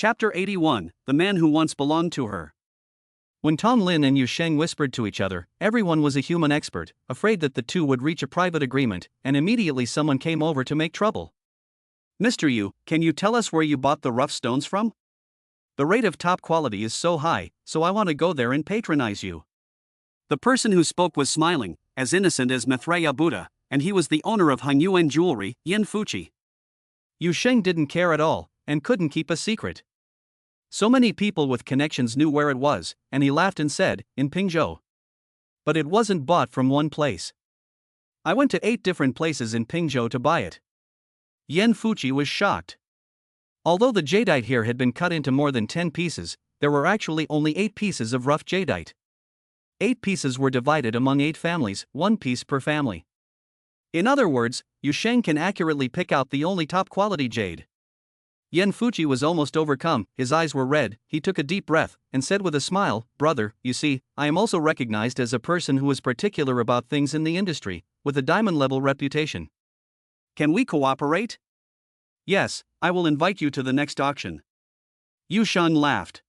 Chapter 81, The Man Who Once Belonged to Her. When Tong Lin and Yu Sheng whispered to each other, everyone was a human expert, afraid that the two would reach a private agreement, and immediately someone came over to make trouble. Mr. Yu, can you tell us where you bought the rough stones from? The rate of top quality is so high, so I want to go there and patronize you. The person who spoke was smiling, as innocent as Maitreya Buddha, and he was the owner of Hanyuan Jewelry, Yin Fuchi. Yu Sheng didn't care at all, and couldn't keep a secret. So many people with connections knew where it was, and he laughed and said, in Pingzhou. But it wasn't bought from one place. I went to 8 different places in Pingzhou to buy it. Yin Fuchi was shocked. Although the jadeite here had been cut into more than 10 pieces, there were actually only 8 pieces of rough jadeite. 8 pieces were divided among 8 families, 1 piece per family. In other words, Yu Sheng can accurately pick out the only top quality jade. Yin Fuchi was almost overcome, his eyes were red, he took a deep breath, and said with a smile, "Brother, you see, I am also recognized as a person who is particular about things in the industry, with a diamond-level reputation. Can we cooperate?" "Yes, I will invite you to the next auction." Yu Sheng laughed.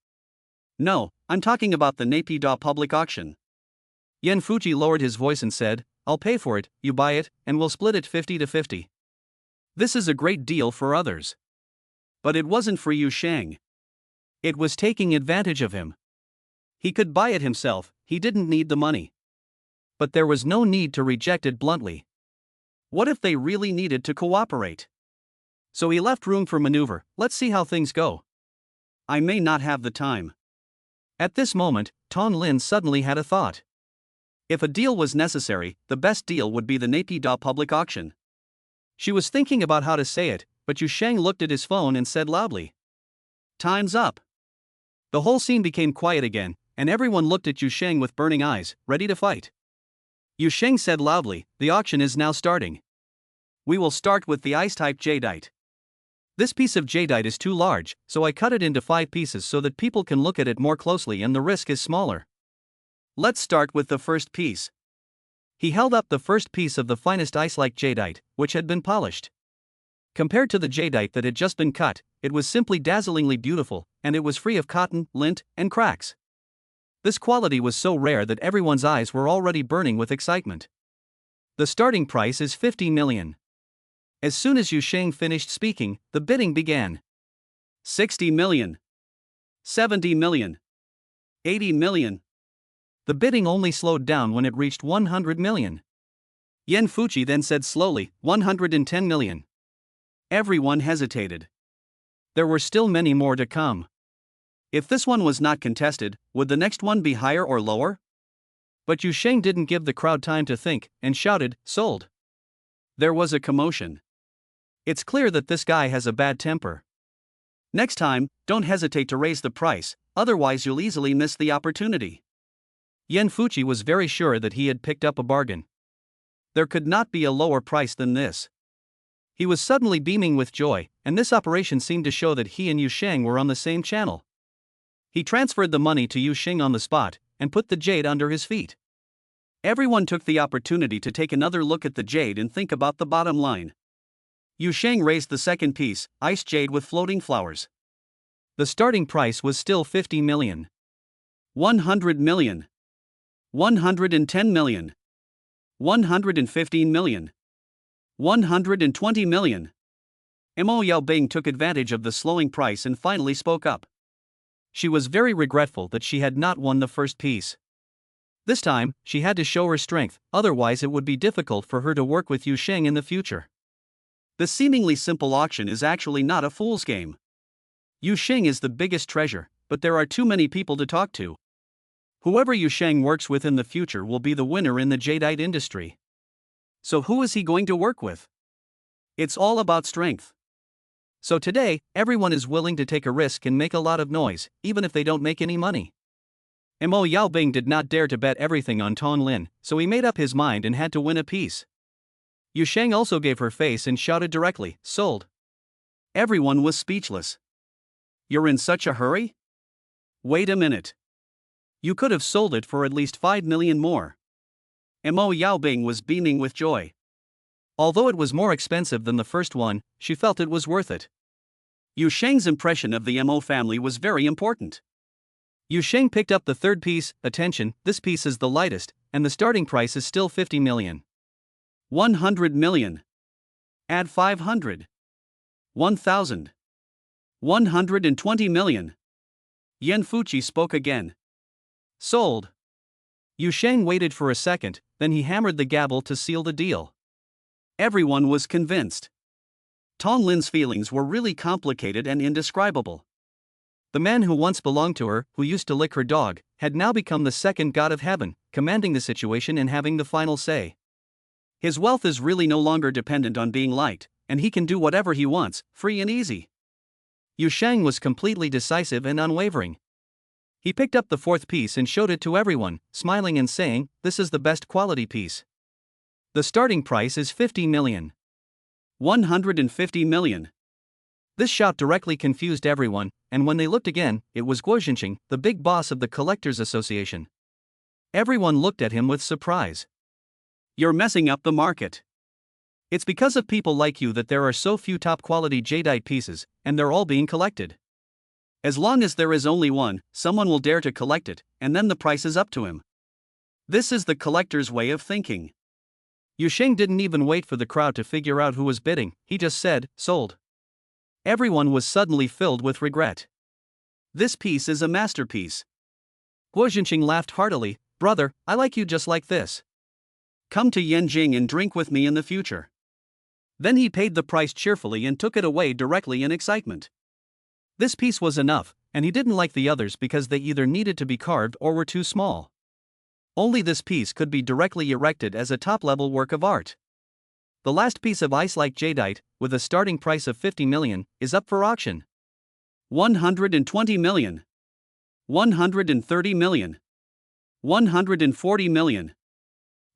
"No, I'm talking about the Naypyidaw public auction." Yin Fuchi lowered his voice and said, "I'll pay for it, you buy it, and we'll split it 50-50. This is a great deal for others. But it wasn't for Yu Sheng. It was taking advantage of him. He could buy it himself, he didn't need the money. But there was no need to reject it bluntly. What if they really needed to cooperate? So he left room for maneuver. Let's see how things go. I may not have the time. At this moment, Tong Lin suddenly had a thought. If a deal was necessary, the best deal would be the Naypyidaw public auction. She was thinking about how to say it, but Yu Sheng looked at his phone and said loudly, "Time's up." The whole scene became quiet again, and everyone looked at Yu Sheng with burning eyes, ready to fight. Yu Sheng said loudly, "The auction is now starting. We will start with the ice-type jadeite. This piece of jadeite is too large, so I cut it into 5 pieces so that people can look at it more closely and the risk is smaller. Let's start with the first piece." He held up the first piece of the finest ice-like jadeite, which had been polished. Compared to the jadeite that had just been cut, it was simply dazzlingly beautiful, and it was free of cotton, lint, and cracks. This quality was so rare that everyone's eyes were already burning with excitement. The starting price is 50 million. As soon as Yu Sheng finished speaking, the bidding began. 60 million. 70 million. 80 million. The bidding only slowed down when it reached 100 million. Yin Fuchi then said slowly, 110 million. Everyone hesitated. There were still many more to come. If this one was not contested, would the next one be higher or lower? But Yu Sheng didn't give the crowd time to think, and shouted, "Sold." There was a commotion. It's clear that this guy has a bad temper. Next time, don't hesitate to raise the price, otherwise you'll easily miss the opportunity. Yin Fuchi was very sure that he had picked up a bargain. There could not be a lower price than this. He was suddenly beaming with joy, and this operation seemed to show that he and Yu Sheng were on the same channel. He transferred the money to Yu Sheng on the spot, and put the jade under his feet. Everyone took the opportunity to take another look at the jade and think about the bottom line. Yu Sheng raised the second piece, ice jade with floating flowers. The starting price was still 50 million. 100 million. 110 million. 115 million. 120 million. Mo Yaobing took advantage of the slowing price and finally spoke up. She was very regretful that she had not won the first piece. This time, she had to show her strength, otherwise it would be difficult for her to work with Yu Sheng in the future. The seemingly simple auction is actually not a fool's game. Yu Sheng is the biggest treasure, but there are too many people to talk to. Whoever Yu Sheng works with in the future will be the winner in the jadeite industry. So who is he going to work with? It's all about strength. So today, everyone is willing to take a risk and make a lot of noise, even if they don't make any money. Mo Yaobing did not dare to bet everything on Tong Lin, so he made up his mind and had to win a piece. Yu Sheng also gave her face and shouted directly, "Sold." Everyone was speechless. You're in such a hurry? Wait a minute. You could have sold it for at least 5 million more. Mo Yaobing was beaming with joy. Although it was more expensive than the first one, she felt it was worth it. Yu Sheng's impression of the Mo family was very important. Yu Sheng picked up the third piece. Attention, this piece is the lightest, and the starting price is still 50 million. 100 million. Add 500. 1,000. 120 million. Yan Fuchi spoke again. Sold. Yu Sheng waited for a second, then he hammered the gavel to seal the deal. Everyone was convinced. Tong Lin's feelings were really complicated and indescribable. The man who once belonged to her, who used to lick her dog, had now become the second god of heaven, commanding the situation and having the final say. His wealth is really no longer dependent on being liked, and he can do whatever he wants, free and easy. Yu Sheng was completely decisive and unwavering. He picked up the fourth piece and showed it to everyone, smiling and saying, "This is the best quality piece. The starting price is 50 million. 150 million. This shout directly confused everyone, and when they looked again, it was Guo Xinqing, the big boss of the Collectors Association. Everyone looked at him with surprise. You're messing up the market. It's because of people like you that there are so few top-quality jadeite pieces, and they're all being collected. As long as there is only one, someone will dare to collect it, and then the price is up to him. This is the collector's way of thinking." Yu Sheng didn't even wait for the crowd to figure out who was bidding, he just said, "Sold." Everyone was suddenly filled with regret. This piece is a masterpiece. Guo Xinqing laughed heartily. "Brother, I like you just like this. Come to Yanjing and drink with me in the future." Then he paid the price cheerfully and took it away directly in excitement. This piece was enough, and he didn't like the others because they either needed to be carved or were too small. Only this piece could be directly erected as a top-level work of art. The last piece of ice-like jadeite, with a starting price of 50 million, is up for auction. 120 million. 130 million. 140 million.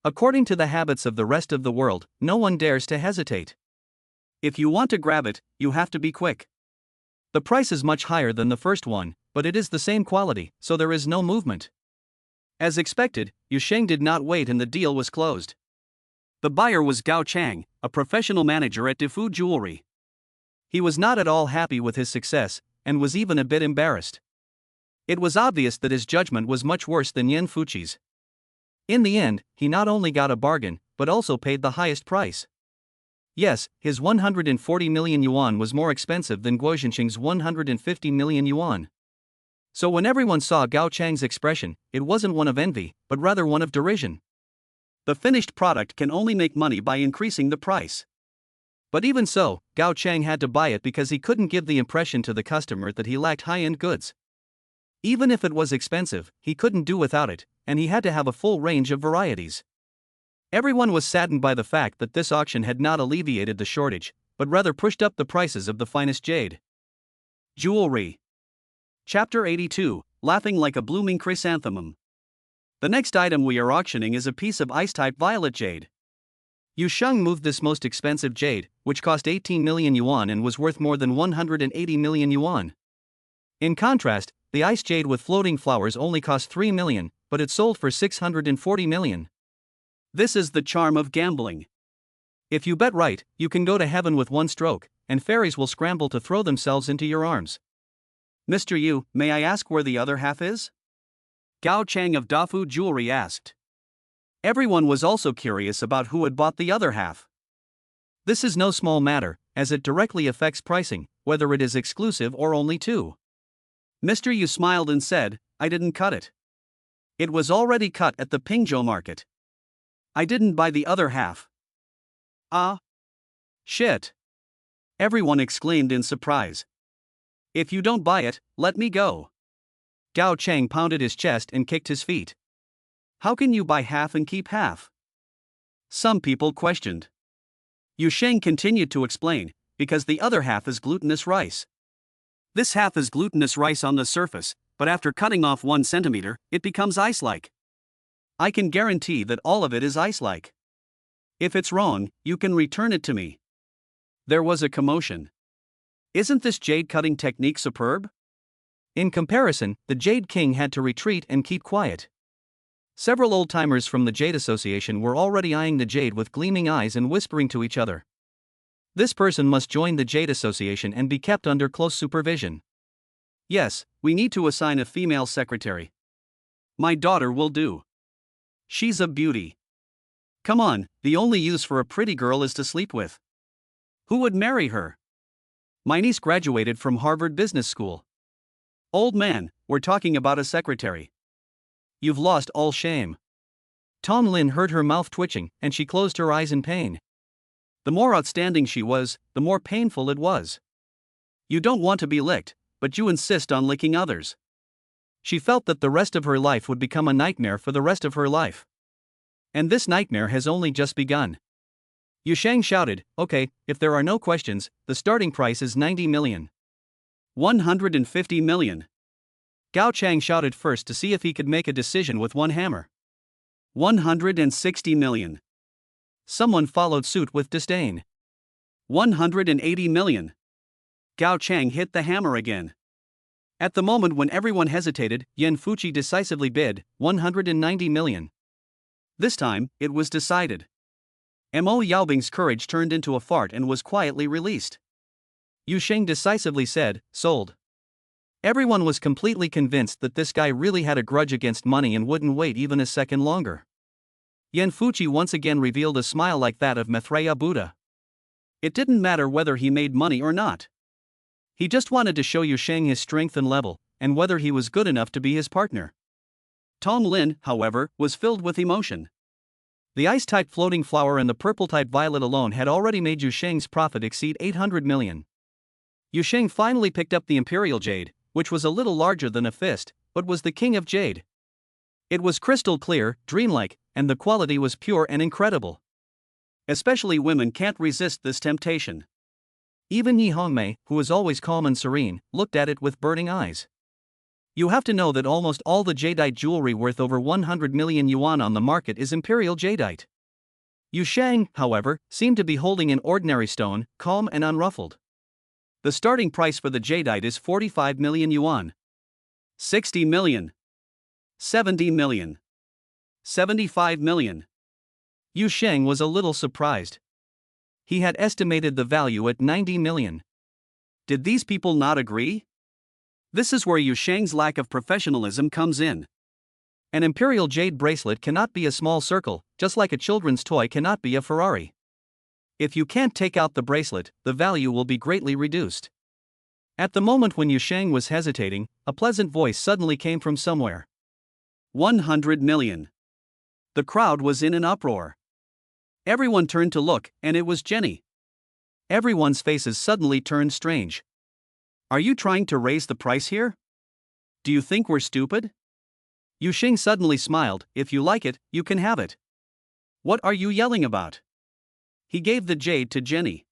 According to the habits of the rest of the world, no one dares to hesitate. If you want to grab it, you have to be quick. The price is much higher than the first one, but it is the same quality, so there is no movement. As expected, Yu Sheng did not wait and the deal was closed. The buyer was Gao Chang, a professional manager at Defu Jewelry. He was not at all happy with his success, and was even a bit embarrassed. It was obvious that his judgment was much worse than Yan Fuchi's. In the end, he not only got a bargain, but also paid the highest price. Yes, his 140 million yuan was more expensive than Guo Xinqing's 150 million yuan. So when everyone saw Gao Chang's expression, it wasn't one of envy, but rather one of derision. The finished product can only make money by increasing the price. But even so, Gao Chang had to buy it because he couldn't give the impression to the customer that he lacked high-end goods. Even if it was expensive, he couldn't do without it, and he had to have a full range of varieties. Everyone was saddened by the fact that this auction had not alleviated the shortage, but rather pushed up the prices of the finest jade. Jewelry. Chapter 82, Laughing Like a Blooming Chrysanthemum. The next item we are auctioning is a piece of ice-type violet jade. Yu Sheng moved this most expensive jade, which cost 18 million yuan and was worth more than 180 million yuan. In contrast, the ice jade with floating flowers only cost 3 million, but it sold for 640 million. This is the charm of gambling. If you bet right, you can go to heaven with one stroke, and fairies will scramble to throw themselves into your arms. Mr. Yu, may I ask where the other half is? Gao Chang of Dafu Jewelry asked. Everyone was also curious about who had bought the other half. This is no small matter, as it directly affects pricing, whether it is exclusive or only two. Mr. Yu smiled and said, "I didn't cut it. It was already cut at the Pingzhou market. I didn't buy the other half." Ah. Shit. Everyone exclaimed in surprise. "If you don't buy it, let me go." Gao Chang pounded his chest and kicked his feet. "How can you buy half and keep half?" Some people questioned. Yu Sheng continued to explain, "Because the other half is glutinous rice. This half is glutinous rice on the surface, but after cutting off 1 centimeter, it becomes ice-like. I can guarantee that all of it is ice-like. If it's wrong, you can return it to me." There was a commotion. Isn't this jade cutting technique superb? In comparison, the Jade King had to retreat and keep quiet. Several old-timers from the Jade Association were already eyeing the jade with gleaming eyes and whispering to each other. This person must join the Jade Association and be kept under close supervision. Yes, we need to assign a female secretary. My daughter will do. She's a beauty. Come on, the only use for a pretty girl is to sleep with. Who would marry her? My niece graduated from Harvard Business School. Old man, we're talking about a secretary. You've lost all shame. Tom Lin heard her mouth twitching, and she closed her eyes in pain. The more outstanding she was, the more painful it was. You don't want to be licked, but you insist on licking others. She felt that the rest of her life would become a nightmare for the rest of her life. And this nightmare has only just begun. Yu Shang shouted, "Okay, if there are no questions, the starting price is 90 million. 150 million. Gao Chang shouted first to see if he could make a decision with one hammer. 160 million. Someone followed suit with disdain. 180 million. Gao Chang hit the hammer again. At the moment when everyone hesitated, Yan Fuqi decisively bid 190 million. This time, it was decided. Mo Yaobing's courage turned into a fart and was quietly released. Yu Sheng decisively said, "Sold." Everyone was completely convinced that this guy really had a grudge against money and wouldn't wait even a second longer. Yan Fuqi once again revealed a smile like that of Maitreya Buddha. It didn't matter whether he made money or not. He just wanted to show Yu Sheng his strength and level, and whether he was good enough to be his partner. Tom Lin, however, was filled with emotion. The ice-type floating flower and the purple-type violet alone had already made Yu Sheng's profit exceed 800 million. Yu Sheng finally picked up the Imperial Jade, which was a little larger than a fist, but was the king of jade. It was crystal clear, dreamlike, and the quality was pure and incredible. Especially women can't resist this temptation. Even Yi Hongmei, who was always calm and serene, looked at it with burning eyes. You have to know that almost all the jadeite jewelry worth over 100 million yuan on the market is Imperial Jadeite. Yu Sheng, however, seemed to be holding an ordinary stone, calm and unruffled. The starting price for the jadeite is 45 million yuan. 60 million. 70 million. 75 million. Yu Sheng was a little surprised. He had estimated the value at 90 million. Did these people not agree? This is where Yu Sheng's lack of professionalism comes in. An Imperial Jade bracelet cannot be a small circle, just like a children's toy cannot be a Ferrari. If you can't take out the bracelet, the value will be greatly reduced. At the moment when Yu Sheng was hesitating, a pleasant voice suddenly came from somewhere. 100 million. The crowd was in an uproar. Everyone turned to look, and it was Jenny. Everyone's faces suddenly turned strange. Are you trying to raise the price here? Do you think we're stupid? Yu Sheng suddenly smiled. If you like it, you can have it. What are you yelling about? He gave the jade to Jenny.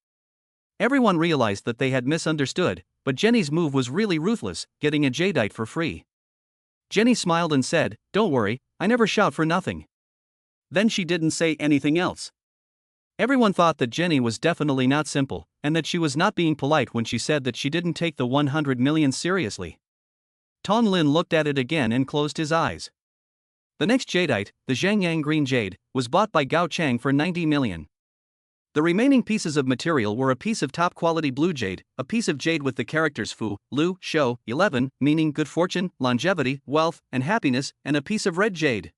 Everyone realized that they had misunderstood, but Jenny's move was really ruthless, getting a jadeite for free. Jenny smiled and said, "Don't worry, I never shout for nothing." Then she didn't say anything else. Everyone thought that Jenny was definitely not simple, and that she was not being polite when she said that she didn't take the 100 million seriously. Tom Lin looked at it again and closed his eyes. The next jadeite, the Zhangyang Green Jade, was bought by Gao Chang for 90 million. The remaining pieces of material were a piece of top-quality blue jade, a piece of jade with the characters Fu, Lu, Shou, 11, meaning good fortune, longevity, wealth, and happiness, and a piece of red jade.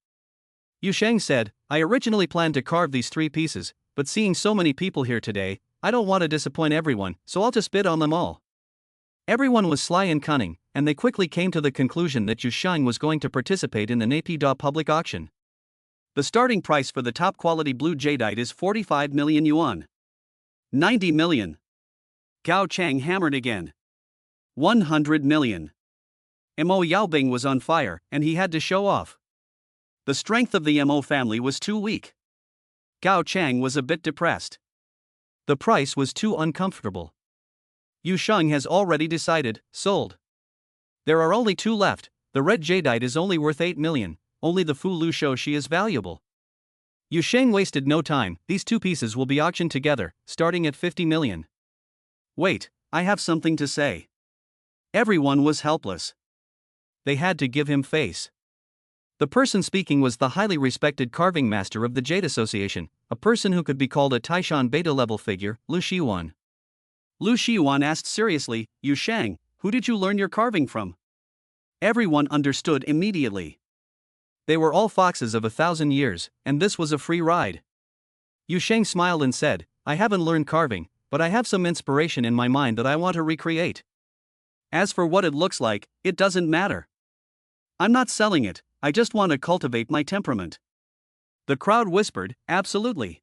Yu Sheng said, "I originally planned to carve these 3 pieces, but seeing so many people here today, I don't want to disappoint everyone, so I'll just bid on them all." Everyone was sly and cunning, and they quickly came to the conclusion that Yu Sheng was going to participate in the Naypyidaw public auction. The starting price for the top-quality blue jadeite is 45 million yuan. 90 million. Gao Chang hammered again. 100 million. Mo Yaobing was on fire, and he had to show off. The strength of the Mo family was too weak. Gao Chang was a bit depressed. The price was too uncomfortable. Yu Sheng has already decided, sold. There are only 2 left. The red jadeite is only worth 8 million, only the Fu Lu show she is valuable. Yu Sheng wasted no time, these 2 pieces will be auctioned together, starting at 50 million. Wait, I have something to say. Everyone was helpless. They had to give him face. The person speaking was the highly respected carving master of the Jade Association, a person who could be called a Taishan beta-level figure, Lu Shiwan. Lu Shiwan asked seriously, Yu Shang, who did you learn your carving from? Everyone understood immediately. They were all foxes of 1,000 years, and this was a free ride. Yu Shang smiled and said, I haven't learned carving, but I have some inspiration in my mind that I want to recreate. As for what it looks like, it doesn't matter. I'm not selling it, I just want to cultivate my temperament. The crowd whispered, absolutely.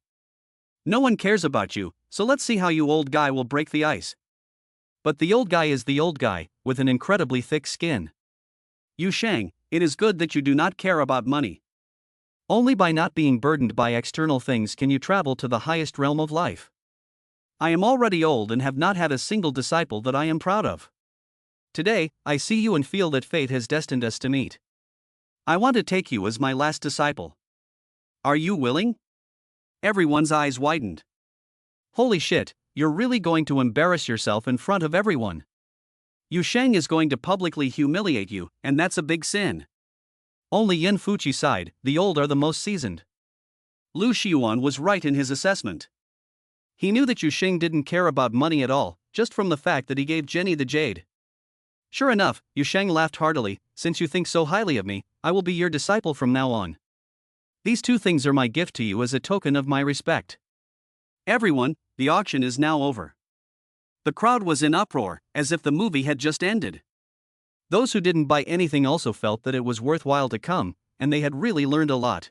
No one cares about you, so let's see how you old guy will break the ice. But the old guy is the old guy, with an incredibly thick skin. Yu Shang, it is good that you do not care about money. Only by not being burdened by external things can you travel to the highest realm of life. I am already old and have not had a single disciple that I am proud of. Today, I see you and feel that fate has destined us to meet. I want to take you as my last disciple. Are you willing? Everyone's eyes widened. Holy shit, you're really going to embarrass yourself in front of everyone. Yu Shang is going to publicly humiliate you, and that's a big sin. Only Yin Fuchi sighed, the old are the most seasoned. Lu Shiwan was right in his assessment. He knew that Yu Shang didn't care about money at all, just from the fact that he gave Jenny the jade. Sure enough, Yu Shang laughed heartily, since you think so highly of me, I will be your disciple from now on. These two things are my gift to you as a token of my respect. Everyone, the auction is now over. The crowd was in uproar, as if the movie had just ended. Those who didn't buy anything also felt that it was worthwhile to come, and they had really learned a lot.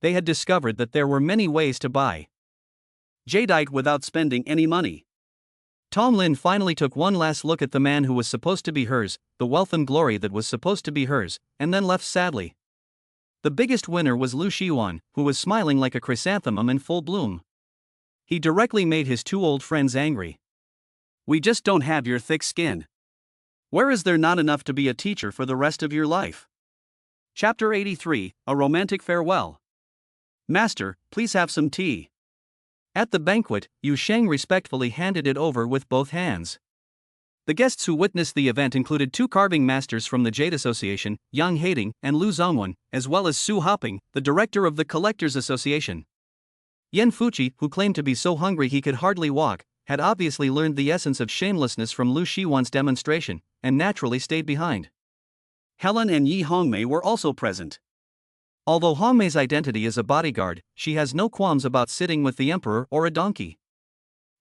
They had discovered that there were many ways to buy jadeite without spending any money. Tom Lin finally took one last look at the man who was supposed to be hers, the wealth and glory that was supposed to be hers, and then left sadly. The biggest winner was Lu Shiwan, who was smiling like a chrysanthemum in full bloom. He directly made his two old friends angry. We just don't have your thick skin. Where is there not enough to be a teacher for the rest of your life? Chapter 83, A Romantic Farewell. Master, please have some tea. At the banquet, Yu Shang respectfully handed it over with both hands. The guests who witnessed the event included two carving masters from the Jade Association, Yang Hating and Lu Zongwen, as well as Su Hoping, the director of the Collectors Association. Yen Fuchi, who claimed to be so hungry he could hardly walk, had obviously learned the essence of shamelessness from Lu Shiwan's demonstration, and naturally stayed behind. Helen and Yi Hongmei were also present. Although Hongmei's identity is a bodyguard, she has no qualms about sitting with the emperor or a donkey.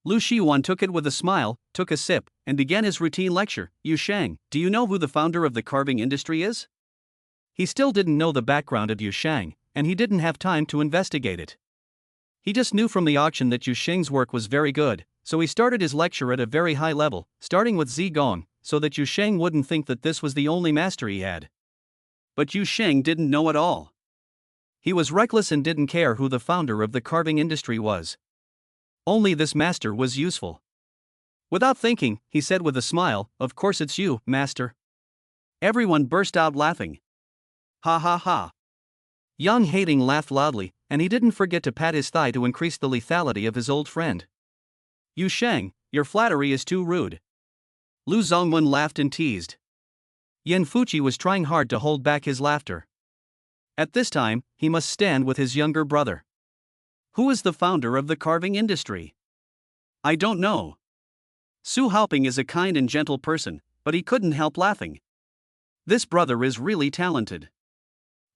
Lu Shiwan took it with a smile, took a sip, and began his routine lecture. Yu Shang, do you know who the founder of the carving industry is? He still didn't know the background of Yu Shang, and he didn't have time to investigate it. He just knew from the auction that Yu Shang's work was very good, so he started his lecture at a very high level, starting with Zigong, so that Yu Shang wouldn't think that this was the only master he had. But Yu Shang didn't know at all. He was reckless and didn't care who the founder of the carving industry was. Only this master was useful. Without thinking, he said with a smile, of course it's you, master. Everyone burst out laughing. Ha ha ha. Yang Hating laughed loudly, and he didn't forget to pat his thigh to increase the lethality of his old friend. Yu Shang, your flattery is too rude. Lu Zongwen laughed and teased. Yen Fuchi was trying hard to hold back his laughter. At this time, he must stand with his younger brother. Who is the founder of the carving industry? I don't know. Su Haoping is a kind and gentle person, but he couldn't help laughing. This brother is really talented.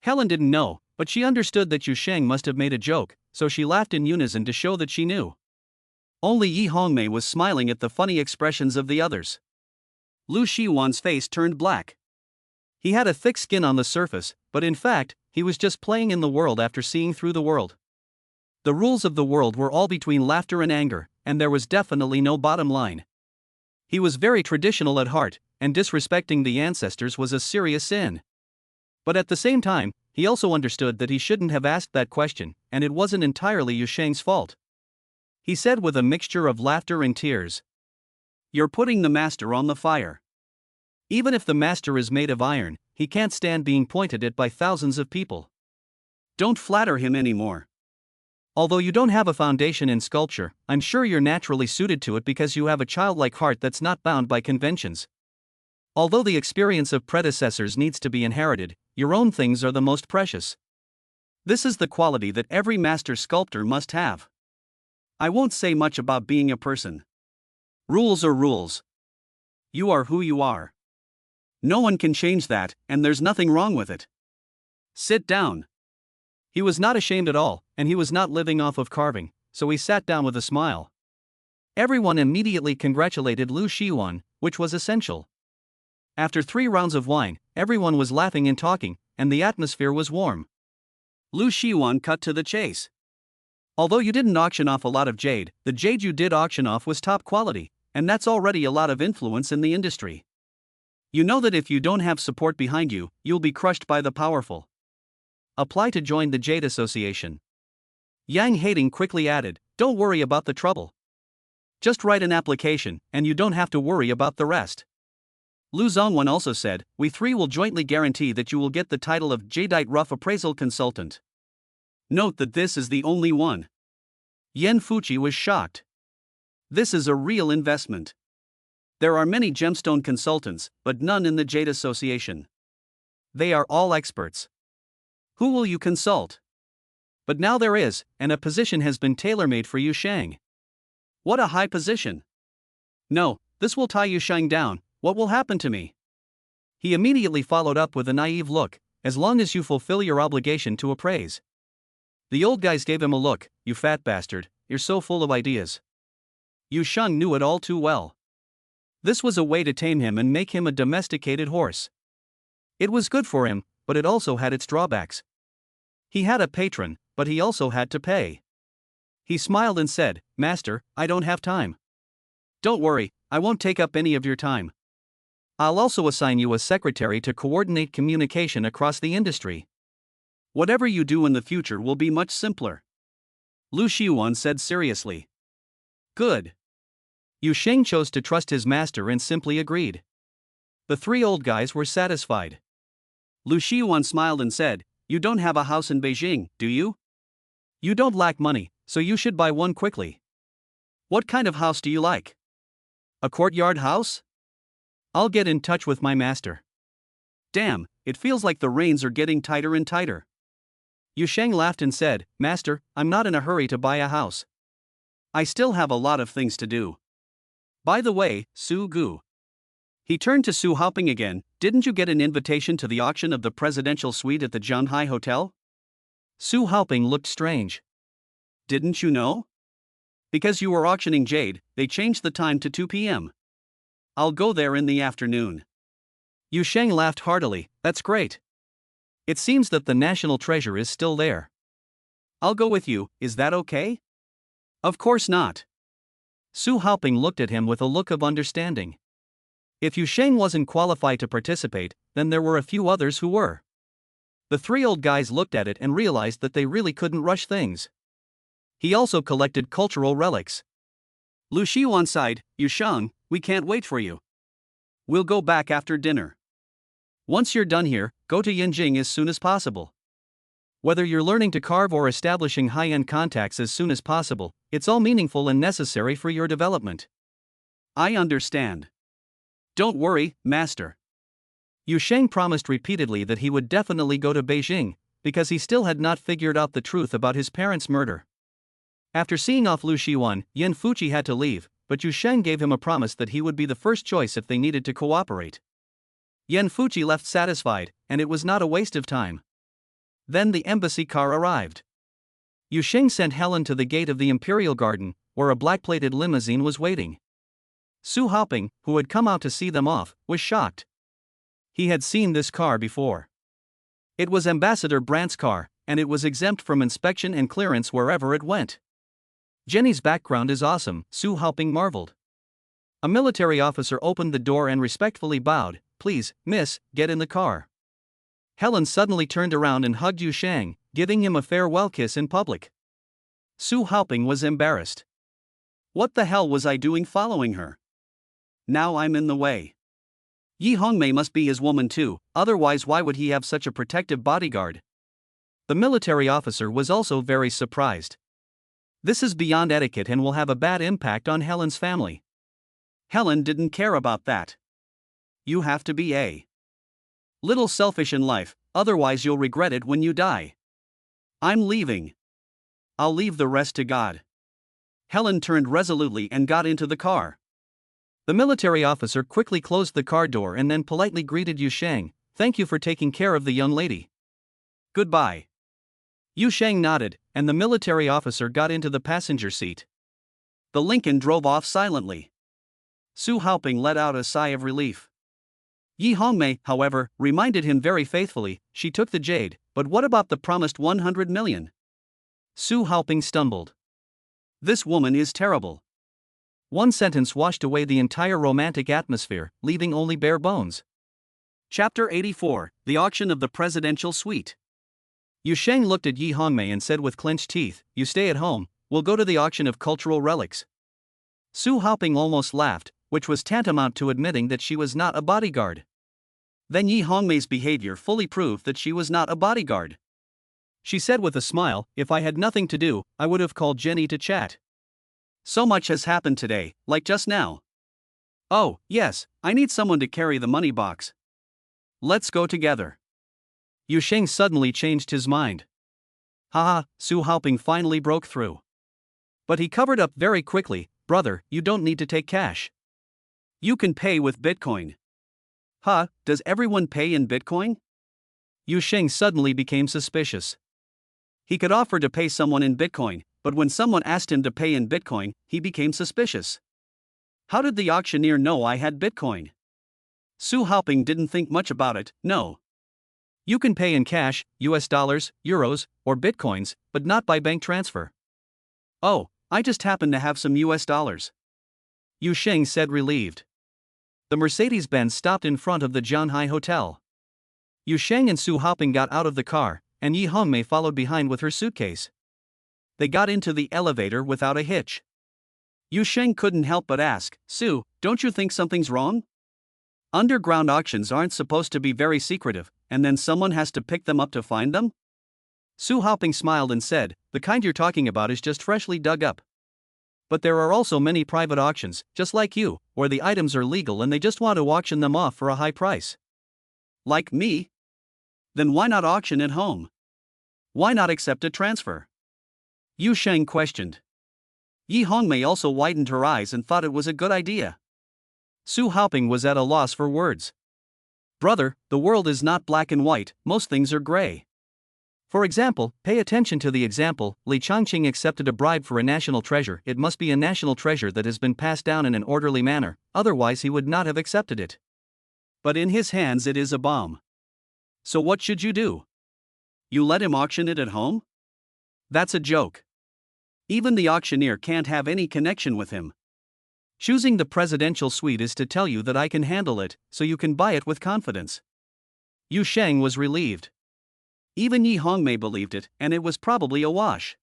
Helen didn't know, but she understood that Yu Shang must have made a joke, so she laughed in unison to show that she knew. Only Yi Hongmei was smiling at the funny expressions of the others. Lu Shiwan's face turned black. He had a thick skin on the surface, but in fact, he was just playing in the world after seeing through the world. The rules of the world were all between laughter and anger, and there was definitely no bottom line. He was very traditional at heart, and disrespecting the ancestors was a serious sin. But at the same time, he also understood that he shouldn't have asked that question, and it wasn't entirely Yu Shang's fault. He said with a mixture of laughter and tears, "You're putting the master on the fire. Even if the master is made of iron, he can't stand being pointed at by thousands of people. Don't flatter him anymore. Although you don't have a foundation in sculpture, I'm sure you're naturally suited to it because you have a childlike heart that's not bound by conventions. Although the experience of predecessors needs to be inherited, your own things are the most precious. This is the quality that every master sculptor must have. I won't say much about being a person. Rules are rules. You are who you are. No one can change that, and there's nothing wrong with it. Sit down. He was not ashamed at all, and he was not living off of carving, so he sat down with a smile. Everyone immediately congratulated Lu Shiwan, which was essential. After 3 rounds of wine, everyone was laughing and talking, and the atmosphere was warm. Lu Shiwan cut to the chase. Although you didn't auction off a lot of jade, the jade you did auction off was top quality, and that's already a lot of influence in the industry. You know that if you don't have support behind you, you'll be crushed by the powerful. Apply to join the Jade Association. Yang Hating quickly added, don't worry about the trouble. Just write an application, and you don't have to worry about the rest. Lu Zongwen also said, we 3 will jointly guarantee that you will get the title of Jadeite Rough Appraisal Consultant. Note that this is the only one. Yan Fuchi was shocked. This is a real investment. There are many gemstone consultants, but none in the Jade Association. They are all experts. Who will you consult? But now there is, and a position has been tailor-made for Yu Shang. What a high position. No, this will tie Yu Shang down. What will happen to me? He immediately followed up with a naive look, as long as you fulfill your obligation to appraise. The old guys gave him a look, you fat bastard, you're so full of ideas. Yu Shang knew it all too well. This was a way to tame him and make him a domesticated horse. It was good for him, but it also had its drawbacks. He had a patron, but he also had to pay. He smiled and said, Master, I don't have time. Don't worry, I won't take up any of your time. I'll also assign you a secretary to coordinate communication across the industry. Whatever you do in the future will be much simpler. Lu Shiwan said seriously. Good. Yu Sheng chose to trust his master and simply agreed. The 3 old guys were satisfied. Lu Shiwan smiled and said, you don't have a house in Beijing, do you? You don't lack money, so you should buy one quickly. What kind of house do you like? A courtyard house? I'll get in touch with my master. Damn, it feels like the reins are getting tighter and tighter. Yu Sheng laughed and said, Master, I'm not in a hurry to buy a house. I still have a lot of things to do. By the way, Su Gu. He turned to Su Haoping again, didn't you get an invitation to the auction of the presidential suite at the Zhanghai Hotel? Su Haoping looked strange. Didn't you know? Because you were auctioning jade, they changed the time to 2 p.m. I'll go there in the afternoon. Yu Sheng laughed heartily, that's great. It seems that the national treasure is still there. I'll go with you, is that okay? Of course not. Su Haoping looked at him with a look of understanding. If Yu Sheng wasn't qualified to participate, then there were a few others who were. The 3 old guys looked at it and realized that they really couldn't rush things. He also collected cultural relics. Lu Shiwan sighed, Yu Sheng, we can't wait for you. We'll go back after dinner. Once you're done here, go to Yanjing as soon as possible. Whether you're learning to carve or establishing high-end contacts as soon as possible, it's all meaningful and necessary for your development. I understand. Don't worry, Master. Yu Sheng promised repeatedly that he would definitely go to Beijing, because he still had not figured out the truth about his parents' murder. After seeing off Lu Shiwan, Yan Fuchi had to leave, but Yu Sheng gave him a promise that he would be the first choice if they needed to cooperate. Yan Fuchi left satisfied, and it was not a waste of time. Then the embassy car arrived. Yu Sheng sent Helen to the gate of the Imperial Garden, where a black-plated limousine was waiting. Su Haoping, who had come out to see them off, was shocked. He had seen this car before. It was Ambassador Brandt's car, and it was exempt from inspection and clearance wherever it went. Jenny's background is awesome, Su Haoping marveled. A military officer opened the door and respectfully bowed, please, miss, get in the car. Helen suddenly turned around and hugged Yu Sheng, giving him a farewell kiss in public. Su Haoping was embarrassed. What the hell was I doing following her? Now I'm in the way. Yi Hongmei must be his woman too, otherwise why would he have such a protective bodyguard? The military officer was also very surprised. This is beyond etiquette and will have a bad impact on Helen's family. Helen didn't care about that. You have to be a little selfish in life, otherwise you'll regret it when you die. I'm leaving. I'll leave the rest to God. Helen turned resolutely and got into the car. The military officer quickly closed the car door and then politely greeted Yu Shang. Thank you for taking care of the young lady. Goodbye. Yu Shang nodded, and the military officer got into the passenger seat. The Lincoln drove off silently. Su Haoping let out a sigh of relief. Yi Hongmei, however, reminded him very faithfully, she took the jade, but what about the promised 100 million? Su Haoping stumbled. This woman is terrible. One sentence washed away the entire romantic atmosphere, leaving only bare bones. Chapter 84, The Auction of the Presidential Suite. Yu Shang looked at Yi Hongmei and said with clenched teeth, you stay at home, we'll go to the auction of cultural relics. Su Haoping almost laughed, which was tantamount to admitting that she was not a bodyguard. Then Yi Hongmei's behavior fully proved that she was not a bodyguard. She said with a smile, if I had nothing to do, I would have called Jenny to chat. So much has happened today, like just now. Oh, yes, I need someone to carry the money box. Let's go together. Yu Shang suddenly changed his mind. Haha, Su Haoping finally broke through. But he covered up very quickly, brother, you don't need to take cash. You can pay with Bitcoin. Huh, does everyone pay in Bitcoin? Yu Shang suddenly became suspicious. He could offer to pay someone in Bitcoin, but when someone asked him to pay in Bitcoin, he became suspicious. How did the auctioneer know I had Bitcoin? Su Haoping didn't think much about it, no. You can pay in cash, US dollars, euros, or Bitcoins, but not by bank transfer. Oh, I just happen to have some US dollars. Yu Shang said relieved. The Mercedes-Benz stopped in front of the Zhanhai Hotel. Yu Shang and Su Haoping got out of the car, and Yi Hongmei followed behind with her suitcase. They got into the elevator without a hitch. Yu Shang couldn't help but ask, Su, don't you think something's wrong? Underground auctions aren't supposed to be very secretive, and then someone has to pick them up to find them? Su Haoping smiled and said, the kind you're talking about is just freshly dug up. But there are also many private auctions, just like you, where the items are legal and they just want to auction them off for a high price. Like me? Then why not auction at home? Why not accept a transfer? Yu Shang questioned. Yi Hongmei also widened her eyes and thought it was a good idea. Su Haoping was at a loss for words. Brother, the world is not black and white, most things are gray. For example, pay attention to the example, Li Changqing accepted a bribe for a national treasure. It must be a national treasure that has been passed down in an orderly manner, otherwise he would not have accepted it. But in his hands it is a bomb. So what should you do? You let him auction it at home? That's a joke. Even the auctioneer can't have any connection with him. Choosing the presidential suite is to tell you that I can handle it, so you can buy it with confidence. Yu Shang was relieved. Even Yi Hongmei believed it, and it was probably a wash.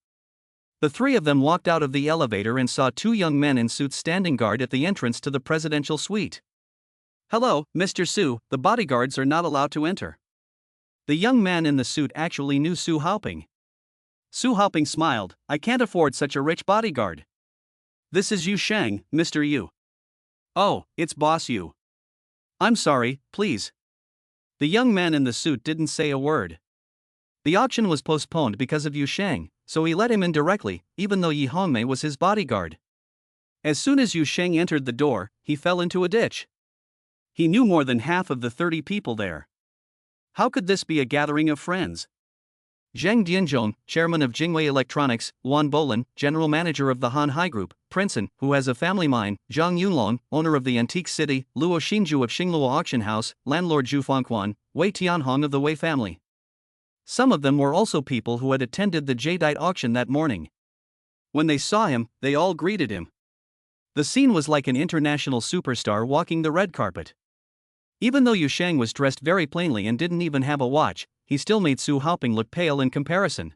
The three of them walked out of the elevator and saw two young men in suits standing guard at the entrance to the presidential suite. Hello, Mr. Su, the bodyguards are not allowed to enter. The young man in the suit actually knew Su Haoping. Su Haoping smiled, I can't afford such a rich bodyguard. This is Yu Shang, Mr. Yu. Oh, it's Boss Yu. I'm sorry, please. The young man in the suit didn't say a word. The auction was postponed because of Yu Shang, so he let him in directly, even though Yi Hongmei was his bodyguard. As soon as Yu Shang entered the door, he fell into a ditch. He knew more than half of the 30 people there. How could this be a gathering of friends? Zhang Dianzhong, chairman of Jingwei Electronics, Wan Bolin, general manager of the Han Hai Group, Princeton, who has a family mine, Zhang Yunlong, owner of the Antique City, Luo Xinju of Xingluo Auction House, landlord Zhu Fangquan, Wei Tianhong of the Wei family. Some of them were also people who had attended the jadeite auction that morning. When they saw him, they all greeted him. The scene was like an international superstar walking the red carpet. Even though Yu Shang was dressed very plainly and didn't even have a watch, he still made Su Haoping look pale in comparison.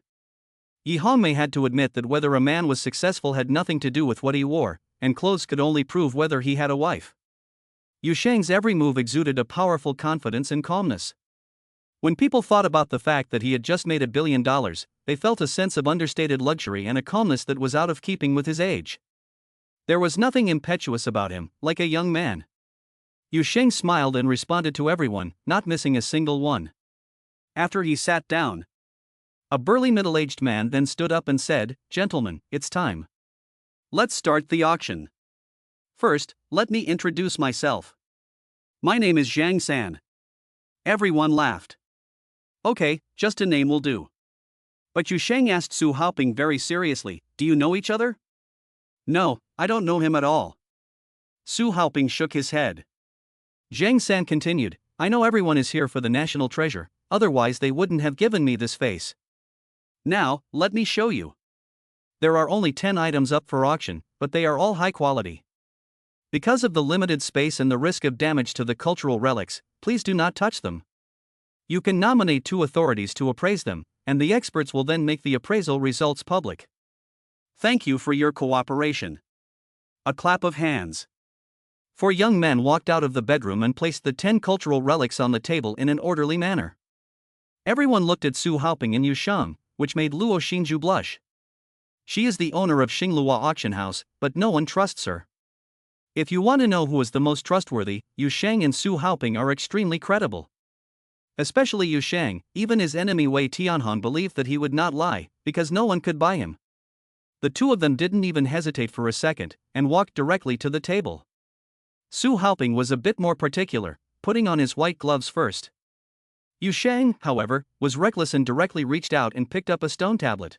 Yi Hongmei had to admit that whether a man was successful had nothing to do with what he wore, and clothes could only prove whether he had a wife. Yu Shang's every move exuded a powerful confidence and calmness. When people thought about the fact that he had just made $1 billion, they felt a sense of understated luxury and a calmness that was out of keeping with his age. There was nothing impetuous about him, like a young man. Yu Shang smiled and responded to everyone, not missing a single one. After he sat down, A burly middle-aged man then stood up and said, "Gentlemen, it's time. Let's start the auction. First, let me introduce myself. My name is Zhang San." Everyone laughed. "Okay, just a name will do." But Yu Sheng asked Su Haoping very seriously, "Do you know each other?" "No, I don't know him at all." Su Haoping shook his head. Zhang San continued, "I know everyone is here for the national treasure, otherwise they wouldn't have given me this face. Now, let me show you. There are only 10 items up for auction, but they are all high quality. Because of the limited space and the risk of damage to the cultural relics, please do not touch them. You can nominate 2 authorities to appraise them, and the experts will then make the appraisal results public. Thank you for your cooperation." A clap of hands. 4 young men walked out of the bedroom and placed the 10 cultural relics on the table in an orderly manner. Everyone looked at Su Haoping and Yu Sheng, which made Luo Xinju blush. She is the owner of Xinglua Auction House, but no one trusts her. If you want to know who is the most trustworthy, Yu Sheng and Su Haoping are extremely credible. Especially Yu Sheng, even his enemy Wei Tianhong believed that he would not lie, because no one could buy him. The 2 of them didn't even hesitate for a second, and walked directly to the table. Su Haoping was a bit more particular, putting on his white gloves first. Yu Sheng, however, was reckless and directly reached out and picked up a stone tablet.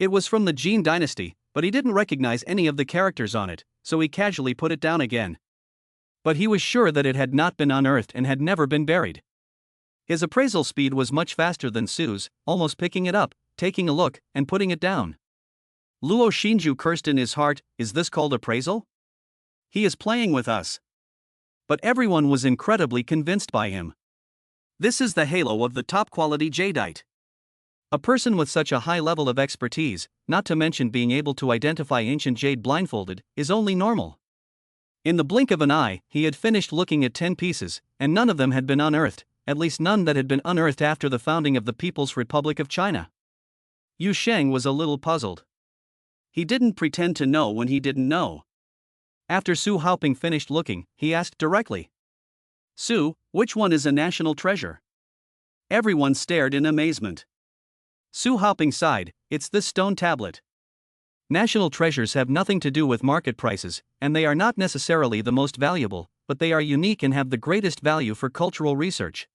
It was from the Jin dynasty, but he didn't recognize any of the characters on it, so he casually put it down again. But he was sure that it had not been unearthed and had never been buried. His appraisal speed was much faster than Su's, almost picking it up, taking a look, and putting it down. Luo Xinju cursed in his heart, "Is this called appraisal? He is playing with us." But everyone was incredibly convinced by him. This is the halo of the top-quality jadeite. A person with such a high level of expertise, not to mention being able to identify ancient jade blindfolded, is only normal. In the blink of an eye, he had finished looking at 10 pieces, and none of them had been unearthed, at least none that had been unearthed after the founding of the People's Republic of China. Yu Sheng was a little puzzled. He didn't pretend to know when he didn't know. After Su Haoping finished looking, he asked directly, "Su, which one is a national treasure?" Everyone stared in amazement. Su Haoping sighed, "It's this stone tablet. National treasures have nothing to do with market prices, and they are not necessarily the most valuable, but they are unique and have the greatest value for cultural research."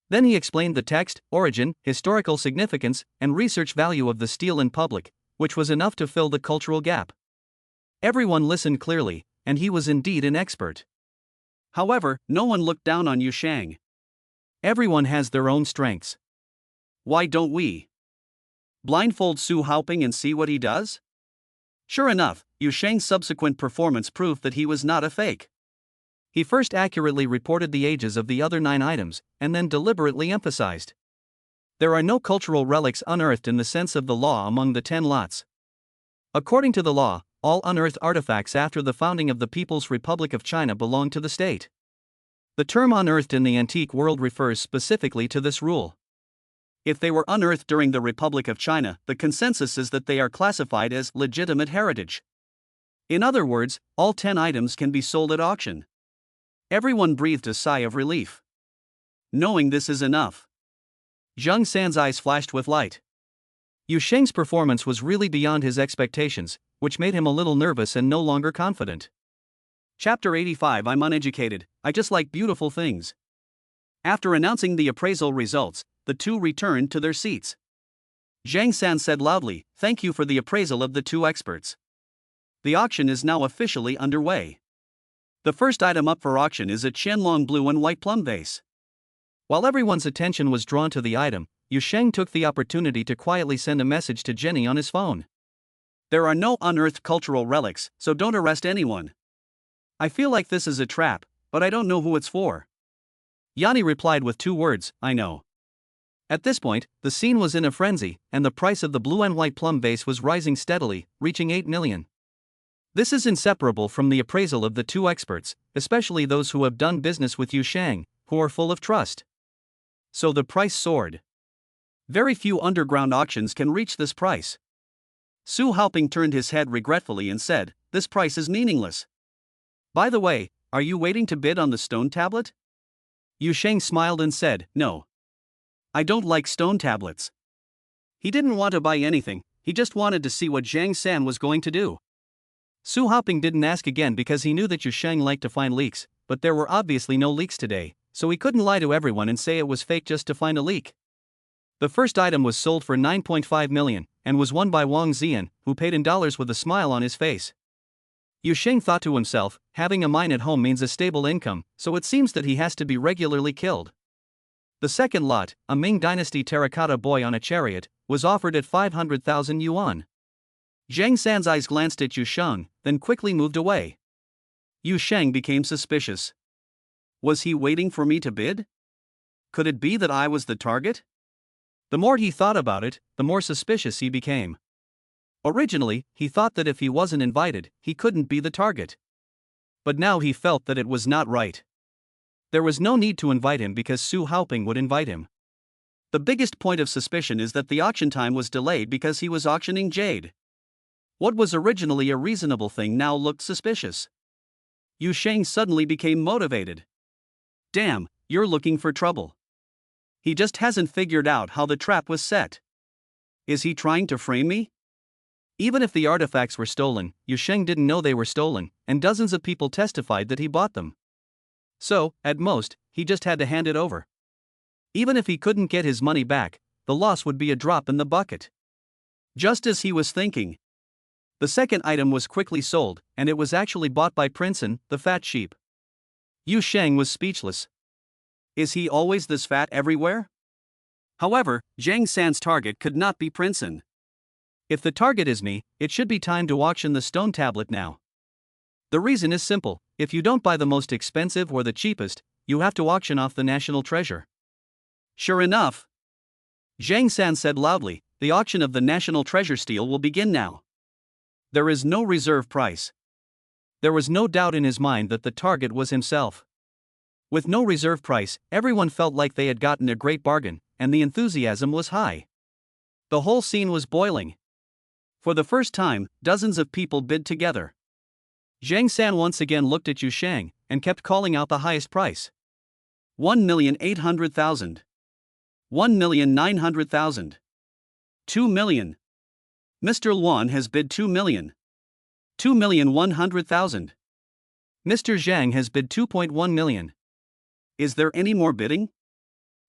Then he explained the text, origin, historical significance, and research value of the stele in public, which was enough to fill the cultural gap. Everyone listened clearly, and he was indeed an expert. However, no one looked down on Yu Sheng. Everyone has their own strengths. Why don't we blindfold Su Haoping and see what he does? Sure enough, Yu Sheng's subsequent performance proved that he was not a fake. He first accurately reported the ages of the other 9 items, and then deliberately emphasized, "There are no cultural relics unearthed in the sense of the law among the 10 lots. According to the law, all unearthed artifacts after the founding of the People's Republic of China belong to the state." The term unearthed in the antique world refers specifically to this rule. If they were unearthed during the Republic of China, the consensus is that they are classified as legitimate heritage. In other words, all 10 items can be sold at auction. Everyone breathed a sigh of relief. Knowing this is enough. Zhang San's eyes flashed with light. Yu Sheng's performance was really beyond his expectations, which made him a little nervous and no longer confident. Chapter 85. I'm uneducated, I just like beautiful things. After announcing the appraisal results, the 2 returned to their seats. Zhang San said loudly, "Thank you for the appraisal of the 2 experts. The auction is now officially underway. The first item up for auction is a Qianlong blue and white plum vase." While everyone's attention was drawn to the item, Yu Sheng took the opportunity to quietly send a message to Jenny on his phone. "There are no unearthed cultural relics, so don't arrest anyone. I feel like this is a trap, but I don't know who it's for." Yanni replied with 2 words, "I know." At this point, the scene was in a frenzy, and the price of the blue and white plum vase was rising steadily, reaching 8 million. This is inseparable from the appraisal of the 2 experts, especially those who have done business with Yu Sheng, who are full of trust. So the price soared. Very few underground auctions can reach this price. Su Haoping turned his head regretfully and said, "This price is meaningless. By the way, are you waiting to bid on the stone tablet?" Yu Sheng smiled and said, "No. I don't like stone tablets. He didn't want to buy anything, he just wanted to see what Zhang San was going to do. Su Haoping didn't ask again because he knew that Yu Sheng liked to find leaks, but there were obviously no leaks today, so he couldn't lie to everyone and say it was fake just to find a leak. The first item was sold for 9.5 million, and was won by Wang Zian, who paid in dollars with a smile on his face. Yu Sheng thought to himself, having a mine at home means a stable income, so it seems that he has to be regularly killed. The second lot, a Ming Dynasty terracotta boy on a chariot, was offered at 500,000 yuan. Zhang San's eyes glanced at Yu Sheng, then quickly moved away. Yu Sheng became suspicious. Was he waiting for me to bid? Could it be that I was the target? The more he thought about it, the more suspicious he became. Originally, he thought that if he wasn't invited, he couldn't be the target. But now he felt that it was not right. There was no need to invite him because Su Haoping would invite him. The biggest point of suspicion is that the auction time was delayed because he was auctioning jade. What was originally a reasonable thing now looked suspicious. Yu Sheng suddenly became motivated. Damn, you're looking for trouble. He just hasn't figured out how the trap was set. Is he trying to frame me? Even if the artifacts were stolen, Yu Sheng didn't know they were stolen, and dozens of people testified that he bought them. So, at most, he just had to hand it over. Even if he couldn't get his money back, the loss would be a drop in the bucket. Just as he was thinking. The second item was quickly sold, and it was actually bought by Princeton, the fat sheep. Yu Sheng was speechless. Is he always this fat everywhere? However, Zhang San's target could not be Princeton. If the target is me, it should be time to auction the stone tablet now. The reason is simple: if you don't buy the most expensive or the cheapest, you have to auction off the national treasure. Sure enough, Zhang San said loudly, the auction of the national treasure steel will begin now. There is no reserve price. There was no doubt in his mind that the target was himself. With no reserve price, everyone felt like they had gotten a great bargain, and the enthusiasm was high. The whole scene was boiling. For the first time, dozens of people bid together. Zhang San once again looked at Yu Sheng, and kept calling out the highest price. 1,800,000. 1,900,000. 2 million. Mr. Luan has bid 2 million. 2,100,000. Mr. Zhang has bid 2.1 million. Is there any more bidding?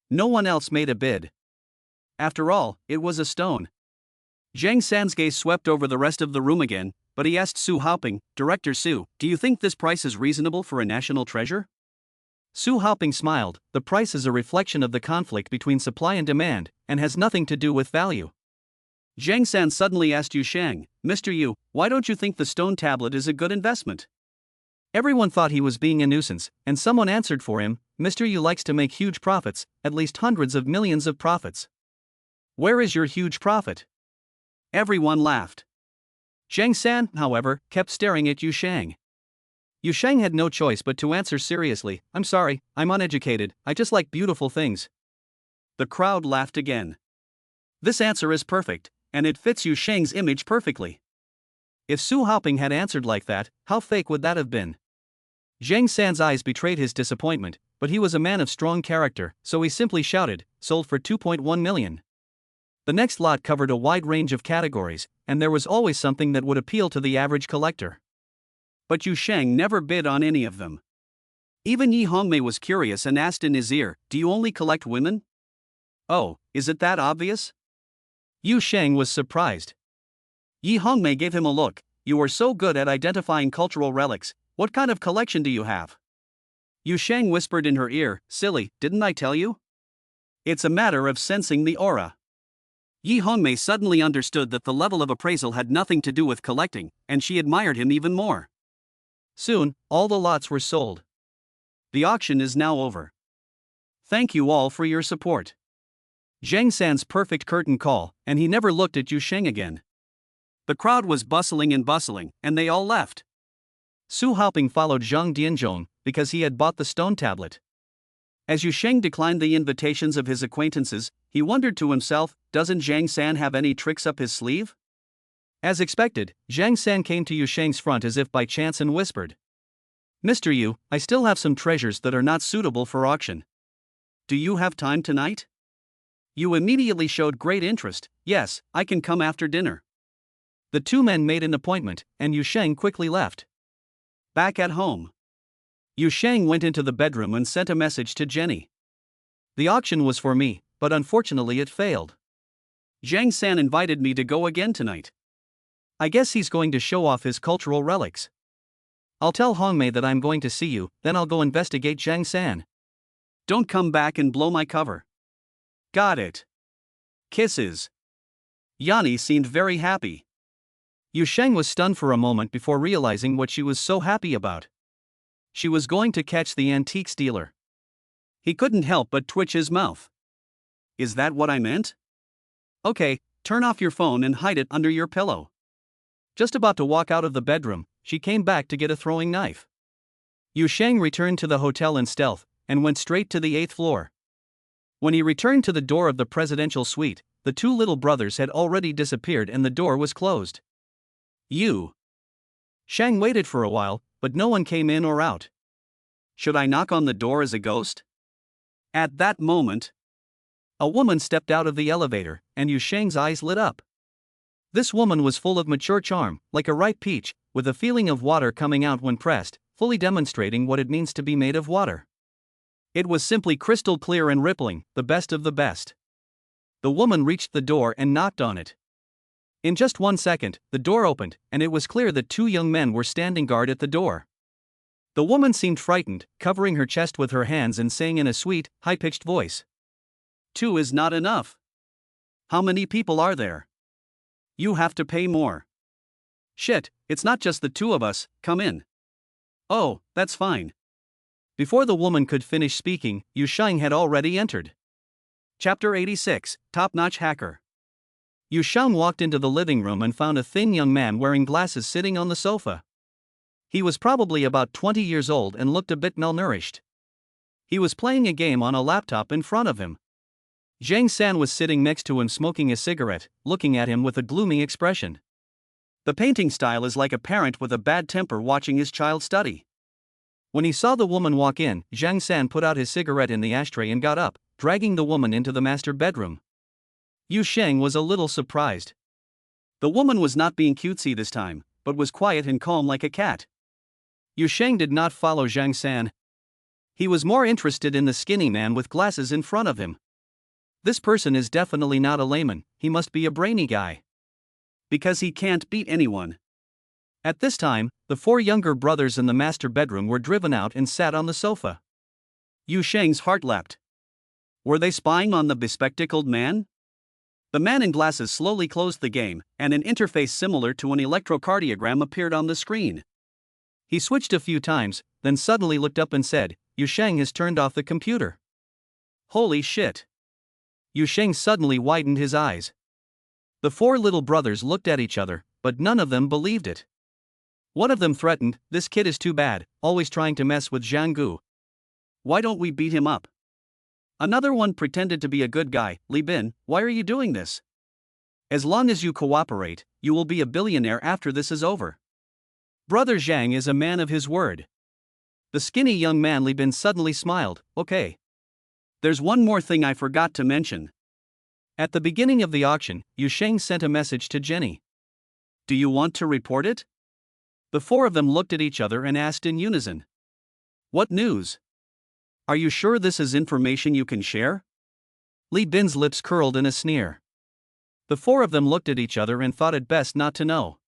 No one else made a bid. After all, it was a stone. Zhang San's gaze swept over the rest of the room again, but he asked Su Haoping, Director Su, do you think this price is reasonable for a national treasure? Su Haoping smiled, the price is a reflection of the conflict between supply and demand, and has nothing to do with value. Zhang San suddenly asked Yu Sheng, Mr. Yu, why don't you think the stone tablet is a good investment? Everyone thought he was being a nuisance, and someone answered for him, Mr. Yu likes to make huge profits, at least hundreds of millions of profits. Where is your huge profit? Everyone laughed. Zhang San, however, kept staring at Yu Sheng. Yu Sheng had no choice but to answer seriously, I'm sorry, I'm uneducated, I just like beautiful things. The crowd laughed again. This answer is perfect, and it fits Yu Sheng's image perfectly. If Su Haoping had answered like that, how fake would that have been? Zhang San's eyes betrayed his disappointment, but he was a man of strong character, so he simply shouted, sold for 2.1 million. The next lot covered a wide range of categories, and there was always something that would appeal to the average collector. But Yu Sheng never bid on any of them. Even Yi Hongmei was curious and asked in his ear, do you only collect women? Oh, is it that obvious? Yu Sheng was surprised. Yi Hongmei gave him a look, you are so good at identifying cultural relics, what kind of collection do you have? Yu Sheng whispered in her ear, silly, didn't I tell you? It's a matter of sensing the aura. Yi Hongmei suddenly understood that the level of appraisal had nothing to do with collecting, and she admired him even more. Soon, all the lots were sold. The auction is now over. Thank you all for your support. Zhang San's perfect curtain call, and he never looked at Yu Sheng again. The crowd was bustling, and they all left. Su Haoping followed Zhang Dianzhong, because he had bought the stone tablet. As Yu Sheng declined the invitations of his acquaintances, he wondered to himself, doesn't Zhang San have any tricks up his sleeve? As expected, Zhang San came to Yu Sheng's front as if by chance and whispered, Mr. Yu, I still have some treasures that are not suitable for auction. Do you have time tonight? You immediately showed great interest. Yes, I can come after dinner. The two men made an appointment, and Yu Sheng quickly left. Back at home, Yu Sheng went into the bedroom and sent a message to Jenny. The auction was for me, but unfortunately it failed. Zhang San invited me to go again tonight. I guess he's going to show off his cultural relics. I'll tell Hongmei that I'm going to see you, then I'll go investigate Zhang San. Don't come back and blow my cover. Got it. Kisses. Yanni seemed very happy. Yu Sheng was stunned for a moment before realizing what she was so happy about. She was going to catch the antiques dealer. He couldn't help but twitch his mouth. Is that what I meant? Okay, turn off your phone and hide it under your pillow. Just about to walk out of the bedroom, she came back to get a throwing knife. Yu Sheng returned to the hotel in stealth and went straight to the 8th floor. When he returned to the door of the presidential suite, the two little brothers had already disappeared and the door was closed. Yu Sheng waited for a while, but no one came in or out. Should I knock on the door as a ghost? At that moment, a woman stepped out of the elevator, and Yu Sheng's eyes lit up. This woman was full of mature charm, like a ripe peach, with a feeling of water coming out when pressed, fully demonstrating what it means to be made of water. It was simply crystal clear and rippling, the best of the best. The woman reached the door and knocked on it. In just 1 second, the door opened, and it was clear that two young men were standing guard at the door. The woman seemed frightened, covering her chest with her hands and saying in a sweet, high-pitched voice, "Two is not enough. How many people are there? You have to pay more." "Shit, it's not just the two of us, come in." "Oh, that's fine." Before the woman could finish speaking, Yu Sheng had already entered. Chapter 86, Top-Notch Hacker. Yu Sheng walked into the living room and found a thin young man wearing glasses sitting on the sofa. He was probably about 20 years old and looked a bit malnourished. He was playing a game on a laptop in front of him. Zhang San was sitting next to him smoking a cigarette, looking at him with a gloomy expression. The painting style is like a parent with a bad temper watching his child study. When he saw the woman walk in, Zhang San put out his cigarette in the ashtray and got up, dragging the woman into the master bedroom. Yu Sheng was a little surprised. The woman was not being cutesy this time, but was quiet and calm like a cat. Yu Sheng did not follow Zhang San. He was more interested in the skinny man with glasses in front of him. This person is definitely not a layman, he must be a brainy guy. Because he can't beat anyone. At this time, the four younger brothers in the master bedroom were driven out and sat on the sofa. Yu Sheng's heart leapt. Were they spying on the bespectacled man? The man in glasses slowly closed the game, and an interface similar to an electrocardiogram appeared on the screen. He switched a few times, then suddenly looked up and said, "Yu Sheng has turned off the computer." Holy shit! Yu Sheng suddenly widened his eyes. The four little brothers looked at each other, but none of them believed it. One of them threatened, "This kid is too bad, always trying to mess with Zhang Gu. Why don't we beat him up?" Another one pretended to be a good guy, "Li Bin, why are you doing this? As long as you cooperate, you will be a billionaire after this is over." Brother Zhang is a man of his word. The skinny young man Li Bin suddenly smiled, "Okay. There's one more thing I forgot to mention." At the beginning of the auction, Yu Sheng sent a message to Jenny. "Do you want to report it?" The four of them looked at each other and asked in unison. "What news? Are you sure this is information you can share?" Li Bin's lips curled in a sneer. The four of them looked at each other and thought it best not to know.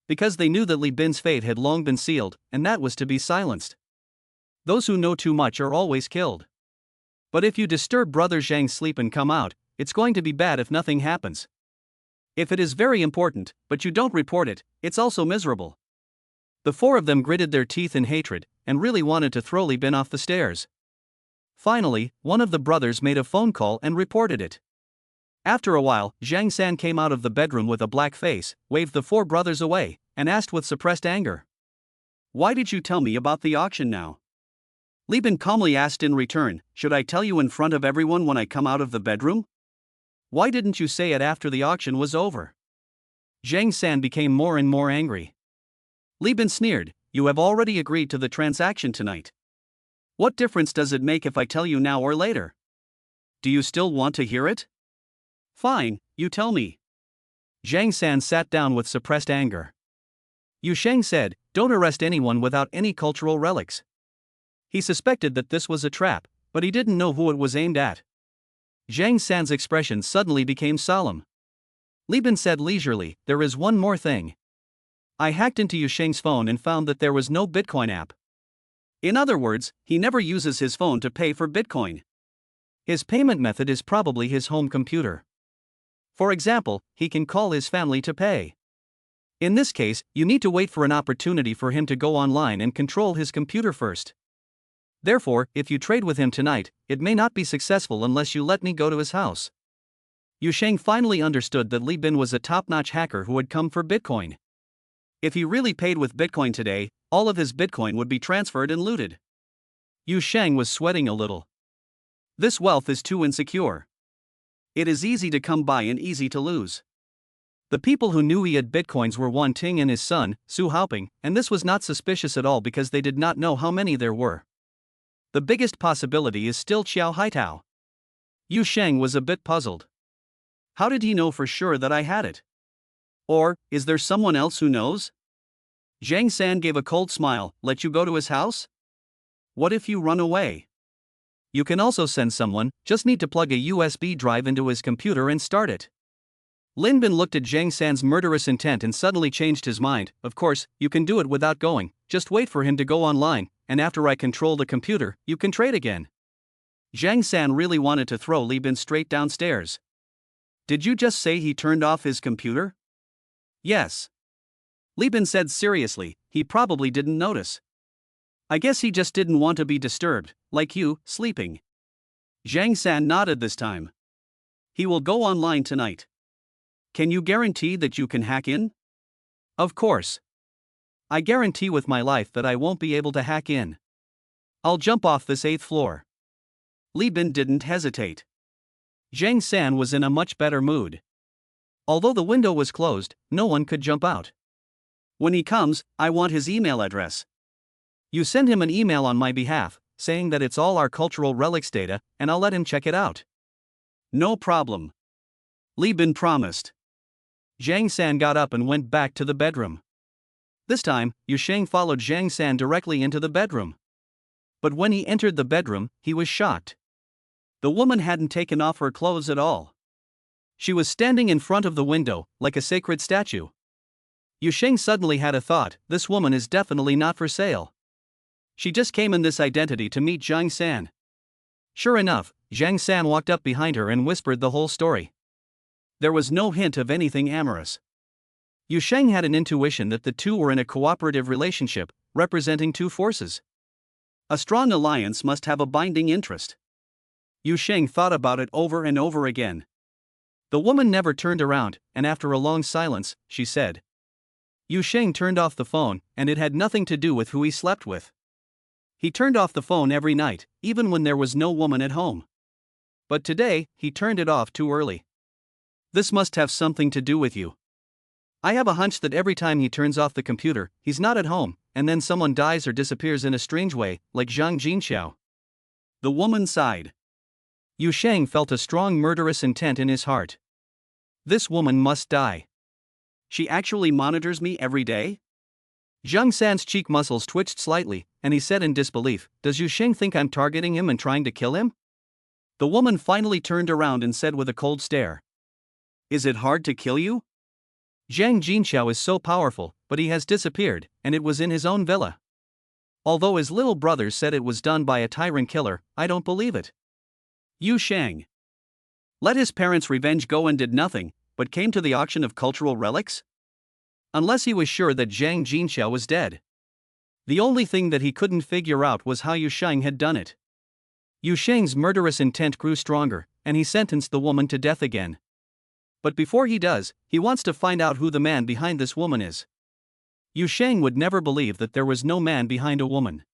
Because they knew that Li Bin's fate had long been sealed, and that was to be silenced. Those who know too much are always killed. But if you disturb Brother Zhang's sleep and come out, it's going to be bad if nothing happens. If it is very important, but you don't report it, it's also miserable. The four of them gritted their teeth in hatred, and really wanted to throw Li Bin off the stairs. Finally, one of the brothers made a phone call and reported it. After a while, Zhang San came out of the bedroom with a black face, waved the four brothers away, and asked with suppressed anger, "Why did you tell me about the auction now?" Li Bin calmly asked in return, "Should I tell you in front of everyone when I come out of the bedroom? Why didn't you say it after the auction was over?" Zhang San became more and more angry. Li Bin sneered, "You have already agreed to the transaction tonight. What difference does it make if I tell you now or later? Do you still want to hear it? Fine, you tell me. Zhang San sat down with suppressed anger. Yu Sheng said, "Don't arrest anyone without any cultural relics." He suspected that this was a trap, but he didn't know who it was aimed at. Zhang San's expression suddenly became solemn. Li Bin said leisurely, "There is one more thing. I hacked into Yu Sheng's phone and found that there was no Bitcoin app. In other words, he never uses his phone to pay for Bitcoin. His payment method is probably his home computer. For example, he can call his family to pay. In this case, you need to wait for an opportunity for him to go online and control his computer first. Therefore, if you trade with him tonight, it may not be successful unless you let me go to his house." Yu Sheng finally understood that Li Bin was a top-notch hacker who had come for Bitcoin. If he really paid with Bitcoin today, all of his Bitcoin would be transferred and looted. Yu Sheng was sweating a little. This wealth is too insecure. It is easy to come by and easy to lose. The people who knew he had Bitcoins were Wan Ting and his son, Su Haoping, and this was not suspicious at all because they did not know how many there were. The biggest possibility is still Qiao Haitao. Yu Sheng was a bit puzzled. How did he know for sure that I had it? Or, is there someone else who knows? Zhang San gave a cold smile. "Let you go to his house? What if you run away? You can also send someone, just need to plug a USB drive into his computer and start it." Lin Bin looked at Zhang San's murderous intent and suddenly changed his mind. "Of course, you can do it without going, just wait for him to go online, and after I control the computer, you can trade again." Zhang San really wanted to throw Li Bin straight downstairs. "Did you just say he turned off his computer?" "Yes." Li Bin said seriously, "He probably didn't notice. I guess he just didn't want to be disturbed, like you, sleeping." Zhang San nodded this time. "He will go online tonight. Can you guarantee that you can hack in?" "Of course. I guarantee with my life that I won't be able to hack in. I'll jump off this 8th floor." Li Bin didn't hesitate. Zhang San was in a much better mood. Although the window was closed, no one could jump out. "When he comes, I want his email address. You send him an email on my behalf, saying that it's all our cultural relics data, and I'll let him check it out." "No problem," Li Bin promised. Zhang San got up and went back to the bedroom. This time, Yu Sheng followed Zhang San directly into the bedroom. But when he entered the bedroom, he was shocked. The woman hadn't taken off her clothes at all. She was standing in front of the window, like a sacred statue. Yu Sheng suddenly had a thought, this woman is definitely not for sale. She just came in this identity to meet Zhang San. Sure enough, Zhang San walked up behind her and whispered the whole story. There was no hint of anything amorous. Yu Sheng had an intuition that the two were in a cooperative relationship, representing two forces. A strong alliance must have a binding interest. Yu Sheng thought about it over and over again. The woman never turned around, and after a long silence, she said. Yu Sheng turned off the phone, and it had nothing to do with who he slept with. He turned off the phone every night, even when there was no woman at home. But today, he turned it off too early. This must have something to do with you. I have a hunch that every time he turns off the computer, he's not at home, and then someone dies or disappears in a strange way, like Zhang Jinxiao. The woman sighed. Yu Sheng felt a strong murderous intent in his heart. This woman must die. She actually monitors me every day? Zhang San's cheek muscles twitched slightly, and he said in disbelief, "Does Yu Sheng think I'm targeting him and trying to kill him?" The woman finally turned around and said with a cold stare. "Is it hard to kill you? Zhang Jinxiao is so powerful, but he has disappeared, and it was in his own villa. Although his little brothers said it was done by a tyrant killer, I don't believe it. Yu Sheng let his parents' revenge go and did nothing, but came to the auction of cultural relics? Unless he was sure that Zhang Jinxiao was dead. The only thing that he couldn't figure out was how Yu Sheng had done it. Yu Sheng's murderous intent grew stronger, and he sentenced the woman to death again. But before he does, he wants to find out who the man behind this woman is. Yu Sheng would never believe that there was no man behind a woman.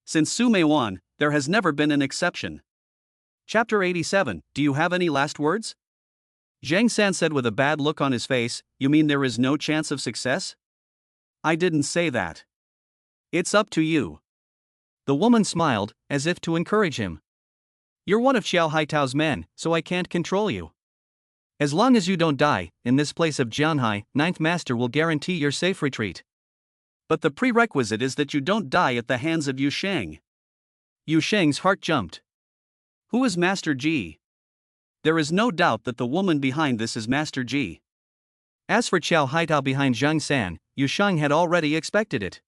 Since Su Meiwan, there has never been an exception. Chapter 87, do you have any last words? Zhang San said with a bad look on his face, "You mean there is no chance of success?" "I didn't say that. It's up to you." The woman smiled, as if to encourage him. You're one of Xiao Haitao's men, so I can't control you. As long as you don't die, in this place of Jianhai, Ninth Master will guarantee your safe retreat. But the prerequisite is that you don't die at the hands of Yu Sheng. Yu Sheng's heart jumped. Who is Master Ji? There is no doubt that the woman behind this is Master Ji. As for Xiao Haitao behind Zhang San, Yu Sheng had already expected it.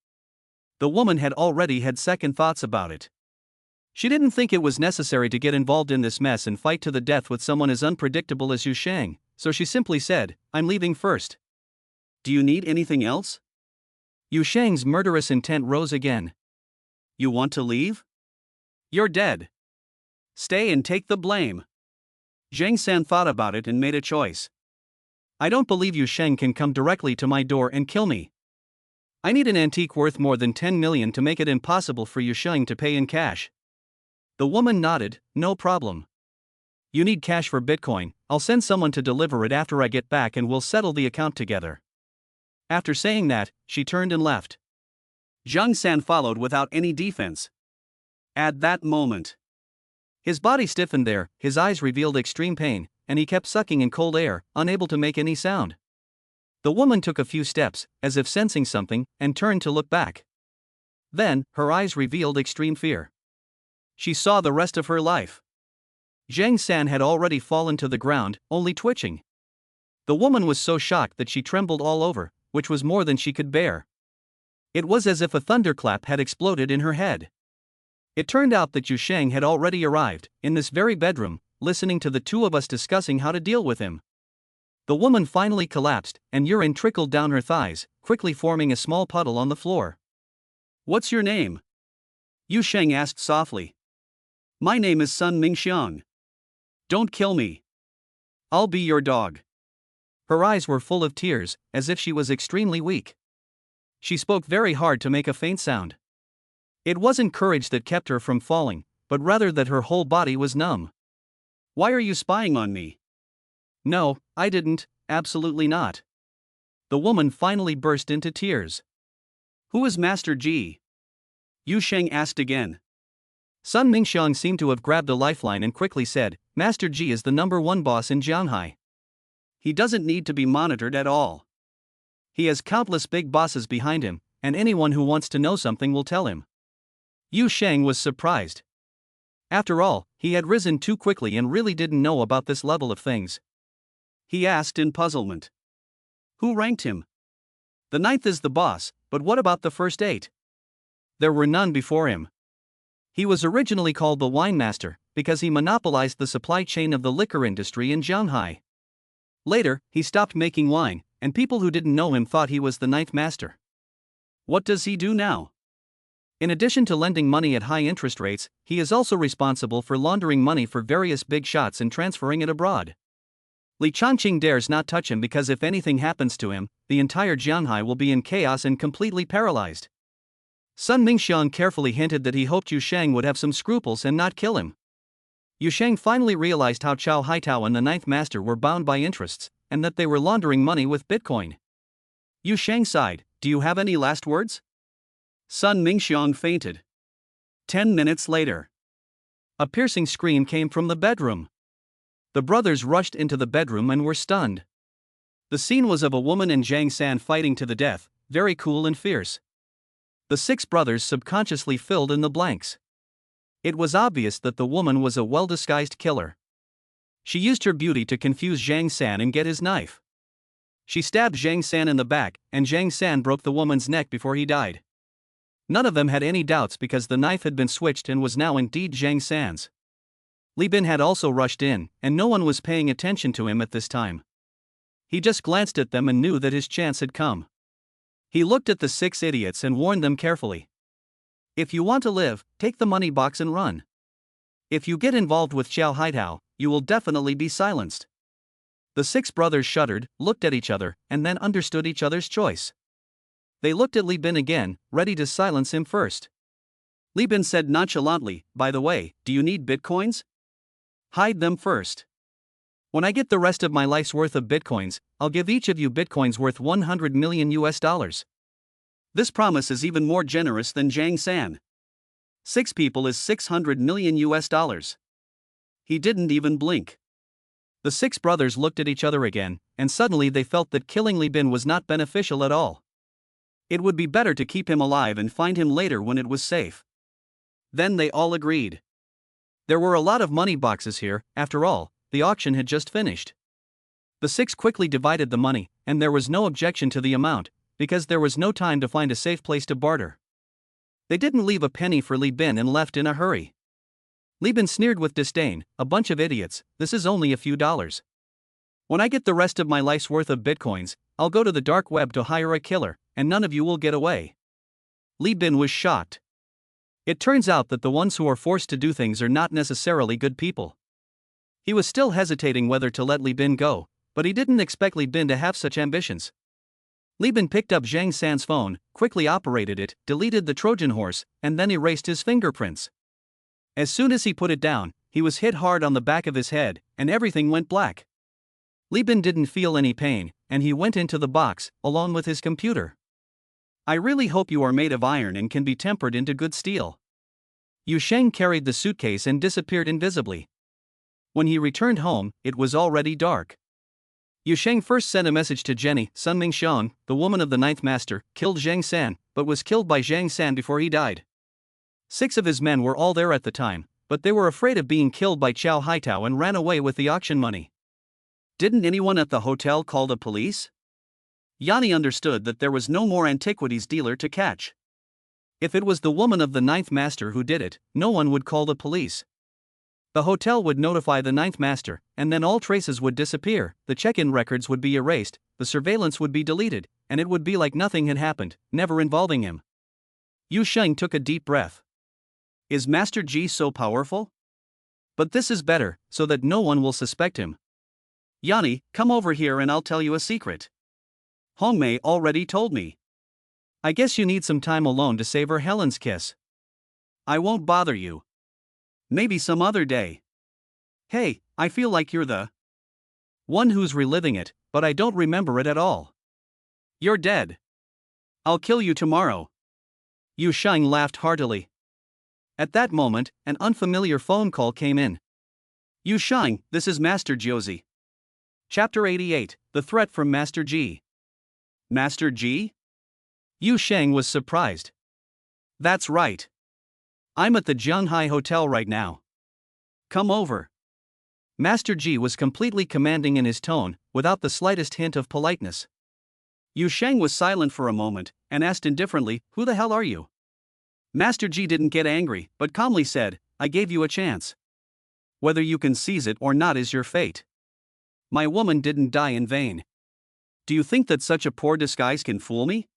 The woman had already had second thoughts about it. She didn't think it was necessary to get involved in this mess and fight to the death with someone as unpredictable as Yu Sheng, so she simply said, "I'm leaving first." Do you need anything else? Yu Sheng's murderous intent rose again. You want to leave? You're dead. Stay and take the blame. Zhang San thought about it and made a choice. I don't believe Yu Sheng can come directly to my door and kill me. I need an antique worth more than 10 million to make it impossible for Yu Sheng to pay in cash. The woman nodded, no problem. You need cash for Bitcoin, I'll send someone to deliver it after I get back and we'll settle the account together. After saying that, she turned and left. Zhang San followed without any defense. At that moment, his body stiffened there, his eyes revealed extreme pain, and he kept sucking in cold air, unable to make any sound. The woman took a few steps, as if sensing something, and turned to look back. Then, her eyes revealed extreme fear. She saw the rest of her life. Zhang San had already fallen to the ground, only twitching. The woman was so shocked that she trembled all over, which was more than she could bear. It was as if a thunderclap had exploded in her head. It turned out that Yu Sheng had already arrived, in this very bedroom, listening to the two of us discussing how to deal with him. The woman finally collapsed, and urine trickled down her thighs, quickly forming a small puddle on the floor. What's your name? Yu Sheng asked softly. My name is Sun Mingxiang. Don't kill me. I'll be your dog. Her eyes were full of tears, as if she was extremely weak. She spoke very hard to make a faint sound. It wasn't courage that kept her from falling, but rather that her whole body was numb. Why are you spying on me? No, I didn't, absolutely not. The woman finally burst into tears. Who is Master Ji? Yu Sheng asked again. Sun Mingxiang seemed to have grabbed a lifeline and quickly said, Master Ji is the #1 boss in Jianhai. He doesn't need to be monitored at all. He has countless big bosses behind him, and anyone who wants to know something will tell him. Yu Sheng was surprised. After all, he had risen too quickly and really didn't know about this level of things. He asked in puzzlement. Who ranked him? The 9th is the boss, but what about the first 8? There were none before him. He was originally called the Wine Master, because he monopolized the supply chain of the liquor industry in Jianhai. Later, he stopped making wine, and people who didn't know him thought he was the 9th Master. What does he do now? In addition to lending money at high interest rates, he is also responsible for laundering money for various big shots and transferring it abroad. Li Changqing dares not touch him because if anything happens to him, the entire Jianhai will be in chaos and completely paralyzed. Sun Mingxiang carefully hinted that he hoped Yu Sheng would have some scruples and not kill him. Yu Sheng finally realized how Xiao Haitao and the 9th Master were bound by interests, and that they were laundering money with Bitcoin. Yu Sheng sighed, do you have any last words? Sun Mingxiang fainted. 10 minutes later. A piercing scream came from the bedroom. The brothers rushed into the bedroom and were stunned. The scene was of a woman and Zhang San fighting to the death, very cool and fierce. The 6 brothers subconsciously filled in the blanks. It was obvious that the woman was a well-disguised killer. She used her beauty to confuse Zhang San and get his knife. She stabbed Zhang San in the back, and Zhang San broke the woman's neck before he died. None of them had any doubts because the knife had been switched and was now indeed Zhang San's. Li Bin had also rushed in, and no one was paying attention to him at this time. He just glanced at them and knew that his chance had come. He looked at the 6 idiots and warned them carefully. If you want to live, take the money box and run. If you get involved with Xiao Haitao, you will definitely be silenced. The 6 brothers shuddered, looked at each other, and then understood each other's choice. They looked at Li Bin again, ready to silence him first. Li Bin said nonchalantly, by the way, do you need bitcoins? Hide them first. When I get the rest of my life's worth of bitcoins, I'll give each of you bitcoins worth 100 million US dollars. This promise is even more generous than Zhang San. 6 people is 600 million US dollars. He didn't even blink. The six brothers looked at each other again, and suddenly they felt that killing Li Bin was not beneficial at all. It would be better to keep him alive and find him later when it was safe. Then they all agreed. There were a lot of money boxes here, after all, the auction had just finished. The six quickly divided the money, and there was no objection to the amount, because there was no time to find a safe place to barter. They didn't leave a penny for Li Bin and left in a hurry. Li Bin sneered with disdain, "A bunch of idiots, this is only a few dollars. When I get the rest of my life's worth of bitcoins, I'll go to the dark web to hire a killer, and none of you will get away." Li Bin was shocked. It turns out that the ones who are forced to do things are not necessarily good people. He was still hesitating whether to let Li Bin go, but he didn't expect Li Bin to have such ambitions. Li Bin picked up Zhang San's phone, quickly operated it, deleted the Trojan horse, and then erased his fingerprints. As soon as he put it down, he was hit hard on the back of his head, and everything went black. Li Bin didn't feel any pain, and he went into the box, along with his computer. "I really hope you are made of iron and can be tempered into good steel." Yu Sheng carried the suitcase and disappeared invisibly. When he returned home, it was already dark. Yu Sheng first sent a message to Jenny. "Sun Mingxiang, the woman of the ninth master, killed Zhang San, but was killed by Zhang San before he died. 6 of his men were all there at the time, but they were afraid of being killed by Chow Haitao and ran away with the auction money." Didn't anyone at the hotel call the police? Yanni understood that there was no more antiquities dealer to catch. If it was the woman of the ninth master who did it, no one would call the police. The hotel would notify the ninth master, and then all traces would disappear, the check-in records would be erased, the surveillance would be deleted, and it would be like nothing had happened, never involving him. Yu Sheng took a deep breath. Is Master Ji so powerful? But this is better, so that no one will suspect him. Yanni, come over here and I'll tell you a secret. Hongmei already told me. I guess you need some time alone to savor Helen's kiss. I won't bother you. Maybe some other day. Hey, I feel like you're the one who's reliving it, but I don't remember it at all. You're dead. I'll kill you tomorrow. Yu Sheng laughed heartily. At that moment, an unfamiliar phone call came in. Yu Sheng, this is Master Josie. Chapter 88, The Threat from Master Ji. Master Ji? Yu Sheng was surprised. That's right. I'm at the Zhanghai Hotel right now. Come over. Master Ji was completely commanding in his tone, without the slightest hint of politeness. Yu Sheng was silent for a moment, and asked indifferently, "Who the hell are you?" Master Ji didn't get angry, but calmly said, "I gave you a chance. Whether you can seize it or not is your fate. My woman didn't die in vain. Do you think that such a poor disguise can fool me?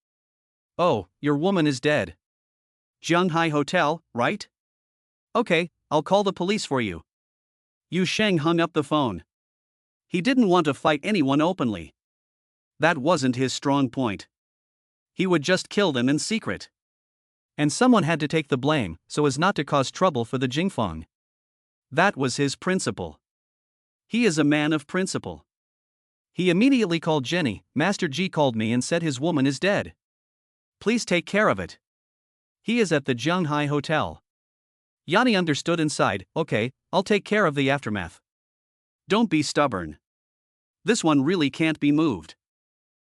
Oh, your woman is dead. Zhanghai Hotel, right? Okay, I'll call the police for you." Yu Sheng hung up the phone. He didn't want to fight anyone openly. That wasn't his strong point. He would just kill them in secret. And someone had to take the blame, so as not to cause trouble for the Jingfeng. That was his principle. He is a man of principle. He immediately called Jenny. "Master Ji called me and said his woman is dead. Please take care of it. He is at the Zhanghai Hotel." Yanni understood and sighed. "Okay, I'll take care of the aftermath. Don't be stubborn. This one really can't be moved."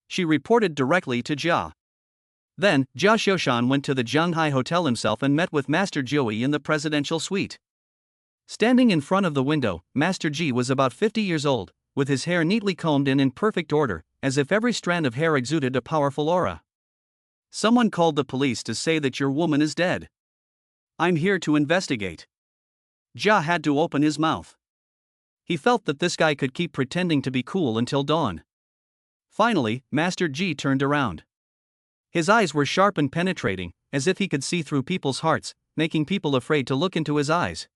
She reported directly to Jia. Then, Jia Xiushan went to the Zhanghai Hotel himself and met with Master Joey in the presidential suite. Standing in front of the window, Master Ji was about 50 years old, with his hair neatly combed and in perfect order, as if every strand of hair exuded a powerful aura. "Someone called the police to say that your woman is dead. I'm here to investigate." Jia had to open his mouth. He felt that this guy could keep pretending to be cool until dawn. Finally, Master Ji turned around. His eyes were sharp and penetrating, as if he could see through people's hearts, making people afraid to look into his eyes.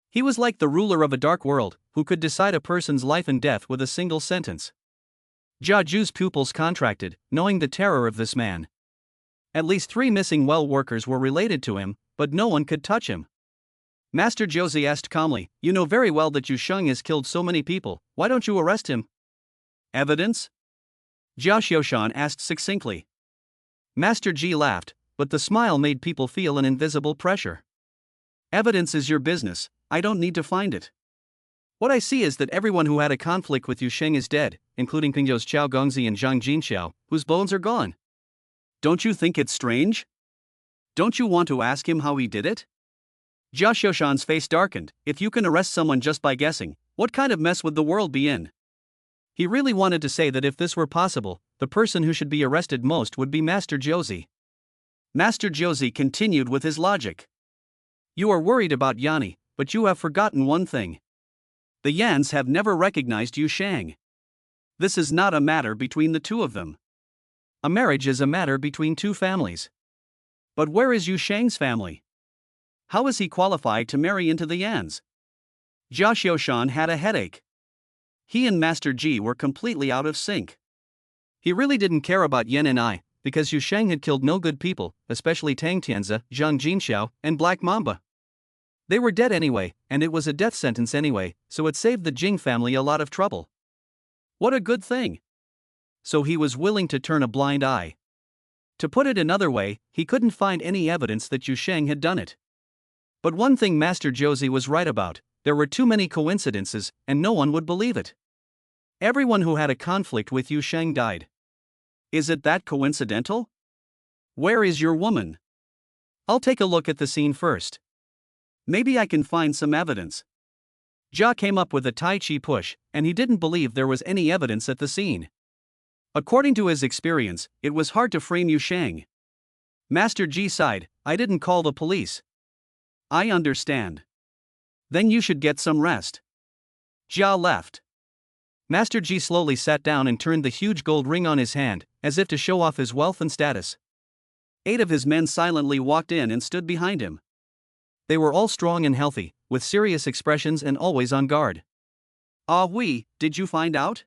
He was like the ruler of a dark world, who could decide a person's life and death with a single sentence. Jia Ju's pupils contracted, knowing the terror of this man. At least 3 missing well workers were related to him, but no one could touch him. Master Josie asked calmly, "You know very well that Yu Sheng has killed so many people, why don't you arrest him?" "Evidence?" Jia Xiushan asked succinctly. Master Ji laughed, but the smile made people feel an invisible pressure. "Evidence is your business, I don't need to find it. What I see is that everyone who had a conflict with Yu Sheng is dead, including Qingzhou's Chao Gongzi and Zhang Jinxiao, whose bones are gone. Don't you think it's strange? Don't you want to ask him how he did it? Jia Xiushan's face darkened. If you can arrest someone just by guessing, what kind of mess would the world be in? He really wanted to say that if this were possible, the person who should be arrested most would be Master Josie. Master Josie continued with his logic. You are worried about Yanni, but you have forgotten one thing. The Yans have never recognized Yu Sheng. This is not a matter between the two of them. A marriage is a matter between two families. But where is Yu Sheng's family? How is he qualified to marry into the Yans? Jia Xiushan had a headache. He and Master Ji were completely out of sync. He really didn't care about Yan and I, because Yu Sheng had killed no good people, especially Tang Tianzi, Zhang Jinxiao, and Black Mamba. They were dead anyway, and it was a death sentence anyway, so it saved the Jing family a lot of trouble. What a good thing! So he was willing to turn a blind eye. To put it another way, he couldn't find any evidence that Yu Sheng had done it. But one thing Master Josie was right about, there were too many coincidences, and no one would believe it. Everyone who had a conflict with Yu Sheng died. Is it that coincidental? Where is your woman? I'll take a look at the scene first. Maybe I can find some evidence. Jia came up with a Tai Chi push, and he didn't believe there was any evidence at the scene. According to his experience, it was hard to frame Yu Sheng. Master Ji sighed. I didn't call the police. I understand. Then you should get some rest. Jia left. Master Ji slowly sat down and turned the huge gold ring on his hand, as if to show off his wealth and status. 8 of his men silently walked in and stood behind him. They were all strong and healthy, with serious expressions and always on guard. Ah oui, did you find out?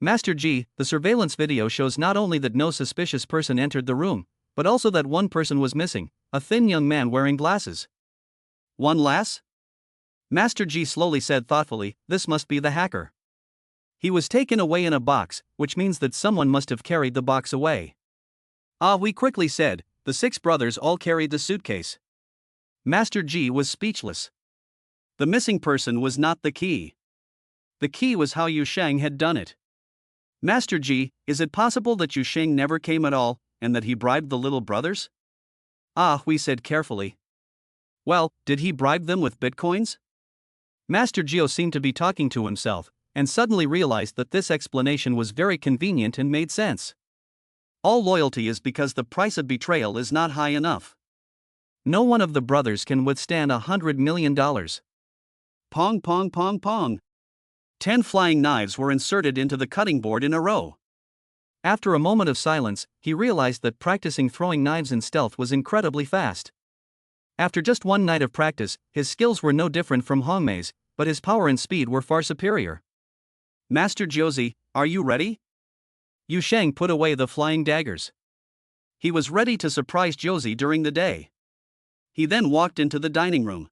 Master Ji, the surveillance video shows not only that no suspicious person entered the room, but also that one person was missing, a thin young man wearing glasses. One lass? Master Ji slowly said thoughtfully, this must be the hacker. He was taken away in a box, which means that someone must have carried the box away. Ah we quickly said, the 6 brothers all carried the suitcase. Master Ji was speechless. The missing person was not the key. The key was how Yu Sheng had done it. Master Ji, is it possible that Yu Sheng never came at all, and that he bribed the little brothers? Ah, we said carefully. Well, did he bribe them with bitcoins? Master Jio seemed to be talking to himself, and suddenly realized that this explanation was very convenient and made sense. All loyalty is because the price of betrayal is not high enough. No one of the brothers can withstand $100 million. Pong pong pong pong. 10 flying knives were inserted into the cutting board in a row. After a moment of silence, he realized that practicing throwing knives in stealth was incredibly fast. After just one night of practice, his skills were no different from Hongmei's, but his power and speed were far superior. Master Josie, are you ready? Yu Sheng put away the flying daggers. He was ready to surprise Josie during the day. He then walked into the dining room.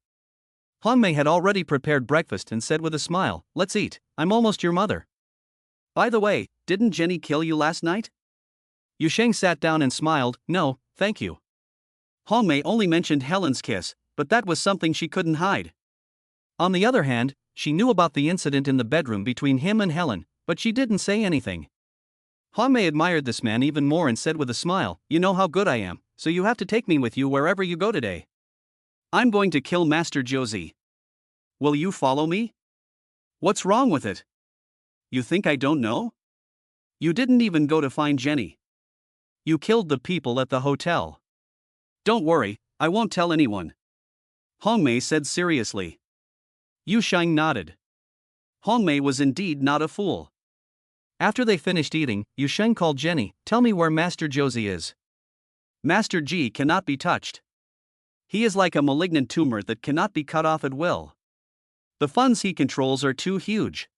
Hongmei had already prepared breakfast and said with a smile, let's eat, I'm almost your mother. By the way, didn't Jenny kill you last night? Yu Sheng sat down and smiled, no, thank you. Hongmei only mentioned Helen's kiss, but that was something she couldn't hide. On the other hand, she knew about the incident in the bedroom between him and Helen, but she didn't say anything. Hongmei admired this man even more and said with a smile, you know how good I am, so you have to take me with you wherever you go today. I'm going to kill Master Josie. Will you follow me? What's wrong with it? You think I don't know? You didn't even go to find Jenny. You killed the people at the hotel. Don't worry, I won't tell anyone. Hongmei said seriously. Yu Sheng nodded. Hongmei was indeed not a fool. After they finished eating, Yu Sheng called Jenny, tell me where Master Josie is. Master Ji cannot be touched. He is like a malignant tumor that cannot be cut off at will. The funds he controls are too huge.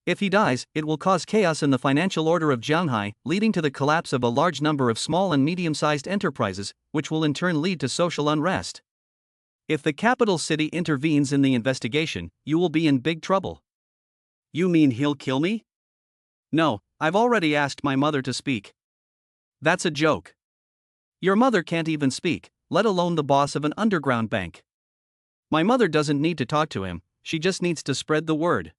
If he dies, it will cause chaos in the financial order of Jianghai, leading to the collapse of a large number of small and medium-sized enterprises, which will in turn lead to social unrest. If the capital city intervenes in the investigation, you will be in big trouble. You mean he'll kill me? No, I've already asked my mother to speak. That's a joke. Your mother can't even speak, let alone the boss of an underground bank. My mother doesn't need to talk to him, she just needs to spread the word.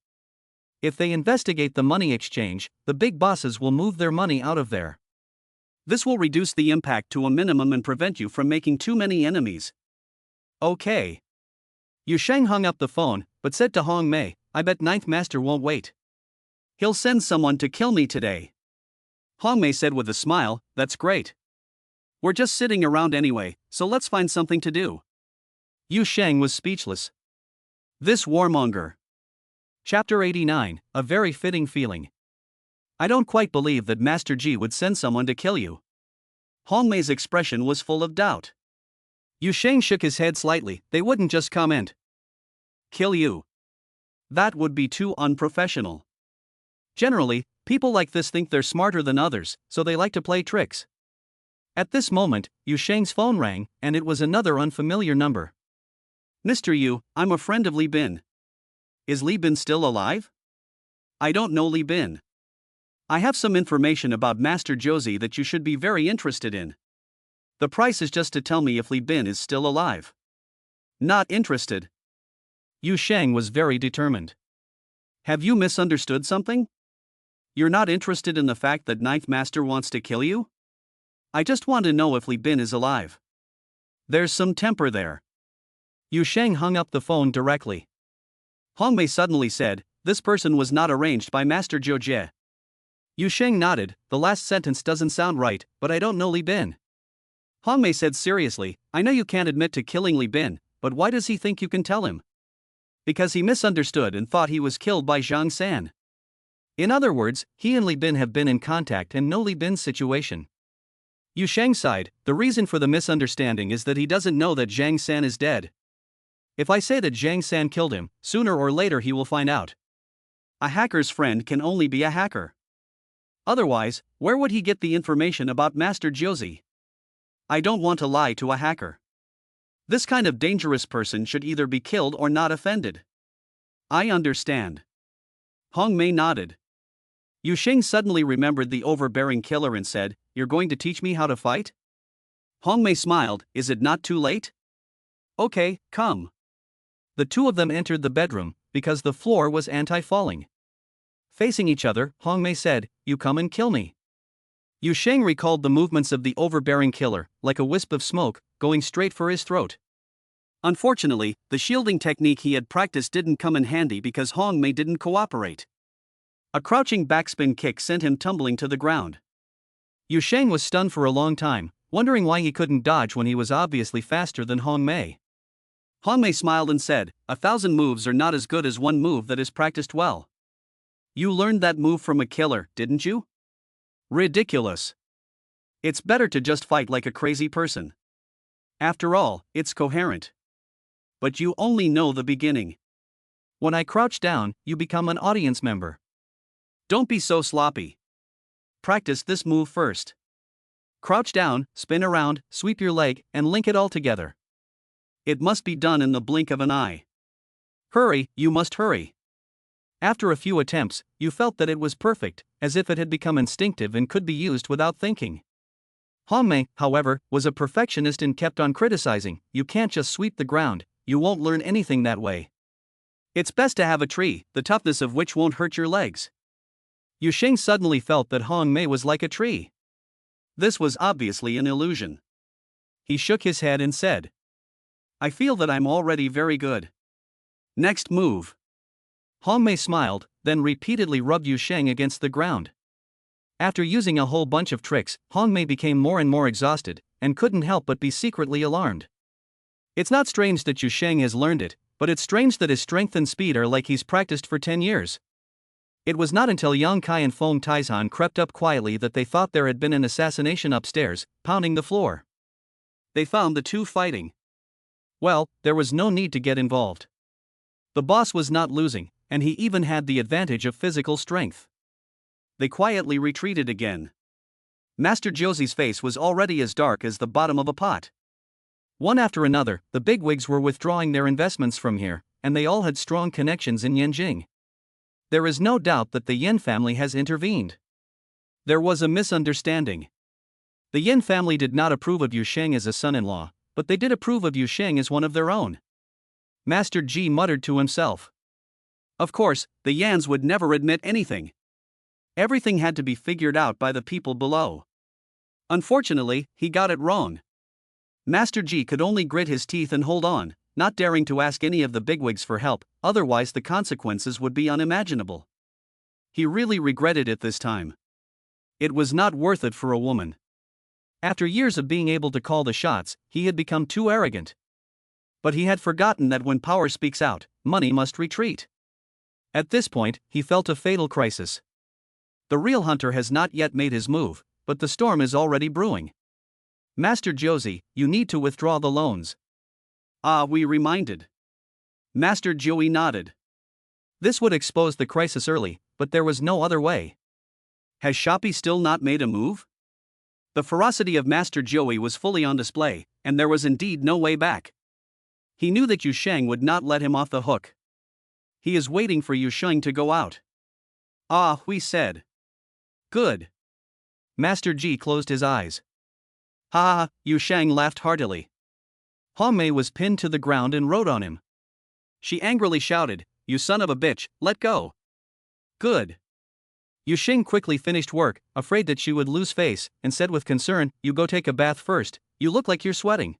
If they investigate the money exchange, the big bosses will move their money out of there. This will reduce the impact to a minimum and prevent you from making too many enemies. Okay. Yu Sheng hung up the phone, but said to Hong Mei, I bet Ninth Master won't wait. He'll send someone to kill me today. Hong Mei said with a smile, that's great. We're just sitting around anyway, so let's find something to do. Yu Sheng was speechless. This warmonger. Chapter 89, a very fitting feeling. I don't quite believe that Master Ji would send someone to kill you. Hong Mei's expression was full of doubt. Yu Sheng shook his head slightly, they wouldn't just come and kill you. That would be too unprofessional. Generally, people like this think they're smarter than others, so they like to play tricks. At this moment, Yu Sheng's phone rang, and it was another unfamiliar number. Mr. Yu, I'm a friend of Li Bin. Is Li Bin still alive? I don't know Li Bin. I have some information about Master Josie that you should be very interested in. The price is just to tell me if Li Bin is still alive. Not interested. Yu Sheng was very determined. Have you misunderstood something? You're not interested in the fact that Ninth Master wants to kill you? I just want to know if Li Bin is alive. There's some temper there. Yu Sheng hung up the phone directly. Hong Mei suddenly said, this person was not arranged by Master Zhou Jie. Yu Sheng nodded, the last sentence doesn't sound right, but I don't know Li Bin. Hong Mei said seriously, I know you can't admit to killing Li Bin, but why does he think you can tell him? Because he misunderstood and thought he was killed by Zhang San. In other words, he and Li Bin have been in contact and know Li Bin's situation. Yu Sheng sighed, the reason for the misunderstanding is that he doesn't know that Zhang San is dead. If I say that Zhang San killed him, sooner or later he will find out. A hacker's friend can only be a hacker. Otherwise, where would he get the information about Master Josie? I don't want to lie to a hacker. This kind of dangerous person should either be killed or not offended. I understand. Hong Mei nodded. Yu Sheng suddenly remembered the overbearing killer and said, you're going to teach me how to fight? Hong Mei smiled, is it not too late? Okay, come. The two of them entered the bedroom, because the floor was anti-falling. Facing each other, Hong Mei said, you come and kill me. Yu Sheng recalled the movements of the overbearing killer, like a wisp of smoke, going straight for his throat. Unfortunately, the shielding technique he had practiced didn't come in handy because Hong Mei didn't cooperate. A crouching backspin kick sent him tumbling to the ground. Yu Sheng was stunned for a long time, wondering why he couldn't dodge when he was obviously faster than Hong Mei. Hong Mei smiled and said, 1,000 moves are not as good as one move that is practiced well. You learned that move from a killer, didn't you? Ridiculous. It's better to just fight like a crazy person. After all, it's coherent. But you only know the beginning. When I crouch down, you become an audience member. Don't be so sloppy. Practice this move first. Crouch down, spin around, sweep your leg, and link it all together. It must be done in the blink of an eye. Hurry, you must hurry. After a few attempts, you felt that it was perfect, as if it had become instinctive and could be used without thinking. Hong Mei, however, was a perfectionist and kept on criticizing, you can't just sweep the ground, you won't learn anything that way. It's best to have a tree, the toughness of which won't hurt your legs. Yu Sheng suddenly felt that Hong Mei was like a tree. This was obviously an illusion. He shook his head and said, I feel that I'm already very good. Next move. Hong Mei smiled, then repeatedly rubbed Yu Sheng against the ground. After using a whole bunch of tricks, Hong Mei became more and more exhausted, and couldn't help but be secretly alarmed. It's not strange that Yu Sheng has learned it, but it's strange that his strength and speed are like he's practiced for 10 years. It was not until Yang Kai and Feng Taizhan crept up quietly that they thought there had been an assassination upstairs, pounding the floor. They found the two fighting. Well, there was no need to get involved. The boss was not losing, and he even had the advantage of physical strength. They quietly retreated again. Master Josie's face was already as dark as the bottom of a pot. One after another, the bigwigs were withdrawing their investments from here, and they all had strong connections in Yanjing. There is no doubt that the Yin family has intervened. There was a misunderstanding. The Yin family did not approve of Yu Sheng as a son-in-law, but they did approve of Yu Sheng as one of their own. Master Ji muttered to himself. Of course, the Yans would never admit anything. Everything had to be figured out by the people below. Unfortunately, he got it wrong. Master G could only grit his teeth and hold on, not daring to ask any of the bigwigs for help, otherwise the consequences would be unimaginable. He really regretted it this time. It was not worth it for a woman. After years of being able to call the shots, he had become too arrogant. But he had forgotten that when power speaks out, money must retreat. At this point, he felt a fatal crisis. The real hunter has not yet made his move, but the storm is already brewing. Master Josie, you need to withdraw the loans. We reminded. Master Joey nodded. This would expose the crisis early, but there was no other way. Has Shoppy still not made a move? The ferocity of Master Joey was fully on display, and there was indeed no way back. He knew that Yu Sheng would not let him off the hook. He is waiting for Yu Sheng to go out. We said. Good. Master G closed his eyes. Ha! Yu Sheng laughed heartily. Hong Mei was pinned to the ground and rode on him. She angrily shouted, "You son of a bitch, let go!" Good. Yu Sheng quickly finished work, afraid that she would lose face, and said with concern, "You go take a bath first, you look like you're sweating."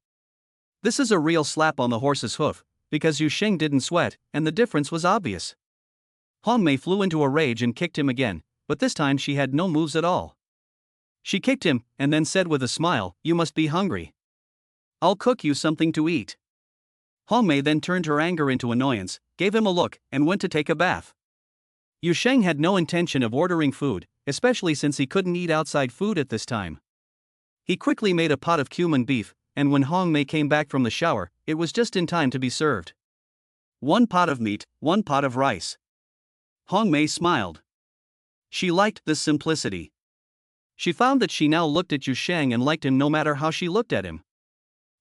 This is a real slap on the horse's hoof, because Yu Sheng didn't sweat, and the difference was obvious. Hong Mei flew into a rage and kicked him again, but this time she had no moves at all. She kicked him, and then said with a smile, "You must be hungry. I'll cook you something to eat." Hong Mei then turned her anger into annoyance, gave him a look, and went to take a bath. Yu Sheng had no intention of ordering food, especially since he couldn't eat outside food at this time. He quickly made a pot of cumin beef, and when Hong Mei came back from the shower, it was just in time to be served. 1 pot of meat, 1 pot of rice. Hong Mei smiled. She liked this simplicity. She found that she now looked at Yu Sheng and liked him no matter how she looked at him.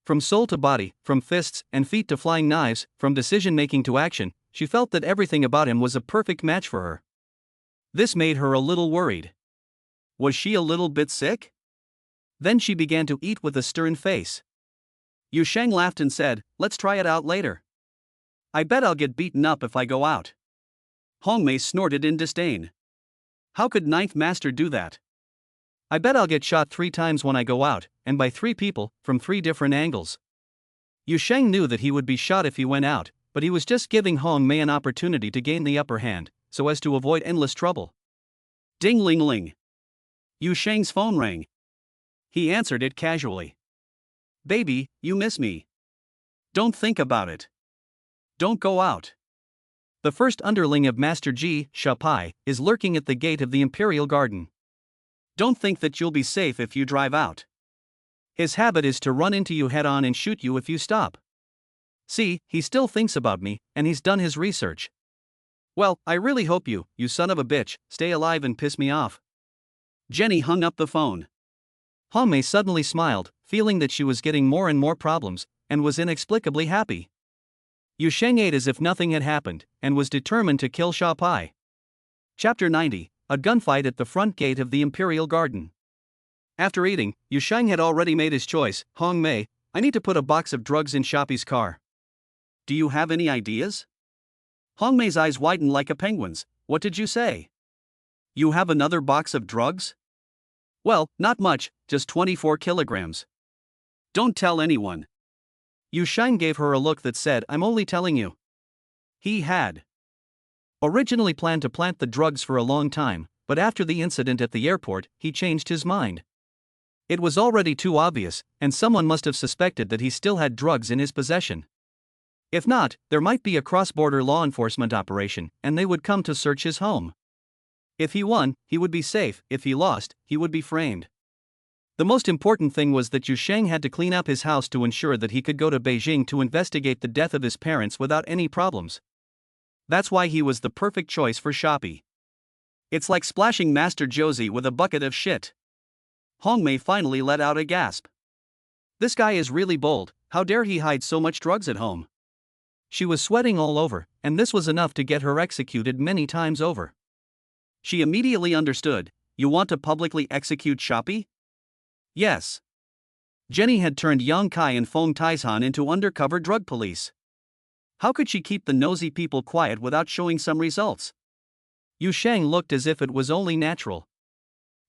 From soul to body, from fists and feet to flying knives, from decision-making to action, she felt that everything about him was a perfect match for her. This made her a little worried. Was she a little bit sick? Then she began to eat with a stern face. Yu Sheng laughed and said, "Let's try it out later. I bet I'll get beaten up if I go out." Hong Mei snorted in disdain. How could Ninth Master do that? "I bet I'll get shot 3 times when I go out, and by 3 people, from 3 different angles." Yu Sheng knew that he would be shot if he went out, but he was just giving Hong Mei an opportunity to gain the upper hand, so as to avoid endless trouble. Ding-ling-ling. Yu Sheng's phone rang. He answered it casually. "Baby, you miss me. Don't think about it. Don't go out. The first underling of Master G, Shapai, is lurking at the gate of the Imperial Garden. Don't think that you'll be safe if you drive out. His habit is to run into you head-on and shoot you if you stop. See, he still thinks about me, and he's done his research. Well, I really hope you son of a bitch, stay alive and piss me off." Jenny hung up the phone. Hong Mei suddenly smiled, feeling that she was getting more and more problems, and was inexplicably happy. Yu Sheng ate as if nothing had happened, and was determined to kill Shapai. Chapter 90, A Gunfight at the Front Gate of the Imperial Garden. After eating, Yu Sheng had already made his choice. "Hong Mei, I need to put a box of drugs in Shoppy's car. Do you have any ideas?" Hong Mei's eyes widened like a penguin's. "What did you say? You have another box of drugs?" "Well, not much, just 24 kilograms. Don't tell anyone." Yu Sheng gave her a look that said, "I'm only telling you." He had originally planned to plant the drugs for a long time, but after the incident at the airport, he changed his mind. It was already too obvious, and someone must have suspected that he still had drugs in his possession. If not, there might be a cross-border law enforcement operation, and they would come to search his home. If he won, he would be safe; if he lost, he would be framed. The most important thing was that Yu Sheng had to clean up his house to ensure that he could go to Beijing to investigate the death of his parents without any problems. That's why he was the perfect choice for Shoppy. It's like splashing Master Josie with a bucket of shit. Hong Mei finally let out a gasp. This guy is really bold. How dare he hide so much drugs at home? She was sweating all over, and this was enough to get her executed many times over. She immediately understood. You want to publicly execute Shoppy? Yes. Jenny had turned Yang Kai and Feng Taishan into undercover drug police. How could she keep the nosy people quiet without showing some results? Yu Sheng looked as if it was only natural.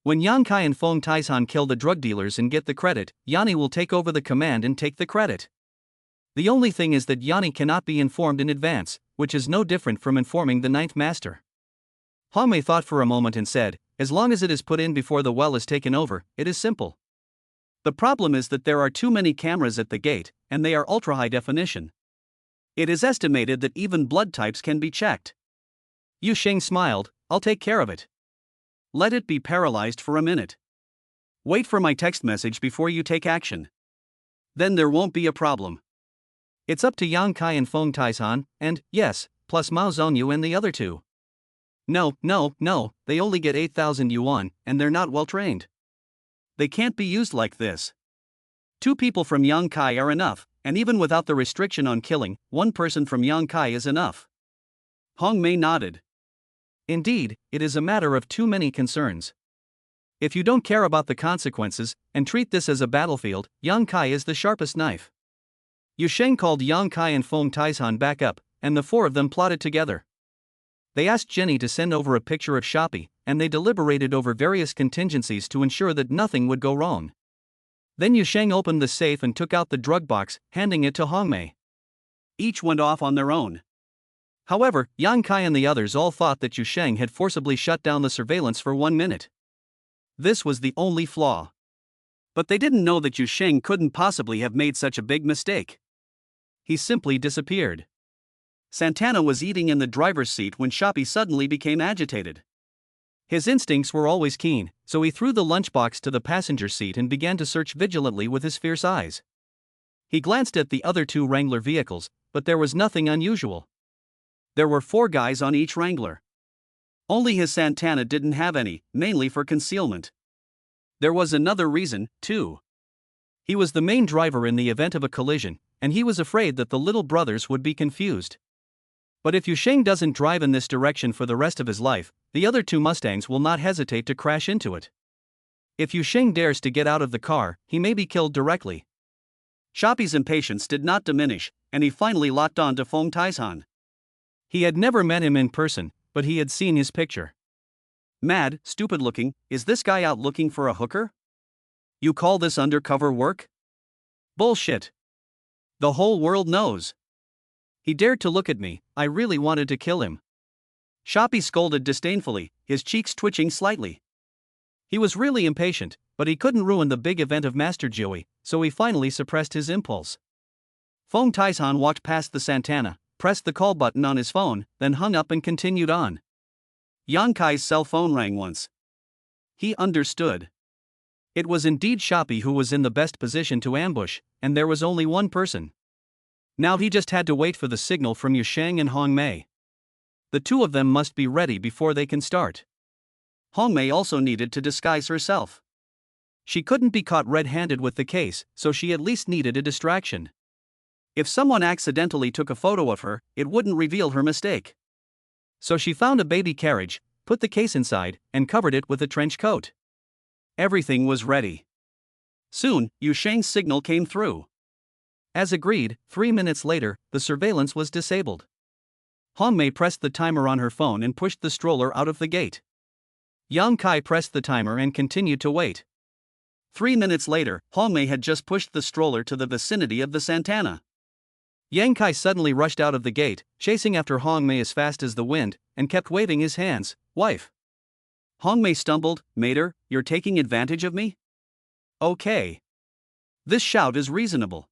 When Yang Kai and Feng Taishan kill the drug dealers and get the credit, Yanni will take over the command and take the credit. The only thing is that Yanni cannot be informed in advance, which is no different from informing the ninth master. Hong Mei thought for a moment and said, as long as it is put in before the well is taken over, it is simple. The problem is that there are too many cameras at the gate, and they are ultra-high definition. It is estimated that even blood types can be checked. Yu Sheng smiled, I'll take care of it. Let it be paralyzed for a minute. Wait for my text message before you take action. Then there won't be a problem. It's up to Yang Kai and Feng Taishan, and, yes, plus Mao Zhongyu and the other two. No, they only get 8,000 yuan, and they're not well trained. They can't be used like this. 2 people from Yang Kai are enough, and even without the restriction on killing, 1 person from Yang Kai is enough. Hong Mei nodded. Indeed, it is a matter of too many concerns. If you don't care about the consequences, and treat this as a battlefield, Yang Kai is the sharpest knife. Yu Sheng called Yang Kai and Feng Taishan back up, and the 4 of them plotted together. They asked Jenny to send over a picture of Shoppy, and they deliberated over various contingencies to ensure that nothing would go wrong. Then Yu Sheng opened the safe and took out the drug box, handing it to Hong Mei. Each went off on their own. However, Yang Kai and the others all thought that Yu Sheng had forcibly shut down the surveillance for 1 minute. This was the only flaw. But they didn't know that Yu Sheng couldn't possibly have made such a big mistake. He simply disappeared. Santana was eating in the driver's seat when Shoppy suddenly became agitated. His instincts were always keen, so he threw the lunchbox to the passenger seat and began to search vigilantly with his fierce eyes. He glanced at the other 2 Wrangler vehicles, but there was nothing unusual. There were 4 guys on each Wrangler. Only his Santana didn't have any, mainly for concealment. There was another reason, too. He was the main driver in the event of a collision, and he was afraid that the little brothers would be confused. But if Yu Sheng doesn't drive in this direction for the rest of his life, the other 2 Mustangs will not hesitate to crash into it. If Yu Sheng dares to get out of the car, he may be killed directly. Shoppy's impatience did not diminish, and he finally locked on to Feng Taishan. He had never met him in person, but he had seen his picture. Mad, stupid looking, is this guy out looking for a hooker? You call this undercover work? Bullshit. The whole world knows. He dared to look at me, I really wanted to kill him. Shoppy scolded disdainfully, his cheeks twitching slightly. He was really impatient, but he couldn't ruin the big event of Master Joey, so he finally suppressed his impulse. Feng Taishan walked past the Santana, pressed the call button on his phone, then hung up and continued on. Yang Kai's cell phone rang once. He understood. It was indeed Shoppy who was in the best position to ambush, and there was only 1 person. Now he just had to wait for the signal from Yu Sheng and Hong Mei. The 2 of them must be ready before they can start. Hong Mei also needed to disguise herself. She couldn't be caught red-handed with the case, so she at least needed a distraction. If someone accidentally took a photo of her, it wouldn't reveal her mistake. So she found a baby carriage, put the case inside, and covered it with a trench coat. Everything was ready. Soon, Yu Sheng's signal came through. As agreed, 3 minutes later, the surveillance was disabled. Hong Mei pressed the timer on her phone and pushed the stroller out of the gate. Yang Kai pressed the timer and continued to wait. 3 minutes later, Hong Mei had just pushed the stroller to the vicinity of the Santana. Yang Kai suddenly rushed out of the gate, chasing after Hong Mei as fast as the wind, and kept waving his hands, "Wife." Hong Mei stumbled, "Mater, you're taking advantage of me?" Okay. This shout is reasonable.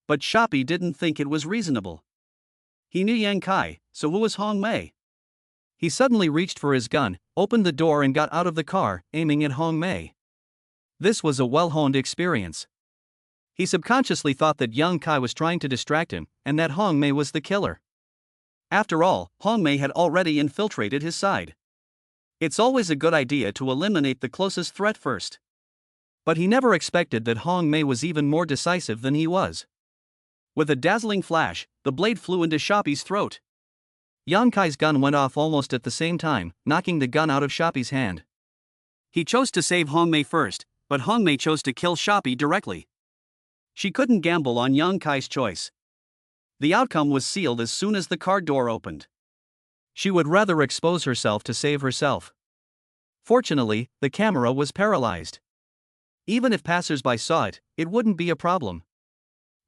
But Shoppy didn't think it was reasonable. He knew Yang Kai, so who was Hong Mei? He suddenly reached for his gun, opened the door and got out of the car, aiming at Hong Mei. This was a well-honed experience. He subconsciously thought that Yang Kai was trying to distract him, and that Hong Mei was the killer. After all, Hong Mei had already infiltrated his side. It's always a good idea to eliminate the closest threat first. But he never expected that Hong Mei was even more decisive than he was. With a dazzling flash, the blade flew into Shoppy's throat. Yang Kai's gun went off almost at the same time, knocking the gun out of Shoppy's hand. He chose to save Hong Mei first, but Hong Mei chose to kill Shoppy directly. She couldn't gamble on Yang Kai's choice. The outcome was sealed as soon as the car door opened. She would rather expose herself to save herself. Fortunately, the camera was paralyzed. Even if passers-by saw it, it wouldn't be a problem.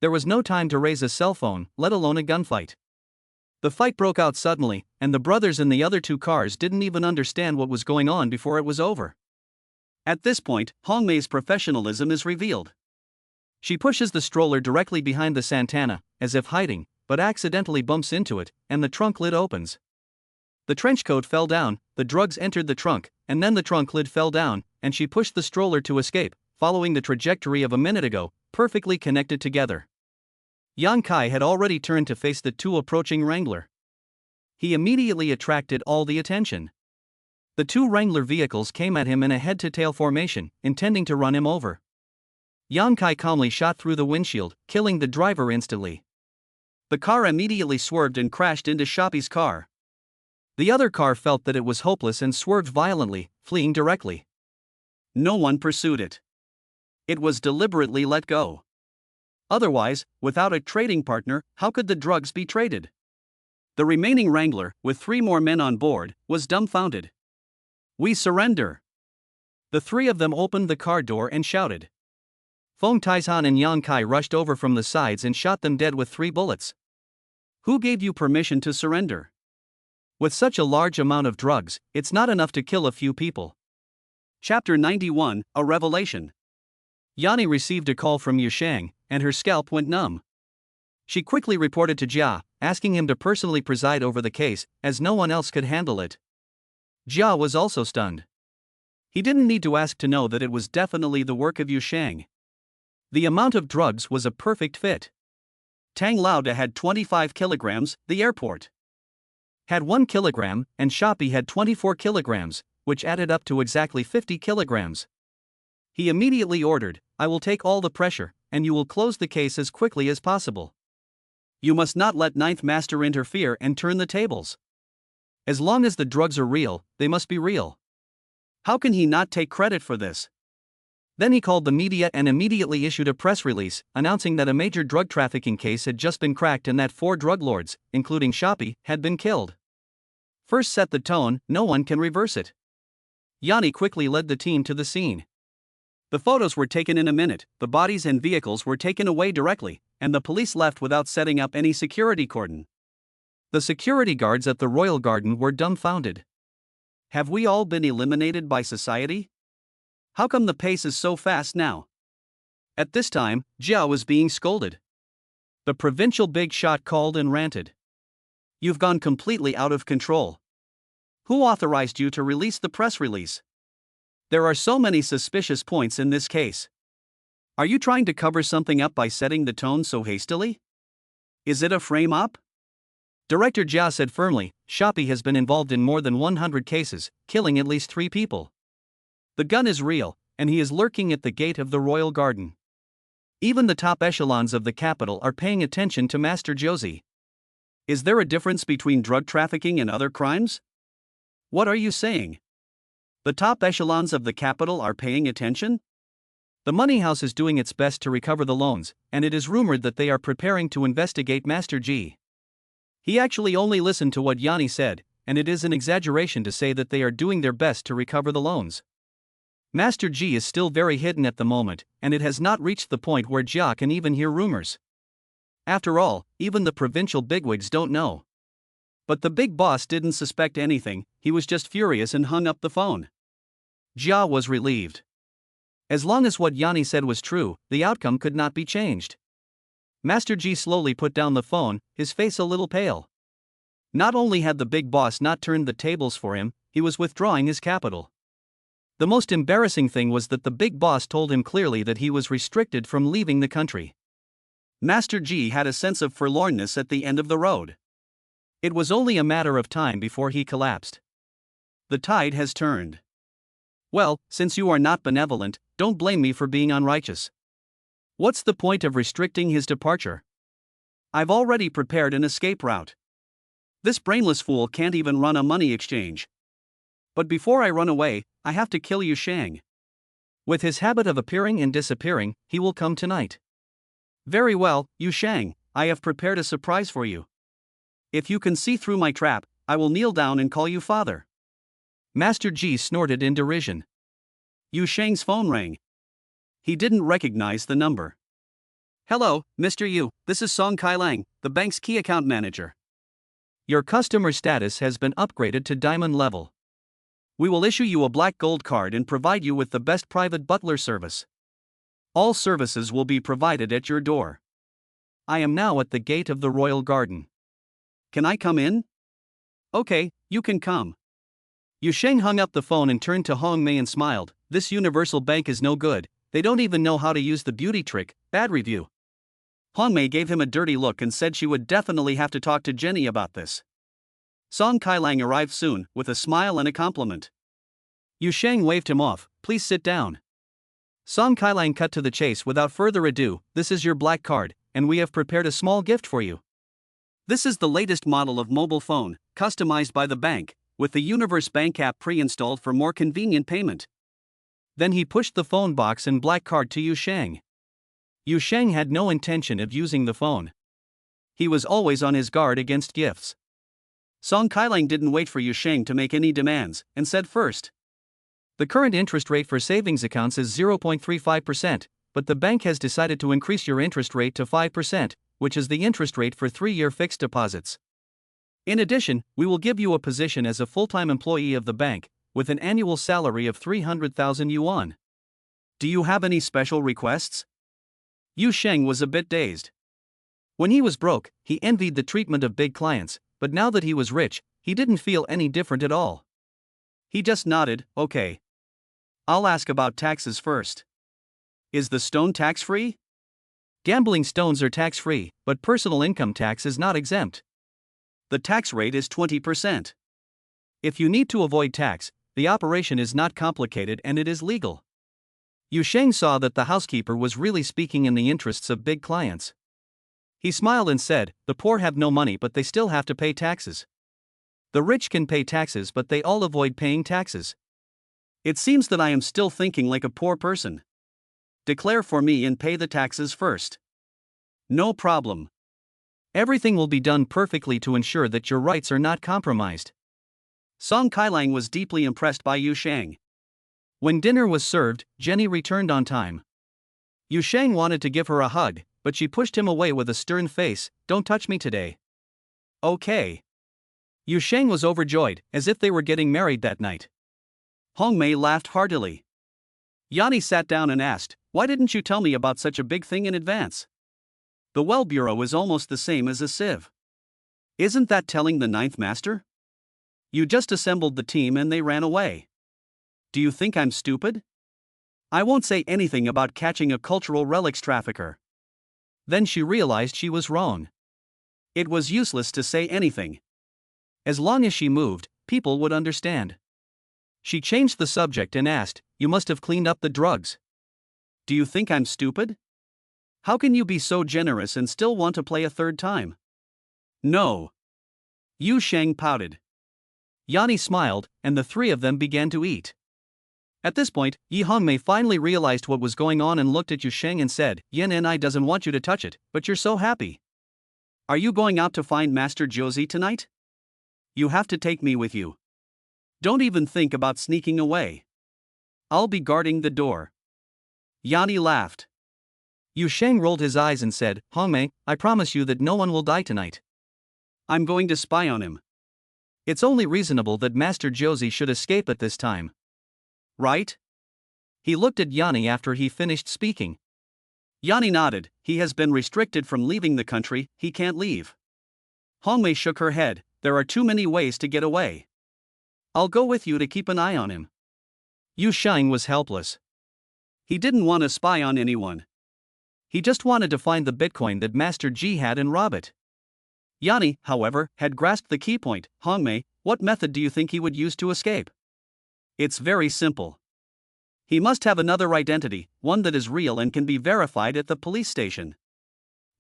There was no time to raise a cell phone, let alone a gunfight. The fight broke out suddenly, and the brothers in the other two cars didn't even understand what was going on before it was over. At this point, Hongmei's professionalism is revealed. She pushes the stroller directly behind the Santana, as if hiding, but accidentally bumps into it, and the trunk lid opens. The trench coat fell down, the drugs entered the trunk, and then the trunk lid fell down, and she pushed the stroller to escape, following the trajectory of a minute ago, perfectly connected together. Yan Kai had already turned to face the two approaching Wrangler. He immediately attracted all the attention. The two Wrangler vehicles came at him in a head-to-tail formation, intending to run him over. Yan Kai calmly shot through the windshield, killing the driver instantly. The car immediately swerved and crashed into Shoppy's car. The other car felt that it was hopeless and swerved violently, fleeing directly. No one pursued it. It was deliberately let go. Otherwise, without a trading partner, how could the drugs be traded? The remaining Wrangler, with 3 more men on board, was dumbfounded. "We surrender!" The 3 of them opened the car door and shouted. Feng Taizhan and Yan Kai rushed over from the sides and shot them dead with 3 bullets. "Who gave you permission to surrender? With such a large amount of drugs, it's not enough to kill a few people." Chapter 91, A Revelation. Yanni received a call from Yushang, and her scalp went numb. She quickly reported to Jia, asking him to personally preside over the case, as no one else could handle it. Jia was also stunned. He didn't need to ask to know that it was definitely the work of Yushang. The amount of drugs was a perfect fit. Tang Lauda had 25 kilograms, the airport had 1 kilogram, and Shoppy had 24 kilograms, which added up to exactly 50 kilograms. He immediately ordered, "I will take all the pressure, and you will close the case as quickly as possible. You must not let Ninth Master interfere and turn the tables. As long as the drugs are real, they must be real. How can he not take credit for this?" Then he called the media and immediately issued a press release, announcing that a major drug trafficking case had just been cracked and that 4 drug lords, including Shoppy, had been killed. First set the tone, no one can reverse it. Yanni quickly led the team to the scene. The photos were taken in a minute, the bodies and vehicles were taken away directly, and the police left without setting up any security cordon. The security guards at the Royal Garden were dumbfounded. Have we all been eliminated by society? How come the pace is so fast now? At this time, Jia was being scolded. The provincial big shot called and ranted. "You've gone completely out of control. Who authorized you to release the press release? There are so many suspicious points in this case. Are you trying to cover something up by setting the tone so hastily? Is it a frame-up?" Director Jia said firmly, "Shoppy has been involved in more than 100 cases, killing at least 3 people. The gun is real, and he is lurking at the gate of the Royal Garden. Even the top echelons of the capital are paying attention to Master Josie. Is there a difference between drug trafficking and other crimes? What are you saying? The top echelons of the capital are paying attention? The money house is doing its best to recover the loans, and it is rumored that they are preparing to investigate Master G." He actually only listened to what Yanni said, and it is an exaggeration to say that they are doing their best to recover the loans. Master G is still very hidden at the moment, and it has not reached the point where Jia can even hear rumors. After all, even the provincial bigwigs don't know. But the big boss didn't suspect anything, he was just furious and hung up the phone. Jia was relieved. As long as what Yanni said was true, the outcome could not be changed. Master G slowly put down the phone, his face a little pale. Not only had the big boss not turned the tables for him, he was withdrawing his capital. The most embarrassing thing was that the big boss told him clearly that he was restricted from leaving the country. Master G had a sense of forlornness at the end of the road. It was only a matter of time before he collapsed. The tide has turned. Well, since you are not benevolent, don't blame me for being unrighteous. What's the point of restricting his departure? I've already prepared an escape route. This brainless fool can't even run a money exchange. But before I run away, I have to kill Yushang. With his habit of appearing and disappearing, he will come tonight. Very well, Yushang, I have prepared a surprise for you. If you can see through my trap, I will kneel down and call you father." Master Ji snorted in derision. Yu Sheng's phone rang. He didn't recognize the number. "Hello, Mr. Yu, this is Song Kailang, the bank's key account manager. Your customer status has been upgraded to diamond level. We will issue you a black gold card and provide you with the best private butler service. All services will be provided at your door. I am now at the gate of the royal garden. Can I come in?" "Okay, you can come." Yu Sheng hung up the phone and turned to Hong Mei and smiled. "This universal bank is no good, they don't even know how to use the beauty trick, bad review." Hong Mei gave him a dirty look and said she would definitely have to talk to Jenny about this. Song Kailang arrived soon, with a smile and a compliment. Yu Sheng waved him off. "Please sit down." Song Kailang cut to the chase without further ado. "This is your black card, and we have prepared a small gift for you. This is the latest model of mobile phone, customized by the bank, with the Universe Bank app pre-installed for more convenient payment." Then he pushed the phone box and black card to Yu Sheng. Yu Sheng had no intention of using the phone. He was always on his guard against gifts. Song Kailang didn't wait for Yu Sheng to make any demands, and said first. "The current interest rate for savings accounts is 0.35%, but the bank has decided to increase your interest rate to 5%, which is the interest rate for 3-year fixed deposits. In addition, we will give you a position as a full-time employee of the bank, with an annual salary of 300,000 yuan. Do you have any special requests?" Yu Sheng was a bit dazed. When he was broke, he envied the treatment of big clients, but now that he was rich, he didn't feel any different at all. He just nodded. "Okay. I'll ask about taxes first. Is the stone tax-free?" Gambling stones are tax-free, but personal income tax is not exempt. The tax rate is 20%. If you need to avoid tax, the operation is not complicated and it is legal. Yu Sheng saw that the housekeeper was really speaking in the interests of big clients. He smiled and said, "The poor have no money but they still have to pay taxes. The rich can pay taxes but they all avoid paying taxes. It seems that I am still thinking like a poor person. Declare for me and pay the taxes first." "No problem. Everything will be done perfectly to ensure that your rights are not compromised." Song Kailang was deeply impressed by Yu Sheng. When dinner was served, Jenny returned on time. Yu Sheng wanted to give her a hug, but she pushed him away with a stern face. "Don't touch me today." "Okay." Yu Sheng was overjoyed, as if they were getting married that night. Hong Mei laughed heartily. Yanni sat down and asked, "Why didn't you tell me about such a big thing in advance? The well bureau is almost the same as a sieve. Isn't that telling the ninth master? You just assembled the team and they ran away. Do you think I'm stupid? I won't say anything about catching a cultural relics trafficker." Then she realized she was wrong. It was useless to say anything. As long as she moved, people would understand. She changed the subject and asked, "You must have cleaned up the drugs. Do you think I'm stupid? How can you be so generous and still want to play a third time?" "No." Yu Sheng pouted. Yanni smiled, and the three of them began to eat. At this point, Yi Hongmei finally realized what was going on and looked at Yu Sheng and said, "Yin and I doesn't want you to touch it, but you're so happy. Are you going out to find Master Josie tonight? You have to take me with you. Don't even think about sneaking away. I'll be guarding the door." Yanni laughed. Yu Sheng rolled his eyes and said, "Hongmei, I promise you that no one will die tonight. I'm going to spy on him. It's only reasonable that Master Josie should escape at this time. Right?" He looked at Yanni after he finished speaking. Yanni nodded. "He has been restricted from leaving the country, he can't leave." Hongmei shook her head. "There are too many ways to get away. I'll go with you to keep an eye on him." Yu Sheng was helpless. He didn't want to spy on anyone. He just wanted to find the Bitcoin that Master Ji had and rob it. Yanni, however, had grasped the key point. "Hongmei, what method do you think he would use to escape?" "It's very simple. He must have another identity, one that is real and can be verified at the police station.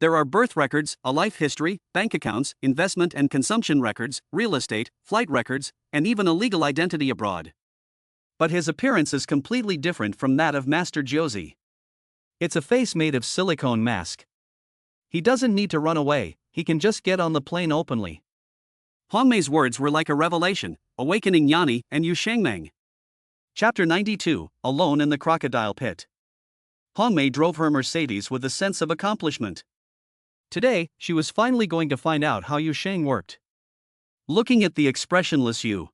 There are birth records, a life history, bank accounts, investment and consumption records, real estate, flight records, and even a legal identity abroad. But his appearance is completely different from that of Master Josie. It's a face made of silicone mask. He doesn't need to run away, he can just get on the plane openly. Hongmei's words were like a revelation, awakening Yanni and Yu Shengmeng. Chapter 92, Alone in the Crocodile Pit. Hongmei drove her Mercedes with a sense of accomplishment. Today, she was finally going to find out how Yu Sheng worked. Looking at the expressionless Yu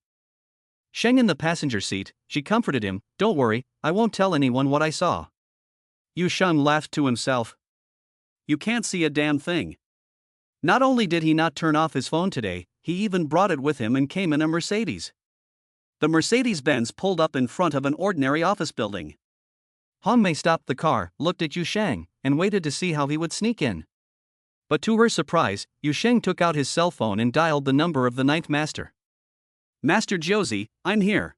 Sheng in the passenger seat, she comforted him, "Don't worry, I won't tell anyone what I saw." Yu Sheng laughed to himself. You can't see a damn thing. Not only did he not turn off his phone today, he even brought it with him and came in a Mercedes. The Mercedes-Benz pulled up in front of an ordinary office building. Hongmei stopped the car, looked at Yu Sheng, and waited to see how he would sneak in. But to her surprise, Yu Sheng took out his cell phone and dialed the number of the ninth master. "Master Josie, I'm here."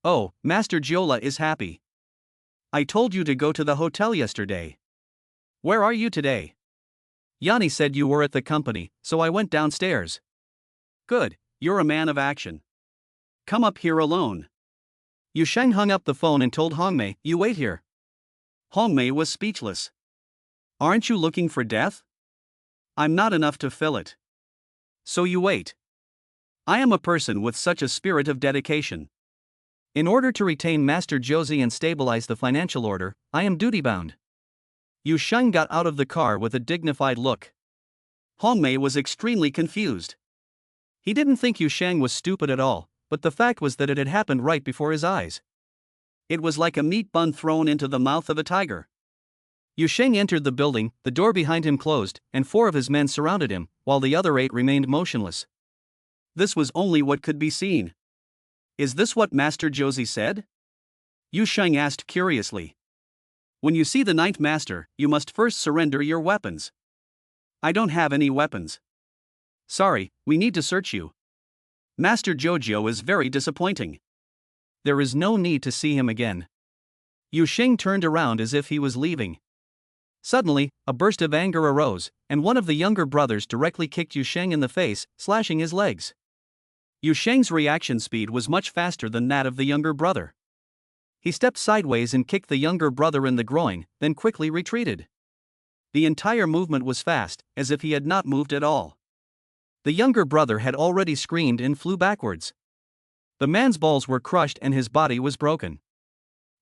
"Oh, Master Jiola is happy. I told you to go to the hotel yesterday. Where are you today?" "Yanni said you were at the company, so I went downstairs." "Good, you're a man of action. Come up here alone." Yu Sheng hung up the phone and told Hongmei, "You wait here." Hongmei was speechless. "Aren't you looking for death?" "I'm not enough to fill it." "So you wait." "I am a person with such a spirit of dedication. In order to retain Master Josie and stabilize the financial order, I am duty-bound." Yu Sheng got out of the car with a dignified look. Hongmei was extremely confused. He didn't think Yu Sheng was stupid at all, but the fact was that it had happened right before his eyes. It was like a meat bun thrown into the mouth of a tiger. Yu Sheng entered the building, the door behind him closed, and 4 of his men surrounded him, while the other 8 remained motionless. This was only what could be seen. "Is this what Master Josie said?" Yu Sheng asked curiously. "When you see the ninth master, you must first surrender your weapons." "I don't have any weapons." "Sorry, we need to search you. Master Jojo is very disappointing." There is no need to see him again. Yu Sheng turned around as if he was leaving. Suddenly, a burst of anger arose, and one of the younger brothers directly kicked Yu Sheng in the face, slashing his legs. Yu Sheng's reaction speed was much faster than that of the younger brother. He stepped sideways and kicked the younger brother in the groin, then quickly retreated. The entire movement was fast, as if he had not moved at all. The younger brother had already screamed and flew backwards. The man's balls were crushed and his body was broken.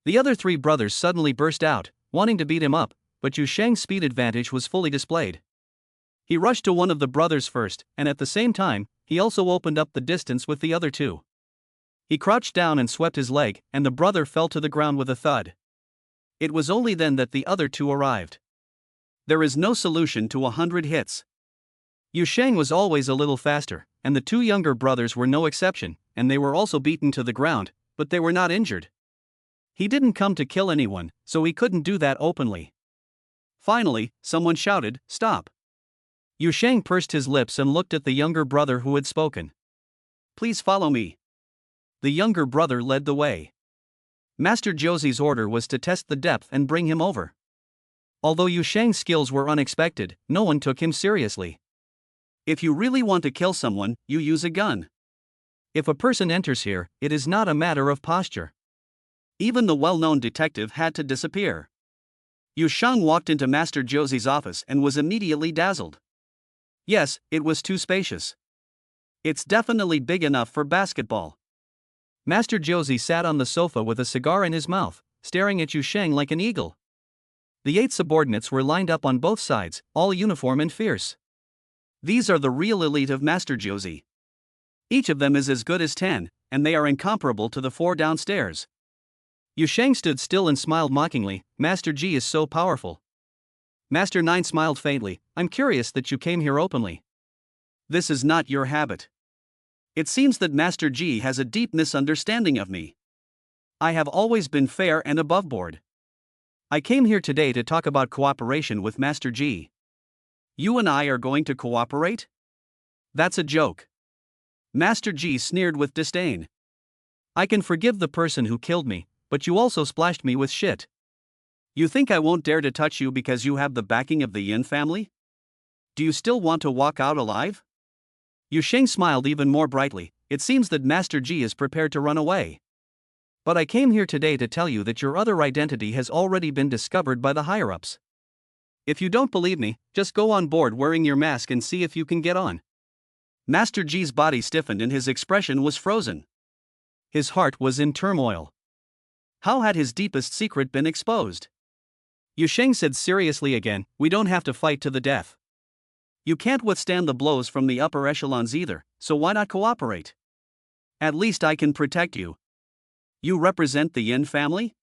The other 3 brothers suddenly burst out, wanting to beat him up, but Yu Sheng's speed advantage was fully displayed. He rushed to one of the brothers first, and at the same time, he also opened up the distance with the other 2. He crouched down and swept his leg, and the brother fell to the ground with a thud. It was only then that the other 2 arrived. There is no solution to 100 hits. Yu Sheng was always a little faster, and the 2 younger brothers were no exception, and they were also beaten to the ground, but they were not injured. He didn't come to kill anyone, so he couldn't do that openly. Finally, someone shouted, "Stop." Yu Sheng pursed his lips and looked at the younger brother who had spoken. "Please follow me." The younger brother led the way. Master Josie's order was to test the depth and bring him over. Although Yu Sheng's skills were unexpected, no one took him seriously. If you really want to kill someone, you use a gun. If a person enters here, it is not a matter of posture. Even the well-known detective had to disappear. Yu Sheng walked into Master Josie's office and was immediately dazzled. Yes, it was too spacious. It's definitely big enough for basketball. Master Josie sat on the sofa with a cigar in his mouth, staring at Yu Sheng like an eagle. The 8 subordinates were lined up on both sides, all uniform and fierce. These are the real elite of Master Josie. Each of them is as good as 10, and they are incomparable to the 4 downstairs. Yu Sheng stood still and smiled mockingly. "Master G is so powerful." Master 9 smiled faintly. "I'm curious that you came here openly." "This is not your habit. It seems that Master G has a deep misunderstanding of me. I have always been fair and above board. I came here today to talk about cooperation with Master G." "You and I are going to cooperate?" "That's a joke." Master G sneered with disdain. "I can forgive the person who killed me, but you also splashed me with shit. You think I won't dare to touch you because you have the backing of the Yin family? Do you still want to walk out alive?" Yu Sheng smiled even more brightly. "It seems that Master G is prepared to run away. But I came here today to tell you that your other identity has already been discovered by the higher-ups." If you don't believe me, just go on board wearing your mask and see if you can get on. Master G's body stiffened and his expression was frozen. His heart was in turmoil. How had his deepest secret been exposed? Yu Sheng said seriously again, we don't have to fight to the death. You can't withstand the blows from the upper echelons either, so why not cooperate? At least I can protect you. You represent the Yin family?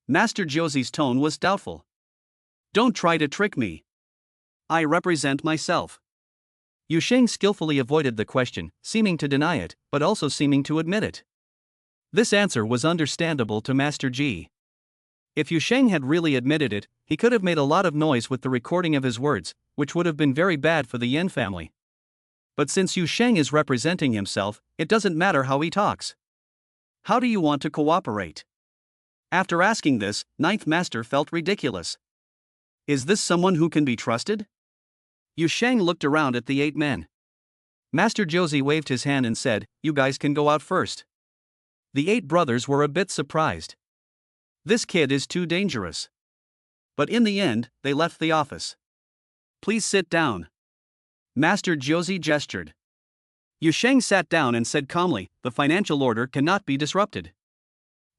Master Josie's tone was doubtful. Don't try to trick me. I represent myself. Yu Sheng skillfully avoided the question, seeming to deny it, but also seeming to admit it. This answer was understandable to Master Ji. If Yu Sheng had really admitted it, he could have made a lot of noise with the recording of his words, which would have been very bad for the Yin family. But since Yu Sheng is representing himself, it doesn't matter how he talks. How do you want to cooperate? After asking this, Ninth Master felt ridiculous. Is this someone who can be trusted? Yu Sheng looked around at the 8 men. Master Josie waved his hand and said, you guys can go out first. The 8 brothers were a bit surprised. This kid is too dangerous. But in the end, they left the office. Please sit down. Master Josie gestured. Yu Sheng sat down and said calmly, the financial order cannot be disrupted.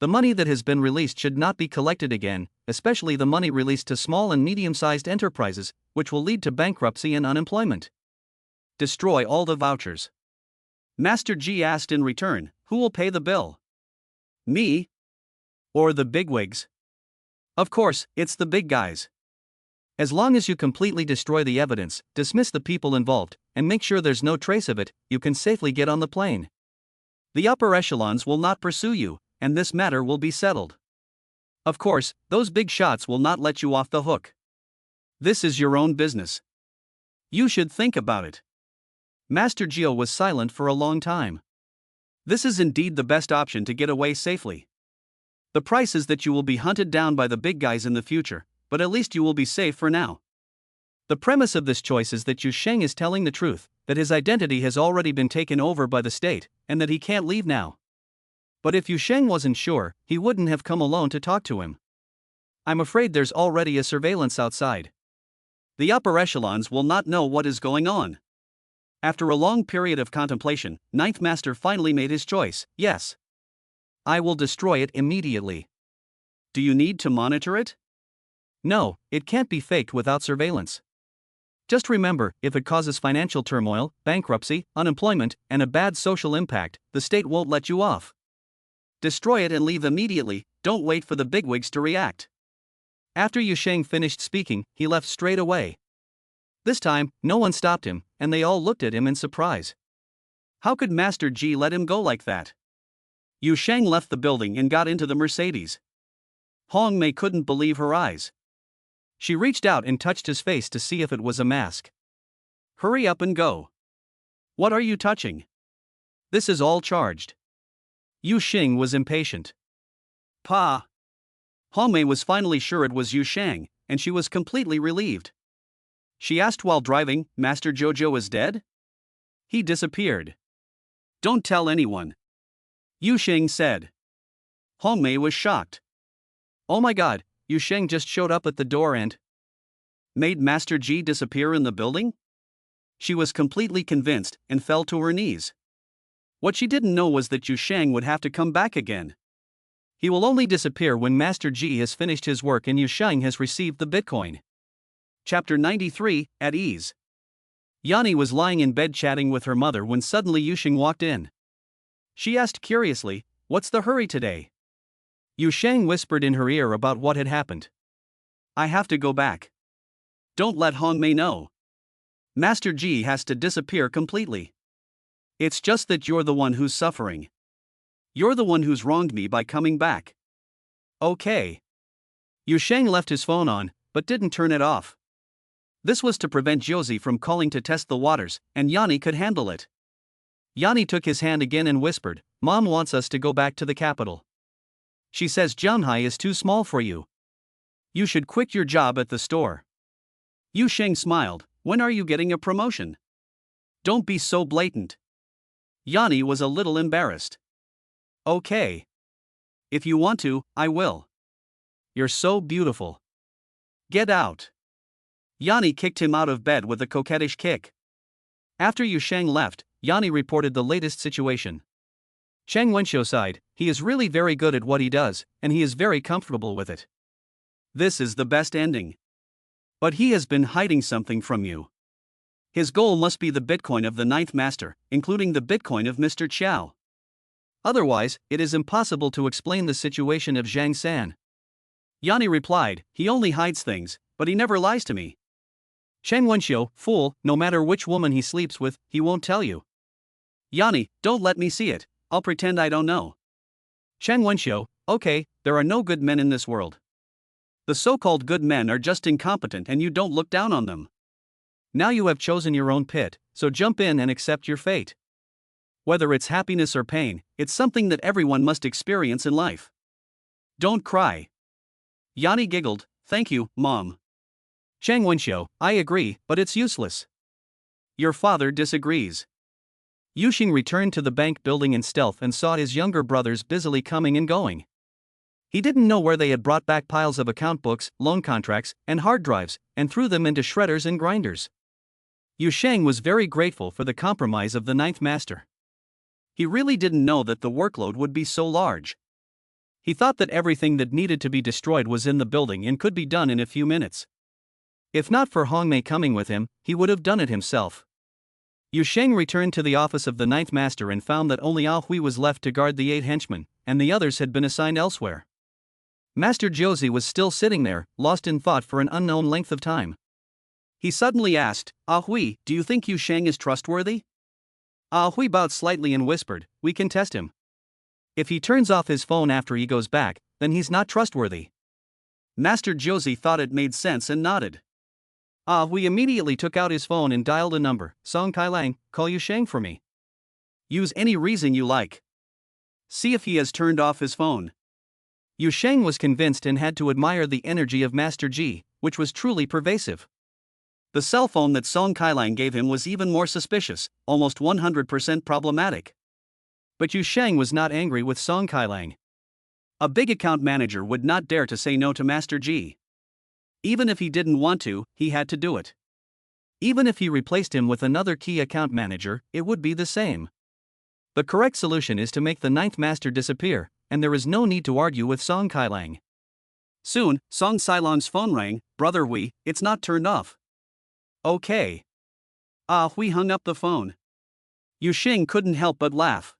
The money that has been released should not be collected again, especially the money released to small and medium-sized enterprises, which will lead to bankruptcy and unemployment. Destroy all the vouchers. Master Ji asked in return, who will pay the bill? Me? Or the bigwigs? Of course, it's the big guys. As long as you completely destroy the evidence, dismiss the people involved, and make sure there's no trace of it, you can safely get on the plane. The upper echelons will not pursue you, and this matter will be settled. Of course, those big shots will not let you off the hook. This is your own business. You should think about it. Master Gio was silent for a long time. This is indeed the best option to get away safely. The price is that you will be hunted down by the big guys in the future, but at least you will be safe for now. The premise of this choice is that Yu Sheng is telling the truth, that his identity has already been taken over by the state, and that he can't leave now. But if Yu Sheng wasn't sure, he wouldn't have come alone to talk to him. I'm afraid there's already a surveillance outside. The upper echelons will not know what is going on. After a long period of contemplation, Ninth Master finally made his choice, yes. I will destroy it immediately. Do you need to monitor it? No, it can't be faked without surveillance. Just remember, if it causes financial turmoil, bankruptcy, unemployment, and a bad social impact, the state won't let you off. Destroy it and leave immediately, don't wait for the bigwigs to react. After Yu Sheng finished speaking, he left straight away. This time, no one stopped him, and they all looked at him in surprise. How could Master Ji let him go like that? Yu Sheng left the building and got into the Mercedes. Hong Mei couldn't believe her eyes. She reached out and touched his face to see if it was a mask. Hurry up and go. What are you touching? This is all charged. Yu Sheng was impatient. Pa. Hong Mei was finally sure it was Yu Sheng, and she was completely relieved. She asked while driving, Master Jojo is dead? He disappeared. Don't tell anyone. Yu Sheng said. Hong Mei was shocked. Oh my god, Yu Sheng just showed up at the door and made Master Ji disappear in the building? She was completely convinced and fell to her knees. What she didn't know was that Yu Sheng would have to come back again. He will only disappear when Master Ji has finished his work and Yu Sheng has received the Bitcoin. Chapter 93, At Ease. Yanni was lying in bed chatting with her mother when suddenly Yu Sheng walked in. She asked curiously, what's the hurry today? Yu Sheng whispered in her ear about what had happened. I have to go back. Don't let Hong Mei know. Master Ji has to disappear completely. It's just that you're the one who's suffering. You're the one who's wronged me by coming back. Okay. Yu Sheng left his phone on, but didn't turn it off. This was to prevent Josie from calling to test the waters, and Yanni could handle it. Yanni took his hand again and whispered, Mom wants us to go back to the capital. She says Jianhai is too small for you. You should quit your job at the store. Yu Sheng smiled, when are you getting a promotion? Don't be so blatant. Yanni was a little embarrassed. Okay. If you want to, I will. You're so beautiful. Get out. Yanni kicked him out of bed with a coquettish kick. After Yu Sheng left, Yanni reported the latest situation. Cheng Wenxiu sighed, he is really very good at what he does, and he is very comfortable with it. This is the best ending. But he has been hiding something from you. His goal must be the Bitcoin of the Ninth Master, including the Bitcoin of Mr. Qiao. Otherwise, it is impossible to explain the situation of Zhang San. Yanni replied, he only hides things, but he never lies to me. Cheng Wenxiu, fool, no matter which woman he sleeps with, he won't tell you. Yanni, don't let me see it, I'll pretend I don't know. Cheng Wenxiu, okay, there are no good men in this world. The so-called good men are just incompetent and you don't look down on them. Now you have chosen your own pit, so jump in and accept your fate. Whether it's happiness or pain, it's something that everyone must experience in life. Don't cry. Yanni giggled, thank you, Mom. Cheng Wenxiu, I agree, but it's useless. Your father disagrees. Yu Xing returned to the bank building in stealth and saw his younger brothers busily coming and going. He didn't know where they had brought back piles of account books, loan contracts, and hard drives, and threw them into shredders and grinders. Yu Sheng was very grateful for the compromise of the Ninth Master. He really didn't know that the workload would be so large. He thought that everything that needed to be destroyed was in the building and could be done in a few minutes. If not for Hongmei coming with him, he would have done it himself. Yu Sheng returned to the office of the Ninth Master and found that only Ah Hui was left to guard the 8 henchmen, and the others had been assigned elsewhere. Master Josie was still sitting there, lost in thought for an unknown length of time. He suddenly asked, Ah Hui, do you think Yu Sheng is trustworthy? Ah Hui bowed slightly and whispered, we can test him. If he turns off his phone after he goes back, then he's not trustworthy. Master Josie thought it made sense and nodded. Ah Hui immediately took out his phone and dialed a number, Song Kailang, call Yu Sheng for me. Use any reason you like. See if he has turned off his phone. Yu Sheng was convinced and had to admire the energy of Master Ji, which was truly pervasive. The cell phone that Song Kailang gave him was even more suspicious, almost 100% problematic. But Yu Sheng was not angry with Song Kailang. A big account manager would not dare to say no to Master Ji. Even if he didn't want to, he had to do it. Even if he replaced him with another key account manager, it would be the same. The correct solution is to make the Ninth Master disappear, and there is no need to argue with Song Kailang. Soon, Song Silong's phone rang, Brother Hui, it's not turned off. Okay. Ah Hui hung up the phone. Yu Sheng couldn't help but laugh.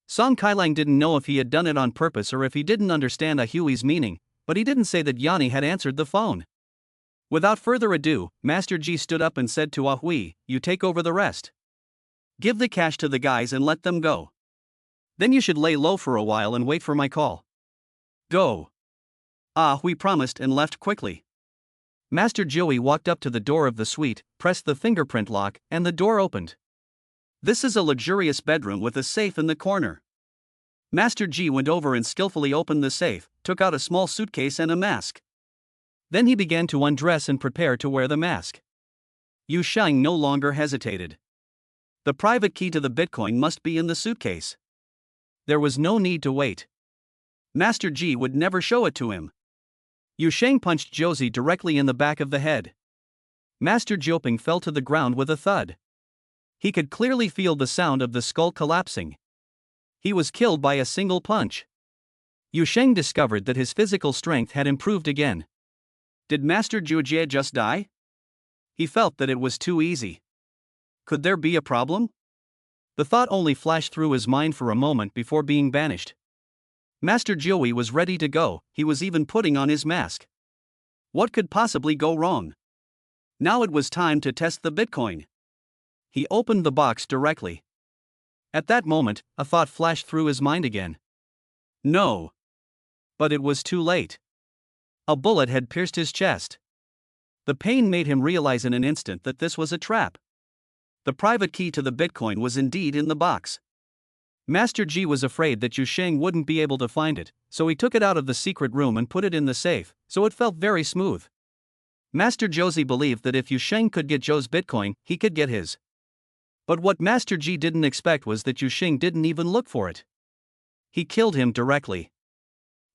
Song Kailang didn't know if he had done it on purpose or if he didn't understand Ah Hui's meaning, but he didn't say that Yanni had answered the phone. Without further ado, Master Ji stood up and said to Ah Hui, you take over the rest. Give the cash to the guys and let them go. Then you should lay low for a while and wait for my call. Go. Ah Hui promised and left quickly. Master Joey walked up to the door of the suite, pressed the fingerprint lock, and the door opened. This is a luxurious bedroom with a safe in the corner. Master Ji went over and skillfully opened the safe, took out a small suitcase and a mask. Then he began to undress and prepare to wear the mask. Yu Sheng no longer hesitated. The private key to the Bitcoin must be in the suitcase. There was no need to wait. Master Ji would never show it to him. Yu Sheng punched Josie directly in the back of the head. Master Jioping fell to the ground with a thud. He could clearly feel the sound of the skull collapsing. He was killed by a single punch. Yu Sheng discovered that his physical strength had improved again. Did Master Jiujie just die? He felt that it was too easy. Could there be a problem? The thought only flashed through his mind for a moment before being banished. Master Jioi was ready to go, he was even putting on his mask. What could possibly go wrong? Now it was time to test the Bitcoin. He opened the box directly. At that moment, a thought flashed through his mind again. No. But it was too late. A bullet had pierced his chest. The pain made him realize in an instant that this was a trap. The private key to the Bitcoin was indeed in the box. Master Ji was afraid that Yu Sheng wouldn't be able to find it, so he took it out of the secret room and put it in the safe, so it felt very smooth. Master Josie believed that if Yu Sheng could get Joe's Bitcoin, he could get his. But what Master Ji didn't expect was that Yu Sheng didn't even look for it. He killed him directly.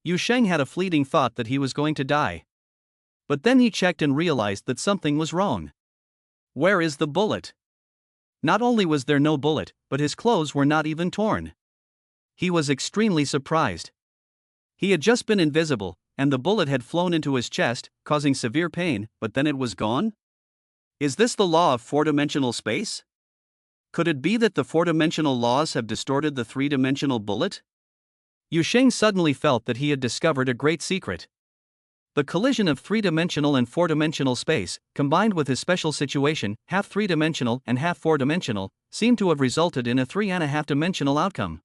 Yu Sheng had a fleeting thought that he was going to die. But then he checked and realized that something was wrong. Where is the bullet? Not only was there no bullet, but his clothes were not even torn. He was extremely surprised. He had just been invisible, and the bullet had flown into his chest, causing severe pain, but then it was gone? Is this the law of four-dimensional space? Could it be that the four-dimensional laws have distorted the three-dimensional bullet? Yu Sheng suddenly felt that he had discovered a great secret. The collision of three-dimensional and four-dimensional space, combined with his special situation, half three-dimensional and half four-dimensional, seemed to have resulted in a 3.5-dimensional outcome.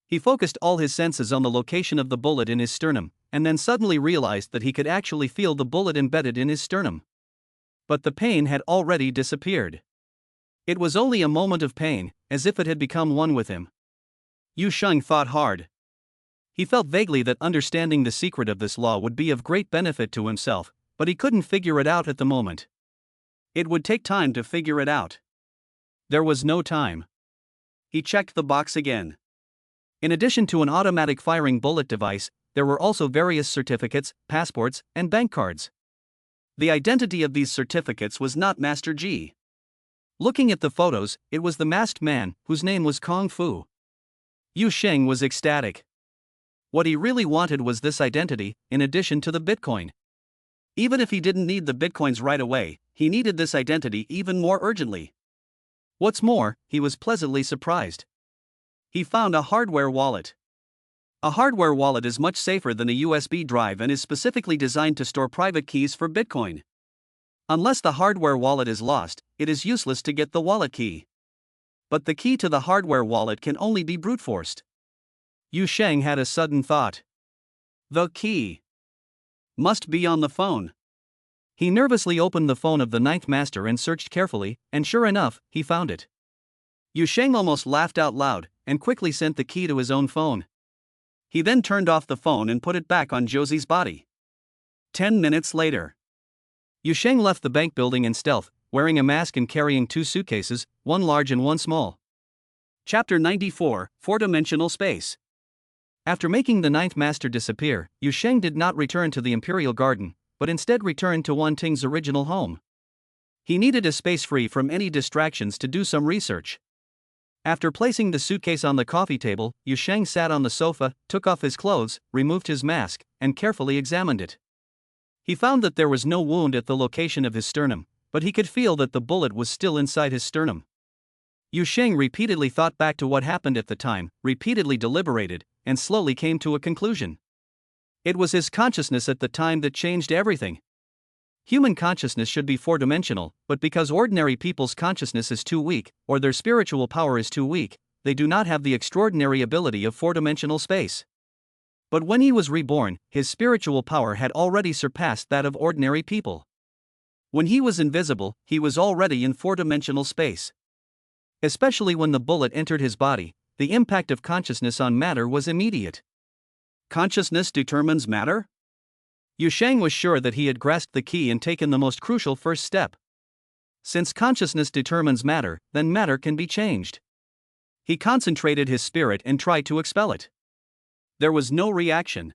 He focused all his senses on the location of the bullet in his sternum, and then suddenly realized that he could actually feel the bullet embedded in his sternum. But the pain had already disappeared. It was only a moment of pain, as if it had become one with him. Yu Sheng thought hard. He felt vaguely that understanding the secret of this law would be of great benefit to himself, but he couldn't figure it out at the moment. It would take time to figure it out. There was no time. He checked the box again. In addition to an automatic firing bullet device, there were also various certificates, passports, and bank cards. The identity of these certificates was not Master Ji. Looking at the photos, it was the masked man, whose name was Kung Fu. Yu Sheng was ecstatic. What he really wanted was this identity, in addition to the Bitcoin. Even if he didn't need the Bitcoins right away, he needed this identity even more urgently. What's more, he was pleasantly surprised. He found a hardware wallet. A hardware wallet is much safer than a USB drive and is specifically designed to store private keys for Bitcoin. Unless the hardware wallet is lost, it is useless to get the wallet key. But the key to the hardware wallet can only be brute forced. Yu Sheng had a sudden thought. The key must be on the phone. He nervously opened the phone of the Ninth Master and searched carefully, and sure enough, he found it. Yu Sheng almost laughed out loud, and quickly sent the key to his own phone. He then turned off the phone and put it back on Josie's body. 10 minutes later. Yu Sheng left the bank building in stealth, wearing a mask and carrying 2 suitcases, one large and one small. Chapter 94, Four-Dimensional Space. After making the Ninth Master disappear, Yu Sheng did not return to the Imperial Garden, but instead returned to Wan Ting's original home. He needed a space free from any distractions to do some research. After placing the suitcase on the coffee table, Yu Sheng sat on the sofa, took off his clothes, removed his mask, and carefully examined it. He found that there was no wound at the location of his sternum, but he could feel that the bullet was still inside his sternum. Yu Sheng repeatedly thought back to what happened at the time, repeatedly deliberated, and slowly came to a conclusion. It was his consciousness at the time that changed everything. Human consciousness should be four-dimensional, but because ordinary people's consciousness is too weak, or their spiritual power is too weak, they do not have the extraordinary ability of four-dimensional space. But when he was reborn, his spiritual power had already surpassed that of ordinary people. When he was invisible, he was already in four-dimensional space. Especially when the bullet entered his body, the impact of consciousness on matter was immediate. Consciousness determines matter? Yu Sheng was sure that he had grasped the key and taken the most crucial first step. Since consciousness determines matter, then matter can be changed. He concentrated his spirit and tried to expel it. There was no reaction.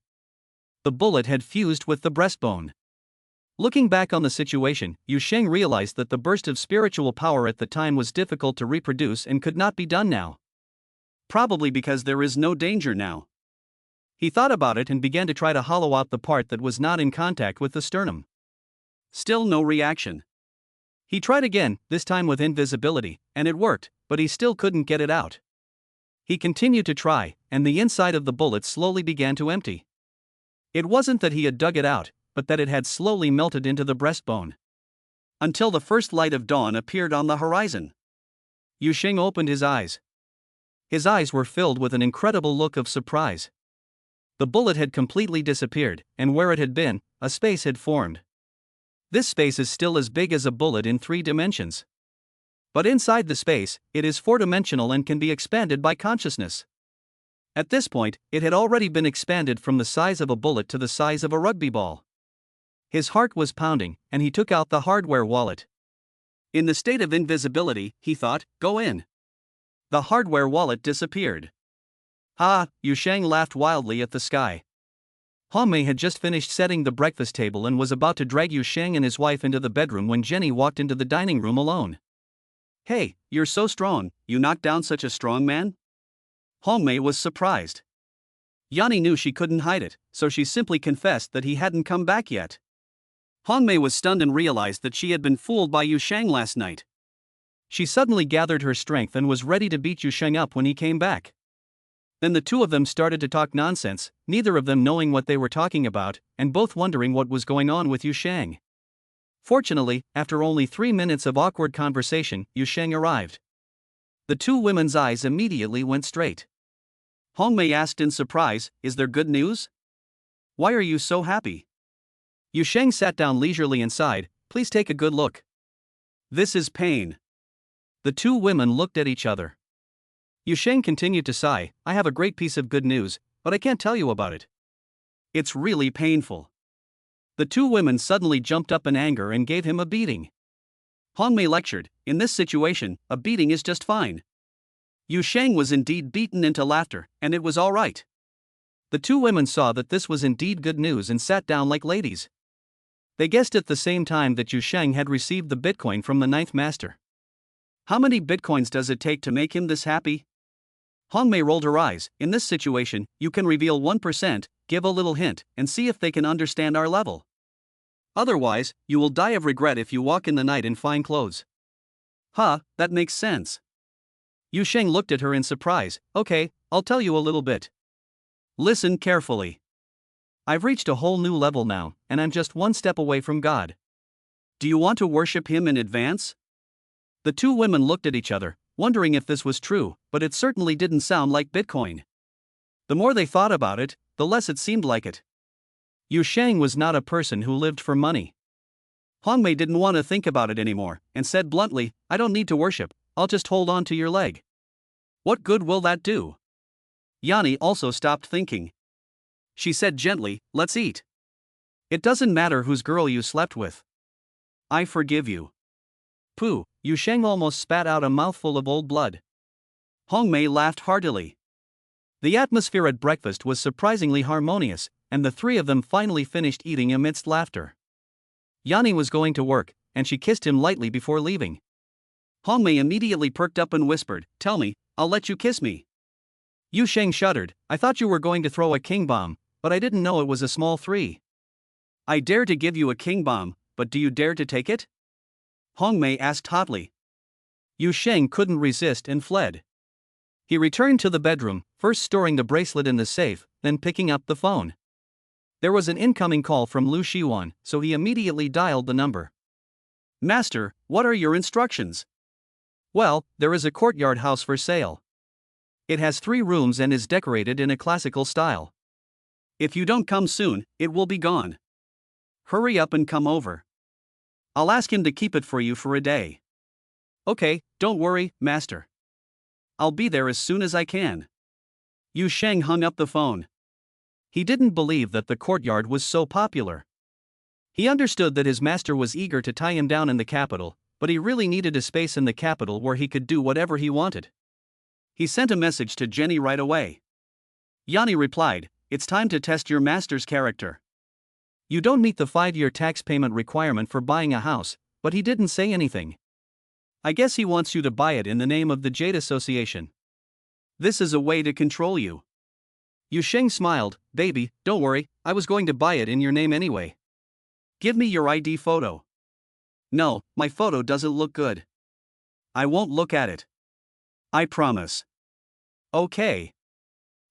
The bullet had fused with the breastbone. Looking back on the situation, Yu Sheng realized that the burst of spiritual power at the time was difficult to reproduce and could not be done now. Probably because there is no danger now. He thought about it and began to try to hollow out the part that was not in contact with the sternum. Still no reaction. He tried again, this time with invisibility, and it worked, but he still couldn't get it out. He continued to try, and the inside of the bullet slowly began to empty. It wasn't that he had dug it out, but that it had slowly melted into the breastbone. Until the first light of dawn appeared on the horizon. Yu Sheng opened his eyes. His eyes were filled with an incredible look of surprise. The bullet had completely disappeared, and where it had been, a space had formed. This space is still as big as a bullet in 3 dimensions. But inside the space, it is 4-dimensional and can be expanded by consciousness. At this point, it had already been expanded from the size of a bullet to the size of a rugby ball. His heart was pounding, and he took out the hardware wallet. In the state of invisibility, he thought, go in. The hardware wallet disappeared. Ha! Yu Sheng laughed wildly at the sky. Mei had just finished setting the breakfast table and was about to drag Yu Sheng and his wife into the bedroom when Jenny walked into the dining room alone. "Hey, you're so strong, you knocked down such a strong man?" Mei was surprised. Yanni knew she couldn't hide it, so she simply confessed that he hadn't come back yet. Mei was stunned and realized that she had been fooled by Yu Sheng last night. She suddenly gathered her strength and was ready to beat Yu Sheng up when he came back. Then the two of them started to talk nonsense, neither of them knowing what they were talking about, and both wondering what was going on with Yu Sheng. Fortunately, after only 3 minutes of awkward conversation, Yu Sheng arrived. The two women's eyes immediately went straight. Mei asked in surprise, "Is there good news? Why are you so happy?" Yu Sheng sat down leisurely and sighed, "Please take a good look. This is pain." The two women looked at each other. Yu Sheng continued to sigh, "I have a great piece of good news, but I can't tell you about it. It's really painful." The two women suddenly jumped up in anger and gave him a beating. Mei lectured, "In this situation, a beating is just fine." Yu Sheng was indeed beaten into laughter, and it was all right. The two women saw that this was indeed good news and sat down like ladies. They guessed at the same time that Yu Sheng had received the Bitcoin from the ninth master. "How many Bitcoins does it take to make him this happy?" Mei rolled her eyes. "In this situation, you can reveal 1%, give a little hint, and see if they can understand our level. Otherwise, you will die of regret if you walk in the night in fine clothes." That makes sense." Yu Sheng looked at her in surprise. "Okay, I'll tell you a little bit. Listen carefully. I've reached a whole new level now, and I'm just one step away from God. Do you want to worship him in advance?" The two women looked at each other, wondering if this was true, but it certainly didn't sound like Bitcoin. The more they thought about it, the less it seemed like it. Yu Sheng was not a person who lived for money. Mei didn't want to think about it anymore, and said bluntly, "I don't need to worship, I'll just hold on to your leg." "What good will that do?" Yanni also stopped thinking. She said gently, "Let's eat. It doesn't matter whose girl you slept with. I forgive you." Pooh, Yu Sheng almost spat out a mouthful of old blood. Mei laughed heartily. The atmosphere at breakfast was surprisingly harmonious, and the three of them finally finished eating amidst laughter. Yanni was going to work, and she kissed him lightly before leaving. Mei immediately perked up and whispered, "Tell me, I'll let you kiss me." Yu Sheng shuddered, "I thought you were going to throw a king bomb, but I didn't know it was a small 3. "I dare to give you a king bomb, but do you dare to take it?" Mei asked hotly. Yu Sheng couldn't resist and fled. He returned to the bedroom, first storing the bracelet in the safe, then picking up the phone. There was an incoming call from Lu Shiwan, so he immediately dialed the number. "Master, what are your instructions?" "Well, there is a courtyard house for sale. It has 3 rooms and is decorated in a classical style. If you don't come soon, it will be gone. Hurry up and come over. I'll ask him to keep it for you for a day." "Okay, don't worry, master. I'll be there as soon as I can." Yu Sheng hung up the phone. He didn't believe that the courtyard was so popular. He understood that his master was eager to tie him down in the capital, but he really needed a space in the capital where he could do whatever he wanted. He sent a message to Jenny right away. Yanni replied, "It's time to test your master's character. You don't meet the 5-year tax payment requirement for buying a house," but he didn't say anything. "I guess he wants you to buy it in the name of the Jade Association. This is a way to control you." Yu Sheng smiled, "Baby, don't worry, I was going to buy it in your name anyway. Give me your ID photo." "No, my photo doesn't look good. I won't look at it. I promise." "Okay."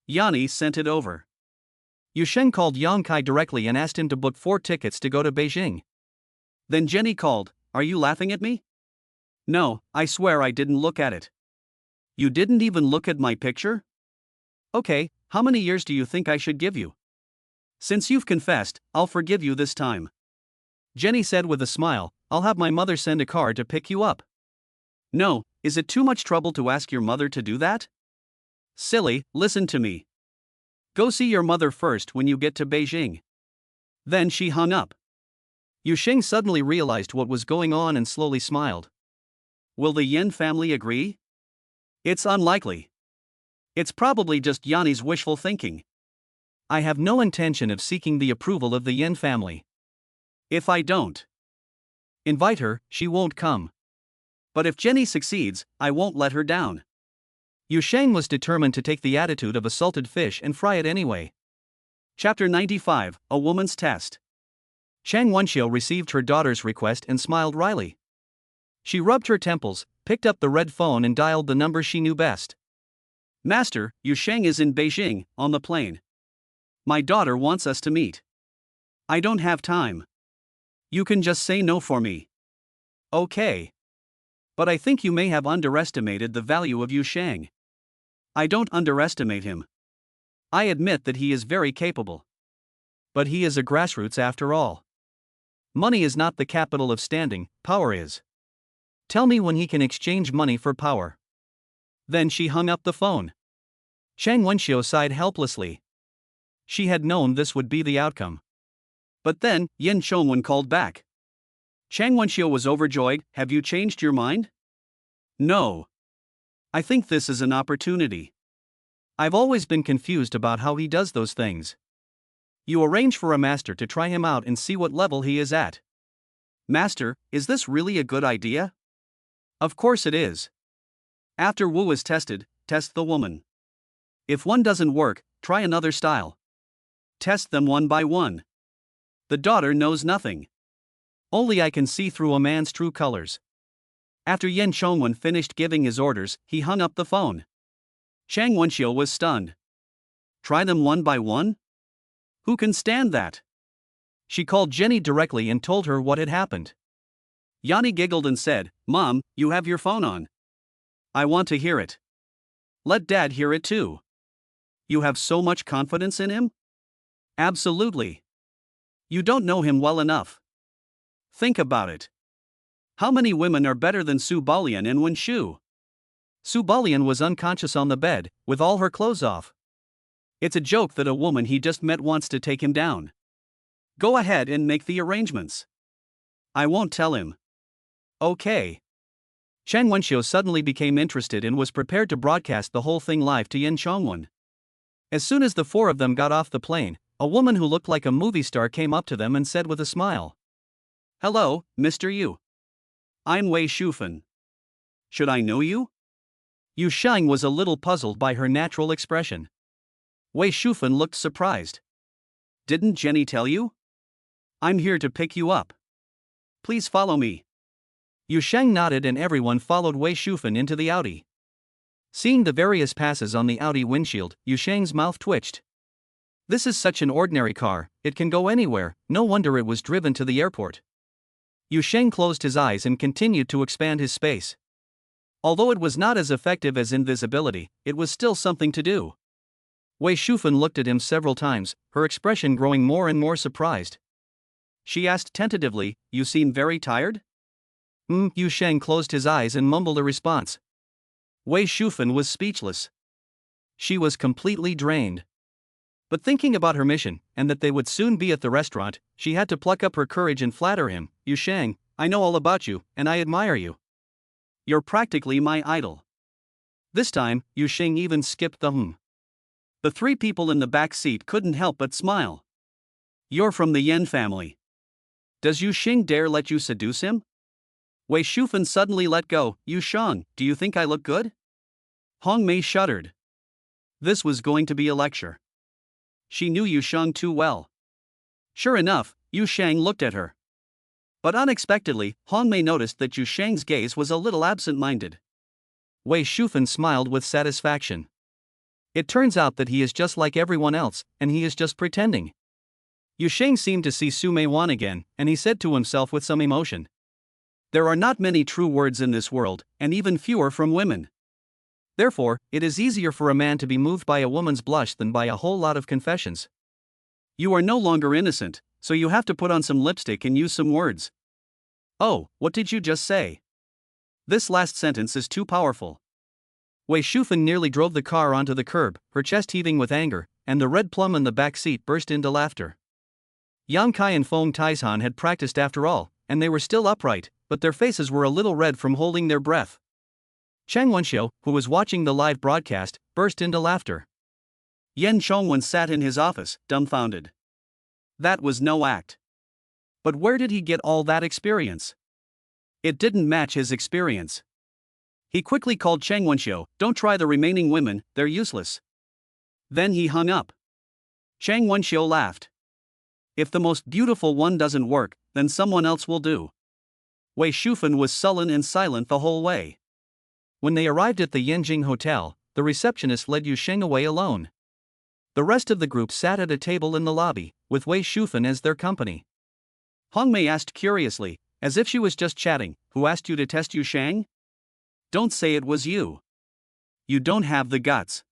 Yanni sent it over. Yu Sheng called Yang Kai directly and asked him to book 4 tickets to go to Beijing. Then Jenny called, "Are you laughing at me?" "No, I swear I didn't look at it." "You didn't even look at my picture?" "Okay, how many years do you think I should give you? Since you've confessed, I'll forgive you this time." Jenny said with a smile, "I'll have my mother send a car to pick you up." "No, is it too much trouble to ask your mother to do that?" "Silly, listen to me. Go see your mother first when you get to Beijing." Then she hung up. Yu Sheng suddenly realized what was going on and slowly smiled. Will the Yin family agree? It's unlikely. It's probably just Yanni's wishful thinking. I have no intention of seeking the approval of the Yin family. If I don't invite her, she won't come. But if Jenny succeeds, I won't let her down. Yu Sheng was determined to take the attitude of a salted fish and fry it anyway. Chapter 95, A Woman's Test. Chang Wenxiu received her daughter's request and smiled wryly. She rubbed her temples, picked up the red phone and dialed the number she knew best. Master, Yu Sheng is in Beijing, on the plane. My daughter wants us to meet. I don't have time. You can just say no for me. Okay. But I think you may have underestimated the value of Yu Sheng. I don't underestimate him. I admit that he is very capable. But he is a grassroots after all. Money is not the capital of standing, power is. Tell me when he can exchange money for power. Then she hung up the phone. Chang Wenxiu sighed helplessly. She had known this would be the outcome. But then, Yin Chongwen called back. Chang Wenxiu was overjoyed. Have you changed your mind? No. I think this is an opportunity. I've always been confused about how he does those things. You arrange for a master to try him out and see what level he is at. Master, is this really a good idea? Of course it is. After Wu is tested, test the woman. If one doesn't work, try another style. Test them one by one. The daughter knows nothing. Only I can see through a man's true colors. After Yin Chongwen finished giving his orders, he hung up the phone. Chang Wenxiu was stunned. Try them one by one? Who can stand that? She called Jenny directly and told her what had happened. Yanni giggled and said, Mom, you have your phone on. I want to hear it. Let Dad hear it too. You have so much confidence in him? Absolutely. You don't know him well enough. Think about it. How many women are better than Su Balian and Wen Shu? Su Balian was unconscious on the bed, with all her clothes off. It's a joke that a woman he just met wants to take him down. Go ahead and make the arrangements. I won't tell him. Okay. Chang Wenxiu suddenly became interested and was prepared to broadcast the whole thing live to Yin Chongwen. As soon as the four of them got off the plane, a woman who looked like a movie star came up to them and said with a smile. Hello, Mr. Yu. I'm Wei Shufen. Should I know you? Yu Sheng was a little puzzled by her natural expression. Wei Shufen looked surprised. Didn't Jenny tell you? I'm here to pick you up. Please follow me. Yu Sheng nodded and everyone followed Wei Shufen into the Audi. Seeing the various passes on the Audi windshield, Yu Sheng's mouth twitched. This is such an ordinary car, it can go anywhere, no wonder it was driven to the airport. Yu Sheng closed his eyes and continued to expand his space. Although it was not as effective as invisibility, it was still something to do. Wei Shufen looked at him several times, her expression growing more and more surprised. She asked tentatively, You seem very tired? Yu Sheng closed his eyes and mumbled a response. Wei Shufen was speechless. She was completely drained. But thinking about her mission, and that they would soon be at the restaurant, she had to pluck up her courage and flatter him. Yu Sheng, I know all about you, and I admire you. You're practically my idol. This time, Yu Sheng even skipped the The three people in the back seat couldn't help but smile. You're from the Yen family. Does Yu Sheng dare let you seduce him? Wei Shufen suddenly let go. Yu Sheng, do you think I look good? Hong Mei shuddered. This was going to be a lecture. She knew Yu Sheng too well. Sure enough, Yu Sheng looked at her. But unexpectedly, Hong Mei noticed that Yu Sheng's gaze was a little absent-minded. Wei Shufen smiled with satisfaction. It turns out that he is just like everyone else, and he is just pretending. Yu Sheng seemed to see Su Meiwan again, and he said to himself with some emotion. There are not many true words in this world, and even fewer from women. Therefore, it is easier for a man to be moved by a woman's blush than by a whole lot of confessions. You are no longer innocent, so you have to put on some lipstick and use some words. Oh, what did you just say? This last sentence is too powerful. Wei Shufen nearly drove the car onto the curb, her chest heaving with anger, and the red plum in the back seat burst into laughter. Yang Kai and Feng Taizhan had practiced after all, and they were still upright, but their faces were a little red from holding their breath. Chang Wenxiu, who was watching the live broadcast, burst into laughter. Yan Chongwen sat in his office, dumbfounded. That was no act. But where did he get all that experience? It didn't match his experience. He quickly called Cheng Wenxiu, "Don't try the remaining women, they're useless." Then he hung up. Cheng Wenxiu laughed. "If the most beautiful one doesn't work, then someone else will do." Wei Shufan was sullen and silent the whole way. When they arrived at the Yanjing Hotel, the receptionist led Yu Sheng away alone. The rest of the group sat at a table in the lobby, with Wei Shufan as their company. Hong Mei asked curiously, as if she was just chatting, "Who asked you to test Yu Sheng? Don't say it was you. You don't have the guts."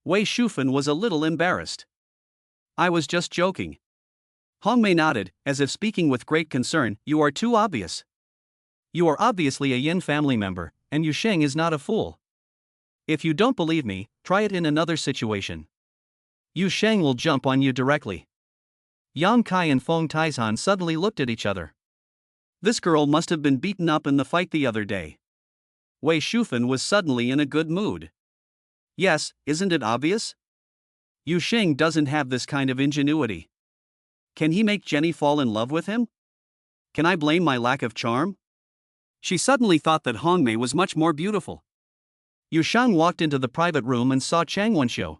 Wei Shufan was a little embarrassed. "I was just joking." Hong Mei nodded, as if speaking with great concern. "You are too obvious. You are obviously a Yin family member, and Yu Sheng is not a fool. If you don't believe me, try it in another situation. Yu Sheng will jump on you directly." Yang Kai and Feng Taizhan suddenly looked at each other. This girl must have been beaten up in the fight the other day. Wei Shufan was suddenly in a good mood. "Yes, isn't it obvious? Yu Sheng doesn't have this kind of ingenuity. Can he make Jenny fall in love with him? Can I blame my lack of charm?" She suddenly thought that Hong Mei was much more beautiful. Yu Sheng walked into the private room and saw Chang Wenxiu.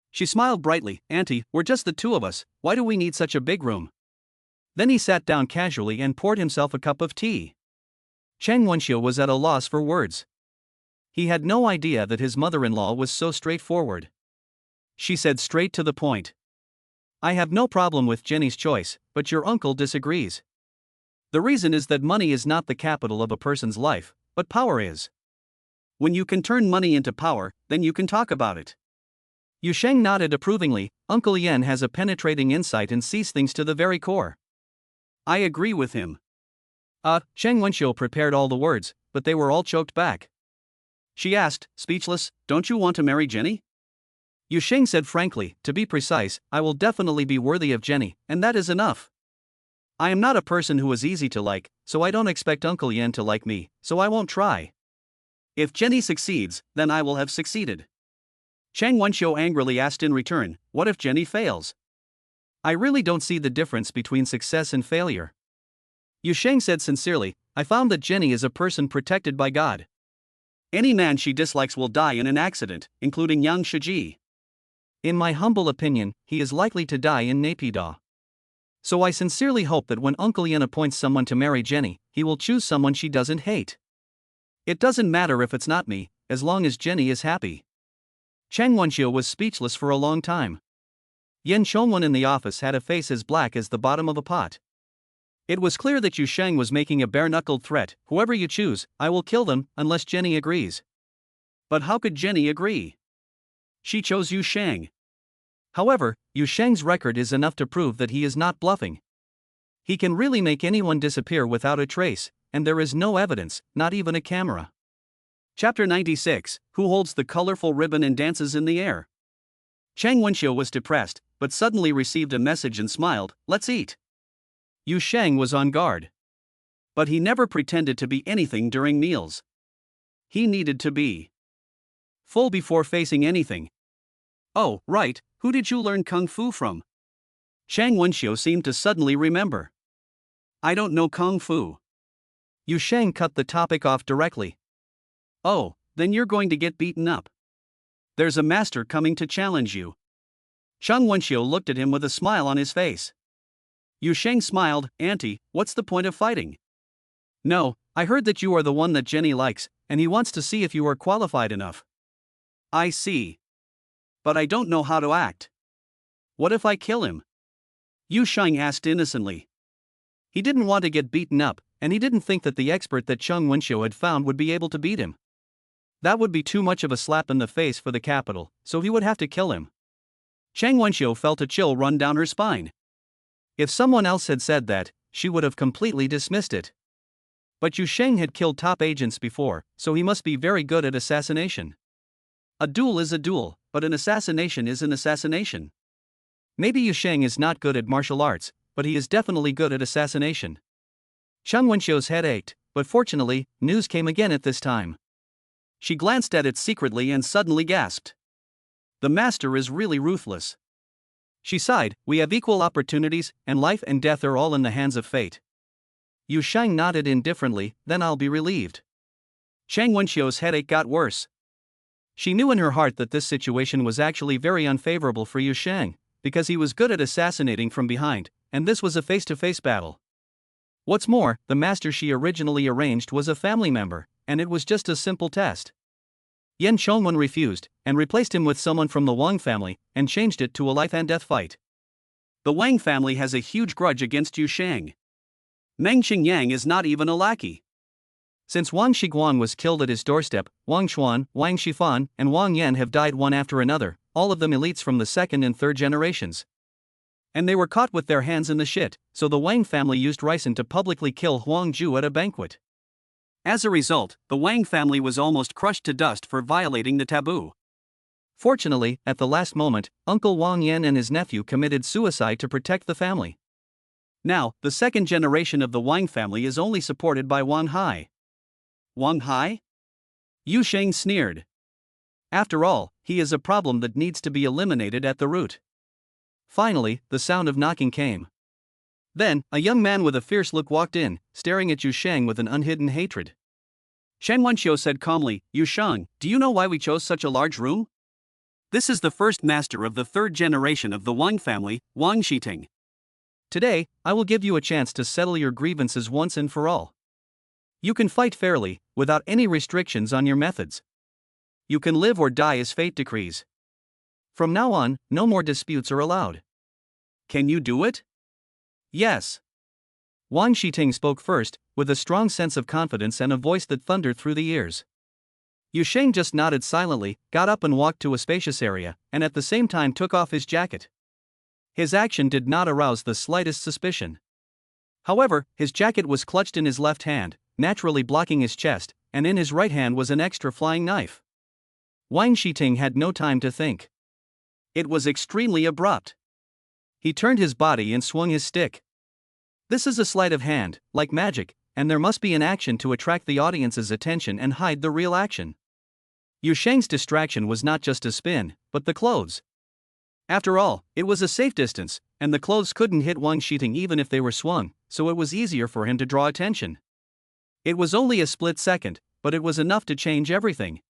She smiled brightly. "Auntie, we're just the two of us, why do we need such a big room?" Then he sat down casually and poured himself a cup of tea. Chang Wenxiu was at a loss for words. He had no idea that his mother-in-law was so straightforward. She said straight to the point. "I have no problem with Jenny's choice, but your uncle disagrees. The reason is that money is not the capital of a person's life, but power is. When you can turn money into power, then you can talk about it." Yu Sheng nodded approvingly. Uncle Yen has a penetrating insight and sees things to the very core. I agree with him. Cheng Wenxiu prepared all the words, but they were all choked back. She asked, speechless, "Don't you want to marry Jenny?" Yu Sheng said frankly, "To be precise, I will definitely be worthy of Jenny, and that is enough. I am not a person who is easy to like, so I don't expect Uncle Yen to like me, so I won't try. If Jenny succeeds, then I will have succeeded." Cheng Wenxiu angrily asked in return, "What if Jenny fails?" "I really don't see the difference between success and failure." Yu Sheng said sincerely, "I found that Jenny is a person protected by God. Any man she dislikes will die in an accident, including Yang Shiji. In my humble opinion, he is likely to die in Naypyidaw. So I sincerely hope that when Uncle Yen appoints someone to marry Jenny, he will choose someone she doesn't hate. It doesn't matter if it's not me, as long as Jenny is happy." Cheng Wenxiu was speechless for a long time. Yan Chongwen in the office had a face as black as the bottom of a pot. It was clear that Yu Sheng was making a bare-knuckled threat. "Whoever you choose, I will kill them, unless Jenny agrees." But how could Jenny agree? She chose Yu Sheng. However, Yu Sheng's record is enough to prove that he is not bluffing. He can really make anyone disappear without a trace, and there is no evidence, not even a camera. Chapter 96, Who holds the colorful ribbon and dances in the air? Cheng Wenxiu was depressed, but suddenly received a message and smiled, "Let's eat." Yu Sheng was on guard. But he never pretended to be anything during meals. He needed to be full before facing anything. "Oh, right, who did you learn Kung Fu from?" Cheng Wenxiu seemed to suddenly remember. "I don't know Kung Fu." Yu Sheng cut the topic off directly. "Oh, then you're going to get beaten up. There's a master coming to challenge you." Cheng Wenxiu looked at him with a smile on his face. Yu Sheng smiled, "Auntie, what's the point of fighting?" "No, I heard that you are the one that Jenny likes, and he wants to see if you are qualified enough." "I see. But I don't know how to act. What if I kill him?" Yu Sheng asked innocently. He didn't want to get beaten up, and he didn't think that the expert that Cheng Wenxiu had found would be able to beat him. That would be too much of a slap in the face for the capital, so he would have to kill him. Cheng Wenxiu felt a chill run down her spine. If someone else had said that, she would have completely dismissed it. But Yu Sheng had killed top agents before, so he must be very good at assassination. A duel is a duel, but an assassination is an assassination. Maybe Yu Sheng is not good at martial arts, but he is definitely good at assassination. Cheng Wenxiu's head ached, but fortunately, news came again at this time. She glanced at it secretly and suddenly gasped. The master is really ruthless. She sighed. We have equal opportunities, and life and death are all in the hands of fate. Yu Sheng nodded indifferently. Then I'll be relieved. Chang Wenxiu's headache got worse. She knew in her heart that this situation was actually very unfavorable for Yu Sheng, because he was good at assassinating from behind, and this was a face-to-face battle. What's more, the master she originally arranged was a family member, and it was just a simple test. Yan Chongwen refused, and replaced him with someone from the Wang family, and changed it to a life-and-death fight. The Wang family has a huge grudge against Yu Sheng. Meng Qingyang is not even a lackey. Since Wang Shiguan was killed at his doorstep, Wang Xuan, Wang Shifan, and Wang Yan have died one after another, all of them elites from the second and third generations. And they were caught with their hands in the shit, so the Wang family used ricin to publicly kill Huang Ju at a banquet. As a result, the Wang family was almost crushed to dust for violating the taboo. Fortunately, at the last moment, Uncle Wang Yan and his nephew committed suicide to protect the family. Now, the second generation of the Wang family is only supported by Wang Hai. Wang Hai? Yu Sheng sneered. After all, he is a problem that needs to be eliminated at the root. Finally, the sound of knocking came. Then, a young man with a fierce look walked in, staring at Yu Sheng with an unhidden hatred. Chang Wenxiu said calmly, Yu Sheng, do you know why we chose such a large room? This is the first master of the third generation of the Wang family, Wang Shiting. Today, I will give you a chance to settle your grievances once and for all. You can fight fairly, without any restrictions on your methods. You can live or die as fate decrees. From now on, no more disputes are allowed. Can you do it? Yes. Wang Shiting spoke first, with a strong sense of confidence and a voice that thundered through the ears. Yu Sheng just nodded silently, got up and walked to a spacious area, and at the same time took off his jacket. His action did not arouse the slightest suspicion. However, his jacket was clutched in his left hand, naturally blocking his chest, and in his right hand was an extra flying knife. Wang Shiting had no time to think. It was extremely abrupt. He turned his body and swung his stick. This is a sleight of hand, like magic, and there must be an action to attract the audience's attention and hide the real action. Yu Sheng's distraction was not just a spin, but the clothes. After all, it was a safe distance, and the clothes couldn't hit Wang Shiting even if they were swung, so it was easier for him to draw attention. It was only a split second, but it was enough to change everything.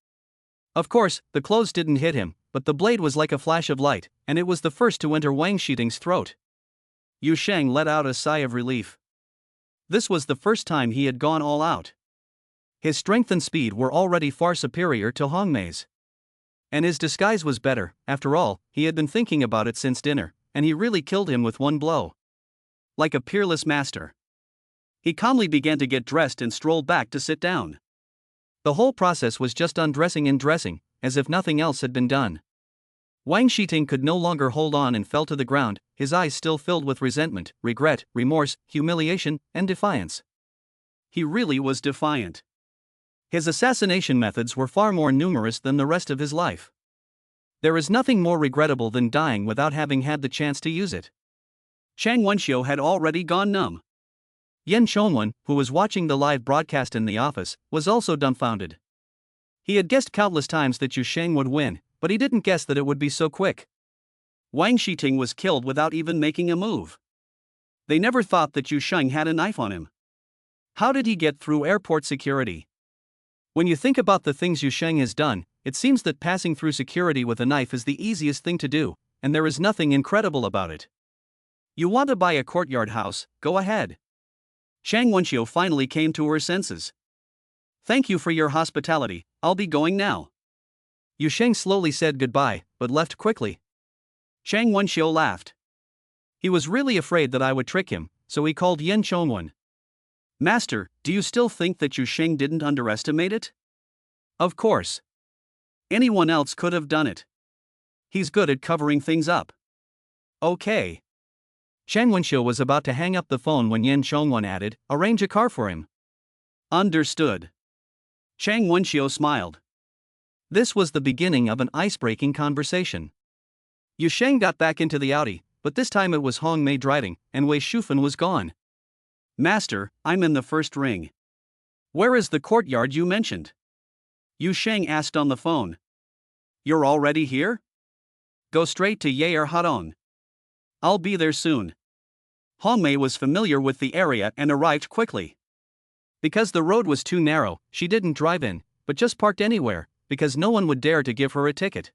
Of course, the clothes didn't hit him, but the blade was like a flash of light, and it was the first to enter Wang Shiting's throat. Yu Sheng let out a sigh of relief. This was the first time he had gone all out. His strength and speed were already far superior to Hong Mei's. And his disguise was better. After all, he had been thinking about it since dinner, and he really killed him with one blow. Like a peerless master. He calmly began to get dressed and strolled back to sit down. The whole process was just undressing and dressing, as if nothing else had been done. Wang Shiting could no longer hold on and fell to the ground, his eyes still filled with resentment, regret, remorse, humiliation, and defiance. He really was defiant. His assassination methods were far more numerous than the rest of his life. There is nothing more regrettable than dying without having had the chance to use it. Chang Wenxiu had already gone numb. Yan Chongwen, who was watching the live broadcast in the office, was also dumbfounded. He had guessed countless times that Yu Sheng would win, but he didn't guess that it would be so quick. Wang Shiting was killed without even making a move. They never thought that Yu Sheng had a knife on him. How did he get through airport security? When you think about the things Yu Sheng has done, it seems that passing through security with a knife is the easiest thing to do, and there is nothing incredible about it. You want to buy a courtyard house, go ahead. Chang Wenxiu finally came to her senses. Thank you for your hospitality, I'll be going now. Yu Sheng slowly said goodbye, but left quickly. Chang Wenxiu laughed. He was really afraid that I would trick him, so he called Yan Chongwen. Master, do you still think that Yu Sheng didn't underestimate it? Of course. Anyone else could have done it. He's good at covering things up. Okay. Chang Wenxiu was about to hang up the phone when Yan Chongwen added, arrange a car for him. Understood. Chang Wenxiu smiled. This was the beginning of an ice-breaking conversation. Yu Sheng got back into the Audi, but this time it was Hong Mei driving, and Wei Shufan was gone. Master, I'm in the first ring. Where is the courtyard you mentioned? Yu Sheng asked on the phone. You're already here? Go straight to Yair Hadong. I'll be there soon. Hongmei was familiar with the area and arrived quickly. Because the road was too narrow, she didn't drive in, but just parked anywhere, because no one would dare to give her a ticket.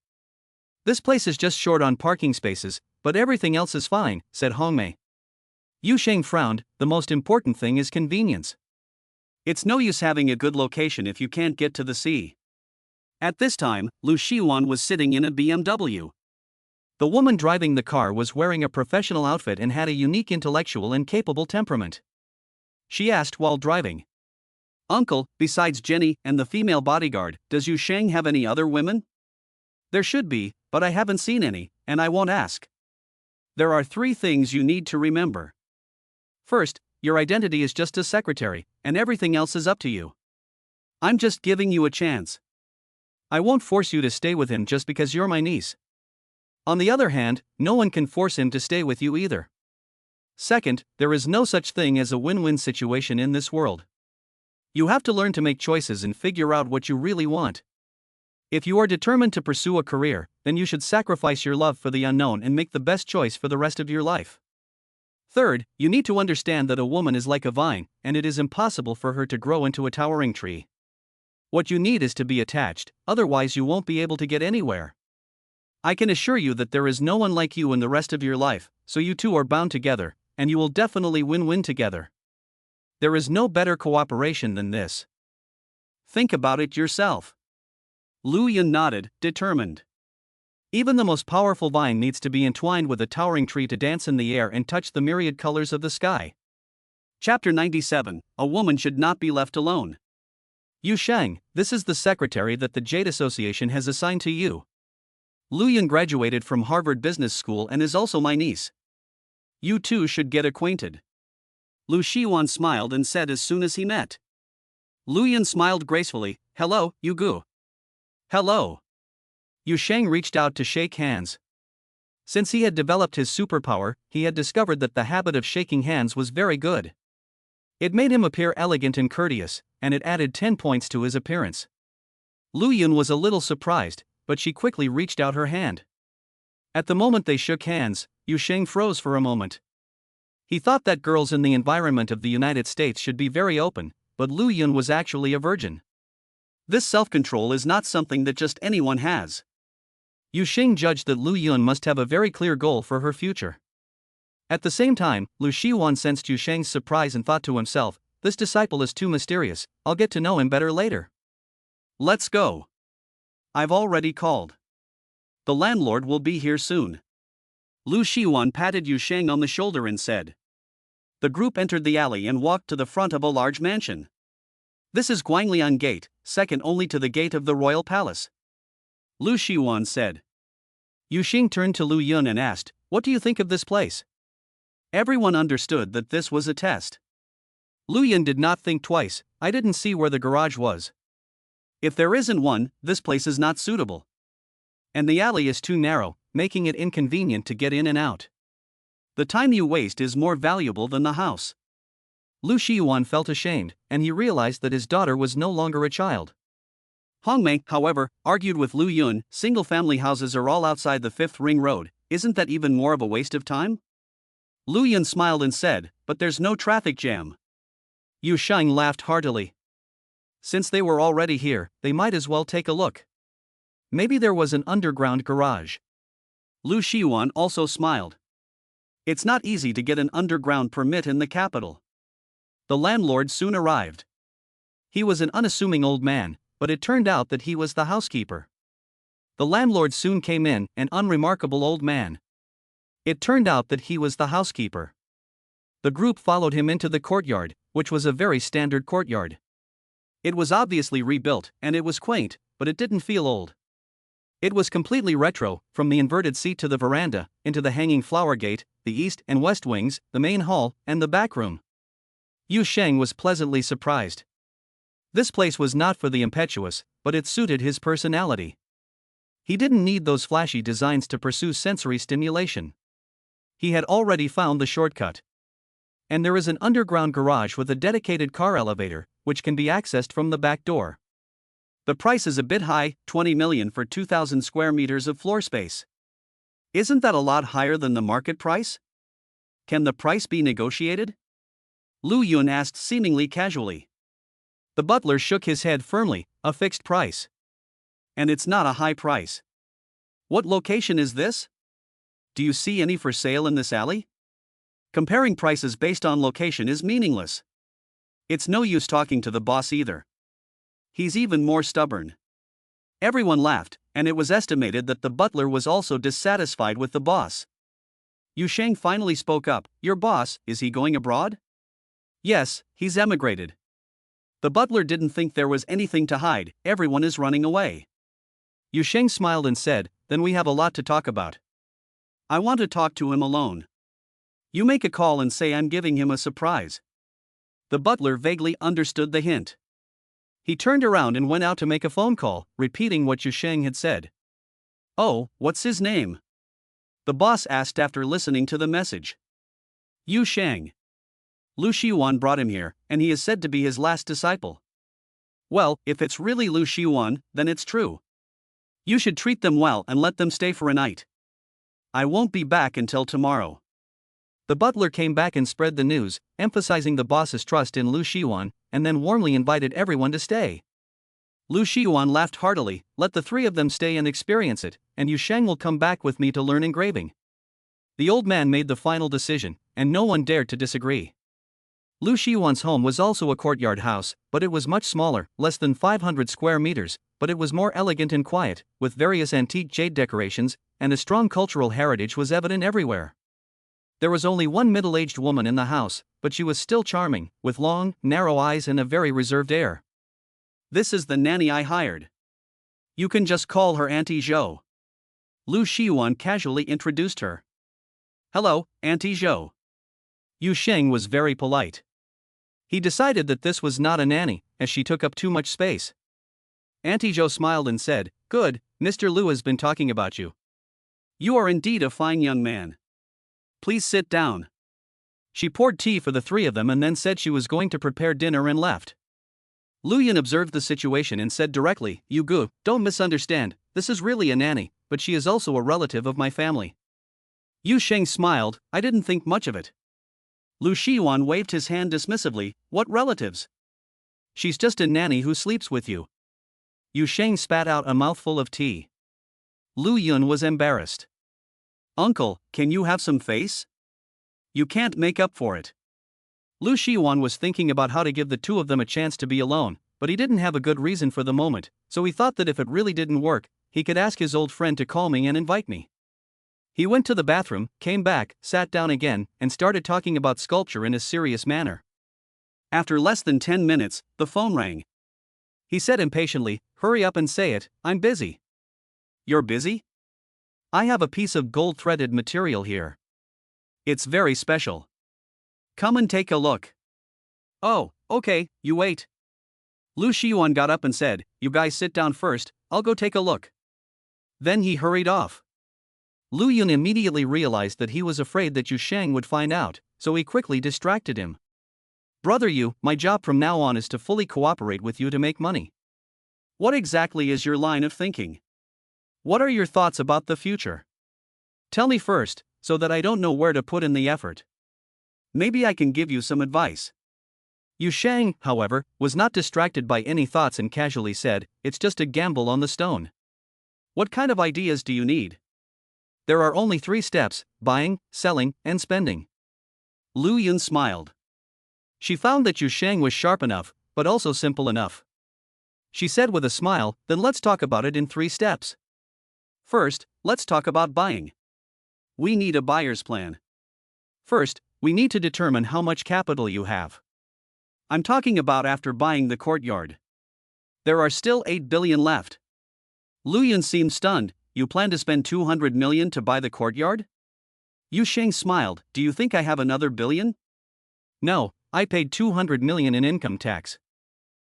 This place is just short on parking spaces, but everything else is fine, said Hongmei. Yu Sheng frowned. The most important thing is convenience. It's no use having a good location if you can't get to the sea. At this time, Lu Shiwan was sitting in a BMW. The woman driving the car was wearing a professional outfit and had a unique intellectual and capable temperament. She asked while driving, "Uncle, besides Jenny and the female bodyguard, does Yu Sheng have any other women?" "There should be, but I haven't seen any, and I won't ask." "There are 3 things you need to remember. First, your identity is just a secretary, and everything else is up to you. I'm just giving you a chance. I won't force you to stay with him just because you're my niece. On the other hand, no one can force him to stay with you either. Second, there is no such thing as a win-win situation in this world. You have to learn to make choices and figure out what you really want. If you are determined to pursue a career, then you should sacrifice your love for the unknown and make the best choice for the rest of your life. Third, you need to understand that a woman is like a vine, and it is impossible for her to grow into a towering tree. What you need is to be attached, otherwise you won't be able to get anywhere. I can assure you that there is no one like you in the rest of your life, so you two are bound together, and you will definitely win-win together. There is no better cooperation than this. Think about it yourself." Lu Yun nodded, determined. Even the most powerful vine needs to be entwined with a towering tree to dance in the air and touch the myriad colors of the sky. Chapter 97. A woman should not be left alone. Yu Sheng, this is the secretary that the Jade Association has assigned to you. Lu Yun graduated from Harvard Business School and is also my niece. You two should get acquainted. Lu Shiwan smiled and said as soon as he met. Lu Yun smiled gracefully. "Hello, Yu Gu." "Hello." Yu Sheng reached out to shake hands. Since he had developed his superpower, he had discovered that the habit of shaking hands was very good. It made him appear elegant and courteous, and it added 10 points to his appearance. Lu Yun was a little surprised, but she quickly reached out her hand. At the moment they shook hands, Yu Sheng froze for a moment. He thought that girls in the environment of the United States should be very open, but Lu Yun was actually a virgin. This self-control is not something that just anyone has. Yu Sheng judged that Lu Yun must have a very clear goal for her future. At the same time, Lu Shiwan sensed Yu Sheng's surprise and thought to himself, "This disciple is too mysterious, I'll get to know him better later." "Let's go. I've already called. The landlord will be here soon." Lu Shiwan patted Yu Sheng on the shoulder and said. The group entered the alley and walked to the front of a large mansion. "This is Guanglian Gate, second only to the gate of the royal palace," Lu Shiwan said. Yu Sheng turned to Lu Yun and asked, "What do you think of this place?" Everyone understood that this was a test. Lu Yun did not think twice. "I didn't see where the garage was. If there isn't one, this place is not suitable. And the alley is too narrow, making it inconvenient to get in and out. The time you waste is more valuable than the house." Lu Shiwan felt ashamed, and he realized that his daughter was no longer a child. Hongmei, however, argued with Lu Yun, "Single-family houses are all outside the 5th Ring Road, isn't that even more of a waste of time?" Lu Yun smiled and said, "But there's no traffic jam." Yu Sheng laughed heartily. Since they were already here, they might as well take a look. Maybe there was an underground garage. Lu Shiwan also smiled. It's not easy to get an underground permit in the capital. The landlord soon arrived. He was an unassuming old man, but it turned out that he was the housekeeper. The landlord soon came in, an unremarkable old man. It turned out that he was the housekeeper. The group followed him into the courtyard, which was a very standard courtyard. It was obviously rebuilt, and it was quaint, but it didn't feel old. It was completely retro, from the inverted seat to the veranda, into the hanging flower gate, the east and west wings, the main hall, and the back room. Yu Sheng was pleasantly surprised. This place was not for the impetuous, but it suited his personality. He didn't need those flashy designs to pursue sensory stimulation. He had already found the shortcut. And there is an underground garage with a dedicated car elevator, which can be accessed from the back door. The price is a bit high, 20 million for 2,000 square meters of floor space. Isn't that a lot higher than the market price? Can the price be negotiated? Lu Yun asked seemingly casually. The butler shook his head firmly, a fixed price. And it's not a high price. What location is this? Do you see any for sale in this alley? Comparing prices based on location is meaningless. It's no use talking to the boss either. He's even more stubborn. Everyone laughed, and it was estimated that the butler was also dissatisfied with the boss. Yu Sheng finally spoke up. Your boss, is he going abroad? Yes, he's emigrated. The butler didn't think there was anything to hide, everyone is running away. Yu Sheng smiled and said, then we have a lot to talk about. I want to talk to him alone. You make a call and say I'm giving him a surprise. The butler vaguely understood the hint. He turned around and went out to make a phone call, repeating what Yu Sheng had said. Oh, what's his name? The boss asked after listening to the message. Yu Sheng. Lu Shiwan brought him here, and he is said to be his last disciple. Well, if it's really Lu Shiwan, then it's true. You should treat them well and let them stay for a night. I won't be back until tomorrow. The butler came back and spread the news, emphasizing the boss's trust in Lu Shiwan, and then warmly invited everyone to stay. Lu Shiwan laughed heartily. Let the three of them stay and experience it, and Yu Sheng will come back with me to learn engraving. The old man made the final decision, and no one dared to disagree. Lu Shiwan's home was also a courtyard house, but it was much smaller, less than 500 square meters, but it was more elegant and quiet, with various antique jade decorations, and a strong cultural heritage was evident everywhere. There was only one middle-aged woman in the house, but she was still charming, with long, narrow eyes and a very reserved air. This is the nanny I hired. You can just call her Auntie Zhou. Lu Shiwan casually introduced her. Hello, Auntie Zhou. Yu Sheng was very polite. He decided that this was not a nanny, as she took up too much space. Auntie Zhou smiled and said, Good, Mr. Lu has been talking about you. You are indeed a fine young man. Please sit down. She poured tea for the three of them and then said she was going to prepare dinner and left. Lu Yun observed the situation and said directly, You Gu, don't misunderstand, this is really a nanny, but she is also a relative of my family. Yu Sheng smiled, I didn't think much of it. Lu Shiwan waved his hand dismissively, What relatives? She's just a nanny who sleeps with you. Yu Sheng spat out a mouthful of tea. Lu Yun was embarrassed. Uncle, can you have some face? You can't make up for it. Lu Shiwan was thinking about how to give the two of them a chance to be alone, but he didn't have a good reason for the moment, so he thought that if it really didn't work, he could ask his old friend to call me and invite me. He went to the bathroom, came back, sat down again, and started talking about sculpture in a serious manner. After less than 10 minutes, the phone rang. He said impatiently, Hurry up and say it, I'm busy. You're busy? I have a piece of gold-threaded material here. It's very special. Come and take a look. Oh, okay, you wait. Lu Shiwan got up and said, You guys sit down first, I'll go take a look. Then he hurried off. Lu Yun immediately realized that he was afraid that Yu Sheng would find out, so he quickly distracted him. Brother Yu, my job from now on is to fully cooperate with you to make money. What exactly is your line of thinking? What are your thoughts about the future? Tell me first, so that I don't know where to put in the effort. Maybe I can give you some advice. Yu Sheng, however, was not distracted by any thoughts and casually said, It's just a gamble on the stone. What kind of ideas do you need? There are only 3 steps, buying, selling, and spending. Lu Yun smiled. She found that Yu Sheng was sharp enough, but also simple enough. She said with a smile, Then let's talk about it in 3 steps. First, let's talk about buying. We need a buyer's plan. First, we need to determine how much capital you have. I'm talking about after buying the courtyard. There are still 8 billion left. Lu Yun seemed stunned. You plan to spend 200 million to buy the courtyard? Yu Sheng smiled. Do you think I have another billion? No, I paid 200 million in income tax.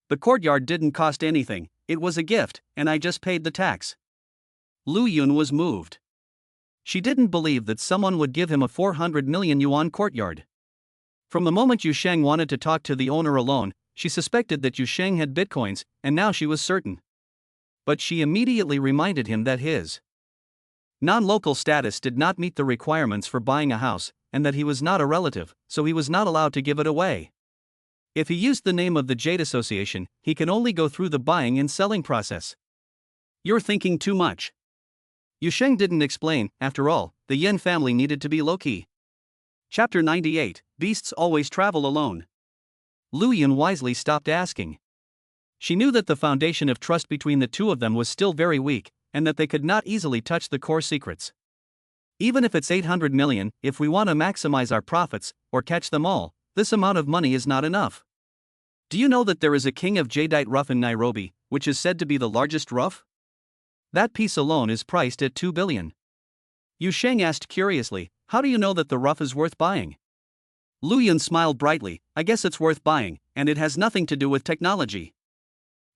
The courtyard didn't cost anything, it was a gift, and I just paid the tax. Lu Yun was moved. She didn't believe that someone would give him a 400 million yuan courtyard. From the moment Yu Sheng wanted to talk to the owner alone, she suspected that Yu Sheng had bitcoins, and now she was certain. But she immediately reminded him that his Non-local status did not meet the requirements for buying a house, and that he was not a relative, so he was not allowed to give it away. If he used the name of the Jade Association, he can only go through the buying and selling process. You're thinking too much. Yu Sheng didn't explain. After all, the Yin family needed to be low-key. Chapter 98, Beasts Always Travel Alone. Lu Yun wisely stopped asking. She knew that the foundation of trust between the two of them was still very weak, and that they could not easily touch the core secrets. Even if it's 800 million, if we want to maximize our profits, or catch them all, this amount of money is not enough. Do you know that there is a king of jadeite rough in Nairobi, which is said to be the largest rough? That piece alone is priced at 2 billion. Yu Sheng asked curiously, how do you know that the rough is worth buying? Lu Yun smiled brightly, I guess it's worth buying, and it has nothing to do with technology.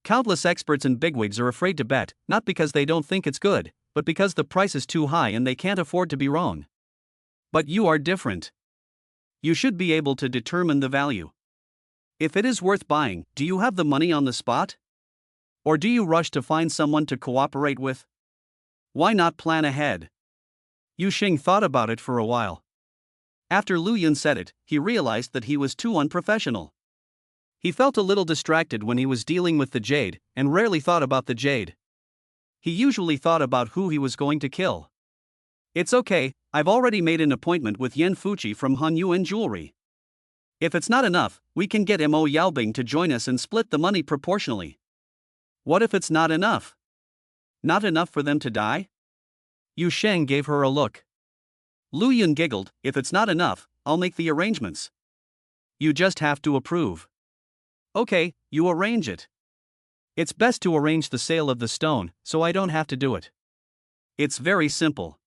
Countless experts and bigwigs are afraid to bet, not because they don't think it's good, but because the price is too high and they can't afford to be wrong. But you are different. You should be able to determine the value. If it is worth buying, do you have the money on the spot? Or do you rush to find someone to cooperate with? Why not plan ahead? Yu Sheng thought about it for a while. After Lu Yun said it, he realized that he was too unprofessional. He felt a little distracted when he was dealing with the Jade, and rarely thought about the Jade. He usually thought about who he was going to kill. It's okay, I've already made an appointment with Yen Fuchi from Han Yuan Jewelry. If it's not enough, we can get Mo Yaobing to join us and split the money proportionally. What if it's not enough? Not enough for them to die? Yu Sheng gave her a look. Lu Yun giggled, if it's not enough, I'll make the arrangements. You just have to approve. Okay, you arrange it. It's best to arrange the sale of the stone, so I don't have to do it. It's very simple.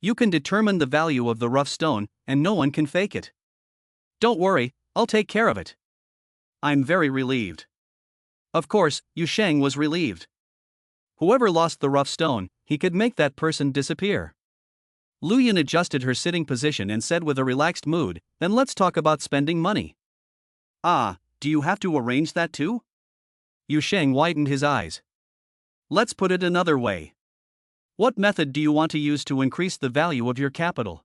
You can determine the value of the rough stone, and no one can fake it. Don't worry, I'll take care of it. I'm very relieved. Of course, Yu Sheng was relieved. Whoever lost the rough stone, he could make that person disappear. Lu Yun adjusted her sitting position and said with a relaxed mood, then let's talk about spending money. Ah, do you have to arrange that too? Yu Sheng widened his eyes. Let's put it another way. What method do you want to use to increase the value of your capital?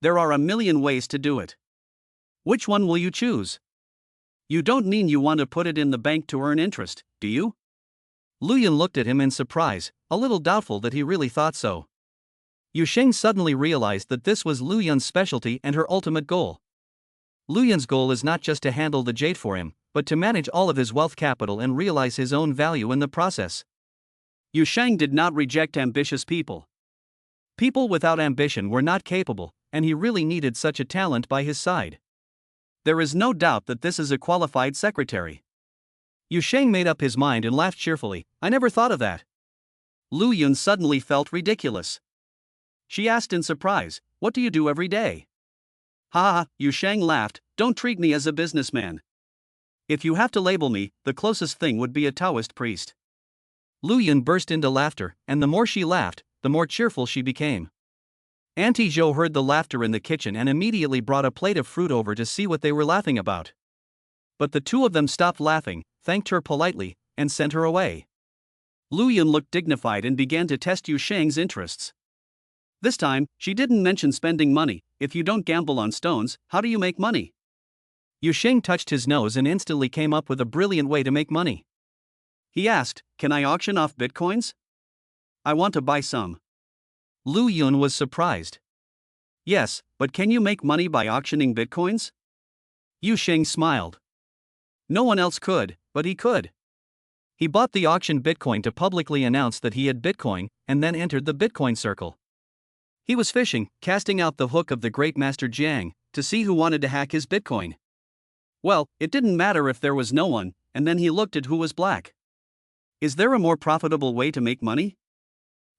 There are a million ways to do it. Which one will you choose? You don't mean you want to put it in the bank to earn interest, do you? Lu Yun looked at him in surprise, a little doubtful that he really thought so. Yu Sheng suddenly realized that this was Lu Yun's specialty and her ultimate goal. Lu Yun's goal is not just to handle the jade for him, but to manage all of his wealth capital and realize his own value in the process. Yu Sheng did not reject ambitious people. People without ambition were not capable, and he really needed such a talent by his side. There is no doubt that this is a qualified secretary. Yu Sheng made up his mind and laughed cheerfully, I never thought of that. Lu Yun suddenly felt ridiculous. She asked in surprise, what do you do every day? Ha ha, Yu Sheng laughed, don't treat me as a businessman. If you have to label me, the closest thing would be a Taoist priest. Lu Yun burst into laughter, and the more she laughed, the more cheerful she became. Auntie Zhou heard the laughter in the kitchen and immediately brought a plate of fruit over to see what they were laughing about. But the two of them stopped laughing, thanked her politely, and sent her away. Lu Yun looked dignified and began to test Yu Sheng's interests. This time, she didn't mention spending money. If you don't gamble on stones, how do you make money? Yu Sheng touched his nose and instantly came up with a brilliant way to make money. He asked, can I auction off bitcoins? I want to buy some. Lu Yun was surprised. Yes, but can you make money by auctioning bitcoins? Yu Sheng smiled. No one else could, but he could. He bought the auction bitcoin to publicly announce that he had bitcoin, and then entered the bitcoin circle. He was fishing, casting out the hook of the great master Jiang, to see who wanted to hack his bitcoin. Well, it didn't matter if there was no one, and then he looked at who was black. Is there a more profitable way to make money?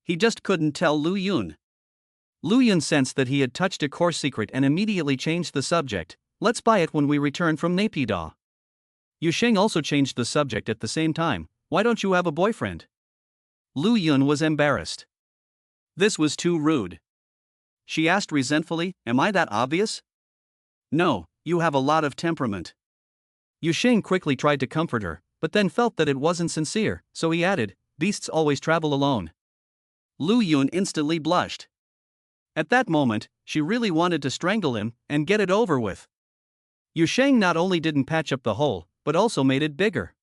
He just couldn't tell Lu Yun. Lu Yun sensed that he had touched a core secret and immediately changed the subject. Let's buy it when we return from Naypyidaw. Yu Sheng also changed the subject at the same time. Why don't you have a boyfriend? Lu Yun was embarrassed. This was too rude. She asked resentfully, am I that obvious? No, you have a lot of temperament. Yu Sheng quickly tried to comfort her, but then felt that it wasn't sincere, so he added, beasts always travel alone. Lu Yun instantly blushed. At that moment, she really wanted to strangle him and get it over with. Yu Sheng not only didn't patch up the hole, but also made it bigger.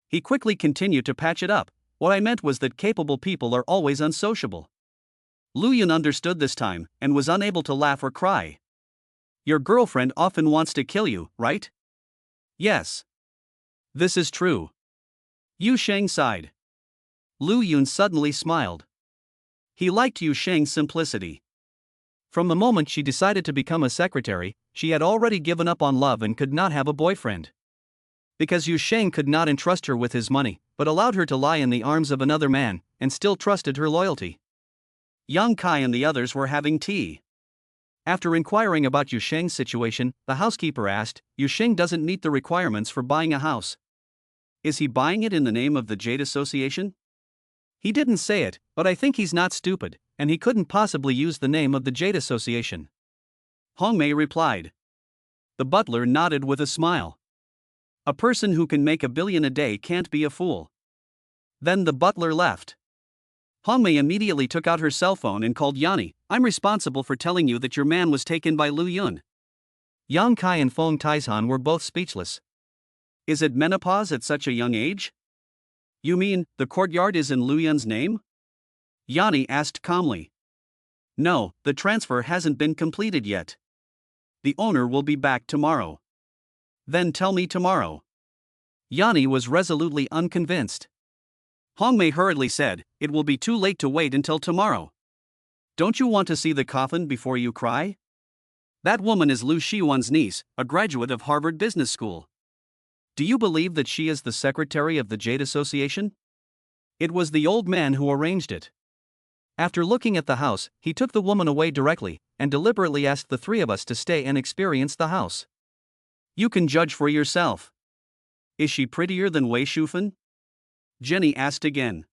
He quickly continued to patch it up. What I meant was that capable people are always unsociable. Lu Yun understood this time and was unable to laugh or cry. Your girlfriend often wants to kill you, right? Yes. This is true. Yu Sheng sighed. Lu Yun suddenly smiled. He liked Yu Sheng's simplicity. From the moment she decided to become a secretary, she had already given up on love and could not have a boyfriend. Because Yu Sheng could not entrust her with his money, but allowed her to lie in the arms of another man, and still trusted her loyalty. Yang Kai and the others were having tea. After inquiring about Yu Sheng's situation, the housekeeper asked, Yu Sheng doesn't meet the requirements for buying a house. Is he buying it in the name of the Jade Association? He didn't say it, but I think he's not stupid, and he couldn't possibly use the name of the Jade Association. Hong Mei replied. The butler nodded with a smile. A person who can make $1 billion a day can't be a fool. Then the butler left. Hong Mei immediately took out her cell phone and called Yanni. I'm responsible for telling you that your man was taken by Lu Yun. Yang Kai and Feng Taizhan were both speechless. Is it menopause at such a young age? You mean, the courtyard is in Lu Yun's name? Yanni asked calmly. No, the transfer hasn't been completed yet. The owner will be back tomorrow. Then tell me tomorrow. Yanni was resolutely unconvinced. Hong Mei hurriedly said, it will be too late to wait until tomorrow. Don't you want to see the coffin before you cry? That woman is Lu Shiwan's niece, a graduate of Harvard Business School. Do you believe that she is the secretary of the Jade Association? It was the old man who arranged it. After looking at the house, he took the woman away directly, and deliberately asked the three of us to stay and experience the house. You can judge for yourself. Is she prettier than Wei Shufen? Jenny asked again.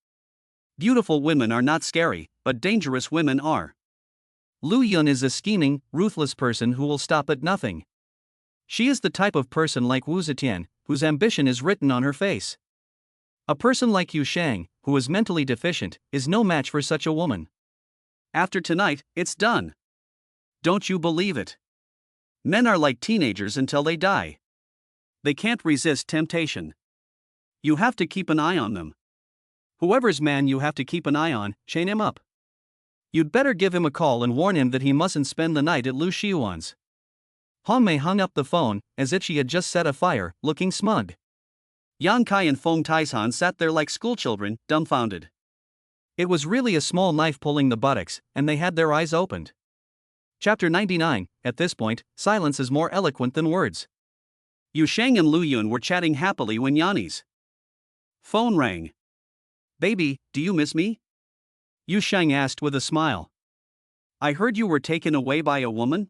Beautiful women are not scary, but dangerous women are. Lu Yun is a scheming, ruthless person who will stop at nothing. She is the type of person like Wu Zetian, whose ambition is written on her face. A person like Yu Sheng, who is mentally deficient, is no match for such a woman. After tonight, it's done. Don't you believe it? Men are like teenagers until they die. They can't resist temptation. You have to keep an eye on them. Whoever's man you have to keep an eye on, chain him up. You'd better give him a call and warn him that he mustn't spend the night at Lu Shiwan's. Hong Mei hung up the phone, as if she had just set a fire, looking smug. Yang Kai and Feng Taizhan sat there like schoolchildren, dumbfounded. It was really a small knife pulling the buttocks, and they had their eyes opened. Chapter 99. At this point, silence is more eloquent than words. Yu Sheng and Lu Yun were chatting happily when Yanni's phone rang. Baby, do you miss me? Yu Sheng asked with a smile. I heard you were taken away by a woman?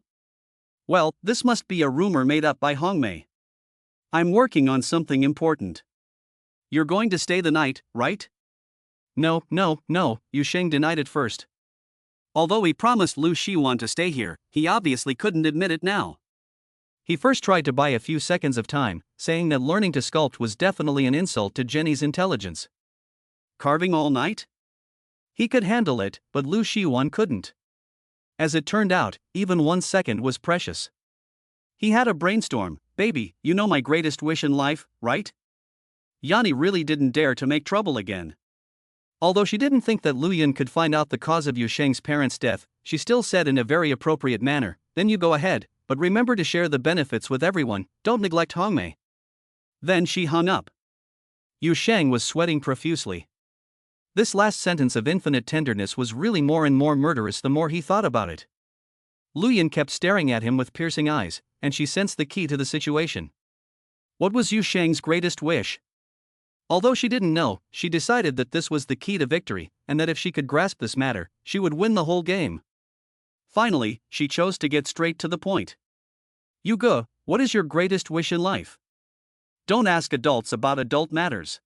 Well, this must be a rumor made up by Hong Mei. I'm working on something important. You're going to stay the night, right? No, Yu Sheng denied it first. Although he promised Lu Shiwan to stay here, he obviously couldn't admit it now. He first tried to buy a few seconds of time, saying that learning to sculpt was definitely an insult to Jenny's intelligence. Carving all night? He could handle it, but Lu Shiwan couldn't. As it turned out, even 1 second was precious. He had a brainstorm. Baby, you know my greatest wish in life, right? Yanni really didn't dare to make trouble again. Although she didn't think that Lu Yun could find out the cause of Yu Sheng's parents' death, she still said in a very appropriate manner, then you go ahead, but remember to share the benefits with everyone, don't neglect Hong Mei. Then she hung up. Yu Sheng was sweating profusely. This last sentence of infinite tenderness was really more and more murderous the more he thought about it. Lu Yun kept staring at him with piercing eyes, and she sensed the key to the situation. What was Yu Sheng's greatest wish? Although she didn't know, she decided that this was the key to victory, and that if she could grasp this matter, she would win the whole game. Finally, she chose to get straight to the point. Yu Ge, what is your greatest wish in life? Don't ask adults about adult matters.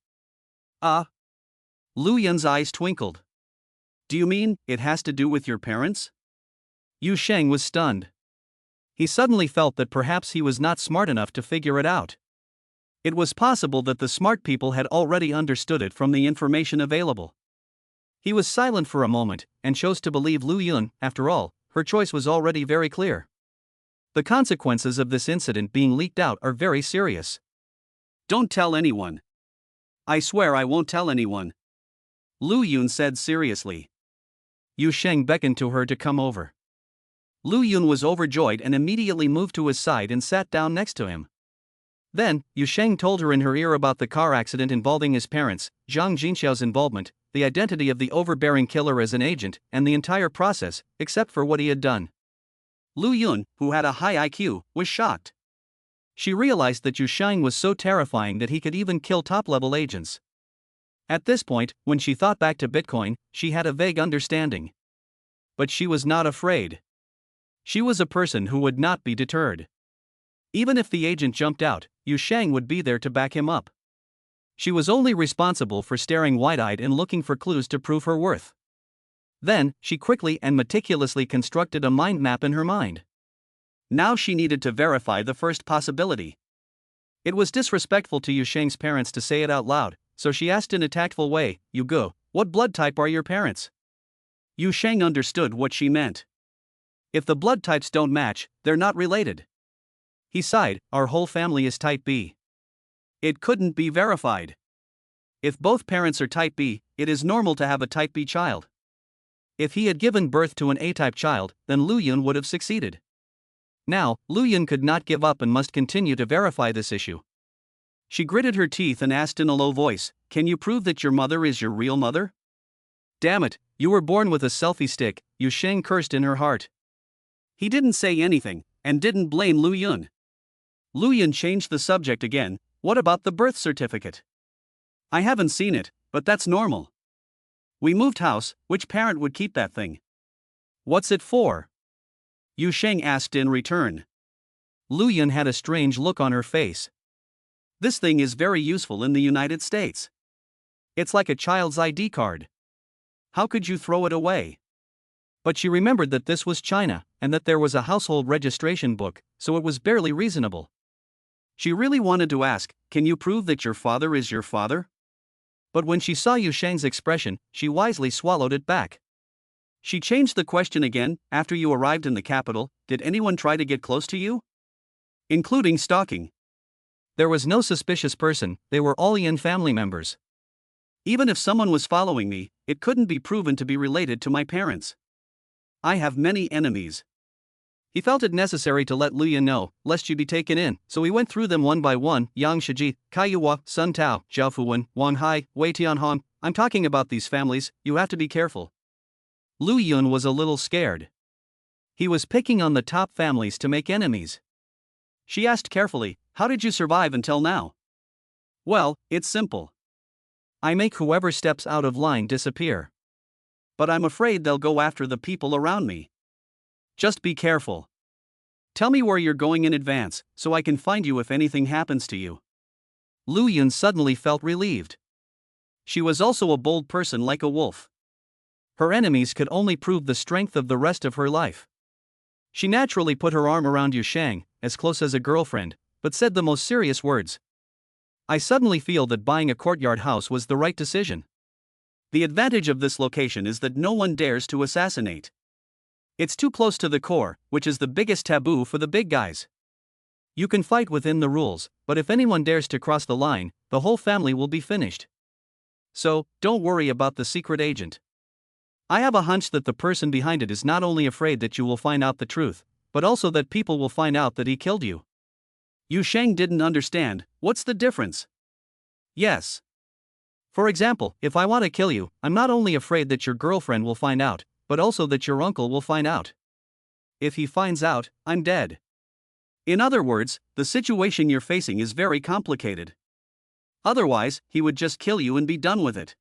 Lu Yun's eyes twinkled. Do you mean, it has to do with your parents? Yu Sheng was stunned. He suddenly felt that perhaps he was not smart enough to figure it out. It was possible that the smart people had already understood it from the information available. He was silent for a moment, and chose to believe Lu Yun. After all, her choice was already very clear. The consequences of this incident being leaked out are very serious. Don't tell anyone. I swear I won't tell anyone, Lu Yun said seriously. Yu Sheng beckoned to her to come over. Lu Yun was overjoyed and immediately moved to his side and sat down next to him. Then, Yu Sheng told her in her ear about the car accident involving his parents, Zhang Jinxiao's involvement, the identity of the overbearing killer as an agent, and the entire process, except for what he had done. Lu Yun, who had a high IQ, was shocked. She realized that Yu Sheng was so terrifying that he could even kill top-level agents. At this point, when she thought back to Bitcoin, she had a vague understanding. But she was not afraid. She was a person who would not be deterred. Even if the agent jumped out, Yu Sheng would be there to back him up. She was only responsible for staring wide-eyed and looking for clues to prove her worth. Then, she quickly and meticulously constructed a mind map in her mind. Now she needed to verify the first possibility. It was disrespectful to Yu Sheng's parents to say it out loud, so she asked in a tactful way, "Yu Go, what blood type are your parents?" Yu Sheng understood what she meant. If the blood types don't match, they're not related. He sighed, "Our whole family is type B." It couldn't be verified. If both parents are type B, it is normal to have a type B child. If he had given birth to an A-type child, then Lu Yun would have succeeded. Now, Lu Yun could not give up and must continue to verify this issue. She gritted her teeth and asked in a low voice, "Can you prove that your mother is your real mother?" "Damn it, you were born with a selfie stick," Yu Sheng cursed in her heart. He didn't say anything, and didn't blame Lu Yun. Lu Yun changed the subject again. "What about the birth certificate?" "I haven't seen it, but that's normal. We moved house, which parent would keep that thing?" "What's it for?" Yu Sheng asked in return. Lu Yun had a strange look on her face. "This thing is very useful in the United States. It's like a child's ID card. How could you throw it away?" But she remembered that this was China, and that there was a household registration book, so it was barely reasonable. She really wanted to ask, "Can you prove that your father is your father?" But when she saw Yu Sheng's expression, she wisely swallowed it back. She changed the question again. "After you arrived in the capital, did anyone try to get close to you? Including stalking?" "There was no suspicious person, they were all Yan family members." "Even if someone was following me, it couldn't be proven to be related to my parents. I have many enemies." He felt it necessary to let Lu Yun know, lest she be taken in, so he went through them one by one: Yang Shiji, Caiua, Sun Tao, Zhao Fuwen, Wang Hai, Wei Tianhong. "I'm talking about these families, you have to be careful." Lu Yun was a little scared. He was picking on the top families to make enemies. She asked carefully, "How did you survive until now?" "Well, it's simple. I make whoever steps out of line disappear. But I'm afraid they'll go after the people around me." "Just be careful. Tell me where you're going in advance, so I can find you if anything happens to you." Lu Yun suddenly felt relieved. She was also a bold person like a wolf. Her enemies could only prove the strength of the rest of her life. She naturally put her arm around Yu Sheng, as close as a girlfriend, but said the most serious words. "I suddenly feel that buying a courtyard house was the right decision. The advantage of this location is that no one dares to assassinate. It's too close to the core, which is the biggest taboo for the big guys. You can fight within the rules, but if anyone dares to cross the line, the whole family will be finished. So, don't worry about the secret agent. I have a hunch that the person behind it is not only afraid that you will find out the truth, but also that people will find out that he killed you." Yu Sheng didn't understand. "What's the difference?" "Yes. For example, if I want to kill you, I'm not only afraid that your girlfriend will find out, but also that your uncle will find out. If he finds out, I'm dead." In other words, the situation you're facing is very complicated. Otherwise, he would just kill you and be done with it.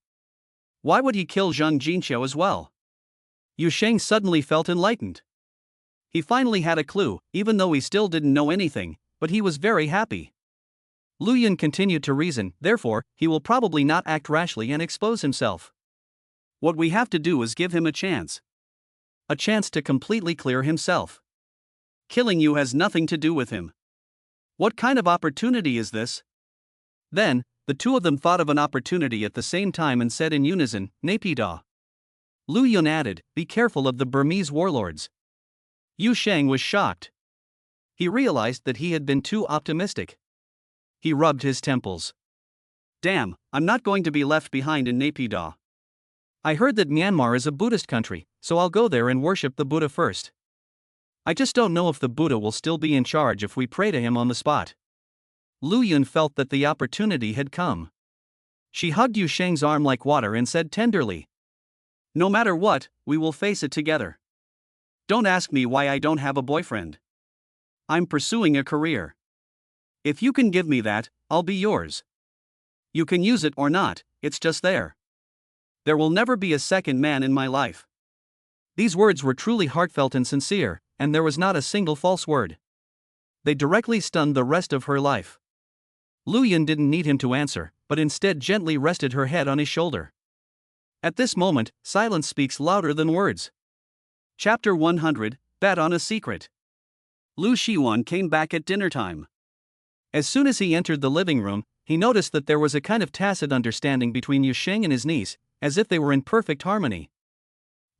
Why would he kill Zhang Jinxiao as well? Yu Sheng suddenly felt enlightened. He finally had a clue, even though he still didn't know anything, but he was very happy. Lu Yun continued to reason, therefore, he will probably not act rashly and expose himself. What we have to do is give him a chance. A chance to completely clear himself. Killing you has nothing to do with him. What kind of opportunity is this? Then, the two of them thought of an opportunity at the same time and said in unison, "Napida." Lu Yun added, be careful of the Burmese warlords. Yu Sheng was shocked. He realized that he had been too optimistic. He rubbed his temples. Damn, I'm not going to be left behind in Naypyidaw. I heard that Myanmar is a Buddhist country, so I'll go there and worship the Buddha first. I just don't know if the Buddha will still be in charge if we pray to him on the spot. Lu Yun felt that the opportunity had come. She hugged Yu Sheng's arm like water and said tenderly, no matter what, we will face it together. Don't ask me why I don't have a boyfriend. I'm pursuing a career. If you can give me that, I'll be yours. You can use it or not, it's just there. There will never be a second man in my life. These words were truly heartfelt and sincere, and there was not a single false word. They directly stunned the rest of her life. Lu Yun didn't need him to answer, but instead gently rested her head on his shoulder. At this moment, silence speaks louder than words. Chapter 100, Bet on a Secret. Lu Shiwan came back at dinner time. As soon as he entered the living room, he noticed that there was a kind of tacit understanding between Yu Sheng and his niece, as if they were in perfect harmony.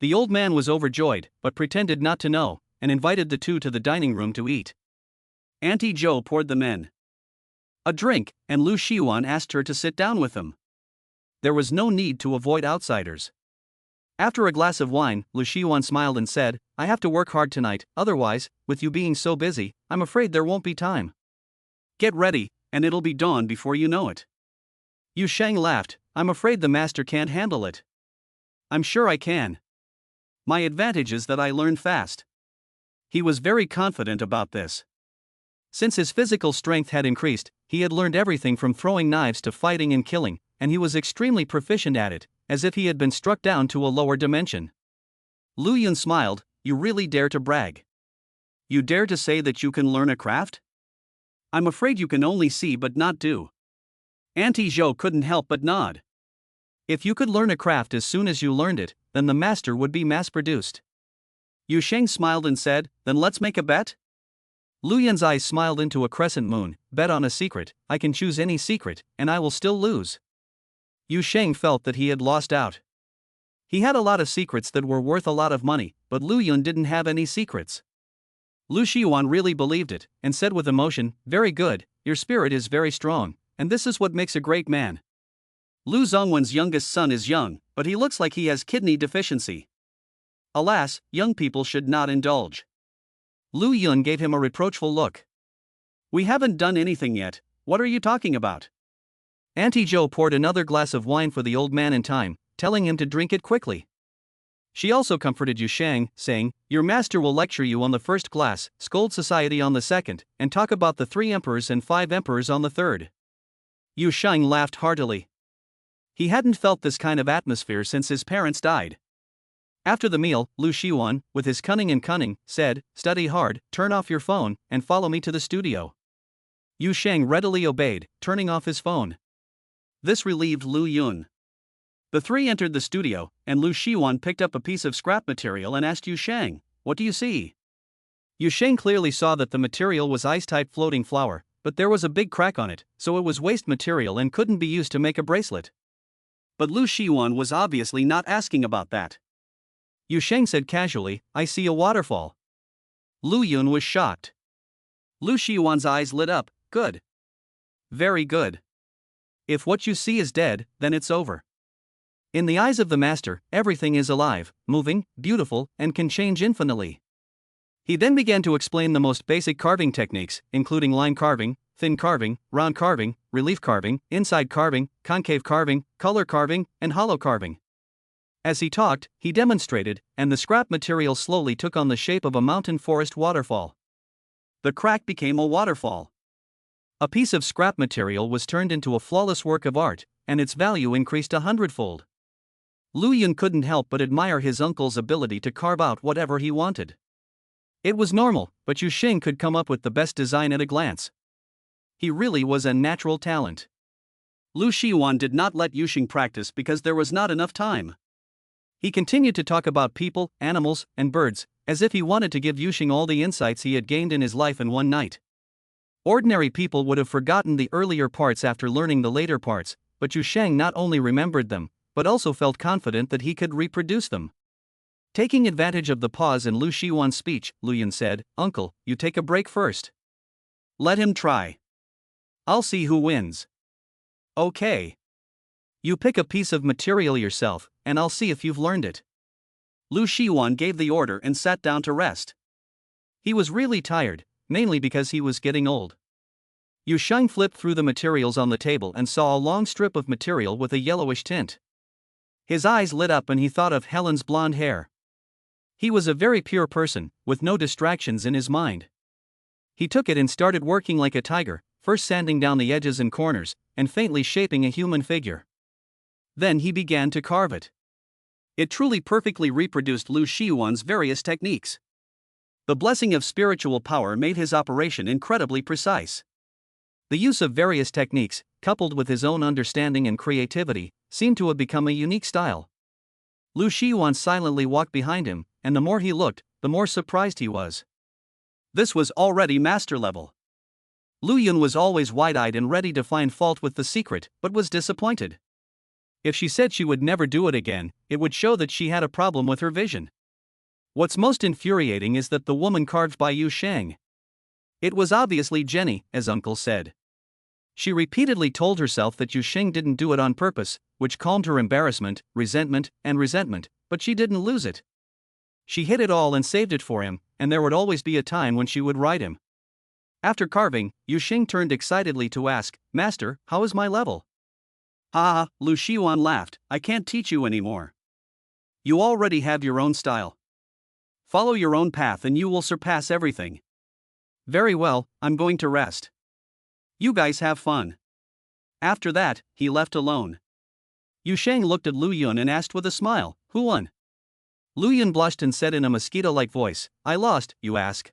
The old man was overjoyed, but pretended not to know, and invited the two to the dining room to eat. Auntie Jo poured them in a drink, and Lu Shiwan asked her to sit down with them. There was no need to avoid outsiders. After a glass of wine, Lu Shiwan smiled and said, I have to work hard tonight, otherwise, with you being so busy, I'm afraid there won't be time. Get ready, and it'll be dawn before you know it. Yu Sheng laughed, I'm afraid the master can't handle it. I'm sure I can. My advantage is that I learn fast. He was very confident about this. Since his physical strength had increased, he had learned everything from throwing knives to fighting and killing, and he was extremely proficient at it, as if he had been struck down to a lower dimension. Lu Yun smiled, you really dare to brag. You dare to say that you can learn a craft? I'm afraid you can only see but not do. Auntie Jo couldn't help but nod. If you could learn a craft as soon as you learned it, then the master would be mass-produced. Yu Sheng smiled and said, then let's make a bet? Lu Yun's eyes smiled into a crescent moon, bet on a secret, I can choose any secret, and I will still lose. Yu Sheng felt that he had lost out. He had a lot of secrets that were worth a lot of money, but Lu Yun didn't have any secrets. Lu Shiwan really believed it, and said with emotion, very good, your spirit is very strong, and this is what makes a great man. Lu Zongwen's youngest son is young, but he looks like he has kidney deficiency. Alas, young people should not indulge. Lu Yun gave him a reproachful look. We haven't done anything yet, what are you talking about? Auntie Jo poured another glass of wine for the old man in time, telling him to drink it quickly. She also comforted Yu Sheng, saying, your master will lecture you on the first glass, scold society on the second, and talk about the 3 emperors and 5 emperors on the third. Yu Sheng laughed heartily. He hadn't felt this kind of atmosphere since his parents died. After the meal, Lu Shiwan, with his cunning, said, study hard, turn off your phone, and follow me to the studio. Yu Sheng readily obeyed, turning off his phone. This relieved Lu Yun. The 3 entered the studio, and Lu Shiwan picked up a piece of scrap material and asked Yu Sheng, what do you see? Yu Sheng clearly saw that the material was ice-type floating flour, but there was a big crack on it, so it was waste material and couldn't be used to make a bracelet. But Lu Shiwan was obviously not asking about that. Yu Sheng said casually, I see a waterfall. Lu Yun was shocked. Lu Shiwan's eyes lit up, good. Very good. If what you see is dead, then it's over. In the eyes of the master, everything is alive, moving, beautiful, and can change infinitely. He then began to explain the most basic carving techniques, including line carving, thin carving, round carving, relief carving, inside carving, concave carving, color carving, and hollow carving. As he talked, he demonstrated, and the scrap material slowly took on the shape of a mountain forest waterfall. The crack became a waterfall. A piece of scrap material was turned into a flawless work of art, and its value increased 100-fold. Lu Yun couldn't help but admire his uncle's ability to carve out whatever he wanted. It was normal, but Yu Sheng could come up with the best design at a glance. He really was a natural talent. Lu Shiwan did not let Yu Sheng practice because there was not enough time. He continued to talk about people, animals, and birds, as if he wanted to give Yu Sheng all the insights he had gained in his life in one night. Ordinary people would have forgotten the earlier parts after learning the later parts, but Yu Sheng not only remembered them, but also felt confident that he could reproduce them. Taking advantage of the pause in Lu Shiwan's speech, Lu Yun said, "Uncle, you take a break first." "Let him try. I'll see who wins." "Okay. You pick a piece of material yourself, and I'll see if you've learned it." Lu Shiwan gave the order and sat down to rest. He was really tired, mainly because he was getting old. Yu Sheng flipped through the materials on the table and saw a long strip of material with a yellowish tint. His eyes lit up and he thought of Helen's blonde hair. He was a very pure person, with no distractions in his mind. He took it and started working like a tiger, first sanding down the edges and corners, and faintly shaping a human figure. Then he began to carve it. It truly perfectly reproduced Lu Shiwan's various techniques. The blessing of spiritual power made his operation incredibly precise. The use of various techniques, coupled with his own understanding and creativity, seemed to have become a unique style. Lu Shiwan silently walked behind him, and the more he looked, the more surprised he was. This was already master level. Lu Yun was always wide-eyed and ready to find fault with the secret, but was disappointed. If she said she would never do it again, it would show that she had a problem with her vision. What's most infuriating is that the woman carved by Yu Sheng. It was obviously Jenny, as Uncle said. She repeatedly told herself that Yu Sheng didn't do it on purpose, which calmed her embarrassment, resentment, but she didn't lose it. She hid it all and saved it for him, and there would always be a time when she would ride him. After carving, Yu Sheng turned excitedly to ask, "Master, how is my level?" "Ha ha," Lu Shiwan laughed, "I can't teach you anymore. You already have your own style. Follow your own path and you will surpass everything." "Very well, I'm going to rest. You guys have fun." After that, he left alone. Yu Sheng looked at Lu Yun and asked with a smile, "Who won?" Lu Yun blushed and said in a mosquito-like voice, "I lost, you ask."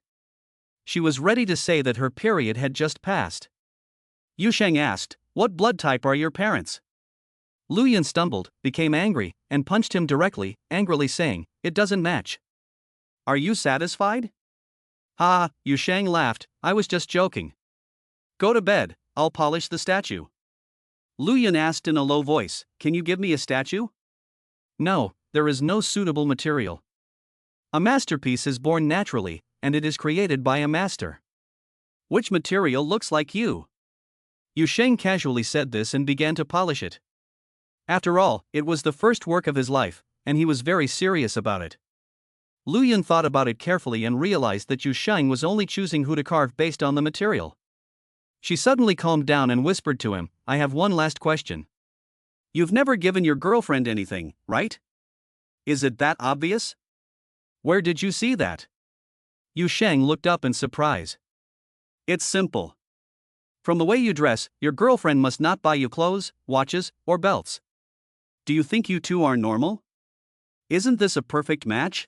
She was ready to say that her period had just passed. Yu Sheng asked, "What blood type are your parents?" Lu Yun stumbled, became angry, and punched him directly, angrily saying, "It doesn't match." "Are you satisfied?" "Ha," Yu Sheng laughed, "I was just joking." "Go to bed, I'll polish the statue." Lu Yun asked in a low voice, "Can you give me a statue?" "No, there is no suitable material. A masterpiece is born naturally, and it is created by a master." "Which material looks like you?" Yu Sheng casually said this and began to polish it. After all, it was the first work of his life, and he was very serious about it. Lu Yun thought about it carefully and realized that Yu Sheng was only choosing who to carve based on the material. She suddenly calmed down and whispered to him, "I have one last question. You've never given your girlfriend anything, right? Is it that obvious?" "Where did you see that?" Yu Sheng looked up in surprise. "It's simple. From the way you dress, your girlfriend must not buy you clothes, watches, or belts. Do you think you two are normal? Isn't this a perfect match?"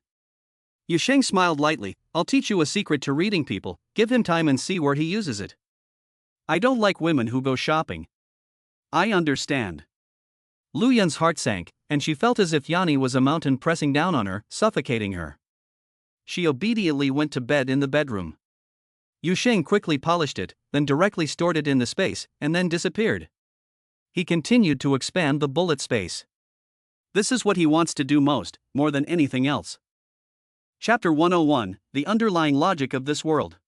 Yu Sheng smiled lightly. "I'll teach you a secret to reading people, give him time and see where he uses it. I don't like women who go shopping." "I understand." Lu Yun's heart sank, and she felt as if Yanni was a mountain pressing down on her, suffocating her. She obediently went to bed in the bedroom. Yu Sheng quickly polished it, then directly stored it in the space, and then disappeared. He continued to expand the bullet space. This is what he wants to do most, more than anything else. Chapter 101, The Underlying Logic of This World.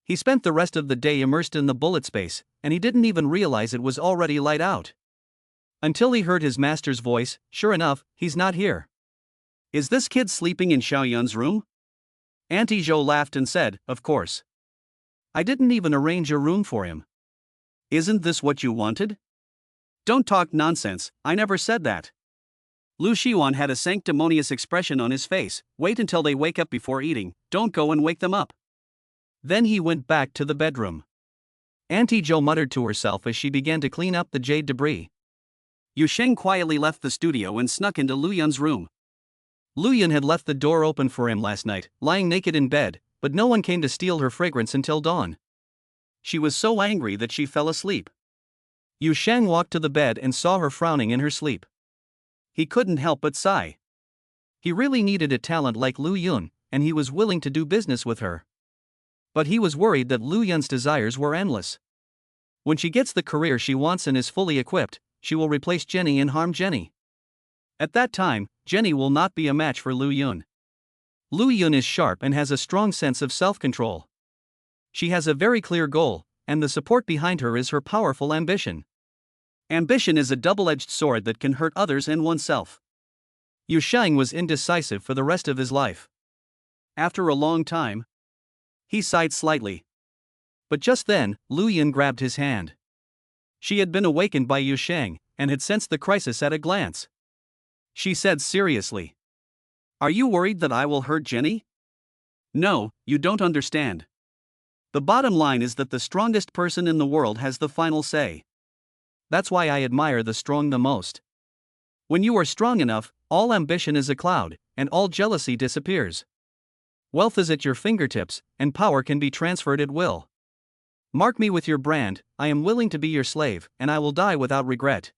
He spent the rest of the day immersed in the bullet space, and he didn't even realize it was already light out. Until he heard his master's voice, "Sure enough, he's not here." "Is this kid sleeping in Xiaoyun's room?" Auntie Zhou laughed and said, "Of course. I didn't even arrange a room for him." "Isn't this what you wanted?" "Don't talk nonsense, I never said that." Lu Shiwan had a sanctimonious expression on his face. "Wait until they wake up before eating, don't go and wake them up." Then he went back to the bedroom. Auntie Zhou muttered to herself as she began to clean up the jade debris. Yu Sheng quietly left the studio and snuck into Lu Yun's room. Lu Yun had left the door open for him last night, lying naked in bed, but no one came to steal her fragrance until dawn. She was so angry that she fell asleep. Yu Sheng walked to the bed and saw her frowning in her sleep. He couldn't help but sigh. He really needed a talent like Lu Yun, and he was willing to do business with her. But he was worried that Lu Yun's desires were endless. When she gets the career she wants and is fully equipped, she will replace Jenny and harm Jenny. At that time, Jenny will not be a match for Lu Yun. Lu Yun is sharp and has a strong sense of self-control. She has a very clear goal, and the support behind her is her powerful ambition. Ambition is a double-edged sword that can hurt others and oneself. Yu Sheng was indecisive for the rest of his life. After a long time, he sighed slightly. But just then, Lu Yun grabbed his hand. She had been awakened by Yu Sheng, and had sensed the crisis at a glance. She said seriously, "Are you worried that I will hurt Jenny?" "No, you don't understand. The bottom line is that the strongest person in the world has the final say. That's why I admire the strong the most. When you are strong enough, all ambition is a cloud, and all jealousy disappears. Wealth is at your fingertips, and power can be transferred at will. Mark me with your brand, I am willing to be your slave, and I will die without regret."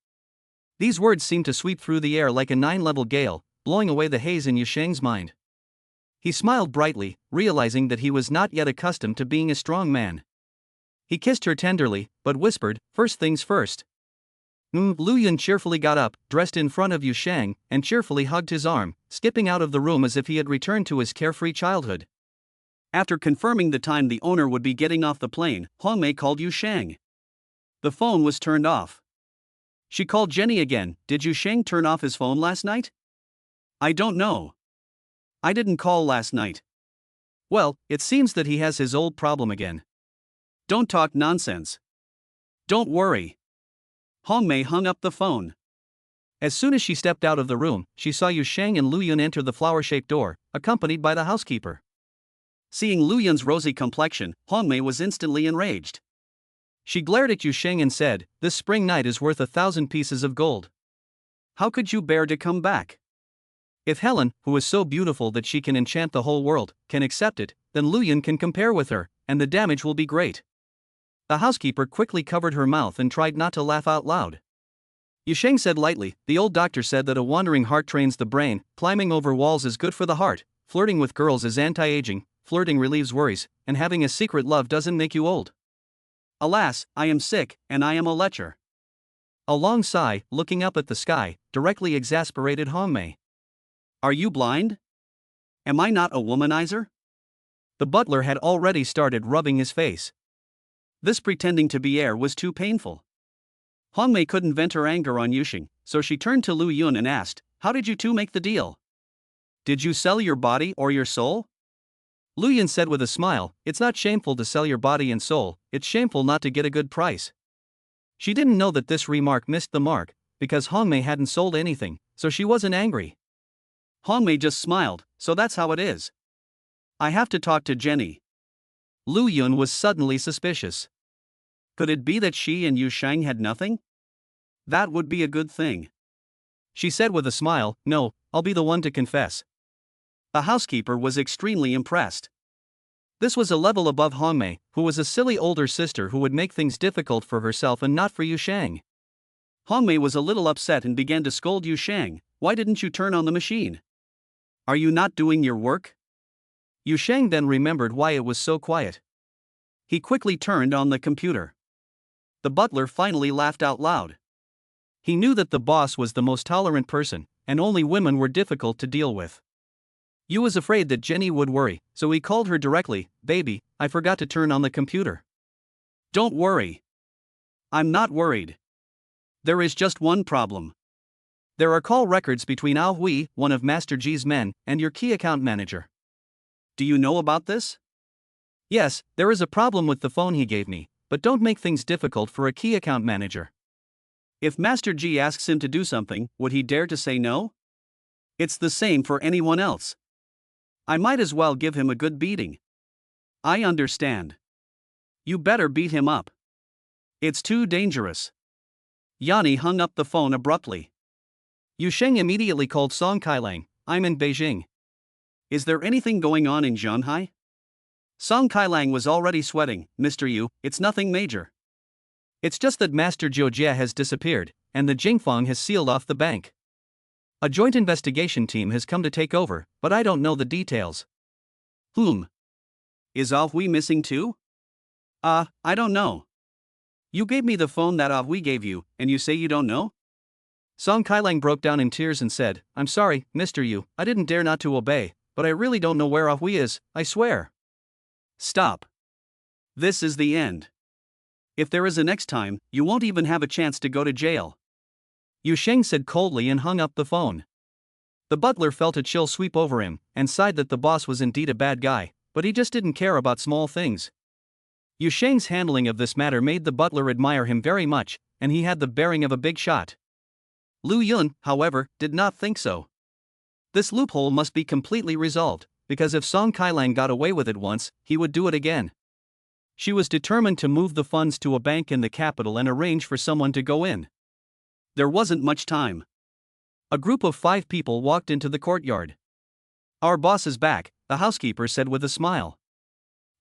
These words seemed to sweep through the air like a 9-level gale, blowing away the haze in Yu Sheng's mind. He smiled brightly, realizing that he was not yet accustomed to being a strong man. He kissed her tenderly, but whispered, "First things first." Lu Yun cheerfully got up, dressed in front of Yu Sheng, and cheerfully hugged his arm, skipping out of the room as if he had returned to his carefree childhood. After confirming the time the owner would be getting off the plane, Hongmei called Yu Sheng. The phone was turned off. She called Jenny again. "Did Yu Sheng turn off his phone last night?" "I don't know. I didn't call last night." "Well, it seems that he has his old problem again." "Don't talk nonsense." "Don't worry." Hongmei hung up the phone. As soon as she stepped out of the room, she saw Yu Sheng and Lu Yun enter the flower-shaped door, accompanied by the housekeeper. Seeing Lu Yun's rosy complexion, Hongmei was instantly enraged. She glared at Yu Sheng and said, "This spring night is worth 1,000 pieces of gold. How could you bear to come back? If Helen, who is so beautiful that she can enchant the whole world, can accept it, then Lu Yun can compare with her, and the damage will be great." The housekeeper quickly covered her mouth and tried not to laugh out loud. Yu Sheng said lightly, "The old doctor said that a wandering heart trains the brain, climbing over walls is good for the heart, flirting with girls is anti-aging, flirting relieves worries, and having a secret love doesn't make you old. Alas, I am sick, and I am a lecher." A long sigh, looking up at the sky, directly exasperated Hongmei. "Are you blind? Am I not a womanizer?" The butler had already started rubbing his face. This pretending to be air was too painful. Hongmei couldn't vent her anger on Yu Sheng, so she turned to Lu Yun and asked, "How did you two make the deal? Did you sell your body or your soul?" Lu Yun said with a smile, "It's not shameful to sell your body and soul, it's shameful not to get a good price." She didn't know that this remark missed the mark, because Hongmei hadn't sold anything, so she wasn't angry. Hongmei just smiled, "So that's how it is. I have to talk to Jenny." Lu Yun was suddenly suspicious. Could it be that she and Yu Sheng had nothing? That would be a good thing. She said with a smile, "No, I'll be the one to confess." The housekeeper was extremely impressed. This was a level above Hongmei, who was a silly older sister who would make things difficult for herself and not for Yu Sheng. Hongmei was a little upset and began to scold Yu Sheng, "Why didn't you turn on the machine? Are you not doing your work?" Yu Sheng then remembered why it was so quiet. He quickly turned on the computer. The butler finally laughed out loud. He knew that the boss was the most tolerant person, and only women were difficult to deal with. Yu was afraid that Jenny would worry, so he called her directly, "Baby, I forgot to turn on the computer." "Don't worry. I'm not worried. There is just one problem. There are call records between Ao Hui, one of Master Ji's men, and your key account manager." "Do you know about this?" "Yes, there is a problem with the phone he gave me, but don't make things difficult for a key account manager. If Master Ji asks him to do something, would he dare to say no? It's the same for anyone else. I might as well give him a good beating." "I understand. You better beat him up. It's too dangerous." Yanni hung up the phone abruptly. Yu Sheng immediately called Song Kailang, "I'm in Beijing. Is there anything going on in Zhanghai?" Song Kailang was already sweating. "Mr. Yu, it's nothing major. It's just that Master Zhou Jie has disappeared, and the Jingfang has sealed off the bank. A joint investigation team has come to take over, but I don't know the details." Is Ao Hui missing too?" I don't know. You gave me the phone that Ao Hui gave you, and you say you don't know?" Song Kailang broke down in tears and said, "I'm sorry, Mr. Yu, I didn't dare not to obey, but I really don't know where Ah Hui is, I swear." Stop. This is the end. If there is a next time, you won't even have a chance to go to jail. Yu Sheng said coldly and hung up the phone. The butler felt a chill sweep over him, and sighed that the boss was indeed a bad guy, but he just didn't care about small things. Yu Sheng's handling of this matter made the butler admire him very much, and he had the bearing of a big shot. Lu Yun, however, did not think so. This loophole must be completely resolved, because if Song Kailang got away with it once, he would do it again. She was determined to move the funds to a bank in the capital and arrange for someone to go in. There wasn't much time. A group of 5 people walked into the courtyard. "Our boss is back," the housekeeper said with a smile.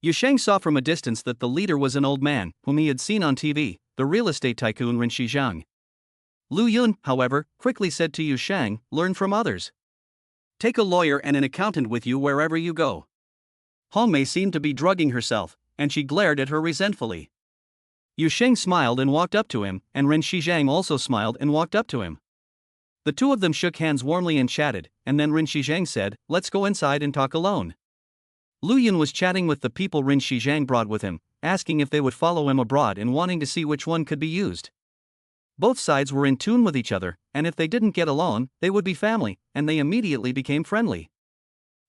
Yu Sheng saw from a distance that the leader was an old man, whom he had seen on TV, the real estate tycoon Ren Shizhang. Lu Yun, however, quickly said to Yu Sheng, "Learn from others. Take a lawyer and an accountant with you wherever you go." Hong Mei seemed to be drugging herself, and she glared at her resentfully. Yu Sheng smiled and walked up to him, and Ren Shizhang also smiled and walked up to him. The two of them shook hands warmly and chatted, and then Ren Shizhang said, "Let's go inside and talk alone." Lu Yun was chatting with the people Ren Shizhang brought with him, asking if they would follow him abroad and wanting to see which one could be used. Both sides were in tune with each other, and if they didn't get along, they would be family, and they immediately became friendly.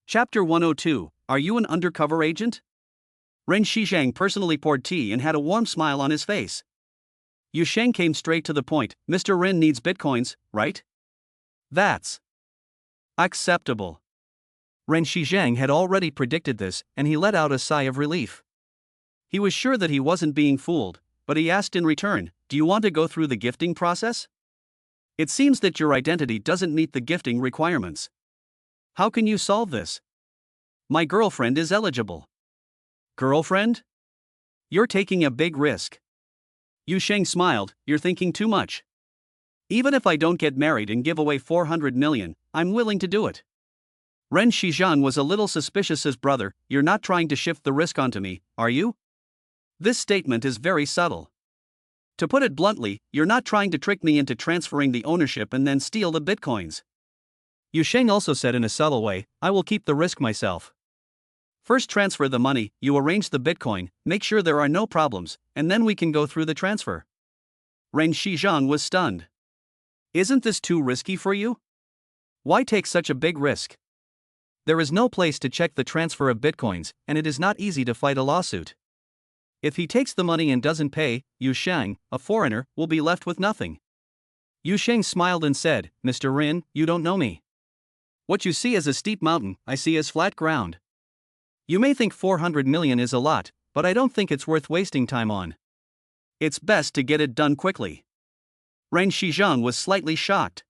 Chapter 102, Are you an undercover agent? Ren Shizhang personally poured tea and had a warm smile on his face. Yu Sheng came straight to the point. "Mr. Ren needs bitcoins, right?" "That's acceptable." Ren Shizhang had already predicted this, and he let out a sigh of relief. He was sure that he wasn't being fooled, but he asked in return, "Do you want to go through the gifting process? It seems that your identity doesn't meet the gifting requirements. How can you solve this?" "My girlfriend is eligible." "Girlfriend? You're taking a big risk." Yu Sheng smiled. "You're thinking too much. Even if I don't get married and give away 400 million, I'm willing to do it." Ren Shizhang was a little suspicious. His brother, "You're not trying to shift the risk onto me, are you?" This statement is very subtle. To put it bluntly, you're not trying to trick me into transferring the ownership and then steal the bitcoins. Yu Sheng also said in a subtle way, "I will keep the risk myself. First transfer the money, you arrange the bitcoin, make sure there are no problems, and then we can go through the transfer." Ren Shizhang was stunned. "Isn't this too risky for you? Why take such a big risk? There is no place to check the transfer of bitcoins, and it is not easy to fight a lawsuit. If he takes the money and doesn't pay, Yu Sheng, a foreigner, will be left with nothing." Yu Sheng smiled and said, "Mr. Rin, you don't know me. What you see as a steep mountain, I see as flat ground. You may think 400 million is a lot, but I don't think it's worth wasting time on. It's best to get it done quickly." Ren Shizhang was slightly shocked.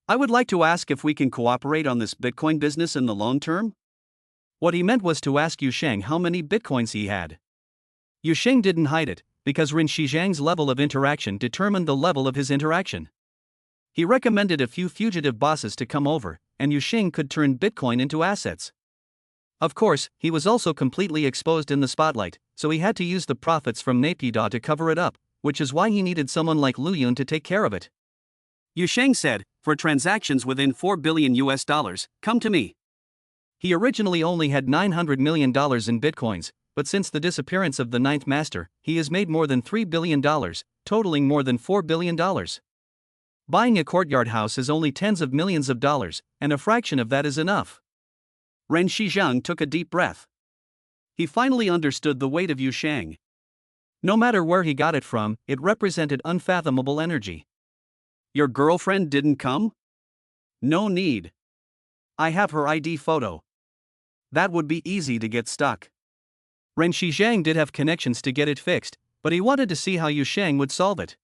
"I would like to ask if we can cooperate on this Bitcoin business in the long term?" What he meant was to ask Yu Sheng how many Bitcoins he had. Yu Sheng didn't hide it, because Ren Shizhang's level of interaction determined the level of his interaction. He recommended a few fugitive bosses to come over, and Yu Sheng could turn Bitcoin into assets. Of course, he was also completely exposed in the spotlight, so he had to use the profits from Naypyidaw to cover it up, which is why he needed someone like Lu Yun to take care of it. Yu Sheng said, "For transactions within $4 billion, come to me." He originally only had $900 million in bitcoins, but since the disappearance of the Ninth Master, he has made more than $3 billion, totaling more than $4 billion. Buying a courtyard house is only tens of millions of dollars, and a fraction of that is enough. Ren Shizhang took a deep breath. He finally understood the weight of Yu Sheng. No matter where he got it from, it represented unfathomable energy. "Your girlfriend didn't come?" "No need. I have her ID photo. That would be easy to get stuck." Ren Shizhang did have connections to get it fixed, but he wanted to see how Yu Sheng would solve it.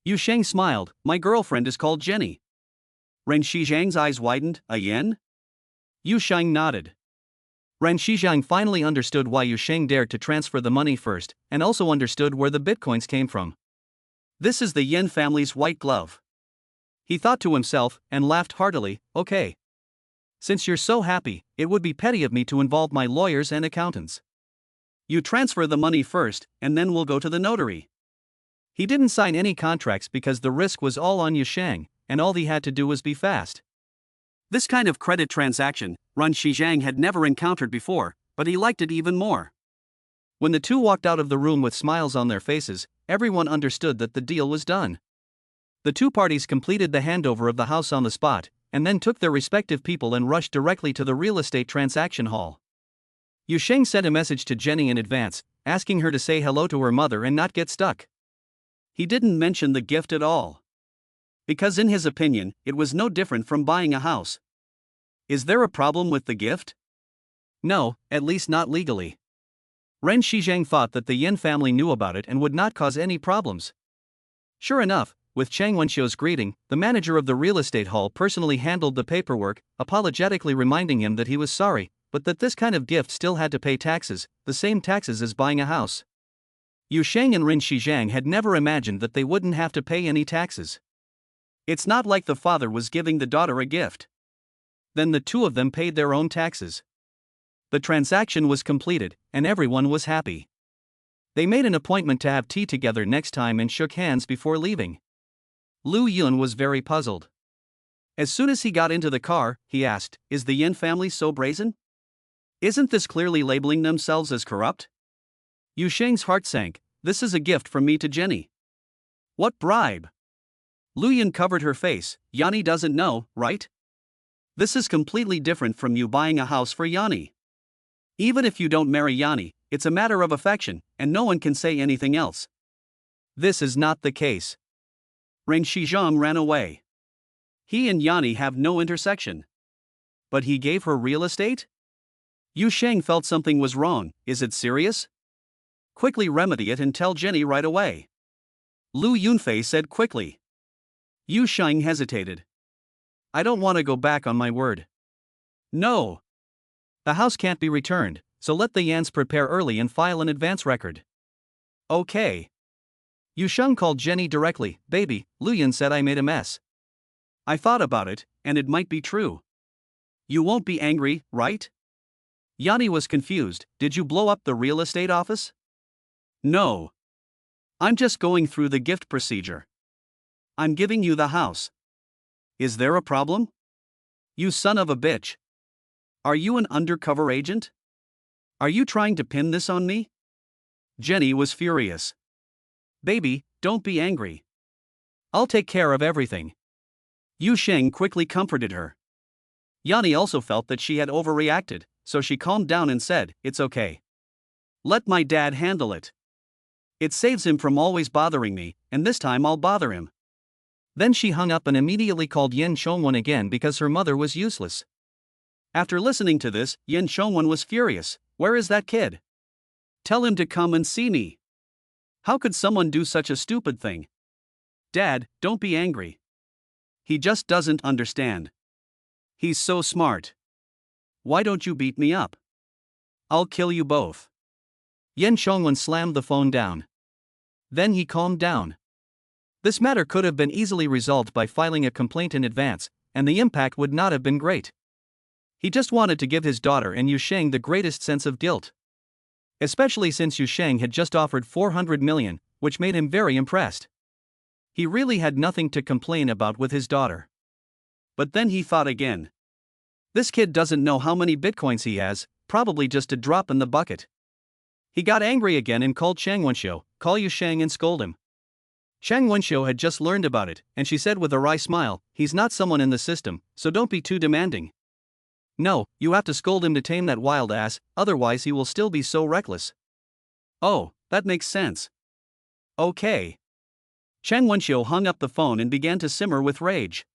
Yu Sheng smiled. "My girlfriend is called Jenny." Ren Shizhang's eyes widened. "A yen?" Yu Sheng nodded. Ren Shizhang finally understood why Yu Sheng dared to transfer the money first, and also understood where the bitcoins came from. "This is the Yen family's white glove." He thought to himself, and laughed heartily, "Okay. Since you're so happy, it would be petty of me to involve my lawyers and accountants. You transfer the money first, and then we'll go to the notary." He didn't sign any contracts because the risk was all on Yusheng, and all he had to do was be fast. This kind of credit transaction, Ren Shizhang had never encountered before, but he liked it even more. When the two walked out of the room with smiles on their faces, everyone understood that the deal was done. The two parties completed the handover of the house on the spot, and then took their respective people and rushed directly to the real estate transaction hall. Yusheng sent a message to Jenny in advance, asking her to say hello to her mother and not get stuck. He didn't mention the gift at all, because in his opinion, it was no different from buying a house. Is there a problem with the gift? No, at least not legally. Ren Shizhang thought that the Yin family knew about it and would not cause any problems. Sure enough, with Chang Wenxiu's greeting, the manager of the real estate hall personally handled the paperwork, apologetically reminding him that he was sorry, but that this kind of gift still had to pay taxes, the same taxes as buying a house. Yusheng and Ren Shizhang had never imagined that they wouldn't have to pay any taxes. It's not like the father was giving the daughter a gift. Then the two of them paid their own taxes. The transaction was completed, and everyone was happy. They made an appointment to have tea together next time and shook hands before leaving. Lu Yun was very puzzled. As soon as he got into the car, he asked, "Is the Yin family so brazen? Isn't this clearly labeling themselves as corrupt?" Yusheng's heart sank. "This is a gift from me to Jenny." "What bribe?" Lu Yun covered her face. "Yanni doesn't know, right? This is completely different from you buying a house for Yanni. Even if you don't marry Yanni, it's a matter of affection, and no one can say anything else." This is not the case. Ren Shizhang ran away. He and Yanni have no intersection. But he gave her real estate? Yusheng felt something was wrong. Is it serious? Quickly remedy it and tell Jenny right away. Lu Yunfei said quickly. Yusheng hesitated. I don't want to go back on my word. No. The house can't be returned, so let the Yans prepare early and file an advance record. Okay. Yusheng called Jenny directly. "Baby, Lu Yun said I made a mess." "I thought about it, and it might be true. You won't be angry, right?" Yanni was confused. "Did you blow up the real estate office?" "No. I'm just going through the gift procedure. I'm giving you the house. Is there a problem? You son of a bitch. Are you an undercover agent? Are you trying to pin this on me?" Jenny was furious. "Baby, don't be angry. I'll take care of everything." Yusheng quickly comforted her. Yanni also felt that she had overreacted, so she calmed down and said, "It's okay. Let my dad handle it. It saves him from always bothering me, and this time I'll bother him." Then she hung up and immediately called Yin Shongwen again because her mother was useless. After listening to this, Yin Shongwen was furious. "Where is that kid? Tell him to come and see me. How could someone do such a stupid thing? Dad, don't be angry. He just doesn't understand. He's so smart. Why don't you beat me up? I'll kill you both." Yin Shongwen slammed the phone down. Then he calmed down. This matter could have been easily resolved by filing a complaint in advance, and the impact would not have been great. He just wanted to give his daughter and Yusheng the greatest sense of guilt. Especially since Yusheng had just offered 400 million, which made him very impressed. He really had nothing to complain about with his daughter. But then he thought again. This kid doesn't know how many bitcoins he has, probably just a drop in the bucket. He got angry again and called Chang Wenxiu, "Call Yusheng and scold him." Chang Wenxiu had just learned about it, and she said with a wry smile, "He's not someone in the system, so don't be too demanding. No, you have to scold him to tame that wild ass, otherwise he will still be so reckless." "Oh, that makes sense. Okay." Chang Wenxiu hung up the phone and began to simmer with rage.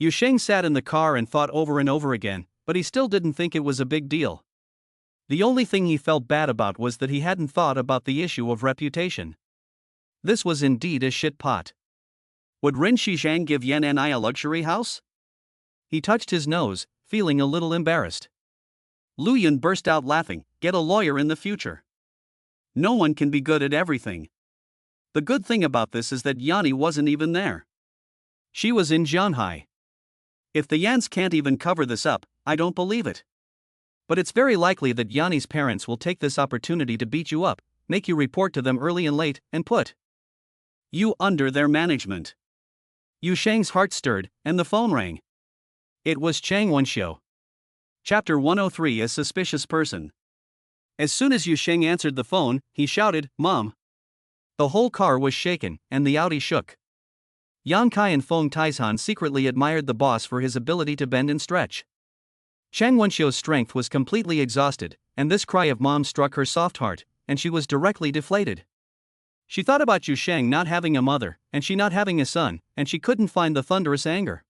Yusheng sat in the car and thought over and over again, but he still didn't think it was a big deal. The only thing he felt bad about was that he hadn't thought about the issue of reputation. This was indeed a shit pot. Would Ren Shizhang give Yan and I a luxury house? He touched his nose, feeling a little embarrassed. Lu Yun burst out laughing. "Get a lawyer in the future. No one can be good at everything. The good thing about this is that Yanni wasn't even there. She was in Jianhai. If the Yans can't even cover this up, I don't believe it. But it's very likely that Yanni's parents will take this opportunity to beat you up, make you report to them early and late, and put You under their management. Yu Sheng's heart stirred, and the phone rang. It was Chang Wenxiu. Chapter 103: A Suspicious Person. As soon as Yu Sheng answered the phone, he shouted, "Mom!" The whole car was shaken, and the Audi shook. Yang Kai and Feng Taishan secretly admired the boss for his ability to bend and stretch. Chang Wenxiu's strength was completely exhausted, and this cry of mom struck her soft heart, and she was directly deflated. She thought about Yu Sheng not having a mother, and she not having a son, and she couldn't find the thunderous anger.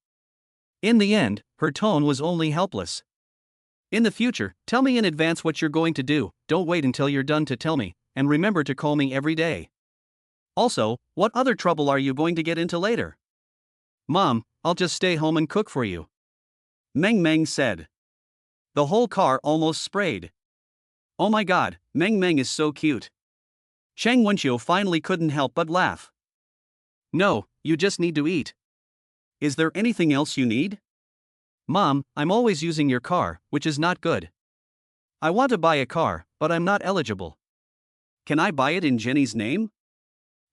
In the end, her tone was only helpless. In the future, tell me in advance what you're going to do, don't wait until you're done to tell me, and remember to call me every day. Also, what other trouble are you going to get into later? Mom, I'll just stay home and cook for you, Meng Meng said. The whole car almost sprayed. Oh my god, Meng Meng is so cute. Chang Wenxiu finally couldn't help but laugh. No, you just need to eat. Is there anything else you need? Mom, I'm always using your car, which is not good. I want to buy a car, but I'm not eligible. Can I buy it in Jenny's name?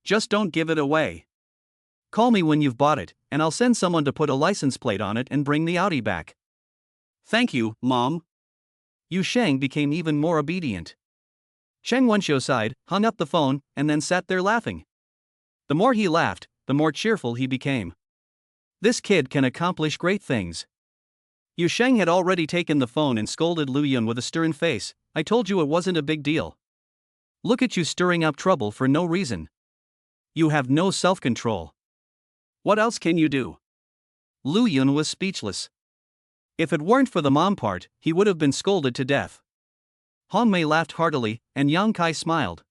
Just don't give it away. Call me when you've bought it, and I'll send someone to put a license plate on it and bring the Audi back. Thank you, Mom. Yu Sheng became even more obedient. Chang Wenxiu sighed, hung up the phone, and then sat there laughing. The more he laughed, the more cheerful he became. This kid can accomplish great things. Yu Sheng had already taken the phone and scolded Lu Yun with a stern face. I told you it wasn't a big deal. Look at you stirring up trouble for no reason. You have no self-control. What else can you do? Lu Yun was speechless. If it weren't for the mom part, he would have been scolded to death. Hong Mei laughed heartily, and Yang Kai smiled.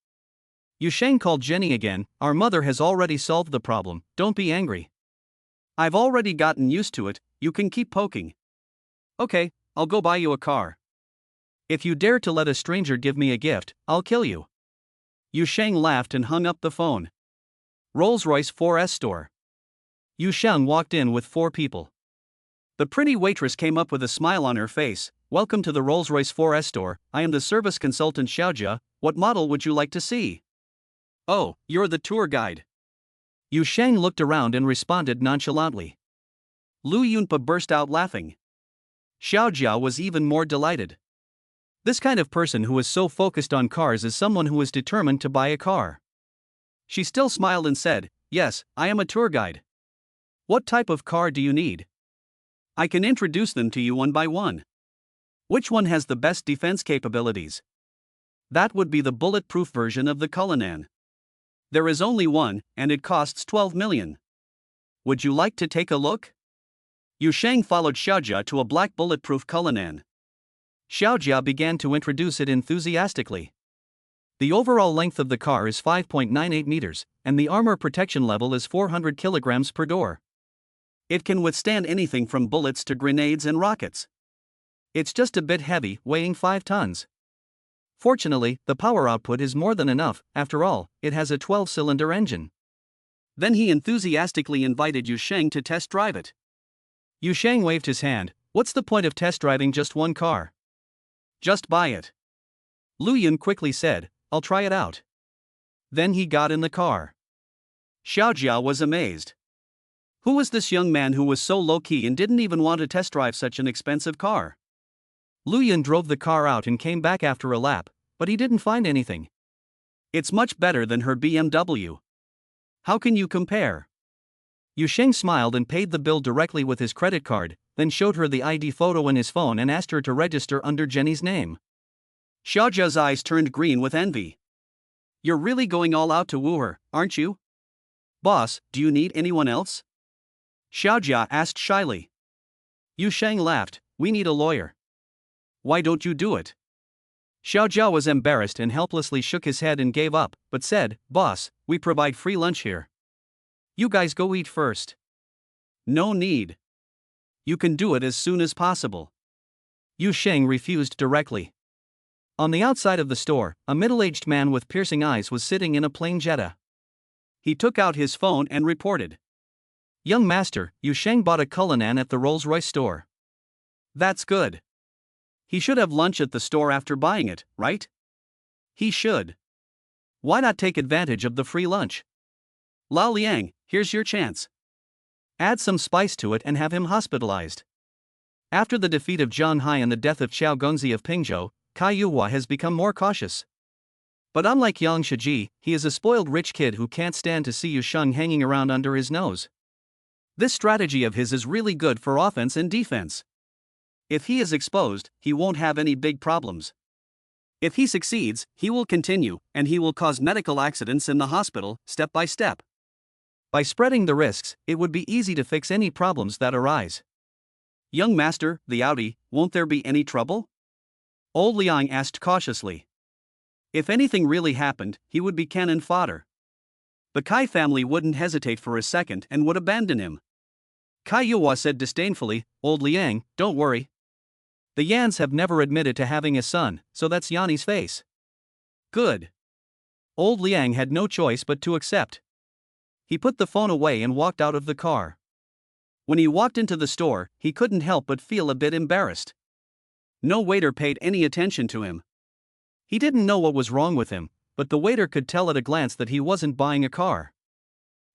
Yu Sheng called Jenny again. Our mother has already solved the problem, don't be angry. I've already gotten used to it, you can keep poking. Okay, I'll go buy you a car. If you dare to let a stranger give me a gift, I'll kill you. Yu Sheng laughed and hung up the phone. Rolls-Royce 4S store. Yu Sheng walked in with 4 people. The pretty waitress came up with a smile on her face. Welcome to the Rolls-Royce 4S store, I am the service consultant Xiaojia, what model would you like to see? Oh, you're the tour guide. Yu Sheng looked around and responded nonchalantly. Lu Yunpa burst out laughing. Xiaojia was even more delighted. This kind of person who is so focused on cars is someone who is determined to buy a car. She still smiled and said, yes, I am a tour guide. What type of car do you need? I can introduce them to you one by one. Which one has the best defense capabilities? That would be the bulletproof version of the Cullinan. There is only one, and it costs 12 million. Would you like to take a look? Yu Sheng followed Xiaojia to a black bulletproof Cullinan. Xiaojia began to introduce it enthusiastically. The overall length of the car is 5.98 meters, and the armor protection level is 400 kilograms per door. It can withstand anything from bullets to grenades and rockets. It's just a bit heavy, weighing 5 tons. Fortunately, the power output is more than enough. After all, it has a 12-cylinder engine. Then he enthusiastically invited Yu Sheng to test drive it. Yu Sheng waved his hand. What's the point of test driving just one car? Just buy it. Lu Yun quickly said, I'll try it out. Then he got in the car. Xiaojia was amazed. Who was this young man who was so low-key and didn't even want to test drive such an expensive car? Lu Yun drove the car out and came back after a lap, but he didn't find anything. It's much better than her BMW. How can you compare? Yu Sheng smiled and paid the bill directly with his credit card, then showed her the ID photo in his phone and asked her to register under Jenny's name. Xiaojia's eyes turned green with envy. You're really going all out to woo her, aren't you? Boss, do you need anyone else? Xiaojia asked shyly. Yu Sheng laughed, we need a lawyer. Why don't you do it? Xiaojia was embarrassed and helplessly shook his head and gave up, but said, Boss, we provide free lunch here. You guys go eat first. No need. You can do it as soon as possible. Yu Sheng refused directly. On the outside of the store, a middle-aged man with piercing eyes was sitting in a plain Jetta. He took out his phone and reported. Young master, Yu Sheng bought a Cullinan at the Rolls-Royce store. That's good. He should have lunch at the store after buying it, right? He should. Why not take advantage of the free lunch? Lao Liang, here's your chance. Add some spice to it and have him hospitalized. After the defeat of Zhang Hai and the death of Qiao Gongzi of Pingzhou, Caiua has become more cautious. But unlike Yang Shiji, he is a spoiled rich kid who can't stand to see Yu Sheng hanging around under his nose. This strategy of his is really good for offense and defense. If he is exposed, he won't have any big problems. If he succeeds, he will continue, and he will cause medical accidents in the hospital, step by step. By spreading the risks, it would be easy to fix any problems that arise. Young master, the Audi, won't there be any trouble? Old Liang asked cautiously. If anything really happened, he would be cannon fodder. The Kai family wouldn't hesitate for a second and would abandon him. Caiua said disdainfully, Old Liang, don't worry. The Yans have never admitted to having a son, so that's Yanni's face. Good. Old Liang had no choice but to accept. He put the phone away and walked out of the car. When he walked into the store, he couldn't help but feel a bit embarrassed. No waiter paid any attention to him. He didn't know what was wrong with him, but the waiter could tell at a glance that he wasn't buying a car.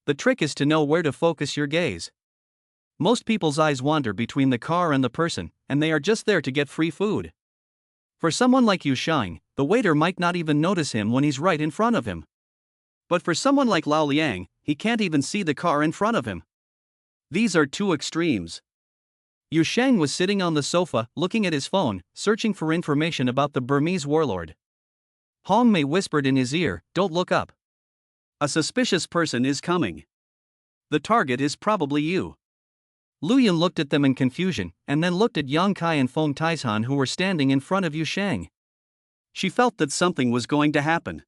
The trick is to know where to focus your gaze. Most people's eyes wander between the car and the person, and they are just there to get free food. For someone like Yu Sheng, the waiter might not even notice him when he's right in front of him. But for someone like Lao Liang, he can't even see the car in front of him. These are two extremes. Yu Sheng was sitting on the sofa, looking at his phone, searching for information about the Burmese warlord. Hong Mei whispered in his ear, "Don't look up. A suspicious person is coming. The target is probably you." Lu Yun looked at them in confusion, and then looked at Yang Kai and Feng Taizhan who were standing in front of Yu Sheng. She felt that something was going to happen.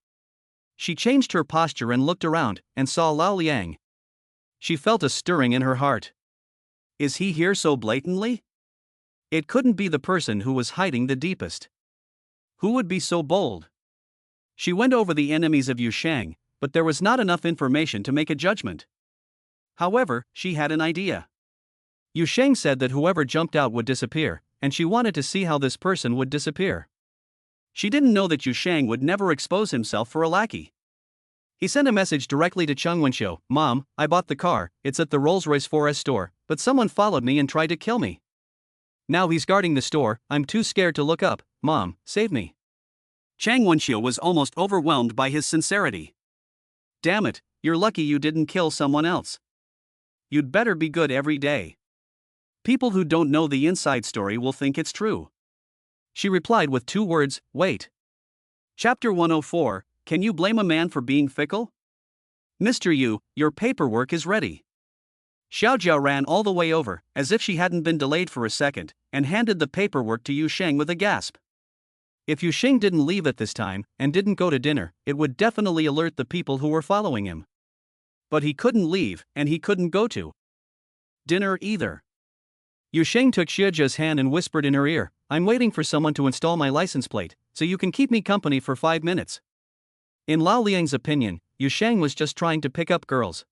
She changed her posture and looked around, and saw Lao Liang. She felt a stirring in her heart. Is he here so blatantly? It couldn't be the person who was hiding the deepest. Who would be so bold? She went over the enemies of Yu Sheng, but there was not enough information to make a judgment. However, she had an idea. Yu Sheng said that whoever jumped out would disappear, and she wanted to see how this person would disappear. She didn't know that Yu Sheng would never expose himself for a lackey. He sent a message directly to Cheng Wenxiu, "Mom, I bought the car, it's at the Rolls-Royce 4S store, but someone followed me and tried to kill me. Now he's guarding the store, I'm too scared to look up, Mom, save me." Cheng Wenxiu was almost overwhelmed by his sincerity. Damn it, you're lucky you didn't kill someone else. You'd better be good every day. People who don't know the inside story will think it's true. She replied with 2 words, wait. Chapter 104, Can you blame a man for being fickle? Mr. Yu, your paperwork is ready. Xiaojiao ran all the way over, as if she hadn't been delayed for a second, and handed the paperwork to Yu Sheng with a gasp. If Yu Sheng didn't leave at this time, and didn't go to dinner, it would definitely alert the people who were following him. But he couldn't leave, and he couldn't go to dinner either. Yu Sheng took Xiaojiao's hand and whispered in her ear, I'm waiting for someone to install my license plate, so you can keep me company for 5 minutes. In Lao Liang's opinion, Yu Sheng was just trying to pick up girls.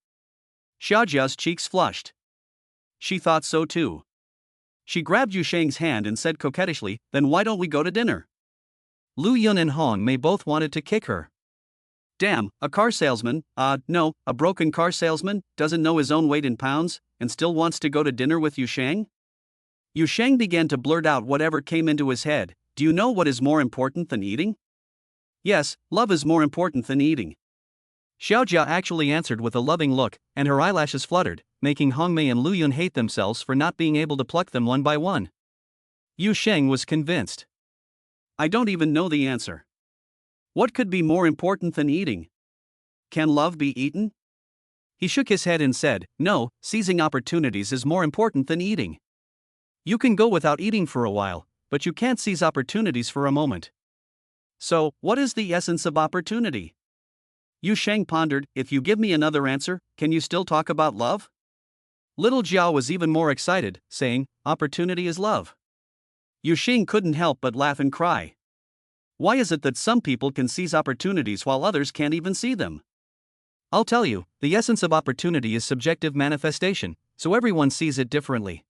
Xiaojiao's cheeks flushed. She thought so too. She grabbed Yu Sheng's hand and said coquettishly, then why don't we go to dinner? Lu Yun and Hong Mei both wanted to kick her. Damn, a car salesman, no, a broken car salesman, doesn't know his own weight in pounds, and still wants to go to dinner with Yu Sheng? Yu Sheng began to blurt out whatever came into his head. Do you know what is more important than eating? Yes, love is more important than eating. Xiaojia actually answered with a loving look, and her eyelashes fluttered, making Hong Mei and Lu Yun hate themselves for not being able to pluck them one by one. Yu Sheng was convinced. I don't even know the answer. What could be more important than eating? Can love be eaten? He shook his head and said, no, seizing opportunities is more important than eating. You can go without eating for a while, but you can't seize opportunities for a moment. So, what is the essence of opportunity? Yu Sheng pondered, if you give me another answer, can you still talk about love? Little Jiao was even more excited, saying, opportunity is love. Yu Sheng couldn't help but laugh and cry. Why is it that some people can seize opportunities while others can't even see them? I'll tell you, the essence of opportunity is subjective manifestation, so everyone sees it differently.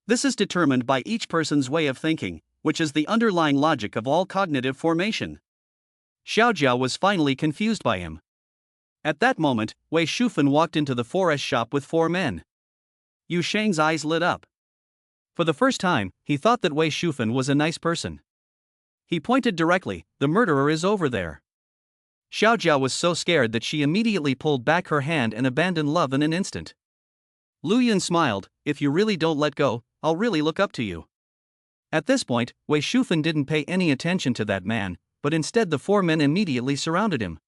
This is determined by each person's way of thinking, which is the underlying logic of all cognitive formation. Xiaojiao was finally confused by him. At that moment, Wei Shufan walked into the forest shop with 4 men. Yu Sheng's eyes lit up. For the first time, he thought that Wei Shufan was a nice person. He pointed directly, "The murderer is over there." Xiaojia was so scared that she immediately pulled back her hand and abandoned love in an instant. Lu Yun smiled, "If you really don't let go, I'll really look up to you." At this point, Wei Shufan didn't pay any attention to that man, but instead the 4 men immediately surrounded him.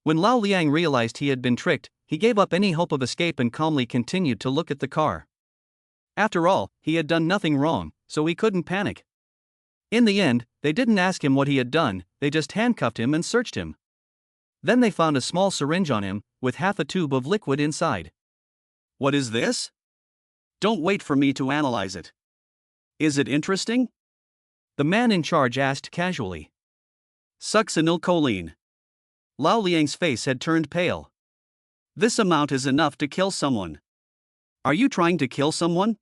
When Lao Liang realized he had been tricked, he gave up any hope of escape and calmly continued to look at the car. After all, he had done nothing wrong, so he couldn't panic. In the end, they didn't ask him what he had done, they just handcuffed him and searched him. Then they found a small syringe on him, with half a tube of liquid inside. "What is this?" "Don't wait for me to analyze it." "Is it interesting?" the man in charge asked casually. "Succinylcholine." Lao Liang's face had turned pale. "This amount is enough to kill someone." "Are you trying to kill someone?"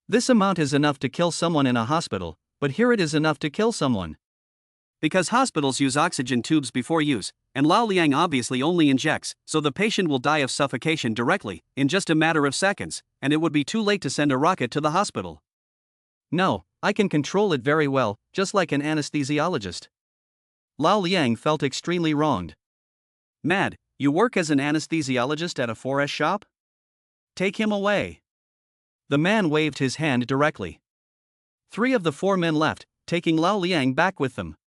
"This amount is enough to kill someone in a hospital, but here it is enough to kill someone." Because hospitals use oxygen tubes before use, and Lao Liang obviously only injects, so the patient will die of suffocation directly, in just a matter of seconds, and it would be too late to send a rocket to the hospital. "No, I can control it very well, just like an anesthesiologist." Lao Liang felt extremely wronged. "Mad, you work as an anesthesiologist at a forest shop? Take him away." The man waved his hand directly. 3 of the 4 men left, taking Lao Liang back with them.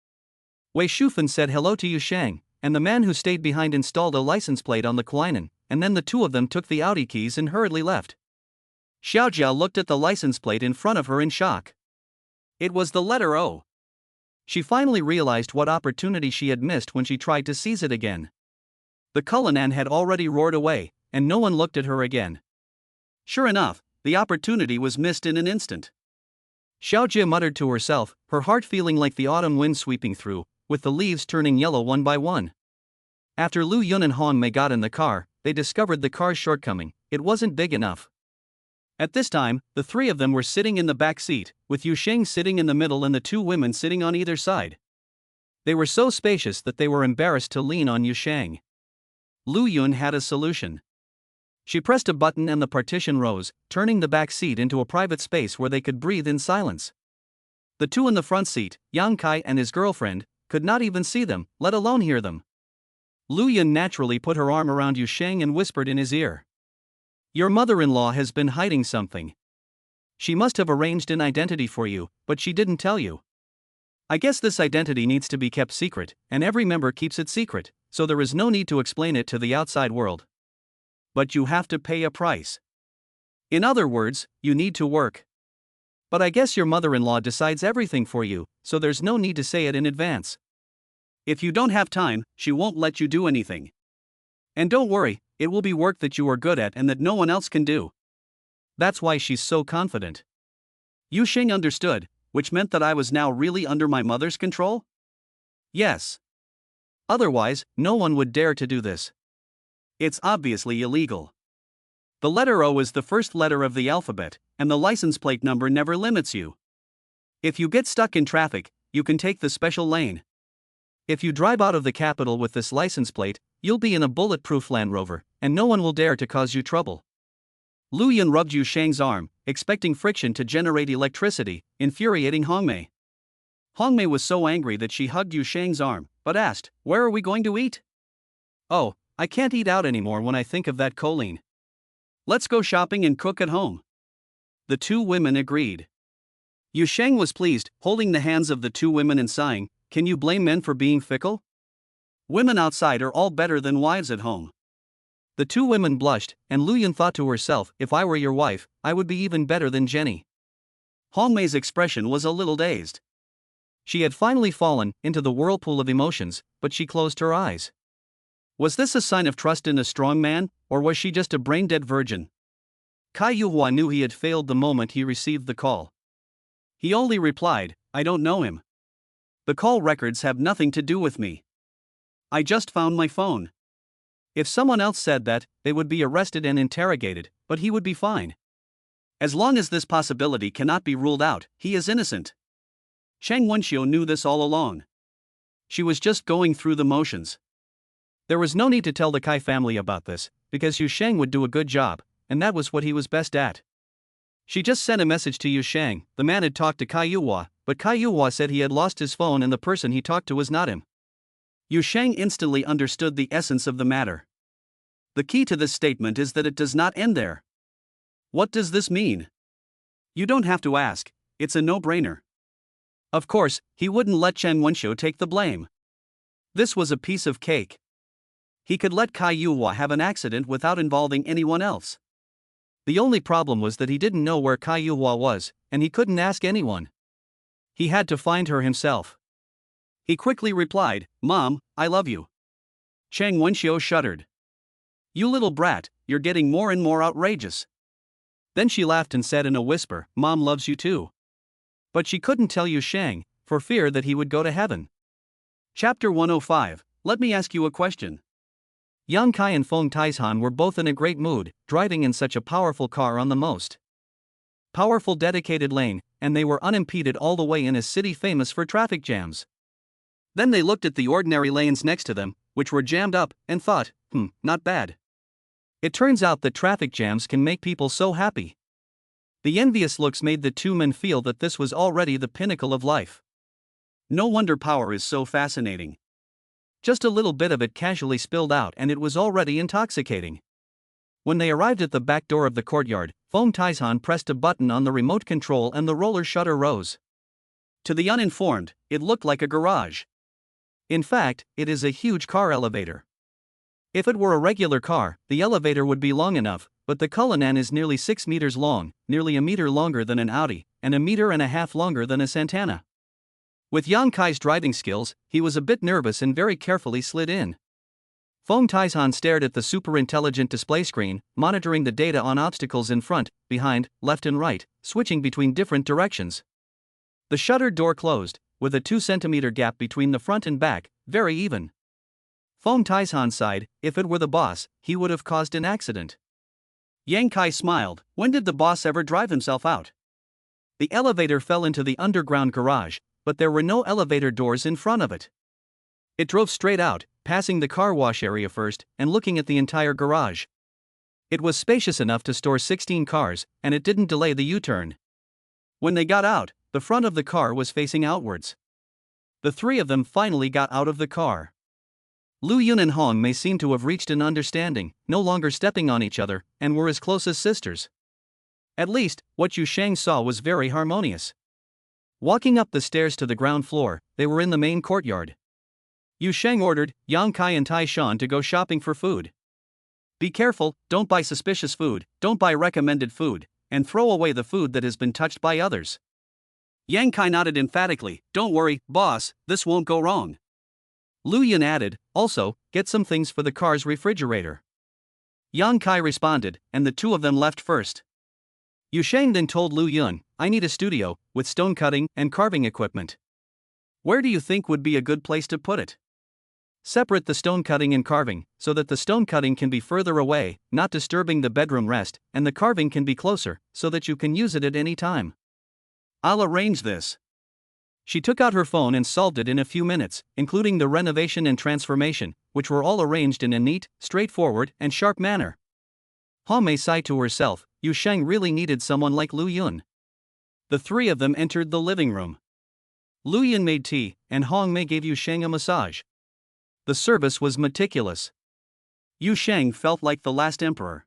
Wei Shufan said hello to Yu Sheng, and the man who stayed behind installed a license plate on the Quainan, and then the 2 of them took the Audi keys and hurriedly left. Xiaojia looked at the license plate in front of her in shock. It was the letter O. She finally realized what opportunity she had missed when she tried to seize it again. The Cullinan had already roared away, and no one looked at her again. Sure enough, the opportunity was missed in an instant. Xiaojia muttered to herself, her heart feeling like the autumn wind sweeping through, with the leaves turning yellow one by one. After Lu Yun and Hong Mei got in the car, they discovered the car's shortcoming: it wasn't big enough. At this time, the 3 of them were sitting in the back seat, with Yu Sheng sitting in the middle and the 2 women sitting on either side. They were so spacious that they were embarrassed to lean on Yu Sheng. Lu Yun had a solution. She pressed a button and the partition rose, turning the back seat into a private space where they could breathe in silence. The 2 in the front seat, Yang Kai and his girlfriend, could not even see them, let alone hear them. Lu Yun naturally put her arm around Yu Sheng and whispered in his ear. "Your mother-in-law has been hiding something. She must have arranged an identity for you, but she didn't tell you. I guess this identity needs to be kept secret, and every member keeps it secret, so there is no need to explain it to the outside world. But you have to pay a price. In other words, you need to work. But I guess your mother-in-law decides everything for you, so there's no need to say it in advance. If you don't have time, she won't let you do anything. And don't worry, it will be work that you are good at and that no one else can do. That's why she's so confident." Yu Sheng understood, which meant that I was now really under my mother's control? Yes. Otherwise, no one would dare to do this. It's obviously illegal. The letter O is the first letter of the alphabet, and the license plate number never limits you. If you get stuck in traffic, you can take the special lane. If you drive out of the capital with this license plate, you'll be in a bulletproof Land Rover, and no one will dare to cause you trouble. Lu Yun rubbed Yu Sheng's arm, expecting friction to generate electricity, infuriating Hongmei. Hongmei was so angry that she hugged Yu Sheng's arm, but asked, "Where are we going to eat?" "Oh, I can't eat out anymore when I think of that choline. Let's go shopping and cook at home." The 2 women agreed. Yu Sheng was pleased, holding the hands of the 2 women and sighing, "Can you blame men for being fickle? Women outside are all better than wives at home." The 2 women blushed, and Lu Yun thought to herself, "If I were your wife, I would be even better than Jenny." Hongmei's expression was a little dazed. She had finally fallen into the whirlpool of emotions, but she closed her eyes. Was this a sign of trust in a strong man, or was she just a brain-dead virgin? Caiua knew he had failed the moment he received the call. He only replied, "I don't know him. The call records have nothing to do with me. I just found my phone." If someone else said that, they would be arrested and interrogated, but he would be fine. As long as this possibility cannot be ruled out, he is innocent. Cheng Wenxiu knew this all along. She was just going through the motions. There was no need to tell the Kai family about this, because Yu Sheng would do a good job, and that was what he was best at. She just sent a message to Yu Sheng. The man had talked to Caiua, but Caiua said he had lost his phone and the person he talked to was not him. Yu Sheng instantly understood the essence of the matter. The key to this statement is that it does not end there. What does this mean? You don't have to ask, it's a no-brainer. Of course, he wouldn't let Chen Wenxiu take the blame. This was a piece of cake. He could let Caiua have an accident without involving anyone else. The only problem was that he didn't know where Caiua was, and he couldn't ask anyone. He had to find her himself. He quickly replied, "Mom, I love you." Chen Wenxiu shuddered. "You little brat, you're getting more and more outrageous." Then she laughed and said in a whisper, "Mom loves you too." But she couldn't tell Yu Sheng, for fear that he would go to heaven. Chapter 105, Let me ask you a question. Yang Kai and Feng Taishan were both in a great mood, driving in such a powerful car on the most powerful dedicated lane, and they were unimpeded all the way in a city famous for traffic jams. Then they looked at the ordinary lanes next to them, which were jammed up, and thought, not bad. It turns out that traffic jams can make people so happy. The envious looks made the two men feel that this was already the pinnacle of life. No wonder power is so fascinating. Just a little bit of it casually spilled out and it was already intoxicating. When they arrived at the back door of the courtyard, Feng Taishan pressed a button on the remote control and the roller shutter rose. To the uninformed, it looked like a garage. In fact, it is a huge car elevator. If it were a regular car, the elevator would be long enough, but the Cullinan is nearly 6 meters long, nearly a meter longer than an Audi, and 1.5 meters longer than a Santana. With Yang Kai's driving skills, he was a bit nervous and very carefully slid in. Feng Taishan stared at the super-intelligent display screen, monitoring the data on obstacles in front, behind, left and right, switching between different directions. The shuttered door closed, with a 2-centimeter gap between the front and back, very even. Feng Taishan sighed, if it were the boss, he would have caused an accident. Yang Kai smiled, when did the boss ever drive himself out? The elevator fell into the underground garage, but there were no elevator doors in front of it. It drove straight out, passing the car wash area first, and looking at the entire garage. It was spacious enough to store 16 cars, and it didn't delay the U-turn. When they got out, the front of the car was facing outwards. The three of them finally got out of the car. Lu Yun and Hong Mei seemed to have reached an understanding, no longer stepping on each other, and were as close as sisters. At least, what Yu Sheng saw was very harmonious. Walking up the stairs to the ground floor, they were in the main courtyard. Yu Sheng ordered Yang Kai and Tai Shan to go shopping for food. Be careful, don't buy suspicious food, don't buy recommended food, and throw away the food that has been touched by others. Yang Kai nodded emphatically, don't worry, boss, this won't go wrong. Lu Yun added, also, get some things for the car's refrigerator. Yang Kai responded, and the two of them left first. Yu Sheng then told Lu Yun, I need a studio, with stone cutting and carving equipment. Where do you think would be a good place to put it? Separate the stone cutting and carving, so that the stone cutting can be further away, not disturbing the bedroom rest, and the carving can be closer, so that you can use it at any time. I'll arrange this. She took out her phone and solved it in a few minutes, including the renovation and transformation, which were all arranged in a neat, straightforward, and sharp manner. Hong Mei sighed to herself, Yu Sheng really needed someone like Lu Yun. The three of them entered the living room. Lu Yun made tea, and Hong Mei gave Yu Sheng a massage. The service was meticulous. Yu Sheng felt like the last emperor.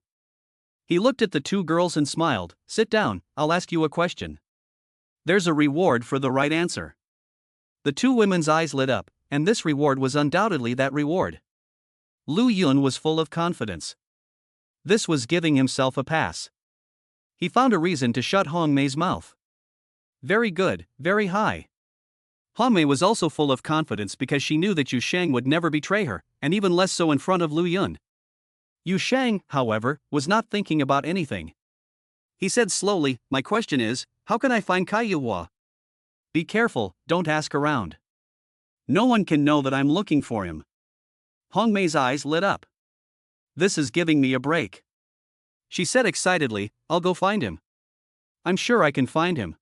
He looked at the two girls and smiled, sit down, I'll ask you a question. There's a reward for the right answer. The two women's eyes lit up, and this reward was undoubtedly that reward. Lu Yun was full of confidence. This was giving himself a pass. He found a reason to shut Hong Mei's mouth. Very good, very high. Hong Mei was also full of confidence because she knew that Yu Sheng would never betray her, and even less so in front of Lu Yun. Yu Sheng, however, was not thinking about anything. He said slowly, my question is, how can I find Caiua? Be careful, don't ask around. No one can know that I'm looking for him. Hong Mei's eyes lit up. This is giving me a break. She said excitedly, I'll go find him. I'm sure I can find him.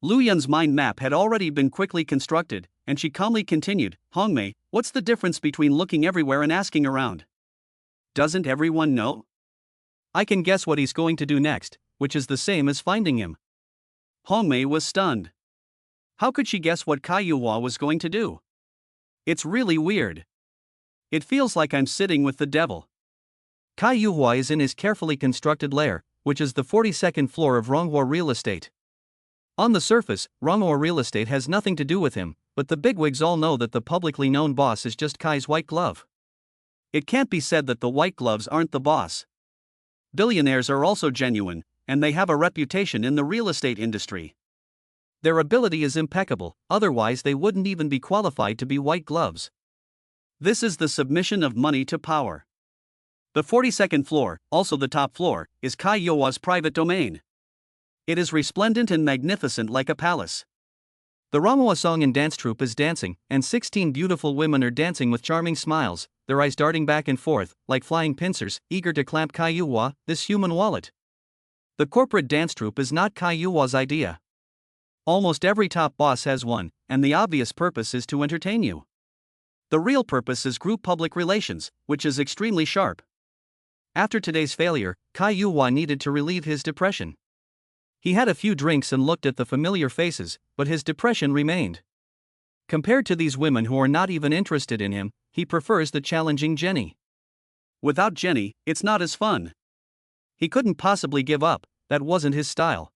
Lu Yun's mind map had already been quickly constructed, and she calmly continued, Hongmei, what's the difference between looking everywhere and asking around? Doesn't everyone know? I can guess what he's going to do next, which is the same as finding him. Hongmei was stunned. How could she guess what Caiua was going to do? It's really weird. It feels like I'm sitting with the devil. Caiua is in his carefully constructed lair, which is the 42nd floor of Ronghua Real Estate. On the surface, Ronghua Real Estate has nothing to do with him, but the bigwigs all know that the publicly known boss is just Kai's white glove. It can't be said that the white gloves aren't the boss. Billionaires are also genuine, and they have a reputation in the real estate industry. Their ability is impeccable, otherwise they wouldn't even be qualified to be white gloves. This is the submission of money to power. The 42nd floor, also the top floor, is Caiua's private domain. It is resplendent and magnificent like a palace. The Ronghua Song and Dance Troupe is dancing, and 16 beautiful women are dancing with charming smiles, their eyes darting back and forth, like flying pincers, eager to clamp Caiua, this human wallet. The corporate dance troupe is not Caiua's idea. Almost every top boss has one, and the obvious purpose is to entertain you. The real purpose is group public relations, which is extremely sharp. After today's failure, Caiua needed to relieve his depression. He had a few drinks and looked at the familiar faces, but his depression remained. Compared to these women who are not even interested in him, he prefers the challenging Jenny. Without Jenny, it's not as fun. He couldn't possibly give up, that wasn't his style.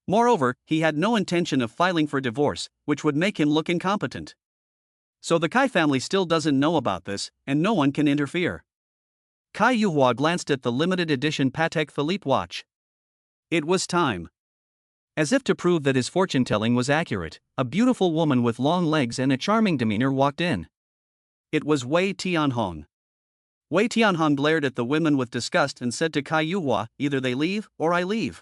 Moreover, he had no intention of filing for divorce, which would make him look incompetent. So the Cai family still doesn't know about this, and no one can interfere. Caiua glanced at the limited edition Patek Philippe watch. It was time. As if to prove that his fortune-telling was accurate, a beautiful woman with long legs and a charming demeanor walked in. It was Wei Tianhong. Wei Tianhong glared at the women with disgust and said to Caiua, either they leave, or I leave.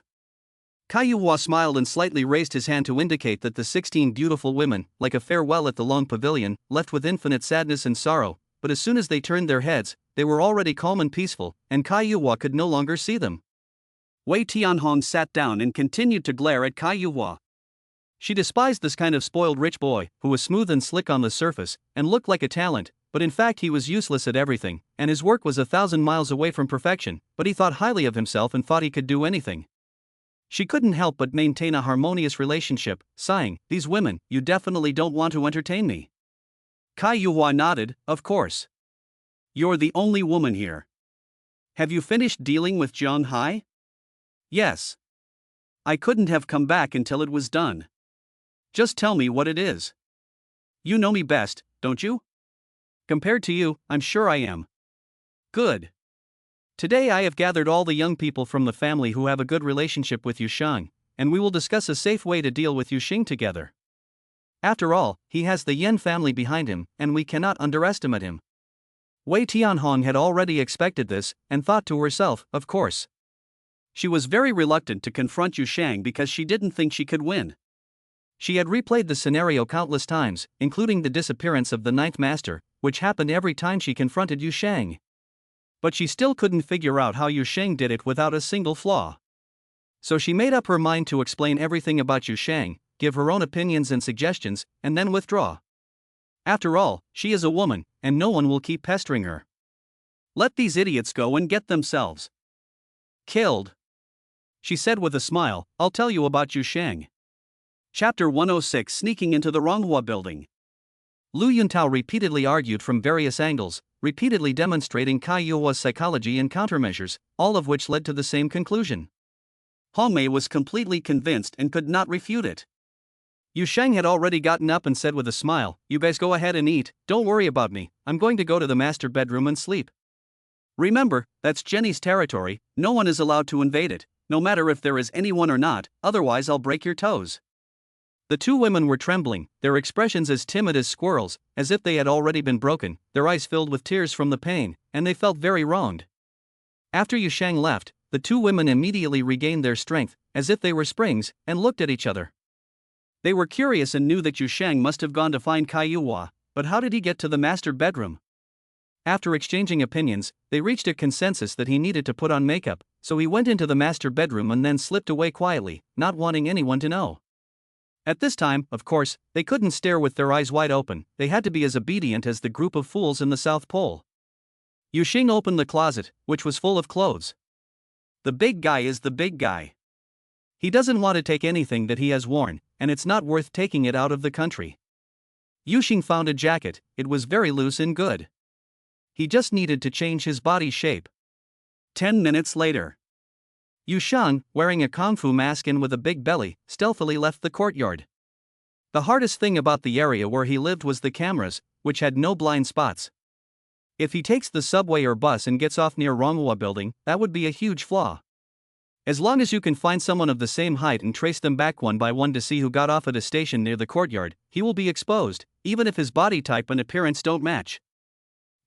Caiua smiled and slightly raised his hand to indicate that the 16 beautiful women, like a farewell at the long pavilion, left with infinite sadness and sorrow, but as soon as they turned their heads, they were already calm and peaceful, and Caiua could no longer see them. Wei Tianhong sat down and continued to glare at Caiua. She despised this kind of spoiled rich boy, who was smooth and slick on the surface, and looked like a talent, but in fact he was useless at everything, and his work was 1,000 miles away from perfection, but he thought highly of himself and thought he could do anything. She couldn't help but maintain a harmonious relationship, sighing, these women, you definitely don't want to entertain me. Caiua nodded, of course. You're the only woman here. Have you finished dealing with Zhang Hai? Yes. I couldn't have come back until it was done. Just tell me what it is. You know me best, don't you? Compared to you, I'm sure I am. Good. Today I have gathered all the young people from the family who have a good relationship with Yusheng, and we will discuss a safe way to deal with Yusheng together. After all, he has the Yen family behind him, and we cannot underestimate him. Wei Tianhong had already expected this, and thought to herself, of course. She was very reluctant to confront Yusheng because she didn't think she could win. She had replayed the scenario countless times, including the disappearance of the Ninth Master, which happened every time she confronted Yusheng. But she still couldn't figure out how Yusheng did it without a single flaw. So she made up her mind to explain everything about Yusheng, give her own opinions and suggestions, and then withdraw. After all, she is a woman, and no one will keep pestering her. Let these idiots go and get themselves killed. She said with a smile, I'll tell you about Yusheng. Chapter 106 Sneaking into the Ronghua building. Lu Yuntao repeatedly argued from various angles, repeatedly demonstrating Caiua's psychology and countermeasures, all of which led to the same conclusion. Hongmei was completely convinced and could not refute it. Yusheng had already gotten up and said with a smile, you guys go ahead and eat, don't worry about me, I'm going to go to the master bedroom and sleep. Remember, that's Jenny's territory, no one is allowed to invade it, no matter if there is anyone or not, otherwise I'll break your toes. The two women were trembling, their expressions as timid as squirrels, as if they had already been broken, their eyes filled with tears from the pain, and they felt very wronged. After Yusheng left, the two women immediately regained their strength, as if they were springs, and looked at each other. They were curious and knew that Yusheng must have gone to find Caiua, but how did he get to the master bedroom? After exchanging opinions, they reached a consensus that he needed to put on makeup, so he went into the master bedroom and then slipped away quietly, not wanting anyone to know. At this time, of course, they couldn't stare with their eyes wide open, they had to be as obedient as the group of fools in the South Pole. Yusheng opened the closet, which was full of clothes. The big guy is the big guy. He doesn't want to take anything that he has worn, and it's not worth taking it out of the country. Yusheng found a jacket, it was very loose and good. He just needed to change his body shape. 10 minutes later. Yusheng, wearing a kung fu mask and with a big belly, stealthily left the courtyard. The hardest thing about the area where he lived was the cameras, which had no blind spots. If he takes the subway or bus and gets off near Ronghua building, that would be a huge flaw. As long as you can find someone of the same height and trace them back one by one to see who got off at a station near the courtyard, he will be exposed, even if his body type and appearance don't match.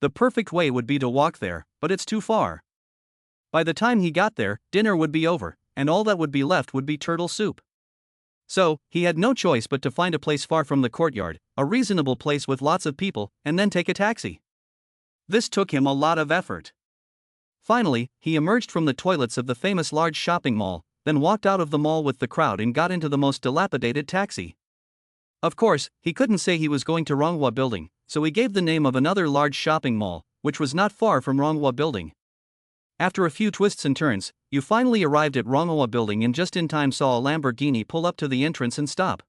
The perfect way would be to walk there, but it's too far. By the time he got there, dinner would be over, and all that would be left would be turtle soup. So, he had no choice but to find a place far from the courtyard, a reasonable place with lots of people, and then take a taxi. This took him a lot of effort. Finally, he emerged from the toilets of the famous large shopping mall, then walked out of the mall with the crowd and got into the most dilapidated taxi. Of course, he couldn't say he was going to Ronghua building, so he gave the name of another large shopping mall, which was not far from Ronghua building. After a few twists and turns, you finally arrived at Ronghua building and just in time saw a Lamborghini pull up to the entrance and stop.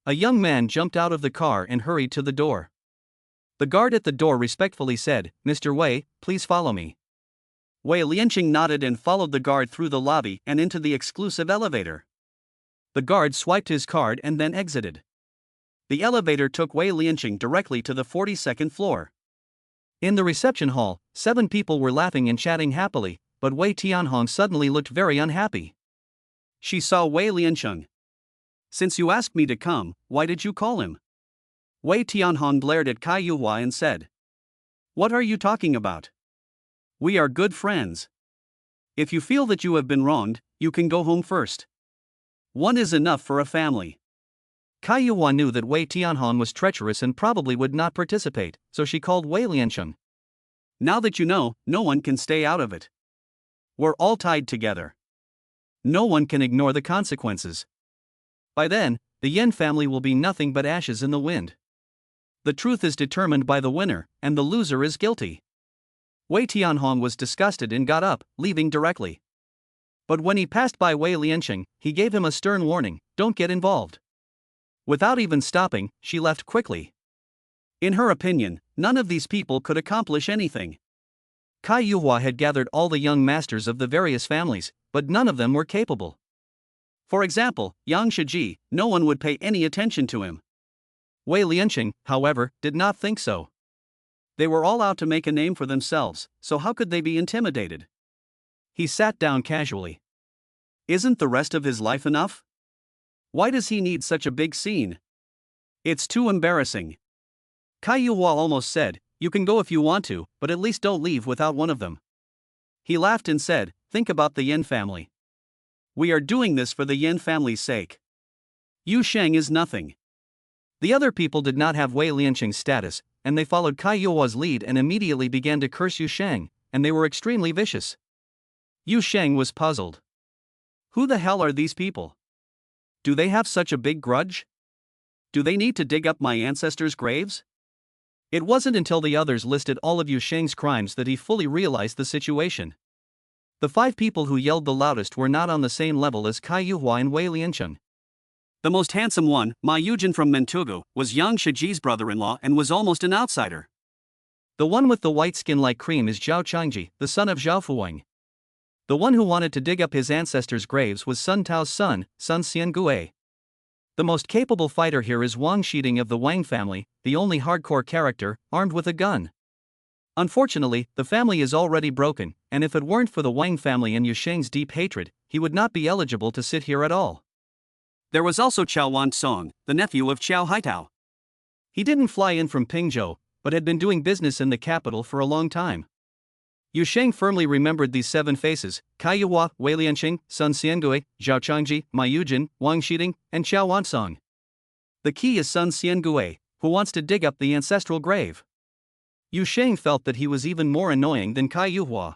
A young man jumped out of the car and hurried to the door. The guard at the door respectfully said, "Mr. Wei, please follow me." Wei Lianqing nodded and followed the guard through the lobby and into the exclusive elevator. The guard swiped his card and then exited. The elevator took Wei Lianqing directly to the 42nd floor. In the reception hall, 7 people were laughing and chatting happily, but Wei Tianhong suddenly looked very unhappy. She saw Wei Lianqing. "Since you asked me to come, why did you call him?" Wei Tianhong glared at Caiua and said, "What are you talking about? We are good friends. If you feel that you have been wronged, you can go home first. One is enough for a family." Caiua knew that Wei Tianhong was treacherous and probably would not participate, so she called Wei Lianqing. "Now that you know, no one can stay out of it. We're all tied together. No one can ignore the consequences. By then, the Yen family will be nothing but ashes in the wind. The truth is determined by the winner, and the loser is guilty." Wei Tianhong was disgusted and got up, leaving directly. But when he passed by Wei Lianqing, he gave him a stern warning, "Don't get involved." Without even stopping, she left quickly. In her opinion, none of these people could accomplish anything. Caiua had gathered all the young masters of the various families, but none of them were capable. For example, Yang Shiji, no one would pay any attention to him. Wei Lianqing, however, did not think so. They were all out to make a name for themselves, so how could they be intimidated? He sat down casually. Isn't the rest of his life enough? Why does he need such a big scene? It's too embarrassing. Caiua almost said, "You can go if you want to, but at least don't leave without one of them." He laughed and said, "Think about the Yen family. We are doing this for the Yen family's sake. Yu Sheng is nothing." The other people did not have Wei Lianqing's status, and they followed Caiua's lead and immediately began to curse Yu Sheng, and they were extremely vicious. Yu Sheng was puzzled. Who the hell are these people? Do they have such a big grudge? Do they need to dig up my ancestors' graves? It wasn't until the others listed all of Yu Sheng's crimes that he fully realized the situation. The 5 people who yelled the loudest were not on the same level as Caiua and Wei Lianqing. The most handsome one, Ma Yujin from Mentugu, was Yang Shiji's brother-in-law and was almost an outsider. The one with the white skin like cream is Zhao Changji, the son of Zhao Fuwang. The one who wanted to dig up his ancestors' graves was Sun Tao's son, Sun Xiangui. The most capable fighter here is Wang Shiding of the Wang family, the only hardcore character, armed with a gun. Unfortunately, the family is already broken, and if it weren't for the Wang family and Yu Sheng's deep hatred, he would not be eligible to sit here at all. There was also Qiao Wansong, the nephew of Qiao Haitao. He didn't fly in from Pingzhou, but had been doing business in the capital for a long time. Yu Sheng firmly remembered these 7 faces: Caiua, Wei Lianqing, Sun Xiangui, Zhao Changji, Ma Yujin, Wang Shiding, and Qiao Wansong. The key is Sun Xiangui, who wants to dig up the ancestral grave. Yu Sheng felt that he was even more annoying than Caiua.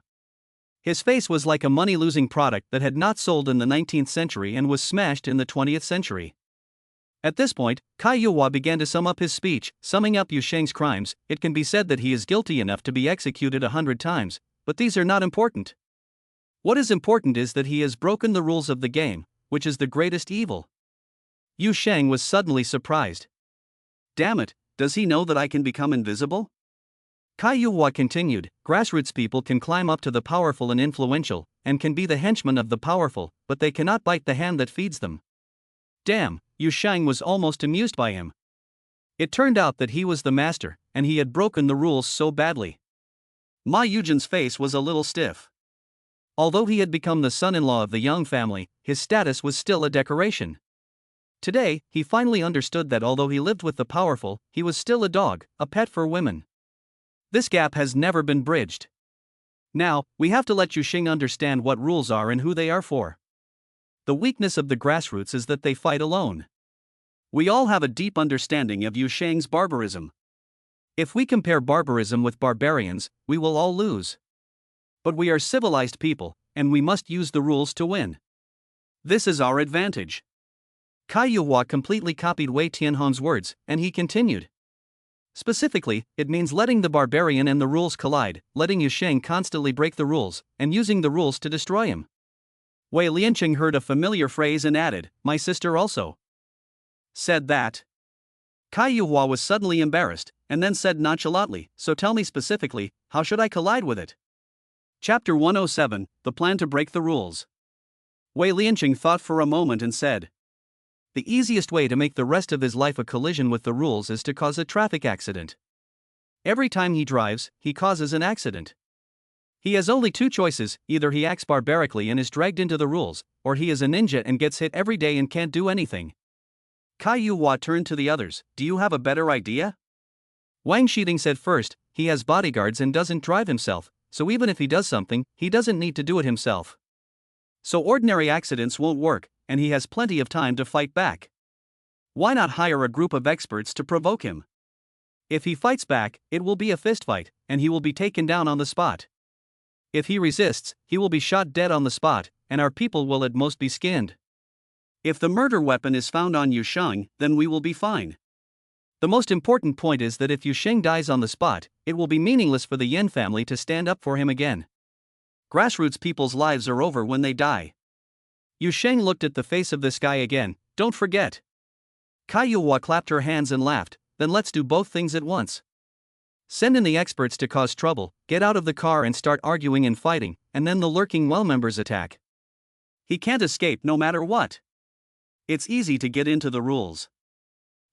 His face was like a money-losing product that had not sold in the 19th century and was smashed in the 20th century. At this point, Caiua began to sum up his speech, summing up Yu Sheng's crimes. It can be said that he is guilty enough to be executed 100 times, but these are not important. What is important is that he has broken the rules of the game, which is the greatest evil. Yu Sheng was suddenly surprised. Damn it, does he know that I can become invisible? Caiua continued, grassroots people can climb up to the powerful and influential, and can be the henchmen of the powerful, but they cannot bite the hand that feeds them. Damn, Yu Sheng was almost amused by him. It turned out that he was the master, and he had broken the rules so badly. Ma Yujin's face was a little stiff. Although he had become the son-in-law of the Young family, his status was still a decoration. Today, he finally understood that although he lived with the powerful, he was still a dog, a pet for women. This gap has never been bridged. Now, we have to let Yu Sheng understand what rules are and who they are for. The weakness of the grassroots is that they fight alone. We all have a deep understanding of Yu Sheng's barbarism. If we compare barbarism with barbarians, we will all lose. But we are civilized people, and we must use the rules to win. This is our advantage. Caiua completely copied Wei Tianhong's words, and he continued. Specifically, it means letting the barbarian and the rules collide, letting Yu Sheng constantly break the rules, and using the rules to destroy him. Wei Lianqing heard a familiar phrase and added, "My sister also said that." Caiua was suddenly embarrassed, and then said nonchalantly, "So tell me specifically, how should I collide with it?" Chapter 107, The Plan to Break the Rules. Wei Lianqing thought for a moment and said, "The easiest way to make the rest of his life a collision with the rules is to cause a traffic accident. Every time he drives, he causes an accident. He has only two choices, either he acts barbarically and is dragged into the rules, or he is a ninja and gets hit every day and can't do anything." Caiua turned to the others, "Do you have a better idea?" Wang Shiding said first, "He has bodyguards and doesn't drive himself, so even if he does something, he doesn't need to do it himself. So ordinary accidents won't work, and he has plenty of time to fight back. Why not hire a group of experts to provoke him? If he fights back, it will be a fistfight, and he will be taken down on the spot. If he resists, he will be shot dead on the spot, and our people will at most be skinned. If the murder weapon is found on Yu Sheng, then we will be fine. The most important point is that if Yu Sheng dies on the spot, it will be meaningless for the Yin family to stand up for him again. Grassroots people's lives are over when they die." Yu Sheng looked at the face of this guy again. "Don't forget." Caiua clapped her hands and laughed, "Then let's do both things at once. Send in the experts to cause trouble, get out of the car and start arguing and fighting, and then the lurking well members attack. He can't escape no matter what. It's easy to get into the rules.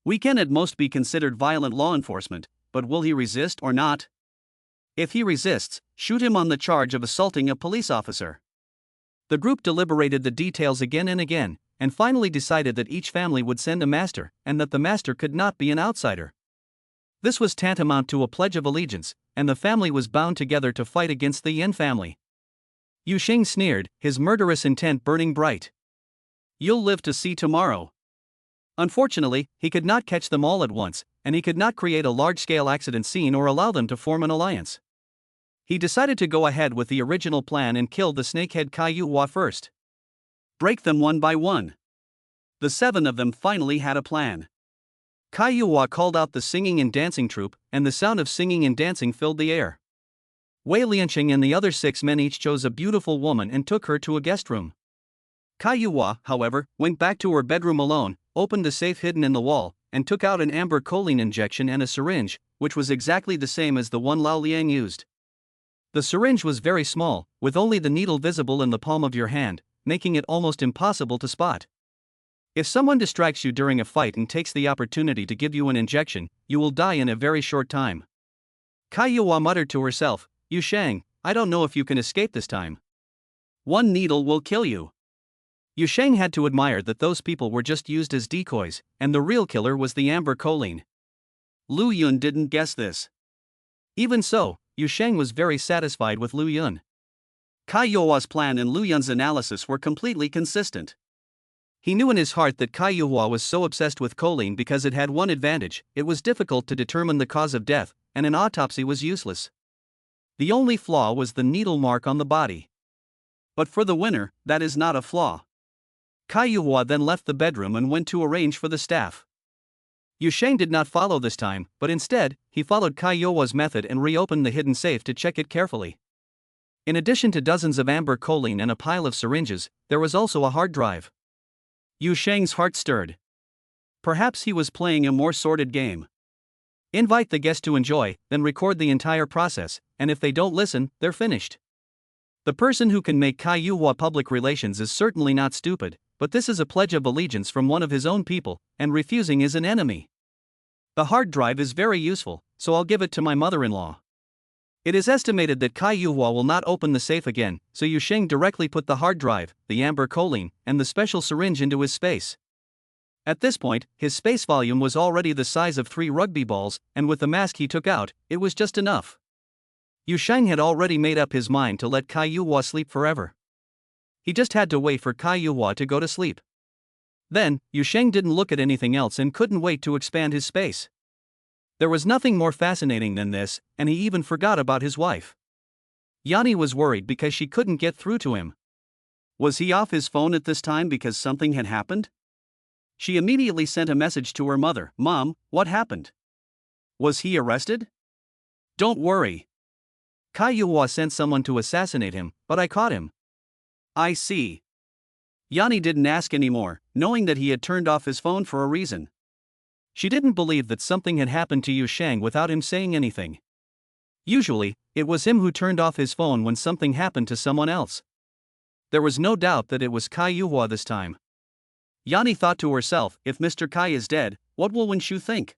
We can at most be considered violent law enforcement, but will he resist or not? If he resists, shoot him on the charge of assaulting a police officer." The group deliberated the details again and again, and finally decided that each family would send a master, and that the master could not be an outsider. This was tantamount to a pledge of allegiance, and the family was bound together to fight against the Yin family. Yu Sheng sneered, his murderous intent burning bright. "You'll live to see tomorrow." Unfortunately, he could not catch them all at once, and he could not create a large-scale accident scene or allow them to form an alliance. He decided to go ahead with the original plan and kill the snakehead Caiua first. Break them one by one. The 7 of them finally had a plan. Caiua called out the singing and dancing troupe, and the sound of singing and dancing filled the air. Wei Lianqing and the other 6 men each chose a beautiful woman and took her to a guest room. Caiua, however, went back to her bedroom alone, opened a safe hidden in the wall, and took out an amber choline injection and a syringe, which was exactly the same as the one Lao Liang used. The syringe was very small, with only the needle visible in the palm of your hand, making it almost impossible to spot. If someone distracts you during a fight and takes the opportunity to give you an injection, you will die in a very short time. Caiua muttered to herself, "Yu Sheng, I don't know if you can escape this time. One needle will kill you." Yu Sheng had to admire that those people were just used as decoys, and the real killer was the amber choline. Lu Yun didn't guess this. Even so, Yu Sheng was very satisfied with Lu Yun. Caiua's plan and Lu Yun's analysis were completely consistent. He knew in his heart that Caiua was so obsessed with choline because it had one advantage: it was difficult to determine the cause of death, and an autopsy was useless. The only flaw was the needle mark on the body. But for the winner, that is not a flaw. Caiua then left the bedroom and went to arrange for the staff. Yusheng did not follow this time, but instead, he followed Caiua's method and reopened the hidden safe to check it carefully. In addition to dozens of amber choline and a pile of syringes, there was also a hard drive. Yusheng's heart stirred. Perhaps he was playing a more sordid game. Invite the guest to enjoy, then record the entire process, and if they don't listen, they're finished. The person who can make Caiua public relations is certainly not stupid, but this is a pledge of allegiance from one of his own people, and refusing is an enemy. The hard drive is very useful, so I'll give it to my mother-in-law. It is estimated that Caiua will not open the safe again, so Yusheng directly put the hard drive, the amber choline, and the special syringe into his space. At this point, his space volume was already the size of 3 rugby balls, and with the mask he took out, it was just enough. Yusheng had already made up his mind to let Caiua sleep forever. He just had to wait for Caiua to go to sleep. Then, Yusheng didn't look at anything else and couldn't wait to expand his space. There was nothing more fascinating than this, and he even forgot about his wife. Yanni was worried because she couldn't get through to him. Was he off his phone at this time because something had happened? She immediately sent a message to her mother. Mom, what happened? Was he arrested? Don't worry. Caiua sent someone to assassinate him, but I caught him. I see. Yanni didn't ask anymore, knowing that he had turned off his phone for a reason. She didn't believe that something had happened to Yusheng without him saying anything. Usually, it was him who turned off his phone when something happened to someone else. There was no doubt that it was Caiua this time. Yanni thought to herself, if Mr. Kai is dead, what will Wenshu think?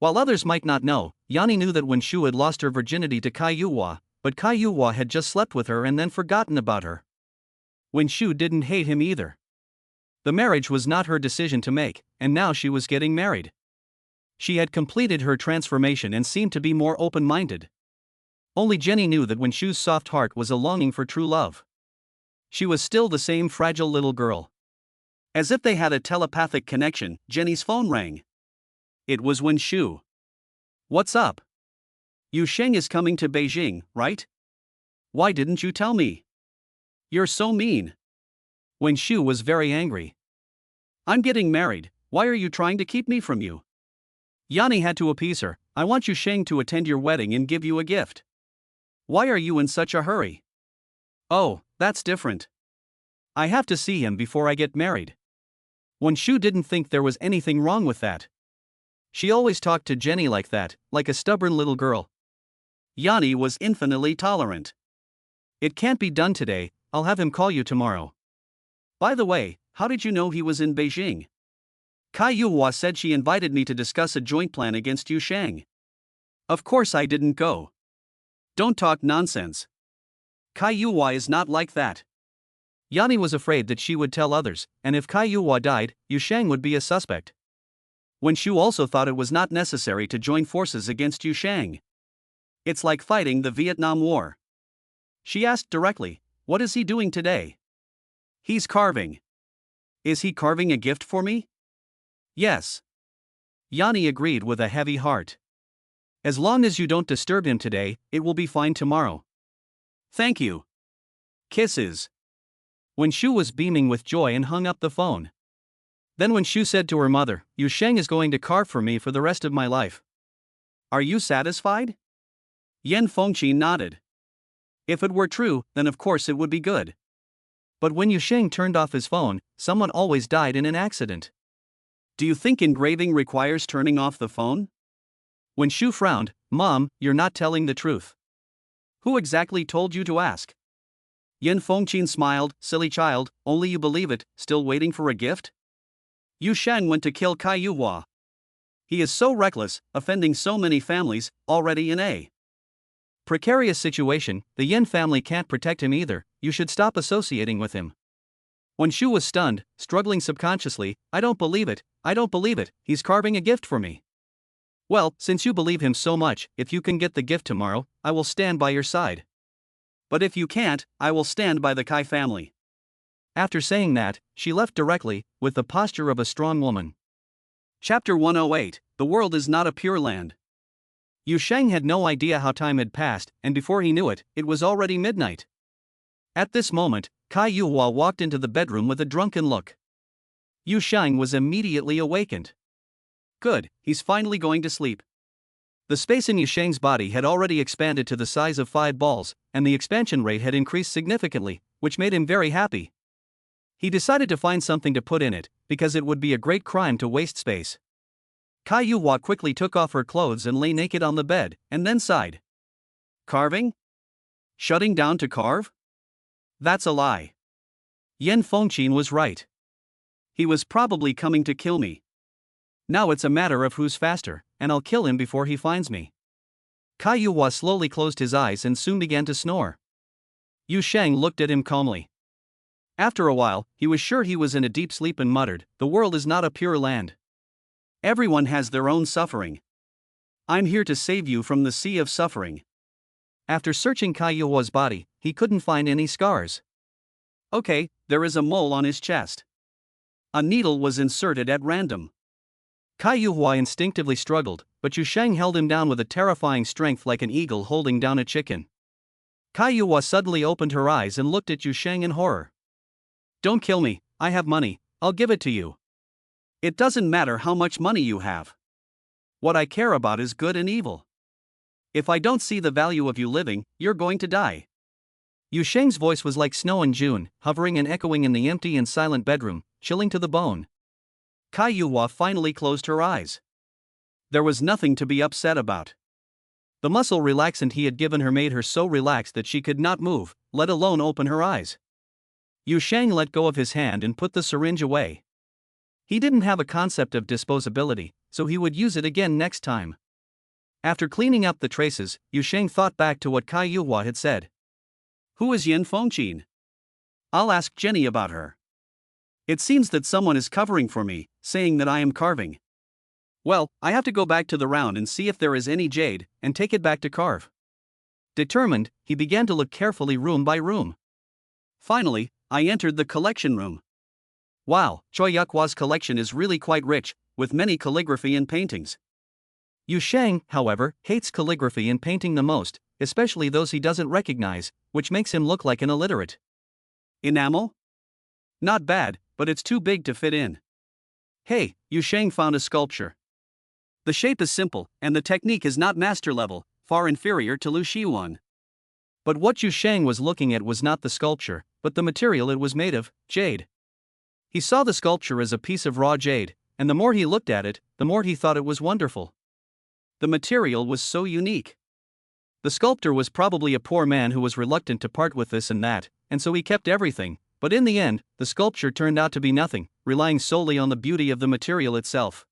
While others might not know, Yanni knew that Wenshu had lost her virginity to Caiua, but Caiua had just slept with her and then forgotten about her. Wenshu didn't hate him either. The marriage was not her decision to make, and now she was getting married. She had completed her transformation and seemed to be more open-minded. Only Jenny knew that Wenshu's soft heart was a longing for true love. She was still the same fragile little girl. As if they had a telepathic connection, Jenny's phone rang. It was Wenshu. What's up? Yusheng is coming to Beijing, right? Why didn't you tell me? You're so mean. Wenshu was very angry. I'm getting married, why are you trying to keep me from you? Yanni had to appease her. I want Yusheng to attend your wedding and give you a gift. Why are you in such a hurry? Oh, that's different. I have to see him before I get married. Wenshu didn't think there was anything wrong with that. She always talked to Jenny like that, like a stubborn little girl. Yanni was infinitely tolerant. It can't be done today, I'll have him call you tomorrow. By the way, how did you know he was in Beijing? Caiua said she invited me to discuss a joint plan against Yusheng. Of course I didn't go. Don't talk nonsense. Caiua is not like that. Yanni was afraid that she would tell others, and if Caiua died, Yusheng would be a suspect. Wenshu also thought it was not necessary to join forces against Yusheng. It's like fighting the Vietnam War. She asked directly, what is he doing today? He's carving. Is he carving a gift for me? Yes. Yanni agreed with a heavy heart. As long as you don't disturb him today, it will be fine tomorrow. Thank you. Kisses. Wenshu was beaming with joy and hung up the phone. Then Wenshu said to her mother, Yusheng is going to carve for me for the rest of my life. Are you satisfied? Yan Fengqi nodded. If it were true, then of course it would be good. But when Yusheng turned off his phone, someone always died in an accident. Do you think engraving requires turning off the phone? Wenshu frowned. Mom, you're not telling the truth. Who exactly told you to ask? Yan Fengqin smiled. Silly child, only you believe it, still waiting for a gift? Yusheng went to kill Caiua. He is so reckless, offending so many families, already in a precarious situation. The Yin family can't protect him either, you should stop associating with him. Wenshu was stunned, struggling subconsciously. I don't believe it, he's carving a gift for me. Well, since you believe him so much, if you can get the gift tomorrow, I will stand by your side. But if you can't, I will stand by the Kai family. After saying that, she left directly, with the posture of a strong woman. Chapter 108, The World is Not a Pure Land. Yusheng had no idea how time had passed, and before he knew it, it was already midnight. At this moment, Caiua walked into the bedroom with a drunken look. Yu Shang was immediately awakened. Good, he's finally going to sleep. The space in Yu Shang's body had already expanded to the size of 5 balls, and the expansion rate had increased significantly, which made him very happy. He decided to find something to put in it, because it would be a great crime to waste space. Caiua quickly took off her clothes and lay naked on the bed, and then sighed. Carving? Shutting down to carve? That's a lie. Yan Fengqin was right. He was probably coming to kill me. Now it's a matter of who's faster, and I'll kill him before he finds me. Caiua slowly closed his eyes and soon began to snore. Yu Shang looked at him calmly. After a while, he was sure he was in a deep sleep and muttered, "The world is not a pure land. Everyone has their own suffering. I'm here to save you from the sea of suffering." After searching Caiua's body, he couldn't find any scars. Okay, there is a mole on his chest. A needle was inserted at random. Caiua instinctively struggled, but Yu Shang held him down with a terrifying strength like an eagle holding down a chicken. Caiua suddenly opened her eyes and looked at Yu Shang in horror. "Don't kill me, I have money, I'll give it to you." "It doesn't matter how much money you have. What I care about is good and evil. If I don't see the value of you living, you're going to die." Yu Shang's voice was like snow in June, hovering and echoing in the empty and silent bedroom, chilling to the bone. Caiua finally closed her eyes. There was nothing to be upset about. The muscle relaxant he had given her made her so relaxed that she could not move, let alone open her eyes. Yu Shang let go of his hand and put the syringe away. He didn't have a concept of disposability, so he would use it again next time. After cleaning up the traces, Yu Shang thought back to what Caiua had said. Who is Yan Fengqin? I'll ask Jenny about her. It seems that someone is covering for me, saying that I am carving. Well, I have to go back to the round and see if there is any jade, and take it back to carve. Determined, he began to look carefully room by room. Finally, I entered the collection room. Wow, Choi Yukw's collection is really quite rich, with many calligraphy and paintings. Yu Shang, however, hates calligraphy and painting the most, especially those he doesn't recognize, which makes him look like an illiterate. Enamel? Not bad, but it's too big to fit in. Hey, Yu Shang found a sculpture. The shape is simple, and the technique is not master level, far inferior to Lu Shiyuan. But what Yu Shang was looking at was not the sculpture, but the material it was made of, jade. He saw the sculpture as a piece of raw jade, and the more he looked at it, the more he thought it was wonderful. The material was so unique. The sculptor was probably a poor man who was reluctant to part with this and that, and so he kept everything, but in the end, the sculpture turned out to be nothing, relying solely on the beauty of the material itself.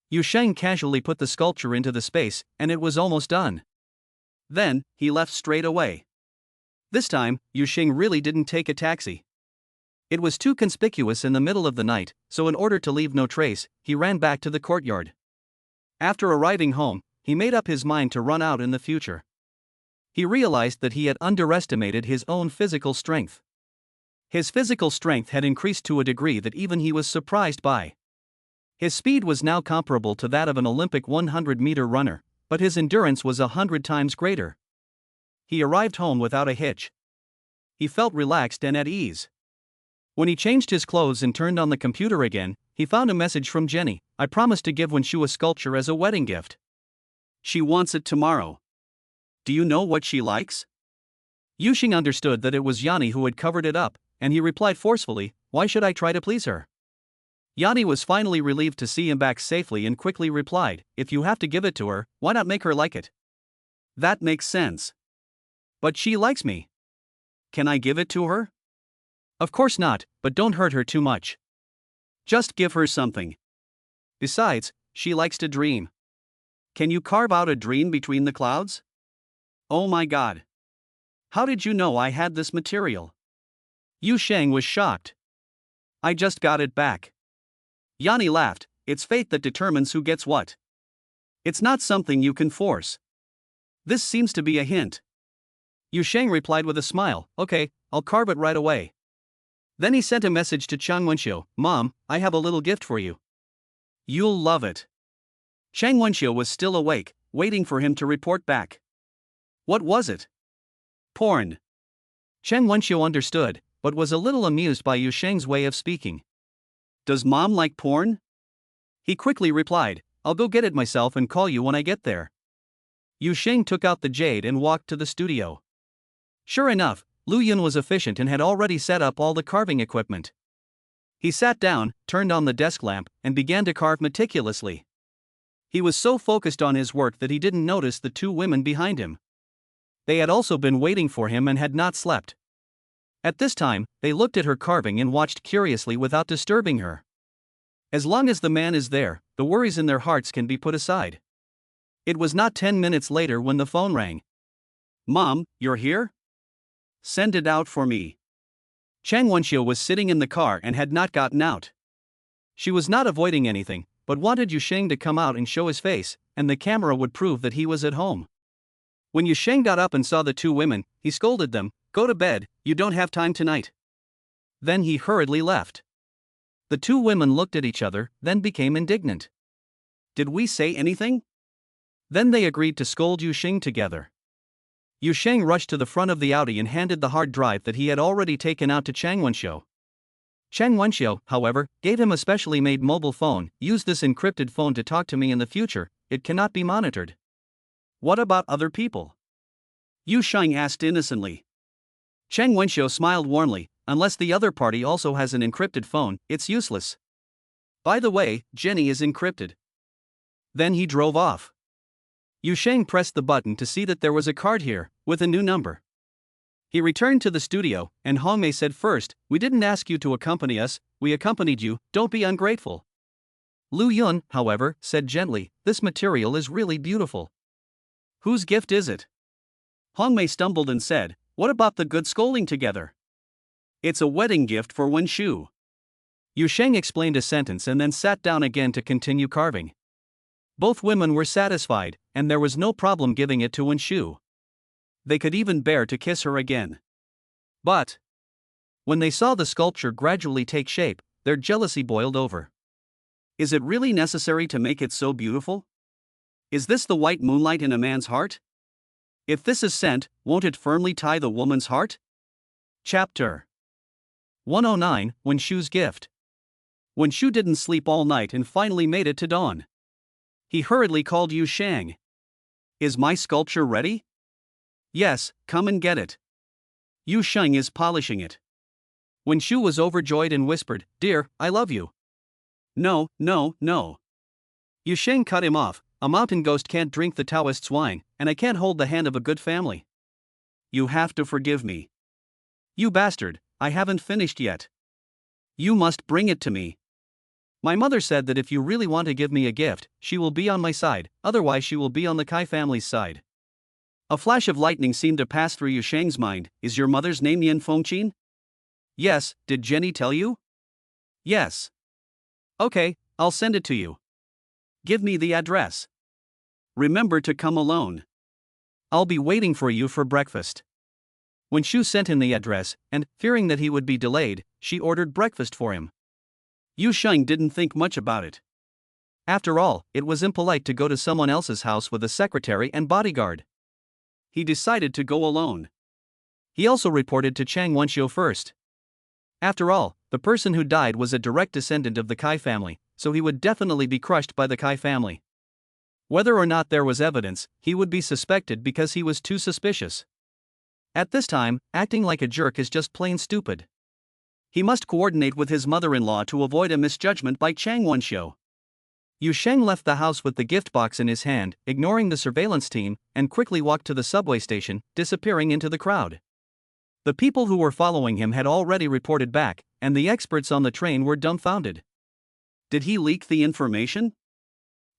Yu Shang casually put the sculpture into the space, and it was almost done. Then, he left straight away. This time, Yu Shang really didn't take a taxi. It was too conspicuous in the middle of the night, so in order to leave no trace, he ran back to the courtyard. After arriving home, he made up his mind to run out in the future. He realized that he had underestimated his own physical strength. His physical strength had increased to a degree that even he was surprised by. His speed was now comparable to that of an Olympic 100-meter runner, but his endurance was 100 times greater. He arrived home without a hitch. He felt relaxed and at ease. When he changed his clothes and turned on the computer again, he found a message from Jenny. I promised to give Wenshu a sculpture as a wedding gift. She wants it tomorrow. Do you know what she likes? Yu Shang understood that it was Yanni who had covered it up, and he replied forcefully, why should I try to please her? Yanni was finally relieved to see him back safely and quickly replied, if you have to give it to her, why not make her like it? That makes sense. But she likes me. Can I give it to her? Of course not, but don't hurt her too much. Just give her something. Besides, she likes to dream. Can you carve out a dream between the clouds? Oh my god. How did you know I had this material? Yu Shang was shocked. I just got it back. Yanni laughed, it's fate that determines who gets what. It's not something you can force. This seems to be a hint. Yu Shang replied with a smile, okay, I'll carve it right away. Then he sent a message to Chang Wenxiu, Mom, I have a little gift for you. You'll love it. Chang Wenxiu was still awake, waiting for him to report back. What was it? Porn. Chen Wenxiu understood, but was a little amused by Yu Sheng's way of speaking. Does mom like porn? He quickly replied, I'll go get it myself and call you when I get there. Yu Sheng took out the jade and walked to the studio. Sure enough, Lu Yun was efficient and had already set up all the carving equipment. He sat down, turned on the desk lamp, and began to carve meticulously. He was so focused on his work that he didn't notice the two women behind him. They had also been waiting for him and had not slept. At this time, they looked at her carving and watched curiously without disturbing her. As long as the man is there, the worries in their hearts can be put aside. It was not 10 minutes later when the phone rang. Mom, you're here? Send it out for me. Chang Wenxiu was sitting in the car and had not gotten out. She was not avoiding anything, but wanted Yu Sheng to come out and show his face, and the camera would prove that he was at home. When Yu Sheng got up and saw the two women, he scolded them, Go to bed, you don't have time tonight. Then he hurriedly left. The two women looked at each other, then became indignant. Did we say anything? Then they agreed to scold Yu Sheng together. Yu Sheng rushed to the front of the Audi and handed the hard drive that he had already taken out to Chang Wenxiu. Chang Wenxiu, however, gave him a specially made mobile phone. Use this encrypted phone to talk to me in the future, it cannot be monitored. What about other people? Yu Sheng asked innocently. Chang Wenxiu smiled warmly, unless the other party also has an encrypted phone, it's useless. By the way, Jenny is encrypted. Then he drove off. Yu Sheng pressed the button to see that there was a card here, with a new number. He returned to the studio, and Hongmei said first, We didn't ask you to accompany us, we accompanied you, don't be ungrateful. Lu Yun, however, said gently, This material is really beautiful. Whose gift is it? Hongmei stumbled and said, What about the good scolding together? It's a wedding gift for Wenshu. Yu Sheng explained a sentence and then sat down again to continue carving. Both women were satisfied, and there was no problem giving it to Wenshu. They could even bear to kiss her again. But when they saw the sculpture gradually take shape, their jealousy boiled over. Is it really necessary to make it so beautiful? Is this the white moonlight in a man's heart? If this is scent, won't it firmly tie the woman's heart? Chapter 109, Wenshu's Gift. Wenshu didn't sleep all night and finally made it to dawn. He hurriedly called Yu Sheng. Is my sculpture ready? Yes, come and get it. Yu Sheng is polishing it. Wenshu was overjoyed and whispered, Dear, I love you. No, no, no. Yu Sheng cut him off, A mountain ghost can't drink the Taoist's wine, and I can't hold the hand of a good family. You have to forgive me. You bastard, I haven't finished yet. You must bring it to me. My mother said that if you really want to give me a gift, she will be on my side, otherwise she will be on the Kai family's side. A flash of lightning seemed to pass through Yu Sheng's mind. Is your mother's name Yin Fengqin? Yes, did Jenny tell you? Yes. Okay, I'll send it to you. Give me the address. Remember to come alone. I'll be waiting for you for breakfast. When Shu sent him the address, and, fearing that he would be delayed, she ordered breakfast for him. Yu Sheng didn't think much about it. After all, it was impolite to go to someone else's house with a secretary and bodyguard. He decided to go alone. He also reported to Chang Wenxiu first. After all, the person who died was a direct descendant of the Kai family, so he would definitely be crushed by the Kai family. Whether or not there was evidence, he would be suspected because he was too suspicious. At this time, acting like a jerk is just plain stupid. He must coordinate with his mother-in-law to avoid a misjudgment by Chang Wenxiu. Yu Sheng left the house with the gift box in his hand, ignoring the surveillance team, and quickly walked to the subway station, disappearing into the crowd. The people who were following him had already reported back, and the experts on the train were dumbfounded. Did he leak the information?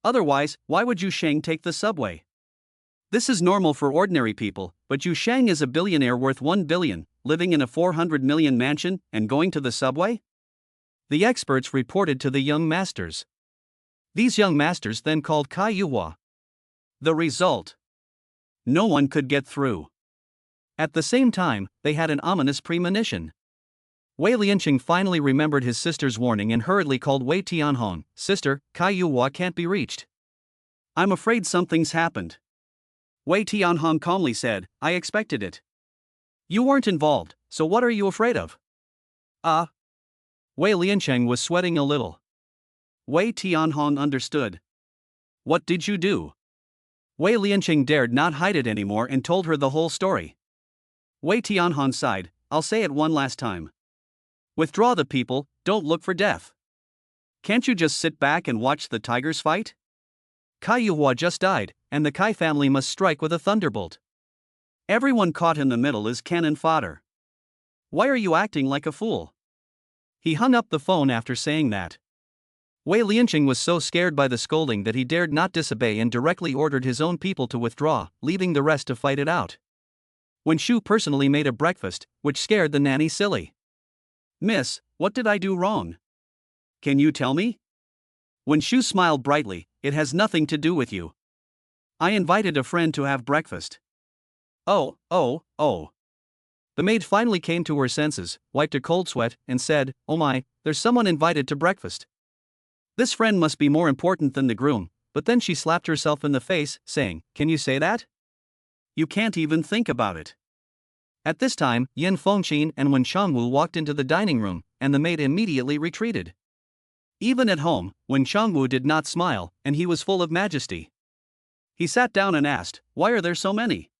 Otherwise, why would Yu Sheng take the subway? This is normal for ordinary people, but Yu Sheng is a billionaire worth 1 billion, living in a 400 million mansion, and going to the subway? The experts reported to the young masters. These young masters then called Caiua. The result? No one could get through. At the same time, they had an ominous premonition. Wei Lianqing finally remembered his sister's warning and hurriedly called Wei Tianhong. Sister, Caiua can't be reached. I'm afraid something's happened. Wei Tianhong calmly said, I expected it. You weren't involved, so what are you afraid of? Wei Liancheng was sweating a little. Wei Tianhong understood. What did you do? Wei Liancheng dared not hide it anymore and told her the whole story. Wei Tianhong sighed, I'll say it one last time. Withdraw the people, don't look for death. Can't you just sit back and watch the tigers fight? Caiua just died, and the Kai family must strike with a thunderbolt. Everyone caught in the middle is cannon fodder. Why are you acting like a fool? He hung up the phone after saying that. Wei Liancheng was so scared by the scolding that he dared not disobey and directly ordered his own people to withdraw, leaving the rest to fight it out. Wen Shu personally made a breakfast, which scared the nanny silly. Miss, what did I do wrong? Can you tell me? Wen Shu smiled brightly, it has nothing to do with you. I invited a friend to have breakfast. Oh. The maid finally came to her senses, wiped a cold sweat, and said, Oh my, there's someone invited to breakfast. This friend must be more important than the groom, but then she slapped herself in the face, saying, Can you say that? You can't even think about it. At this time, Yin Fengqin and Wen Changwu walked into the dining room, and the maid immediately retreated. Even at home, Wen Changwu did not smile, and he was full of majesty. He sat down and asked, Why are there so many?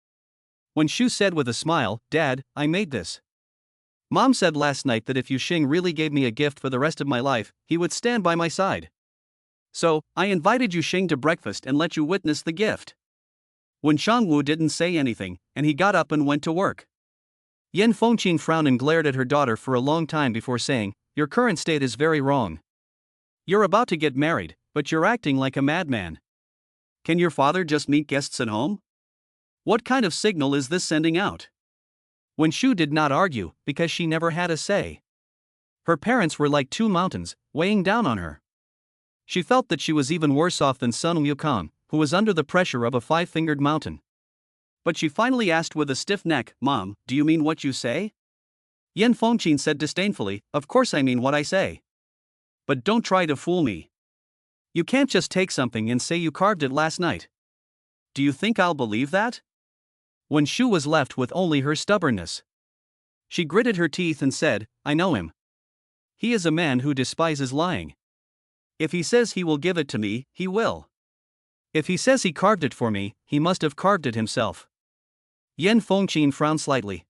Wen Shu said with a smile, Dad, I made this. Mom said last night that if Yusheng really gave me a gift for the rest of my life, he would stand by my side. So, I invited Yusheng to breakfast and let you witness the gift. Wen Changwu didn't say anything, and he got up and went to work. Yin Fengqin frowned and glared at her daughter for a long time before saying, Your current state is very wrong. You're about to get married, but you're acting like a madman. Can your father just meet guests at home? What kind of signal is this sending out? Wen Shu did not argue, because she never had a say. Her parents were like two mountains, weighing down on her. She felt that she was even worse off than Sun Wukong, who was under the pressure of a five-fingered mountain. But she finally asked with a stiff neck, Mom, do you mean what you say? Yin Fengqin said disdainfully, Of course I mean what I say. But don't try to fool me. You can't just take something and say you carved it last night. Do you think I'll believe that? Wen Shu was left with only her stubbornness. She gritted her teeth and said, I know him. He is a man who despises lying. If he says he will give it to me, he will. If he says he carved it for me, he must have carved it himself. Yin Fengqin frowned slightly.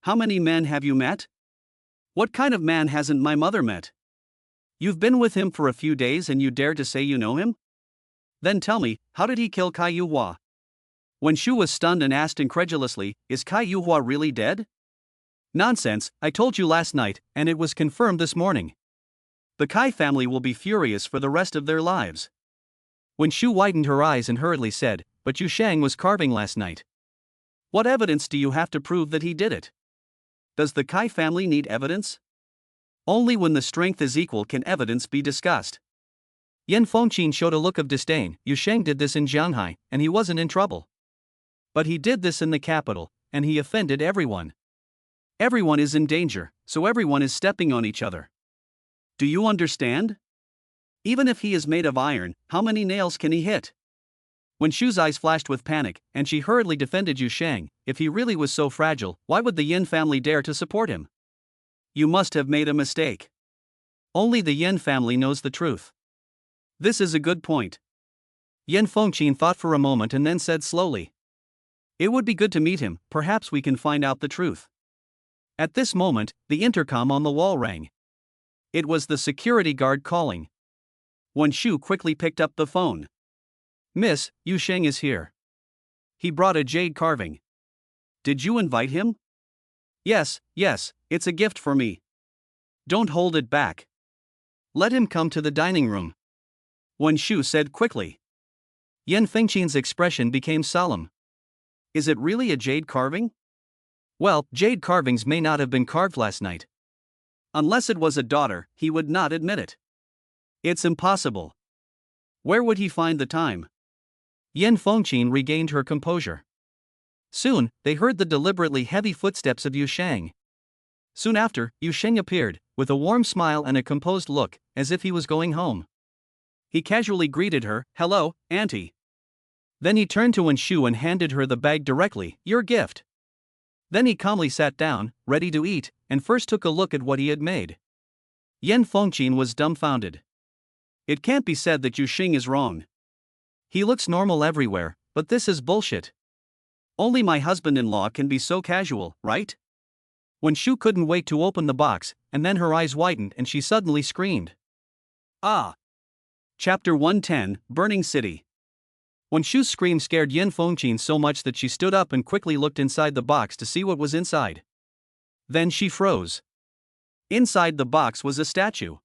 How many men have you met? What kind of man hasn't my mother met? You've been with him for a few days and you dare to say you know him? Then tell me, how did he kill Caiua? Wen Shu was stunned and asked incredulously, Is Caiua really dead? Nonsense, I told you last night, and it was confirmed this morning. The Kai family will be furious for the rest of their lives. Wen Shu widened her eyes and hurriedly said, But Yusheng was carving last night. What evidence do you have to prove that he did it? Does the Kai family need evidence? Only when the strength is equal can evidence be discussed. Yin Fengqin showed a look of disdain. Yusheng did this in Jianghai, and he wasn't in trouble. But he did this in the capital, and he offended everyone. Everyone is in danger, so everyone is stepping on each other. Do you understand? Even if he is made of iron, how many nails can he hit? Wen Shu's eyes flashed with panic, and she hurriedly defended Yusheng. If he really was so fragile, why would the Yin family dare to support him? You must have made a mistake. Only the Yin family knows the truth. This is a good point. Yin Fengqin thought for a moment and then said slowly, It would be good to meet him, perhaps we can find out the truth. At this moment, the intercom on the wall rang. It was the security guard calling. Wen Shu quickly picked up the phone. Miss, Yusheng is here. He brought a jade carving. Did you invite him? Yes, it's a gift for me. Don't hold it back. Let him come to the dining room. Wen Shu said quickly. Yin Fengqin's expression became solemn. Is it really a jade carving? Well, jade carvings may not have been carved last night. Unless it was a daughter, he would not admit it. It's impossible. Where would he find the time? Yin Fengqin regained her composure. Soon, they heard the deliberately heavy footsteps of Yusheng. Soon after, Yusheng appeared, with a warm smile and a composed look, as if he was going home. He casually greeted her, Hello, Auntie. Then he turned to Wen Shu and handed her the bag directly, Your gift. Then he calmly sat down, ready to eat, and first took a look at what he had made. Yan Fengqin was dumbfounded. It can't be said that Yu Xing is wrong. He looks normal everywhere, but this is bullshit. Only my husband-in-law can be so casual, right? When Shu couldn't wait to open the box, and then her eyes widened and she suddenly screamed. Ah! Chapter 110, Burning City. When Shu's scream scared Yan Fengqin so much that she stood up and quickly looked inside the box to see what was inside. Then she froze. Inside the box was a statue.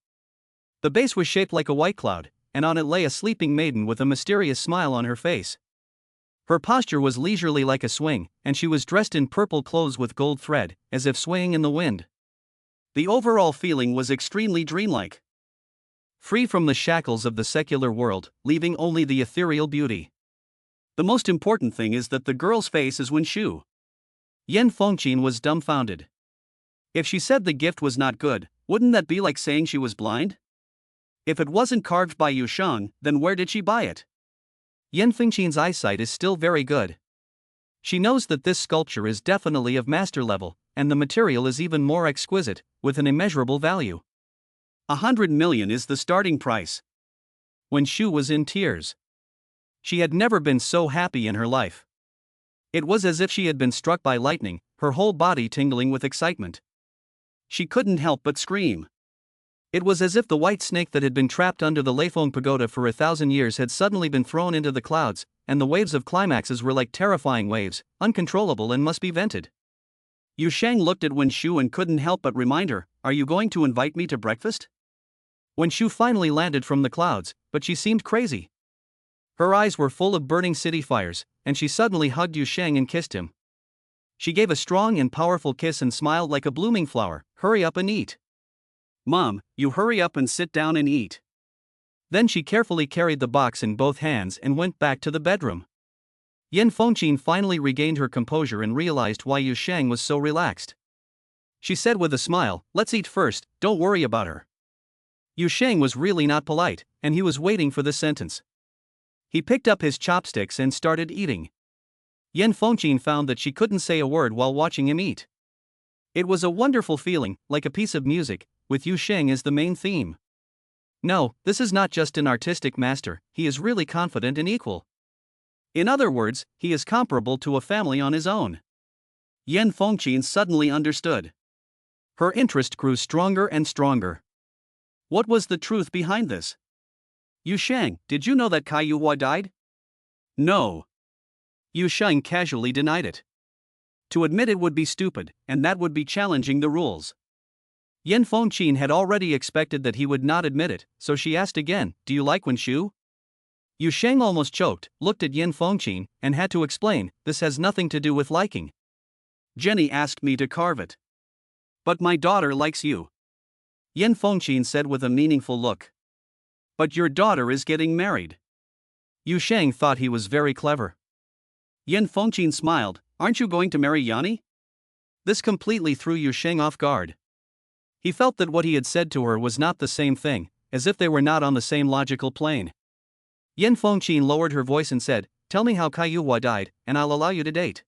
The base was shaped like a white cloud, and on it lay a sleeping maiden with a mysterious smile on her face. Her posture was leisurely like a swing, and she was dressed in purple clothes with gold thread, as if swaying in the wind. The overall feeling was extremely dreamlike. Free from the shackles of the secular world, leaving only the ethereal beauty. The most important thing is that the girl's face is Shu. Yan Fengqin was dumbfounded. If she said the gift was not good, wouldn't that be like saying she was blind? If it wasn't carved by Yu Sheng, then where did she buy it? Yan Fengqin's eyesight is still very good. She knows that this sculpture is definitely of master level, and the material is even more exquisite, with an immeasurable value. 100 million is the starting price. When Shu was in tears. She had never been so happy in her life. It was as if she had been struck by lightning, her whole body tingling with excitement. She couldn't help but scream. It was as if the white snake that had been trapped under the Leifeng Pagoda for 1,000 years had suddenly been thrown into the clouds, and the waves of climaxes were like terrifying waves, uncontrollable and must be vented. Yu Sheng looked at Wen Shu and couldn't help but remind her, "Are you going to invite me to breakfast?" Wen Shu finally landed from the clouds, but she seemed crazy. Her eyes were full of burning city fires, and she suddenly hugged Yu Sheng and kissed him. She gave a strong and powerful kiss and smiled like a blooming flower. "Hurry up and eat. Mom, you hurry up and sit down and eat." Then she carefully carried the box in both hands and went back to the bedroom. Yan Fengqin finally regained her composure and realized why Yu Sheng was so relaxed. She said with a smile, "Let's eat first, don't worry about her." Yu Sheng was really not polite, and he was waiting for the sentence. He picked up his chopsticks and started eating. Yan Fengqin found that she couldn't say a word while watching him eat. It was a wonderful feeling, like a piece of music, with Yu Sheng as the main theme. No, this is not just an artistic master, he is really confident and equal. In other words, he is comparable to a family on his own. Yan Fengqin suddenly understood. Her interest grew stronger and stronger. What was the truth behind this? Yu Sheng, did you know that Caiua died? No. Yu Sheng casually denied it. To admit it would be stupid, and that would be challenging the rules. Yan Fengqin had already expected that he would not admit it, so she asked again, "Do you like Wen Shu?" Yu Sheng almost choked, looked at Yan Fengqin, and had to explain, "This has nothing to do with liking. Jenny asked me to carve it. But my daughter likes you." Yan Fengqin said with a meaningful look. "But your daughter is getting married." Yu Sheng thought he was very clever. Yan Fengqin smiled, "Aren't you going to marry Yanni?" This completely threw Yu Sheng off guard. He felt that what he had said to her was not the same thing, as if they were not on the same logical plane. Yan Fengqin lowered her voice and said, "Tell me how Caiua died, and I'll allow you to date."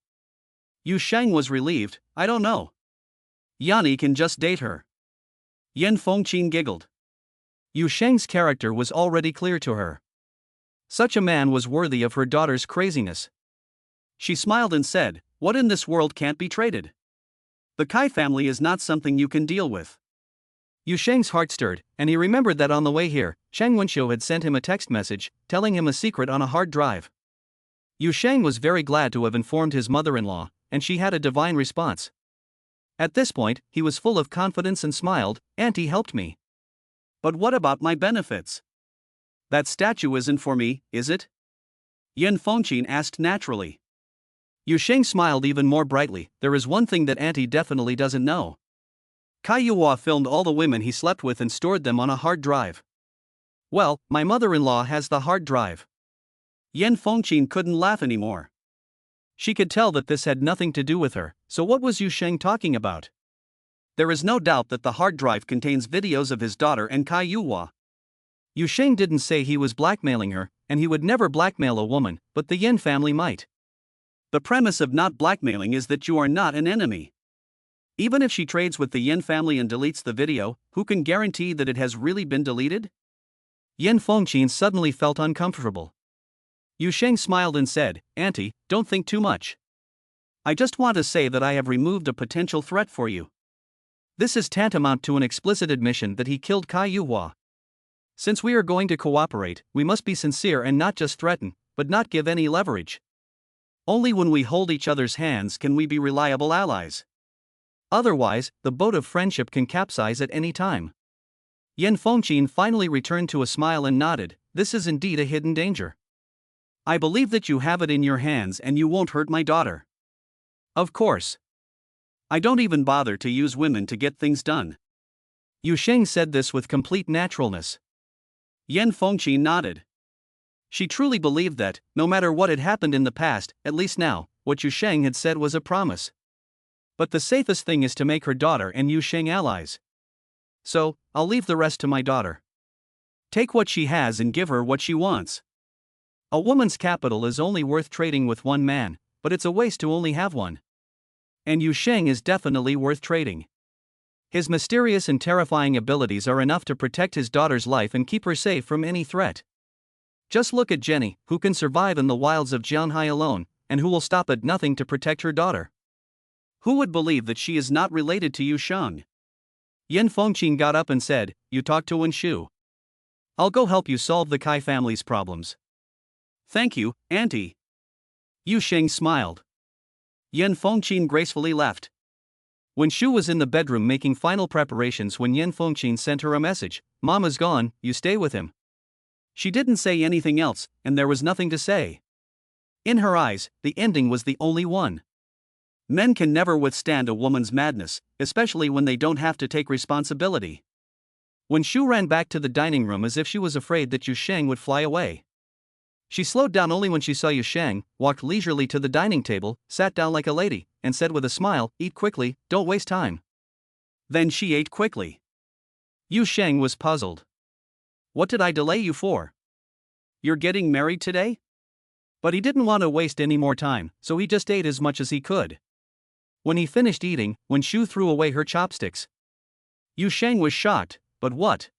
Yu Sheng was relieved, "I don't know. Yanni can just date her." Yan Fengqin giggled. Yu Sheng's character was already clear to her. Such a man was worthy of her daughter's craziness. She smiled and said, "What in this world can't be traded? The Kai family is not something you can deal with." Yu Sheng's heart stirred, and he remembered that on the way here, Shang Wenqiu had sent him a text message, telling him a secret on a hard drive. Yu Sheng was very glad to have informed his mother-in-law, and she had a divine response. At this point, he was full of confidence and smiled, "Auntie helped me. But what about my benefits? That statue isn't for me, is it?" Yan Fengqin asked naturally. Yu Sheng smiled even more brightly, "There is one thing that Auntie definitely doesn't know. Caiua filmed all the women he slept with and stored them on a hard drive. Well, my mother-in-law has the hard drive." Yan Fengqin couldn't laugh anymore. She could tell that this had nothing to do with her, so what was Yu Sheng talking about? There is no doubt that the hard drive contains videos of his daughter and Caiua. Yu Sheng didn't say he was blackmailing her, and he would never blackmail a woman, but the Yin family might. The premise of not blackmailing is that you are not an enemy. Even if she trades with the Yin family and deletes the video, who can guarantee that it has really been deleted? Yin Fengqin suddenly felt uncomfortable. Yu Sheng smiled and said, "Auntie, don't think too much. I just want to say that I have removed a potential threat for you. This is tantamount to an explicit admission that he killed Caiua. Since we are going to cooperate, we must be sincere and not just threaten, but not give any leverage. Only when we hold each other's hands can we be reliable allies. Otherwise, the boat of friendship can capsize at any time." Yin Fengqin finally returned to a smile and nodded. "This is indeed a hidden danger. I believe that you have it in your hands and you won't hurt my daughter." "Of course. I don't even bother to use women to get things done." Yu Sheng said this with complete naturalness. Yin Fengqin nodded. She truly believed that, no matter what had happened in the past, at least now, what Yu Sheng had said was a promise. But the safest thing is to make her daughter and Yu Sheng allies. So, I'll leave the rest to my daughter. Take what she has and give her what she wants. A woman's capital is only worth trading with one man, but it's a waste to only have one. And Yu Sheng is definitely worth trading. His mysterious and terrifying abilities are enough to protect his daughter's life and keep her safe from any threat. Just look at Jenny, who can survive in the wilds of Jianhai alone, and who will stop at nothing to protect her daughter. Who would believe that she is not related to Yu Sheng? Yin Fengqin got up and said, "You talk to Wen Shu. I'll go help you solve the Kai family's problems." "Thank you, Auntie." Yu Sheng smiled. Yin Fengqin gracefully left. Wen Shu was in the bedroom making final preparations when Yin Fengqin sent her a message. "Mama's gone, you stay with him." She didn't say anything else, and there was nothing to say. In her eyes, the ending was the only one. Men can never withstand a woman's madness, especially when they don't have to take responsibility. Wen Shu ran back to the dining room as if she was afraid that Yu Sheng would fly away. She slowed down only when she saw Yu Sheng, walked leisurely to the dining table, sat down like a lady, and said with a smile, "Eat quickly, don't waste time." Then she ate quickly. Yu Sheng was puzzled. "What did I delay you for? You're getting married today?" But he didn't want to waste any more time, so he just ate as much as he could. When he finished eating, Wen Shu threw away her chopsticks. Yu Sheng was shocked, but what?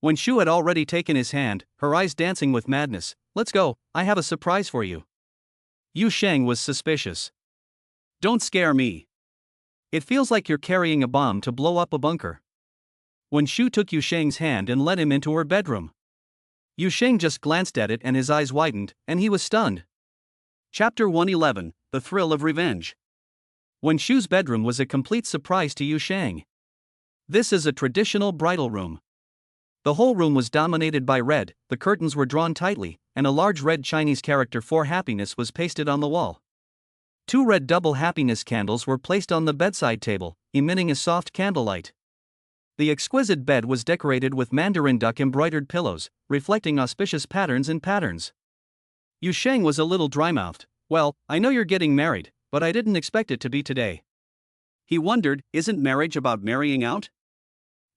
Wen Shu had already taken his hand, her eyes dancing with madness. "Let's go, I have a surprise for you." Yu Sheng was suspicious. "Don't scare me. It feels like you're carrying a bomb to blow up a bunker." Wen Shu took Yu Sheng's hand and led him into her bedroom. Yu Sheng just glanced at it and his eyes widened, and he was stunned. Chapter 111, The Thrill of Revenge. Wen Shu's bedroom was a complete surprise to Yu Sheng. This is a traditional bridal room. The whole room was dominated by red, the curtains were drawn tightly, and a large red Chinese character for happiness was pasted on the wall. 2 red double happiness candles were placed on the bedside table, emitting a soft candlelight. The exquisite bed was decorated with mandarin duck embroidered pillows, reflecting auspicious patterns and patterns. Yu Sheng was a little dry-mouthed. "Well, I know you're getting married, but I didn't expect it to be today." He wondered, isn't marriage about marrying out?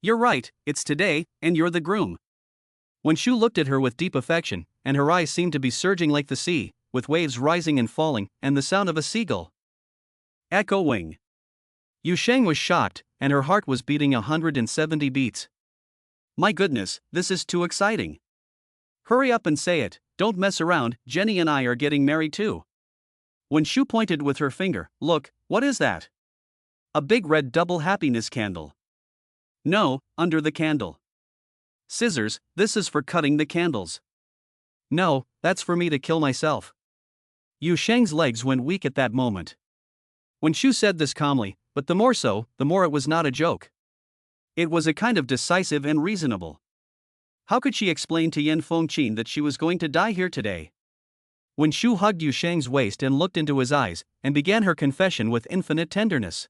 "You're right, it's today, and you're the groom." Wen Shu looked at her with deep affection, and her eyes seemed to be surging like the sea, with waves rising and falling, and the sound of a seagull echoing. Yu Sheng was shocked, and her heart was beating 170 beats. "My goodness, this is too exciting. Hurry up and say it, don't mess around, Jenny and I are getting married too." Wen Shu pointed with her finger. "Look, what is that?" "A big red double happiness candle." "No, under the candle." "Scissors, this is for cutting the candles." "No, that's for me to kill myself." Yu Sheng's legs went weak at that moment. Wen Shu said this calmly, but the more so, the more it was not a joke. It was a kind of decisive and reasonable. How could she explain to Yin Fengqin that she was going to die here today? Wen Shu hugged Yu Sheng's waist and looked into his eyes, and began her confession with infinite tenderness.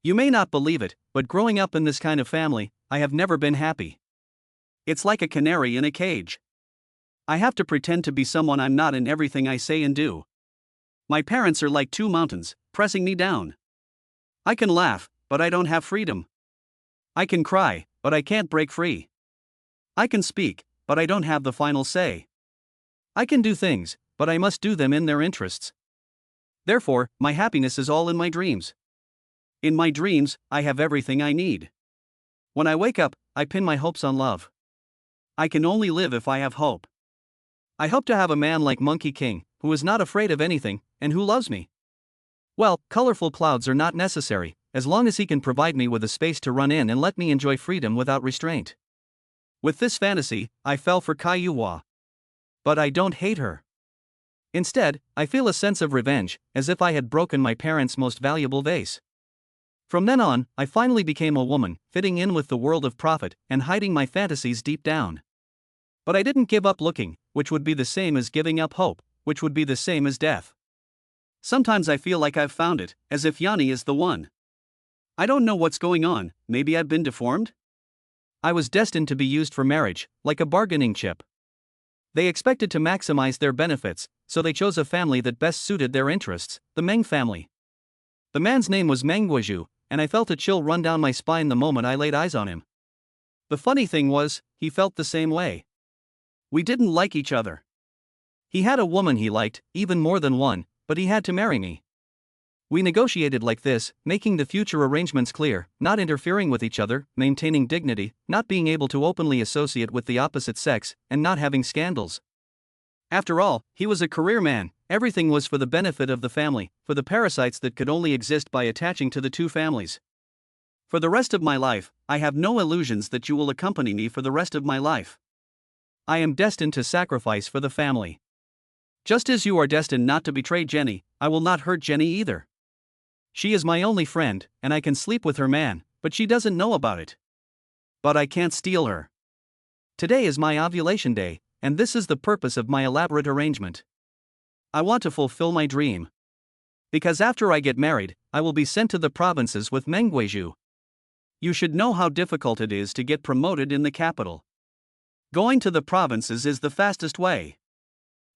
"You may not believe it, but growing up in this kind of family, I have never been happy. It's like a canary in a cage. I have to pretend to be someone I'm not in everything I say and do. My parents are like 2 mountains, pressing me down. I can laugh, but I don't have freedom. I can cry, but I can't break free. I can speak, but I don't have the final say. I can do things, but I must do them in their interests. Therefore, my happiness is all in my dreams. In my dreams, I have everything I need. When I wake up, I pin my hopes on love. I can only live if I have hope. I hope to have a man like Monkey King, who is not afraid of anything, and who loves me. Well, colorful clouds are not necessary, as long as he can provide me with a space to run in and let me enjoy freedom without restraint. With this fantasy, I fell for Caiua. But I don't hate her. Instead, I feel a sense of revenge, as if I had broken my parents' most valuable vase. From then on, I finally became a woman, fitting in with the world of profit and hiding my fantasies deep down. But I didn't give up looking, which would be the same as giving up hope, which would be the same as death. Sometimes I feel like I've found it, as if Yanni is the one. I don't know what's going on, maybe I've been deformed? I was destined to be used for marriage, like a bargaining chip. They expected to maximize their benefits, so they chose a family that best suited their interests, the Meng family. The man's name was Meng Guizhou, and I felt a chill run down my spine the moment I laid eyes on him. The funny thing was, he felt the same way. We didn't like each other. He had a woman he liked, even more than one, but he had to marry me. We negotiated like this, making the future arrangements clear, not interfering with each other, maintaining dignity, not being able to openly associate with the opposite sex, and not having scandals. After all, he was a career man, everything was for the benefit of the family, for the parasites that could only exist by attaching to the two families. For the rest of my life, I have no illusions that you will accompany me for the rest of my life. I am destined to sacrifice for the family. Just as you are destined not to betray Jenny, I will not hurt Jenny either. She is my only friend, and I can sleep with her man, but she doesn't know about it. But I can't steal her. Today is my ovulation day, and this is the purpose of my elaborate arrangement. I want to fulfill my dream. Because after I get married, I will be sent to the provinces with Meng Guizhou. You should know how difficult it is to get promoted in the capital. Going to the provinces is the fastest way.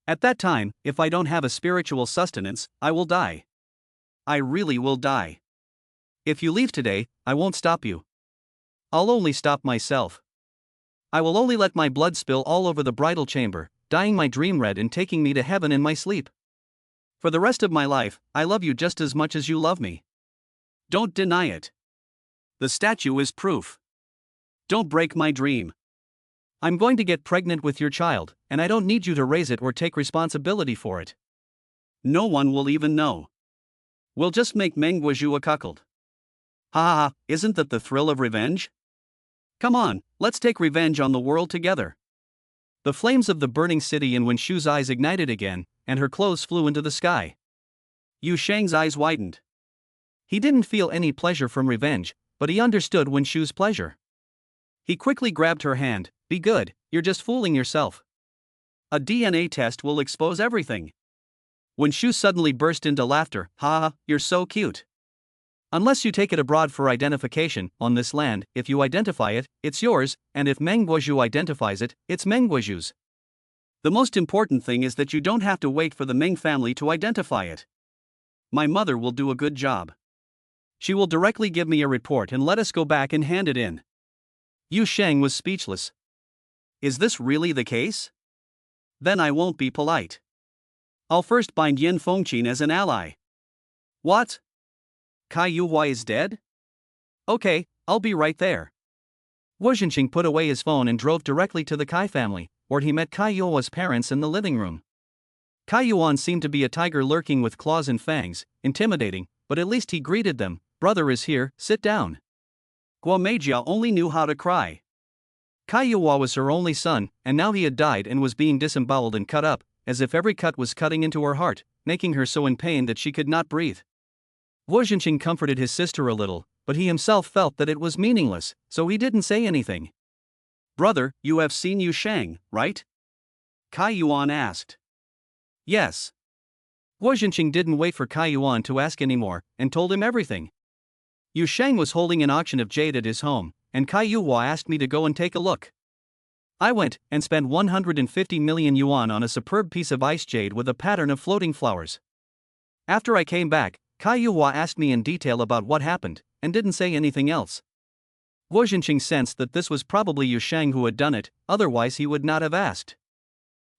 At that time, if I don't have a spiritual sustenance, I will die. I really will die. If you leave today, I won't stop you. I'll only stop myself. I will only let my blood spill all over the bridal chamber, dyeing my dream red and taking me to heaven in my sleep. For the rest of my life, I love you just as much as you love me. Don't deny it. The statue is proof. Don't break my dream. I'm going to get pregnant with your child, and I don't need you to raise it or take responsibility for it. No one will even know. We'll just make Meng Guizhou a cuckold. Ha ha ha, isn't that the thrill of revenge? Come on, let's take revenge on the world together. The flames of the burning city in Wenshu's eyes ignited again, and her clothes flew into the sky. Yu Shang's eyes widened. He didn't feel any pleasure from revenge, but he understood Wenshu's pleasure. He quickly grabbed her hand. Be good, you're just fooling yourself. A DNA test will expose everything. Wenshu suddenly burst into laughter. Ha ha, you're so cute. Unless you take it abroad for identification, on this land, if you identify it, it's yours, and if Meng Guizhou identifies it, it's Meng Guizhou's. The most important thing is that you don't have to wait for the Meng family to identify it. My mother will do a good job. She will directly give me a report and let us go back and hand it in. Yu Shang was speechless. Is this really the case? Then I won't be polite. I'll first bind Yin Fengqin as an ally. What? Caiua is dead? Okay, I'll be right there. Wu Zhenqing put away his phone and drove directly to the Kai family, where he met Caiua's parents in the living room. Caiuan seemed to be a tiger lurking with claws and fangs, intimidating, but at least he greeted them. Brother is here, sit down. Guomejia only knew how to cry. Caiua was her only son, and now he had died and was being disemboweled and cut up, as if every cut was cutting into her heart, making her so in pain that she could not breathe. Wu Zhenqing comforted his sister a little, but he himself felt that it was meaningless, so he didn't say anything. Brother, you have seen Yu Shang, right? Caiuan asked. Yes. Wu Zhenqing didn't wait for Caiuan to ask anymore, and told him everything. Yu Shang was holding an auction of jade at his home, and Caiua asked me to go and take a look. I went, and spent 150 million yuan on a superb piece of ice jade with a pattern of floating flowers. After I came back, Caiua asked me in detail about what happened, and didn't say anything else. Wu Zhenqing sensed that this was probably Yu Shang who had done it, otherwise he would not have asked.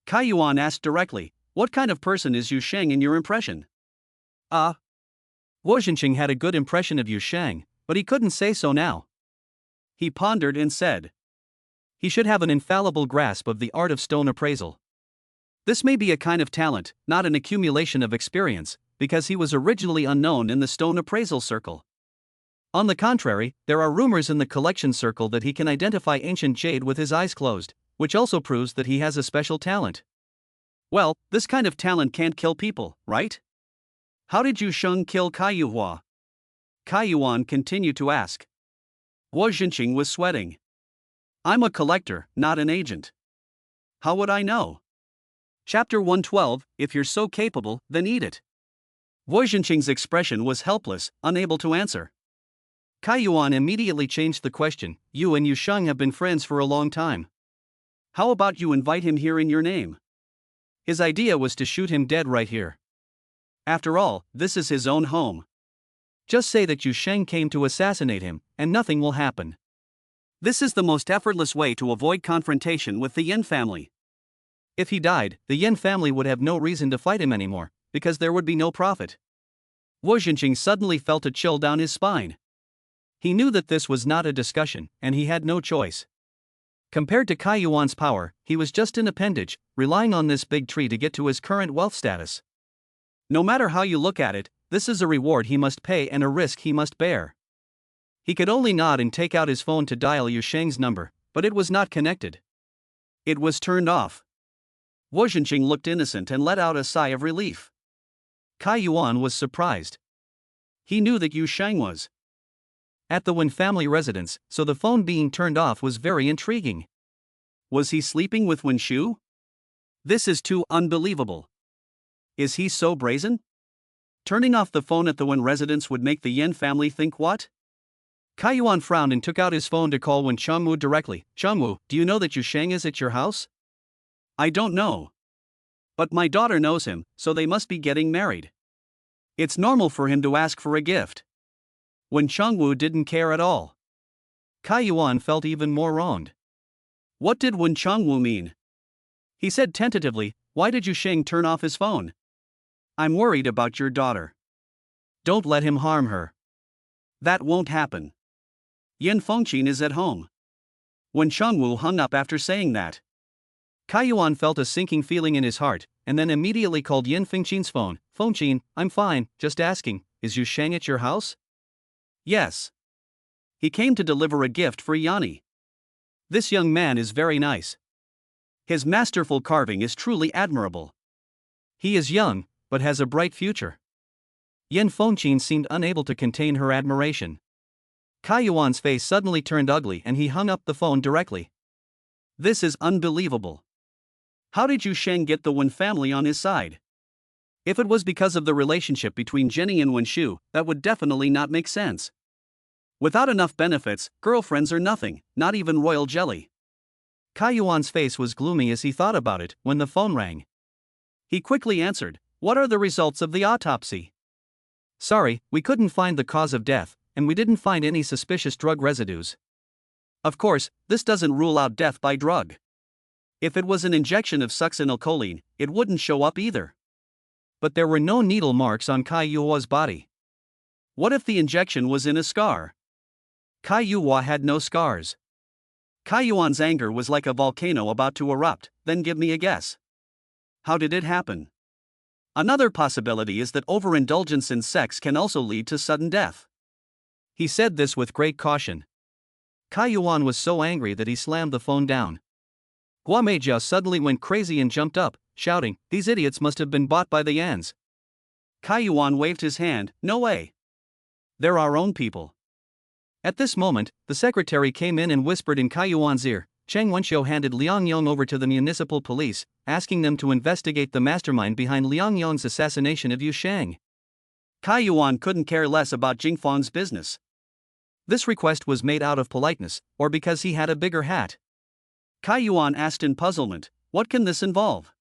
Caiuan asked directly, what kind of person is Yu Shang in your impression? Wu Zhenqing had a good impression of Yu Sheng, but he couldn't say so now. He pondered and said, he should have an infallible grasp of the art of stone appraisal. This may be a kind of talent, not an accumulation of experience, because he was originally unknown in the stone appraisal circle. On the contrary, there are rumors in the collection circle that he can identify ancient jade with his eyes closed, which also proves that he has a special talent. Well, this kind of talent can't kill people, right? How did Yu Sheng kill Caiua? Caiua continued to ask. Wu Zhenqing was sweating. I'm a collector, not an agent. How would I know? Chapter 112, if you're so capable, then eat it. Wu Zhenqing's expression was helpless, unable to answer. Caiua immediately changed the question. You and Yu Sheng have been friends for a long time. How about you invite him here in your name? His idea was to shoot him dead right here. After all, this is his own home. Just say that Yu Sheng came to assassinate him, and nothing will happen. This is the most effortless way to avoid confrontation with the Yin family. If he died, the Yin family would have no reason to fight him anymore, because there would be no profit. Wu Zhenqing suddenly felt a chill down his spine. He knew that this was not a discussion, and he had no choice. Compared to Caiuan's power, he was just an appendage, relying on this big tree to get to his current wealth status. No matter how you look at it, this is a reward he must pay and a risk he must bear. He could only nod and take out his phone to dial Yu Sheng's number, but it was not connected. It was turned off. Wu Zhenqing looked innocent and let out a sigh of relief. Caiua was surprised. He knew that Yu Sheng was at the Wen family residence, so the phone being turned off was very intriguing. Was he sleeping with Wen Shu? This is too unbelievable. Is he so brazen? Turning off the phone at the Wen residence would make the Yin family think what? Caiua frowned and took out his phone to call Wen Chengwu directly. Chengwu, do you know that Yu Sheng is at your house? I don't know. But my daughter knows him, so they must be getting married. It's normal for him to ask for a gift. Wen Chengwu didn't care at all. Caiua felt even more wronged. What did Wen Chengwu mean? He said tentatively, why did Yu Sheng turn off his phone? I'm worried about your daughter. Don't let him harm her. That won't happen. Yin Fengqin is at home. Wen Chengwu hung up after saying that. Caiua felt a sinking feeling in his heart, and then immediately called Yin Fengqin's phone. Fengqin, I'm fine, just asking, is Yu Sheng at your house? Yes. He came to deliver a gift for Yanni. This young man is very nice. His masterful carving is truly admirable. He is young, but has a bright future. Yin Fengqin seemed unable to contain her admiration. Caiuan's face suddenly turned ugly and he hung up the phone directly. This is unbelievable. How did Yu Sheng get the Wen family on his side? If it was because of the relationship between Jenny and Wen Shu, that would definitely not make sense. Without enough benefits, girlfriends are nothing, not even royal jelly. Caiuan's face was gloomy as he thought about it when the phone rang. He quickly answered, what are the results of the autopsy? Sorry, we couldn't find the cause of death, and we didn't find any suspicious drug residues. Of course, this doesn't rule out death by drug. If it was an injection of succinylcholine, it wouldn't show up either. But there were no needle marks on Caiua's body. What if the injection was in a scar? Caiua had no scars. Caiuan's anger was like a volcano about to erupt. Then give me a guess. How did it happen? Another possibility is that overindulgence in sex can also lead to sudden death. He said this with great caution. Caiua was so angry that he slammed the phone down. Hua Meijiao suddenly went crazy and jumped up, shouting, these idiots must have been bought by the Yans. Caiua waved his hand, no way. They're our own people. At this moment, the secretary came in and whispered in Caiuan's ear. Cheng Wenxiu handed Liang Yong over to the municipal police, asking them to investigate the mastermind behind Liang Yong's assassination of Yu Sheng. Caiua couldn't care less about Jingfang's business. This request was made out of politeness, or because he had a bigger hat. Caiua asked in puzzlement, what can this involve?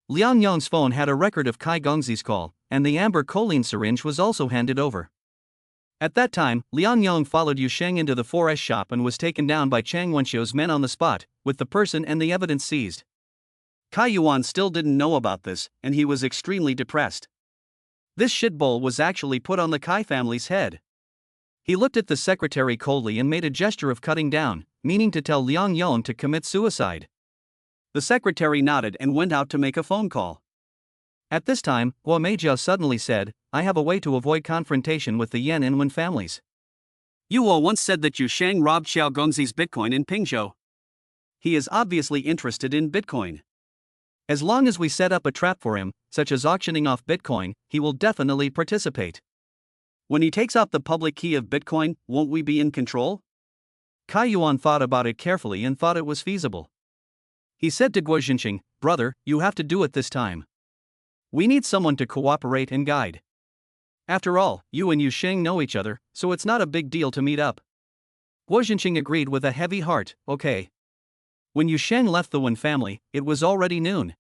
Liang Yong's phone had a record of Kai Gongzi's call, and the amber choline syringe was also handed over. At that time, Liang Yong followed Yu Sheng into the forest shop and was taken down by Cheng Wenxiu's men on the spot, with the person and the evidence seized. Caiua still didn't know about this, and he was extremely depressed. This shitbowl was actually put on the Kai family's head. He looked at the secretary coldly and made a gesture of cutting down, meaning to tell Liang Yon to commit suicide. The secretary nodded and went out to make a phone call. At this time, Hua Meijia suddenly said, I have a way to avoid confrontation with the Yan and Wen families. Yuo once said that Yu Shang robbed Xiao Gongzi's Bitcoin in Pingzhou. He is obviously interested in Bitcoin. As long as we set up a trap for him, such as auctioning off Bitcoin, he will definitely participate. When he takes out the public key of Bitcoin, won't we be in control? Caiua thought about it carefully and thought it was feasible. He said to Guo Jinqing, brother, you have to do it this time. We need someone to cooperate and guide. After all, you and Yu Sheng know each other, so it's not a big deal to meet up. Guo Jinqing agreed with a heavy heart, okay. When Yu Sheng left the Wen family, it was already noon.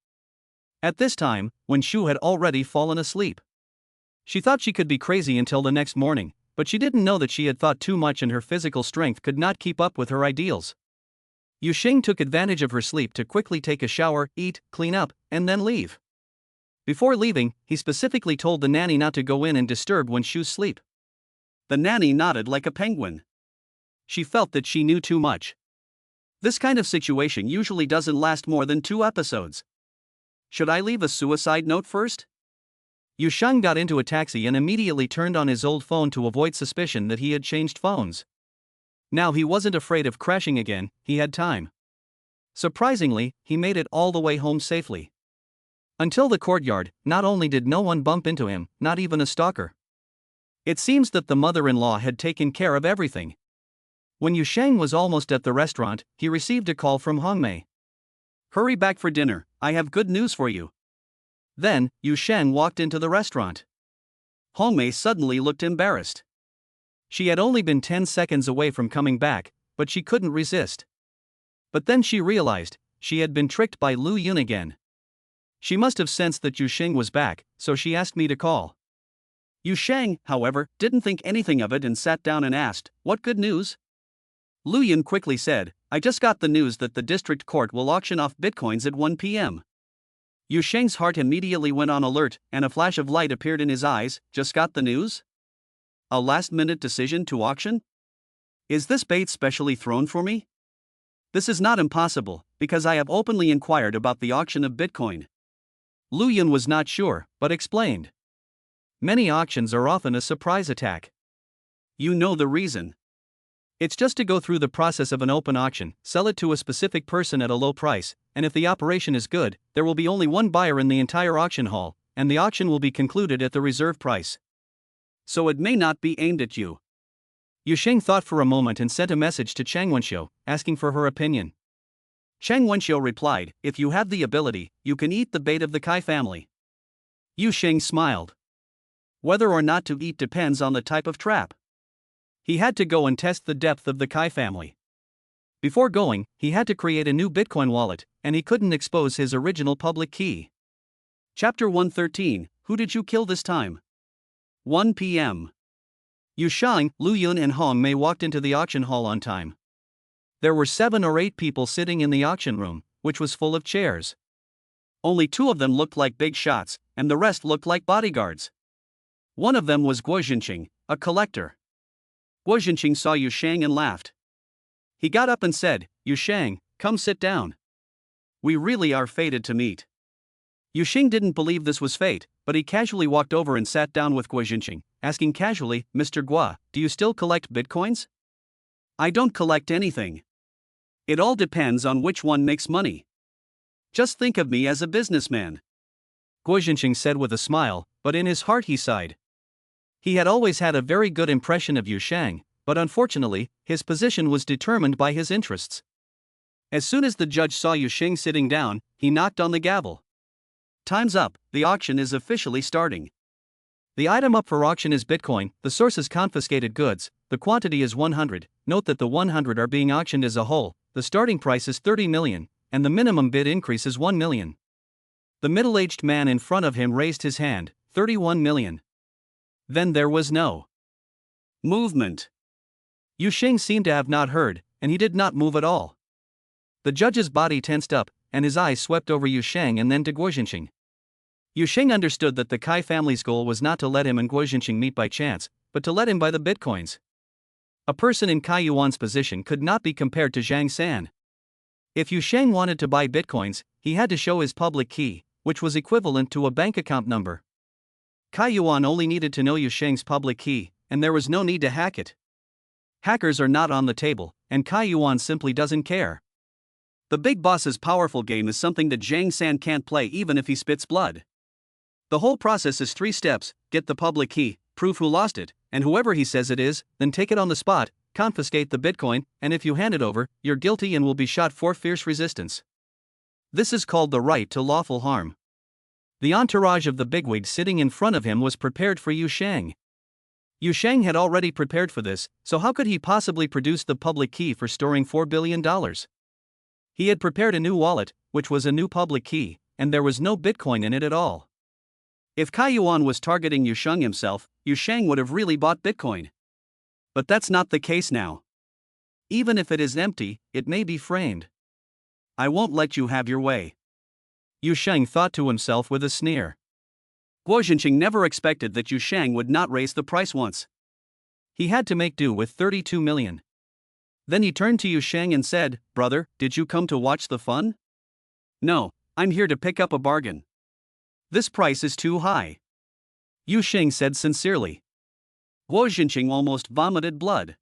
At this time, Wen Shu had already fallen asleep. She thought she could be crazy until the next morning, but she didn't know that she had thought too much and her physical strength could not keep up with her ideals. Yu Sheng took advantage of her sleep to quickly take a shower, eat, clean up, and then leave. Before leaving, he specifically told the nanny not to go in and disturb Wen Shu's sleep. The nanny nodded like a penguin. She felt that she knew too much. This kind of situation usually doesn't last more than 2 episodes. Should I leave a suicide note first? Yu Sheng got into a taxi and immediately turned on his old phone to avoid suspicion that he had changed phones. Now he wasn't afraid of crashing again, he had time. Surprisingly, he made it all the way home safely. Until the courtyard, not only did no one bump into him, not even a stalker. It seems that the mother-in-law had taken care of everything. When Yu Sheng was almost at the restaurant, he received a call from Hongmei. Hurry back for dinner, I have good news for you. Then, Yu Sheng walked into the restaurant. Hongmei suddenly looked embarrassed. She had only been 10 seconds away from coming back, but she couldn't resist. But then she realized, she had been tricked by Lu Yun again. She must have sensed that Yu Sheng was back, so she asked me to call. Yu Sheng, however, didn't think anything of it and sat down and asked, what good news? Lu Yun quickly said, I just got the news that the district court will auction off bitcoins at 1 p.m. Yu Sheng's heart immediately went on alert, and a flash of light appeared in his eyes. Just got the news? A last-minute decision to auction? Is this bait specially thrown for me? This is not impossible, because I have openly inquired about the auction of Bitcoin. Lu Yun was not sure, but explained. Many auctions are often a surprise attack. You know the reason. It's just to go through the process of an open auction, sell it to a specific person at a low price, and if the operation is good, there will be only one buyer in the entire auction hall, and the auction will be concluded at the reserve price. So it may not be aimed at you. Yu Sheng thought for a moment and sent a message to Chang Wenxiu, asking for her opinion. Chang Wenxiu replied, if you have the ability, you can eat the bait of the Kai family. Yu Sheng smiled. Whether or not to eat depends on the type of trap. He had to go and test the depth of the Kai family. Before going, he had to create a new Bitcoin wallet, and he couldn't expose his original public key. Chapter 113, Who did you kill this time? 1 p.m. Yu Sheng, Lu Yun and Hongmei walked into the auction hall on time. There were 7 or 8 people sitting in the auction room, which was full of chairs. Only 2 of them looked like big shots, and the rest looked like bodyguards. One of them was Guo Jinqing, a collector. Guo Jinqing saw Yu Sheng and laughed. He got up and said, Yu Sheng, come sit down. We really are fated to meet. Yu Sheng didn't believe this was fate, but he casually walked over and sat down with Guo Jinqing, asking casually, Mr. Guo, do you still collect bitcoins? I don't collect anything. It all depends on which one makes money. Just think of me as a businessman. Guo Jinqing said with a smile, but in his heart he sighed. He had always had a very good impression of Yu Sheng, but unfortunately, his position was determined by his interests. As soon as the judge saw Yu Sheng sitting down, he knocked on the gavel. Time's up, the auction is officially starting. The item up for auction is Bitcoin, the source is confiscated goods, the quantity is 100, note that the 100 are being auctioned as a whole, the starting price is 30 million, and the minimum bid increase is 1 million. The middle-aged man in front of him raised his hand, 31 million. Then there was no movement. Yu Sheng seemed to have not heard, and he did not move at all. The judge's body tensed up, and his eyes swept over Yu Sheng and then to Guo Jinqing. Yu Sheng understood that the Kai family's goal was not to let him and Guo Jinqing meet by chance, but to let him buy the bitcoins. A person in Caiyuan's position could not be compared to Zhang San. If Yu Sheng wanted to buy bitcoins, he had to show his public key, which was equivalent to a bank account number. Caiyuan only needed to know Yu Sheng's public key, and there was no need to hack it. Hackers are not on the table, and Caiyuan simply doesn't care. The big boss's powerful game is something that Zhang San can't play even if he spits blood. The whole process is 3 steps: get the public key, prove who lost it, and whoever he says it is, then take it on the spot, confiscate the bitcoin, and if you hand it over, you're guilty and will be shot for fierce resistance. This is called the right to lawful harm. The entourage of the bigwig sitting in front of him was prepared for Yu Sheng. Yu Sheng had already prepared for this, so how could he possibly produce the public key for storing $4 billion? He had prepared a new wallet, which was a new public key, and there was no bitcoin in it at all. If Caiyuan was targeting Yu Sheng himself, Yu Sheng would have really bought bitcoin. But that's not the case now. Even if it is empty, it may be framed. I won't let you have your way, Yu Sheng thought to himself with a sneer. Guo Jinqing never expected that Yu Sheng would not raise the price once. He had to make do with 32 million. Then he turned to Yu Sheng and said, "Brother, did you come to watch the fun?" "No, I'm here to pick up a bargain. This price is too high," Yu Sheng said sincerely. Guo Jinqing almost vomited blood.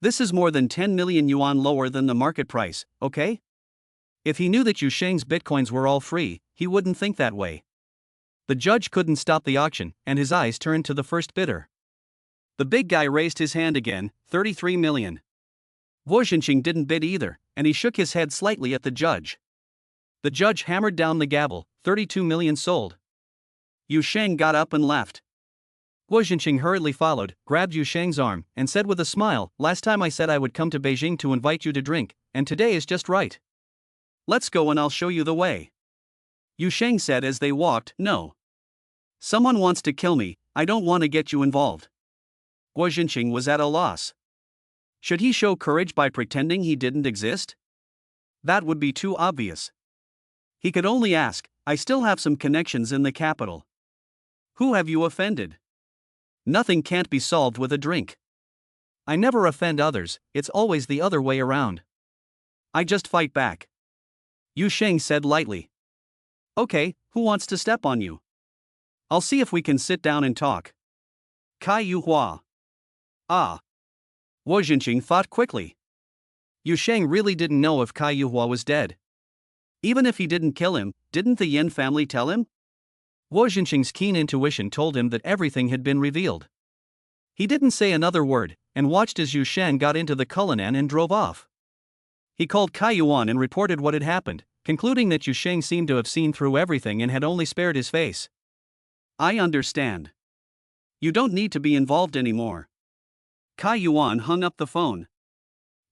"This is more than 10 million yuan lower than the market price, okay?" If he knew that Yu Sheng's bitcoins were all free, he wouldn't think that way. The judge couldn't stop the auction, and his eyes turned to the first bidder. The big guy raised his hand again, 33 million. Guo Jinqing didn't bid either, and he shook his head slightly at the judge. The judge hammered down the gavel, 32 million sold. Yu Sheng got up and left. Guo Jinqing hurriedly followed, grabbed Yu Sheng's arm, and said with a smile, "Last time I said I would come to Beijing to invite you to drink, and today is just right. Let's go and I'll show you the way." Yu Sheng said as they walked, "No. Someone wants to kill me, I don't want to get you involved." Guo Jinqing was at a loss. Should he show courage by pretending he didn't exist? That would be too obvious. He could only ask, "I still have some connections in the capital. Who have you offended?" Nothing can't be solved with a drink. I never offend others, it's always the other way around. I just fight back, Yu Sheng said lightly. "Okay, who wants to step on you? I'll see if we can sit down and talk." Caiua. Ah. Guo Jinqing thought quickly. Yu Sheng really didn't know if Caiua was dead. Even if he didn't kill him, didn't the Yin family tell him? Guo Jinqing's keen intuition told him that everything had been revealed. He didn't say another word, and watched as Yu Sheng got into the Cullinan and drove off. He called Caiyuan and reported what had happened, concluding that Yu Sheng seemed to have seen through everything and had only spared his face. "I understand. You don't need to be involved anymore." Caiyuan hung up the phone.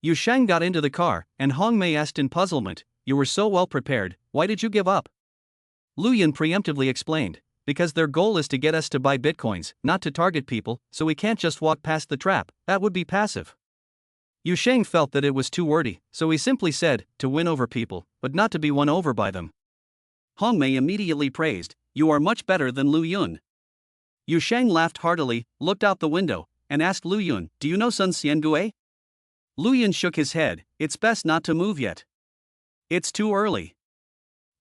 Yu Sheng got into the car, and Hong Mei asked in puzzlement, "You were so well prepared, why did you give up?" Lu Yun preemptively explained, "Because their goal is to get us to buy bitcoins, not to target people, so we can't just walk past the trap, that would be passive." Yu Sheng felt that it was too wordy, so he simply said, "To win over people, but not to be won over by them." Hong Mei immediately praised, "You are much better than Lu Yun." Yu Sheng laughed heartily, looked out the window, and asked Lu Yun, "Do you know Sun Xiangue?" Lu Yun shook his head, "It's best not to move yet. It's too early.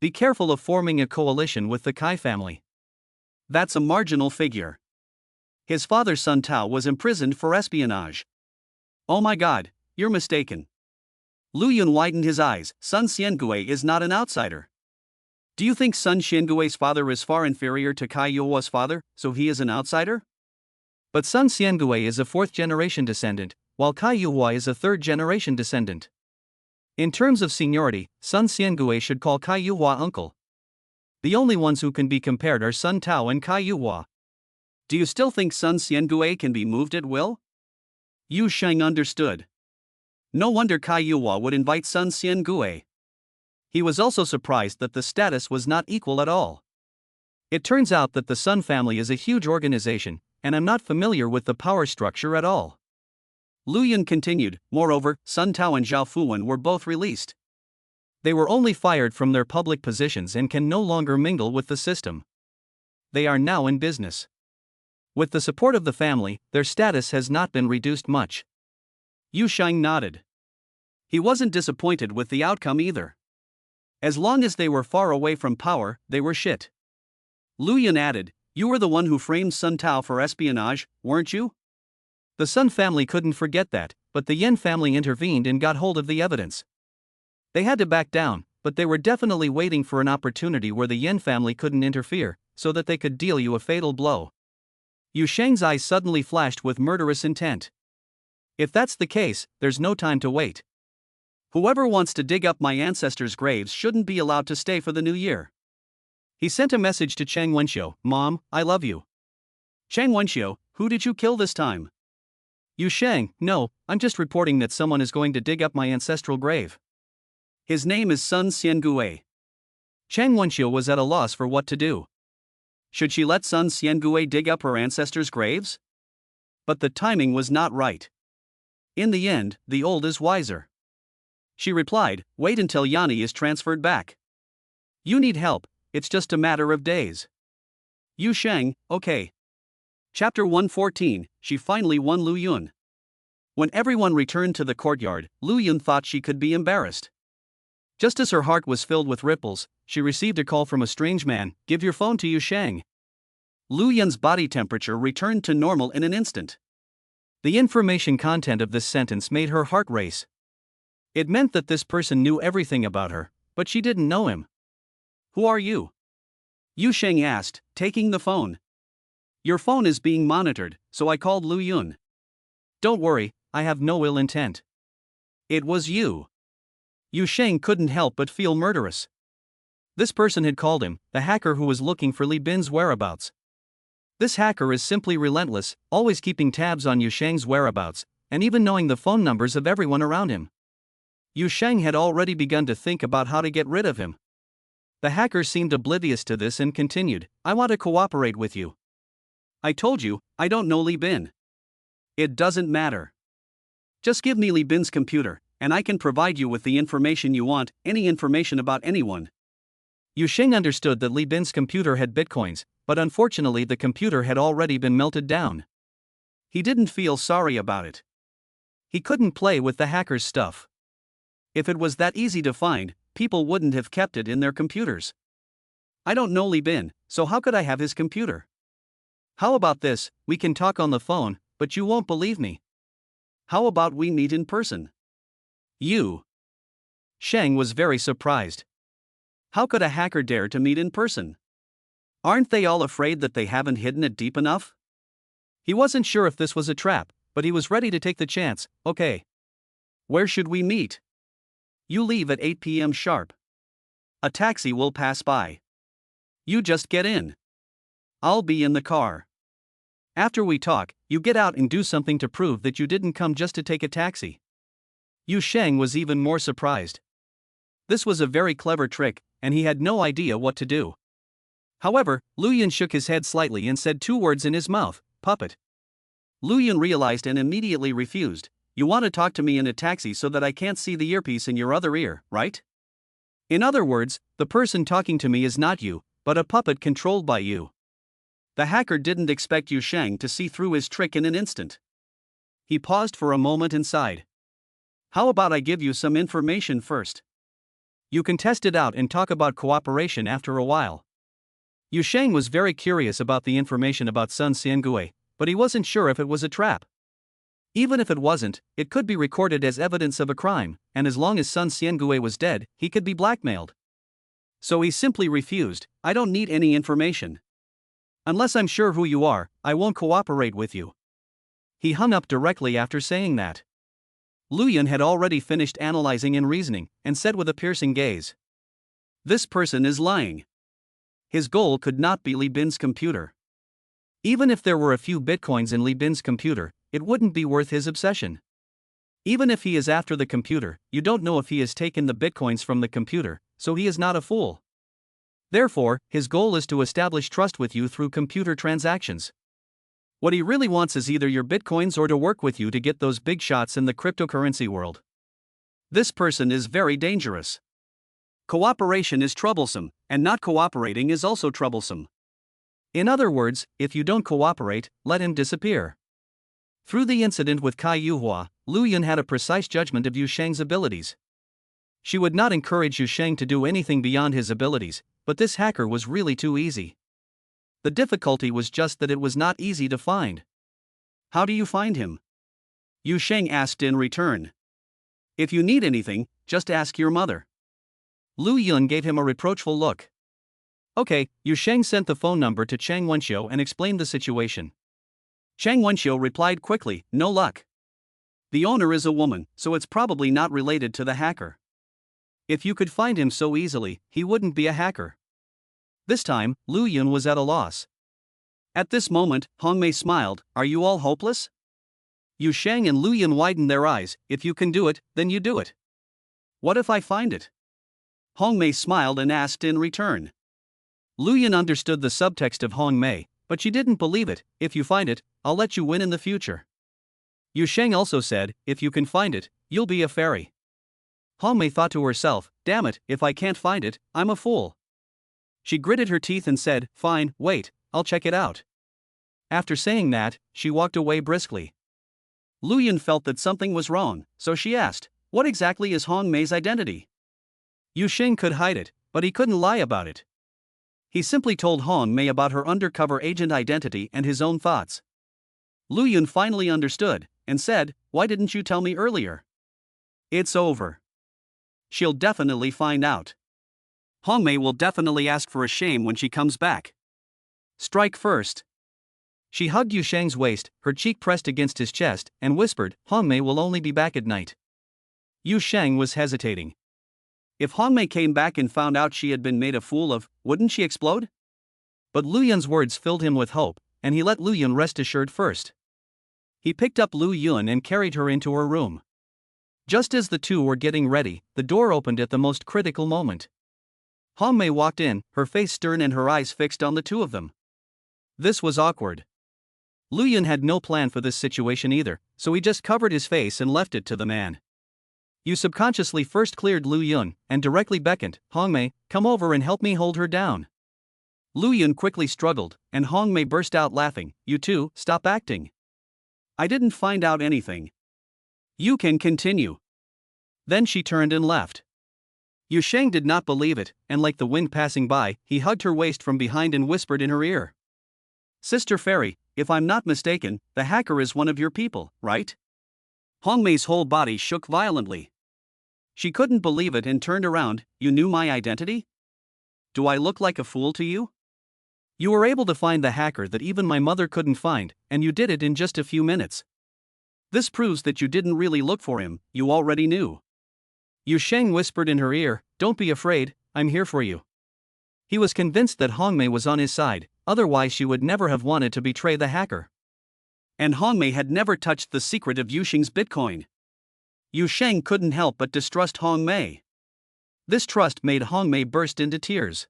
Be careful of forming a coalition with the Kai family. That's a marginal figure. His father Sun Tao was imprisoned for espionage." "Oh my god, you're mistaken." Lu Yun widened his eyes, "Sun Xiangue is not an outsider. Do you think Sun Xiangue's father is far inferior to Caiua's father, so he is an outsider? But Sun Xiangue is a 4th-generation descendant, while Caiua is a 3rd-generation descendant. In terms of seniority, Sun Xiangue should call Caiua uncle. The only ones who can be compared are Sun Tao and Caiua. Do you still think Sun Xiangue can be moved at will?" Yu Sheng understood. No wonder Caiua would invite Sun Xiangue. He was also surprised that the status was not equal at all. It turns out that the Sun family is a huge organization, and I'm not familiar with the power structure at all. Lu Yun continued, "Moreover, Sun Tao and Zhao Fuwen were both released. They were only fired from their public positions and can no longer mingle with the system. they are now in business. With the support of the family, their status has not been reduced much. Yu Sheng nodded. He wasn't disappointed with the outcome either. As long as they were far away from power, they were shit. Lu Yun added, "You were the one who framed Sun Tao for espionage, weren't you?" The Sun family couldn't forget that, but the Yin family intervened and got hold of the evidence. They had to back down, but they were definitely waiting for an opportunity where the Yin family couldn't interfere, so that they could deal you a fatal blow. Yu Sheng's eyes suddenly flashed with murderous intent. If that's the case, there's no time to wait. Whoever wants to dig up my ancestors' graves shouldn't be allowed to stay for the new year. He sent a message to Chang Wenxiu, "Mom, I love you." Chang Wenxiu, who did you kill this time? Yu Sheng, no, I'm just reporting that someone is going to dig up my ancestral grave. His name is Sun Xiangui. Chang Wenxiu was at a loss for what to do. Should she let Sun Xiangui dig up her ancestors' graves? But the timing was not right. In the end, the old is wiser. She replied, "Wait until Yanni is transferred back. You need help, it's just a matter of days." Yu Sheng, okay. Chapter 114, she finally won Lu Yun. When everyone returned to the courtyard, Lu Yun thought she could be embarrassed. Just as her heart was filled with ripples, she received a call from a strange man, "Give your phone to Yu Sheng." Lu Yun's body temperature returned to normal in an instant. The information content of this sentence made her heart race. It meant that this person knew everything about her, but she didn't know him. "Who are you?" Yu Sheng asked, taking the phone. "Your phone is being monitored, so I called Lu Yun." "Don't worry, I have no ill intent." "It was you." Yu Sheng couldn't help but feel murderous. This person had called him, the hacker who was looking for Li Bin's whereabouts. This hacker is simply relentless, always keeping tabs on Yu Sheng's whereabouts, and even knowing the phone numbers of everyone around him. Yu Sheng had already begun to think about how to get rid of him. The hacker seemed oblivious to this and continued, "I want to cooperate with you." "I told you, I don't know Li Bin." "It doesn't matter. Just give me Li Bin's computer, and I can provide you with the information you want, any information about anyone." Yu Sheng understood that Li Bin's computer had bitcoins, but unfortunately the computer had already been melted down. He didn't feel sorry about it. He couldn't play with the hacker's stuff. If it was that easy to find, people wouldn't have kept it in their computers. "I don't know Li Bin, so how could I have his computer?" "How about this, we can talk on the phone, but you won't believe me." "How about we meet in person?" Yu Sheng was very surprised. How could a hacker dare to meet in person? Aren't they all afraid that they haven't hidden it deep enough? He wasn't sure if this was a trap, but he was ready to take the chance. "Okay. Where should we meet?" "You leave at 8 p.m. sharp. A taxi will pass by. You just get in. I'll be in the car. After we talk, you get out and do something to prove that you didn't come just to take a taxi." Yu Sheng was even more surprised. This was a very clever trick, and he had no idea what to do. However, Lu Yun shook his head slightly and said two words in his mouth, "Puppet." Lu Yun realized and immediately refused. "You want to talk to me in a taxi so that I can't see the earpiece in your other ear, right? In other words, the person talking to me is not you, but a puppet controlled by you." The hacker didn't expect Yu Sheng to see through his trick in an instant. He paused for a moment and sighed. "How about I give you some information first? You can test it out and talk about cooperation after a while." Yu Sheng was very curious about the information about Sun Xiangui, but he wasn't sure if it was a trap. Even if it wasn't, it could be recorded as evidence of a crime, and as long as Sun Xiangui was dead, he could be blackmailed. So he simply refused. "I don't need any information. Unless I'm sure who you are, I won't cooperate with you." He hung up directly after saying that. Lu Yun had already finished analyzing and reasoning, and said with a piercing gaze, "This person is lying. His goal could not be Li Bin's computer. Even if there were a few bitcoins in Li Bin's computer, it wouldn't be worth his obsession. Even if he is after the computer, you don't know if he has taken the bitcoins from the computer, so he is not a fool. Therefore, his goal is to establish trust with you through computer transactions. What he really wants is either your bitcoins or to work with you to get those big shots in the cryptocurrency world. This person is very dangerous. Cooperation is troublesome, and not cooperating is also troublesome. In other words, if you don't cooperate, let him disappear. Through the incident with Caiua, Lu Yun had a precise judgment of Yu Sheng's abilities. She would not encourage Yu Sheng to do anything beyond his abilities, but this hacker was really too easy. The difficulty was just that it was not easy to find. How do you find him? Yu Sheng asked in return. If you need anything, just ask your mother. Lu Yun gave him a reproachful look. Okay, Yu Sheng sent the phone number to Chang Wenxiu and explained the situation. Chang Wenxiu replied quickly, no luck. The owner is a woman, so it's probably not related to the hacker. If you could find him so easily, he wouldn't be a hacker. This time, Lu Yun was at a loss. At this moment, Hongmei smiled, are you all hopeless? Yu Sheng and Lu Yun widened their eyes, if you can do it, then you do it. What if I find it? Hongmei smiled and asked in return. Lu Yun understood the subtext of Hongmei, but she didn't believe it. If you find it, I'll let you win in the future. Yu Sheng also said, if you can find it, you'll be a fairy. Hongmei thought to herself, damn it, if I can't find it, I'm a fool. She gritted her teeth and said, fine, wait, I'll check it out. After saying that, she walked away briskly. Lu Yun felt that something was wrong, so she asked, what exactly is Hongmei's identity? Yu Sheng could hide it, but he couldn't lie about it. He simply told Hongmei about her undercover agent identity and his own thoughts. Lu Yun finally understood, and said, why didn't you tell me earlier? It's over. She'll definitely find out. Hongmei will definitely ask for a shame when she comes back. Strike first. She hugged Yu Sheng's waist, her cheek pressed against his chest, and whispered, Hongmei will only be back at night. Yu Sheng was hesitating. If Hongmei came back and found out she had been made a fool of, wouldn't she explode? But Lu Yun's words filled him with hope, and he let Lu Yun rest assured first. He picked up Lu Yun and carried her into her room. Just as the two were getting ready, the door opened at the most critical moment. Hongmei walked in, her face stern and her eyes fixed on the two of them. This was awkward. Lu Yun had no plan for this situation either, so he just covered his face and left it to the man. You subconsciously first cleared Lu Yun, and directly beckoned, Hongmei, come over and help me hold her down. Lu Yun quickly struggled, and Hongmei burst out laughing, you two, stop acting. I didn't find out anything. You can continue. Then she turned and left. Yu Sheng did not believe it, and like the wind passing by, he hugged her waist from behind and whispered in her ear. Sister Fairy, if I'm not mistaken, the hacker is one of your people, right? Hongmei's whole body shook violently. She couldn't believe it and turned around, you knew my identity? Do I look like a fool to you? You were able to find the hacker that even my mother couldn't find, and you did it in just a few minutes. This proves that you didn't really look for him, you already knew. Yu Sheng whispered in her ear, don't be afraid, I'm here for you. He was convinced that Hongmei was on his side, otherwise she would never have wanted to betray the hacker. And Hongmei had never touched the secret of Yu Sheng's Bitcoin. Yu Sheng couldn't help but distrust Hongmei. This trust made Hongmei burst into tears.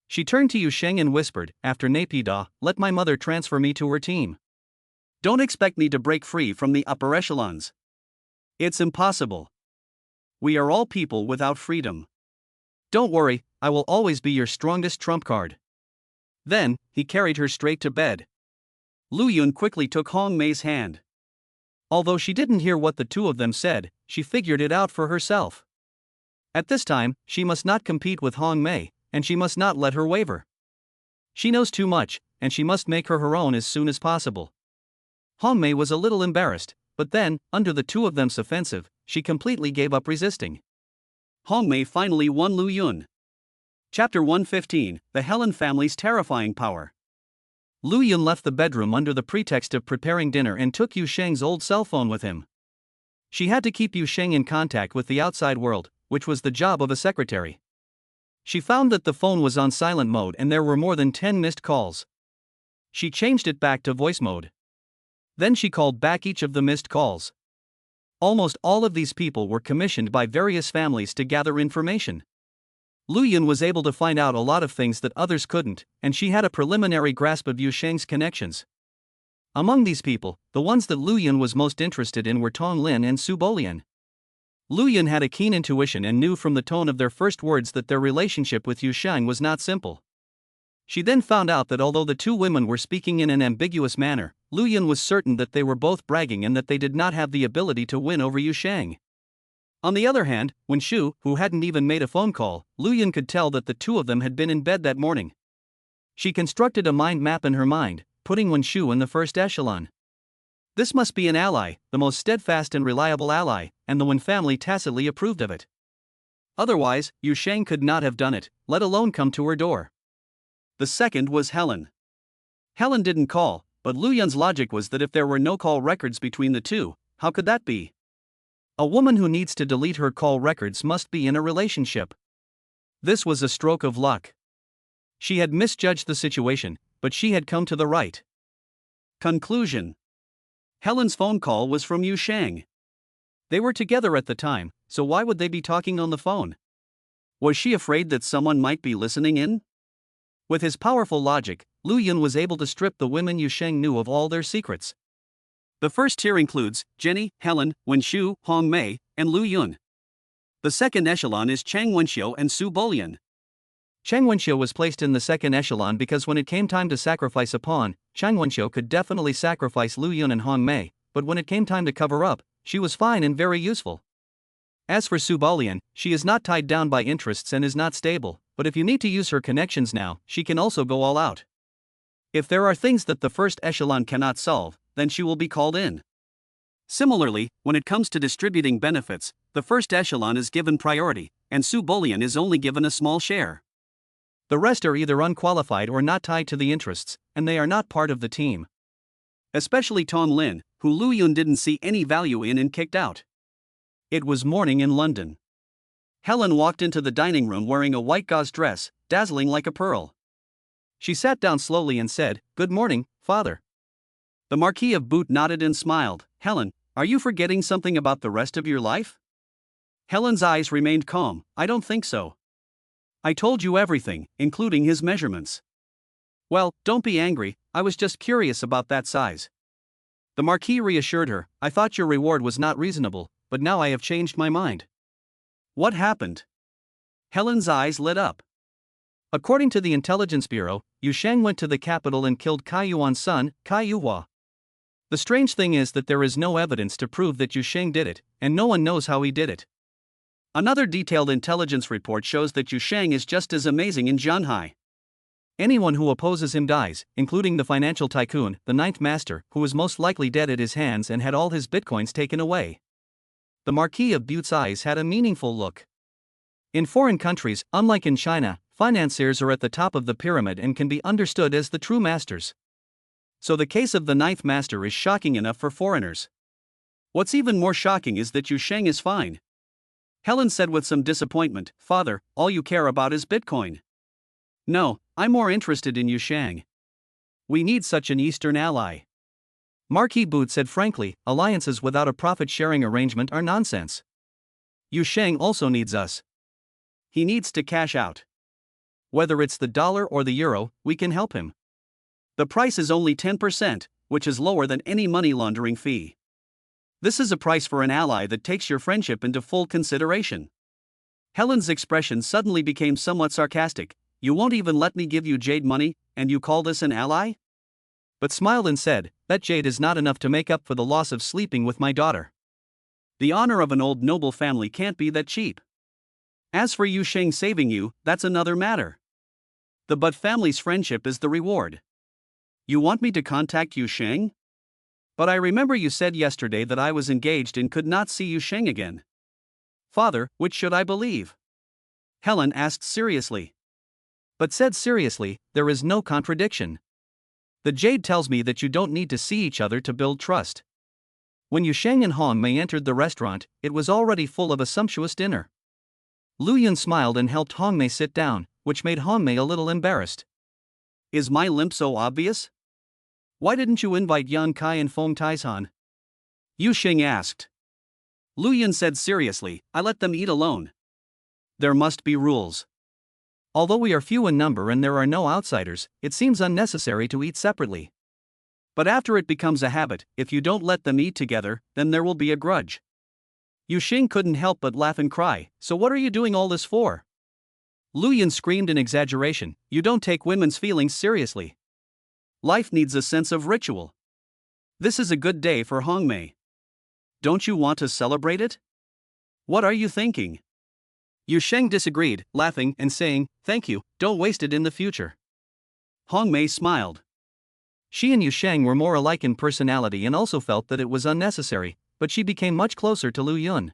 She turned to Yu Sheng and whispered, after Naypyidaw, let my mother transfer me to her team. Don't expect me to break free from the upper echelons. It's impossible. We are all people without freedom. Don't worry, I will always be your strongest trump card. Then, he carried her straight to bed. Lu Yun quickly took Hongmei's hand. Although she didn't hear what the two of them said, she figured it out for herself. At this time, she must not compete with Hongmei, and she must not let her waver. She knows too much, and she must make her own as soon as possible. Hongmei was a little embarrassed, but then, under the two of them's offensive, she completely gave up resisting. Hongmei finally won Lu Yun. Chapter 115, The Helen Family's Terrifying Power. Lu Yun left the bedroom under the pretext of preparing dinner and took Yu Sheng's old cell phone with him. She had to keep Yu Sheng in contact with the outside world, which was the job of a secretary. She found that the phone was on silent mode and there were more than 10 missed calls. She changed it back to voice mode. Then she called back each of the missed calls. Almost all of these people were commissioned by various families to gather information. Lu Yun was able to find out a lot of things that others couldn't, and she had a preliminary grasp of Yu Sheng's connections. Among these people, the ones that Lu Yun was most interested in were Tong Lin and Su Bolian. Lu Yun had a keen intuition and knew from the tone of their first words that their relationship with Yu Sheng was not simple. She then found out that although the two women were speaking in an ambiguous manner, Lu Yun was certain that they were both bragging and that they did not have the ability to win over Yu Shang. On the other hand, when Shu, who hadn't even made a phone call, Lu Yun could tell that the two of them had been in bed that morning. She constructed a mind map in her mind, putting Wen Shu in the first echelon. This must be an ally, the most steadfast and reliable ally, and the Wen family tacitly approved of it. Otherwise, Yu Shang could not have done it, let alone come to her door. The second was Helen. Helen didn't call, but Lu Yun's logic was that if there were no call records between the two, how could that be? A woman who needs to delete her call records must be in a relationship. This was a stroke of luck. She had misjudged the situation, but she had come to the right conclusion. Helen's phone call was from Yu Shang. They were together at the time, so why would they be talking on the phone? Was she afraid that someone might be listening in? With his powerful logic, Lu Yun was able to strip the women Yu Shang knew of all their secrets. The first tier includes Jenny, Helen, Wen Shu, Hong Mei, and Lu Yun. The second echelon is Chang Wenxiu and Su Bolian. Chang Wenxiu was placed in the second echelon because when it came time to sacrifice a pawn, Chang Wenxiu could definitely sacrifice Lu Yun and Hong Mei, but when it came time to cover up, she was fine and very useful. As for Su Bolian, she is not tied down by interests and is not stable, but if you need to use her connections now, she can also go all out. If there are things that the first echelon cannot solve, then she will be called in. Similarly, when it comes to distributing benefits, the first echelon is given priority, and Su Bolian is only given a small share. The rest are either unqualified or not tied to the interests, and they are not part of the team. Especially Tong Lin, who Lu Yun didn't see any value in and kicked out. It was morning in London. Helen walked into the dining room wearing a white gauze dress, dazzling like a pearl. She sat down slowly and said, "Good morning, father." The Marquis of Boot nodded and smiled. "Helen, are you forgetting something about the rest of your life?" Helen's eyes remained calm. "I don't think so. I told you everything, including his measurements." "Well, don't be angry, I was just curious about that size." The Marquis reassured her, "I thought your reward was not reasonable, but now I have changed my mind." "What happened?" Helen's eyes lit up. According to the Intelligence Bureau, Yu Shang went to the capital and killed Caiuan's son, Caiua. The strange thing is that there is no evidence to prove that Yu Shang did it, and no one knows how he did it. Another detailed intelligence report shows that Yu Shang is just as amazing in Zhanhai. Anyone who opposes him dies, including the financial tycoon, the ninth master, who was most likely dead at his hands and had all his bitcoins taken away. The Marquis of Butte's eyes had a meaningful look. In foreign countries, unlike in China, financiers are at the top of the pyramid and can be understood as the true masters. So the case of the ninth master is shocking enough for foreigners. What's even more shocking is that Yu Shang is fine. Helen said with some disappointment, "Father, all you care about is Bitcoin." "No, I'm more interested in Yu Shang. We need such an Eastern ally." Marquis Boot said frankly, "Alliances without a profit-sharing arrangement are nonsense. Yu Shang also needs us. He needs to cash out. Whether it's the dollar or the euro, we can help him. The price is only 10%, which is lower than any money laundering fee. This is a price for an ally that takes your friendship into full consideration." Helen's expression suddenly became somewhat sarcastic. "You won't even let me give you jade money, and you call this an ally?" But smiled and said, "That jade is not enough to make up for the loss of sleeping with my daughter. The honor of an old noble family can't be that cheap. As for Yu Shang saving you, that's another matter. The Butt family's friendship is the reward. You want me to contact Yu Shang? But I remember you said yesterday that I was engaged and could not see Yu Shang again. Father, which should I believe?" Helen asked seriously. But said seriously, there is no contradiction. The jade tells me that you don't need to see each other to build trust. When Yu Shang and Hong Mei entered the restaurant, it was already full of a sumptuous dinner. Lu Yun smiled and helped Hong Mei sit down, which made Hong Mei a little embarrassed. "Is my limp so obvious? Why didn't you invite Yan Kai and Feng Taizhan?" Yu Shang asked. Lu Yun said seriously, "I let them eat alone. There must be rules. Although we are few in number and there are no outsiders, it seems unnecessary to eat separately. But after it becomes a habit, if you don't let them eat together, then there will be a grudge." Yu Shang couldn't help but laugh and cry, "So what are you doing all this for?" Lu Yun screamed in exaggeration, "You don't take women's feelings seriously. Life needs a sense of ritual. This is a good day for Hongmei. Don't you want to celebrate it? What are you thinking?" Yu Sheng disagreed, laughing and saying, "Thank you, don't waste it in the future." Hongmei smiled. She and Yu Sheng were more alike in personality and also felt that it was unnecessary, but she became much closer to Lu Yun.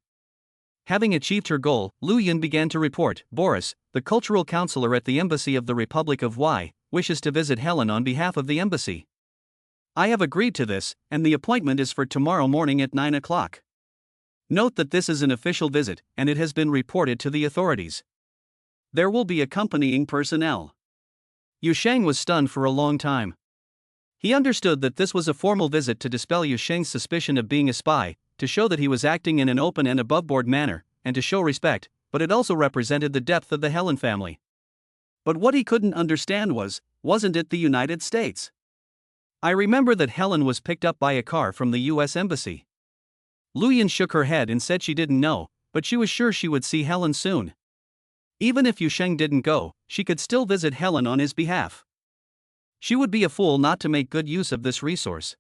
Having achieved her goal, Lu Yun began to report. Boris, the cultural counselor at the Embassy of the Republic of Y, wishes to visit Helen on behalf of the embassy. I have agreed to this, and the appointment is for tomorrow morning at 9 o'clock. Note that this is an official visit, and it has been reported to the authorities. There will be accompanying personnel. Yu Sheng was stunned for a long time. He understood that this was a formal visit to dispel Yu Sheng's suspicion of being a spy, to show that he was acting in an open and above-board manner, and to show respect, but it also represented the depth of the Helen family. But what he couldn't understand wasn't it the United States? I remember that Helen was picked up by a car from the US Embassy. Lu Yun shook her head and said she didn't know, but she was sure she would see Helen soon. Even if Yu Sheng didn't go, she could still visit Helen on his behalf. She would be a fool not to make good use of this resource.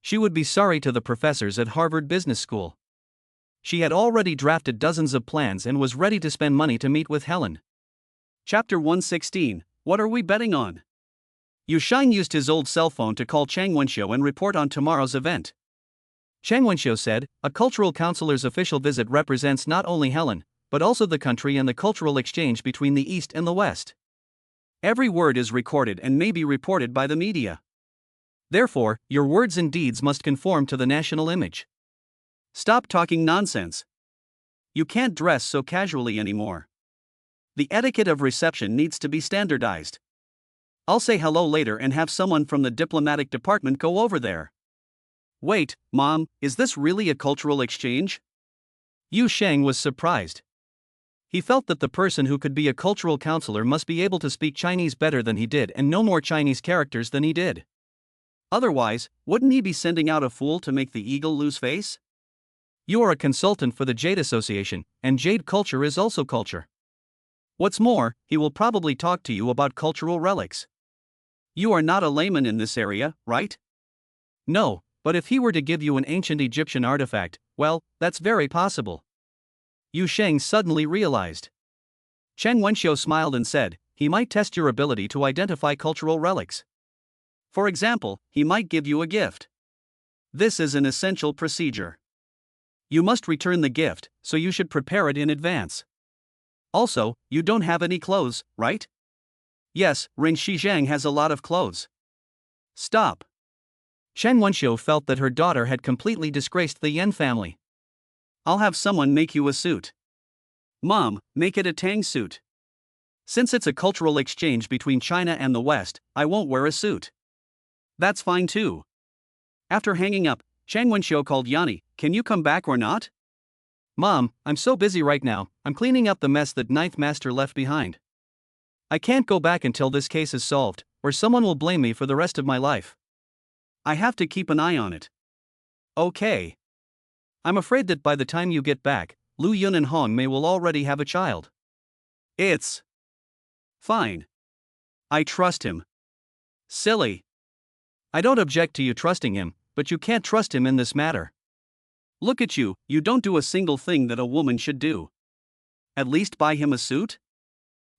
She would be sorry to the professors at Harvard Business School. She had already drafted dozens of plans and was ready to spend money to meet with Helen. Chapter 116, What are we betting on? Yu Sheng used his old cell phone to call Chang Wenxiu and report on tomorrow's event. Chang Wenxiu said, "A cultural counselor's official visit represents not only Helen, but also the country and the cultural exchange between the East and the West. Every word is recorded and may be reported by the media. Therefore, your words and deeds must conform to the national image. Stop talking nonsense. You can't dress so casually anymore. The etiquette of reception needs to be standardized. I'll say hello later and have someone from the diplomatic department go over there." Wait, Mom, is this really a cultural exchange? Yu Sheng was surprised. He felt that the person who could be a cultural counselor must be able to speak Chinese better than he did and know more Chinese characters than he did. Otherwise, wouldn't he be sending out a fool to make the eagle lose face? You are a consultant for the Jade Association, and Jade culture is also culture. What's more, he will probably talk to you about cultural relics. You are not a layman in this area, right? No, but if he were to give you an ancient Egyptian artifact, well, that's very possible. Yu Sheng suddenly realized. Chang Wenxiu smiled and said, "He might test your ability to identify cultural relics. For example, he might give you a gift. This is an essential procedure. You must return the gift, so you should prepare it in advance. Also, you don't have any clothes, right?" "Yes, Ring Shizhang has a lot of clothes." "Stop." Chang Wenxiu felt that her daughter had completely disgraced the Yan family. "I'll have someone make you a suit." "Mom, make it a Tang suit. Since it's a cultural exchange between China and the West, I won't wear a suit." "That's fine too." After hanging up, Chang Wenxiu called Yanni, "Can you come back or not?" "Mom, I'm so busy right now, I'm cleaning up the mess that Ninth Master left behind. I can't go back until this case is solved, or someone will blame me for the rest of my life. I have to keep an eye on it." "Okay. I'm afraid that by the time you get back, Lu Yun and Hongmei will already have a child." "It's fine. I trust him." "Silly. I don't object to you trusting him, but you can't trust him in this matter. Look at you, you don't do a single thing that a woman should do. At least buy him a suit?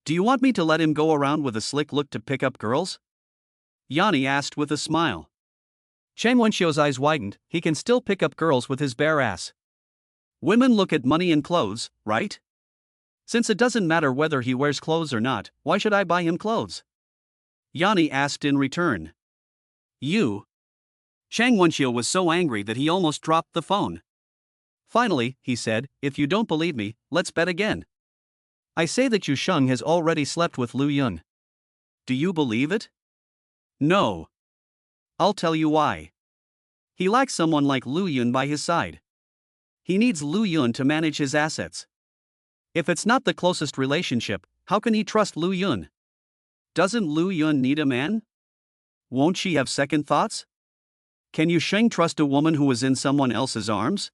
Do you want me to let him go around with a slick look to pick up girls?" Yanni asked with a smile. Chang Wenxiu's eyes widened. He can still pick up girls with his bare ass. Women look at money and clothes, right? Since it doesn't matter whether he wears clothes or not, why should I buy him clothes? Yanni asked in return. You. Chang Wenxiu was so angry that he almost dropped the phone. Finally, he said, "If you don't believe me, let's bet again. I say that Yu Sheng has already slept with Lu Yun. Do you believe it?" "No. I'll tell you why. He lacks someone like Lu Yun by his side. He needs Lu Yun to manage his assets. If it's not the closest relationship, how can he trust Lu Yun? Doesn't Lu Yun need a man? Won't she have second thoughts? Can Yu Sheng trust a woman who is in someone else's arms?"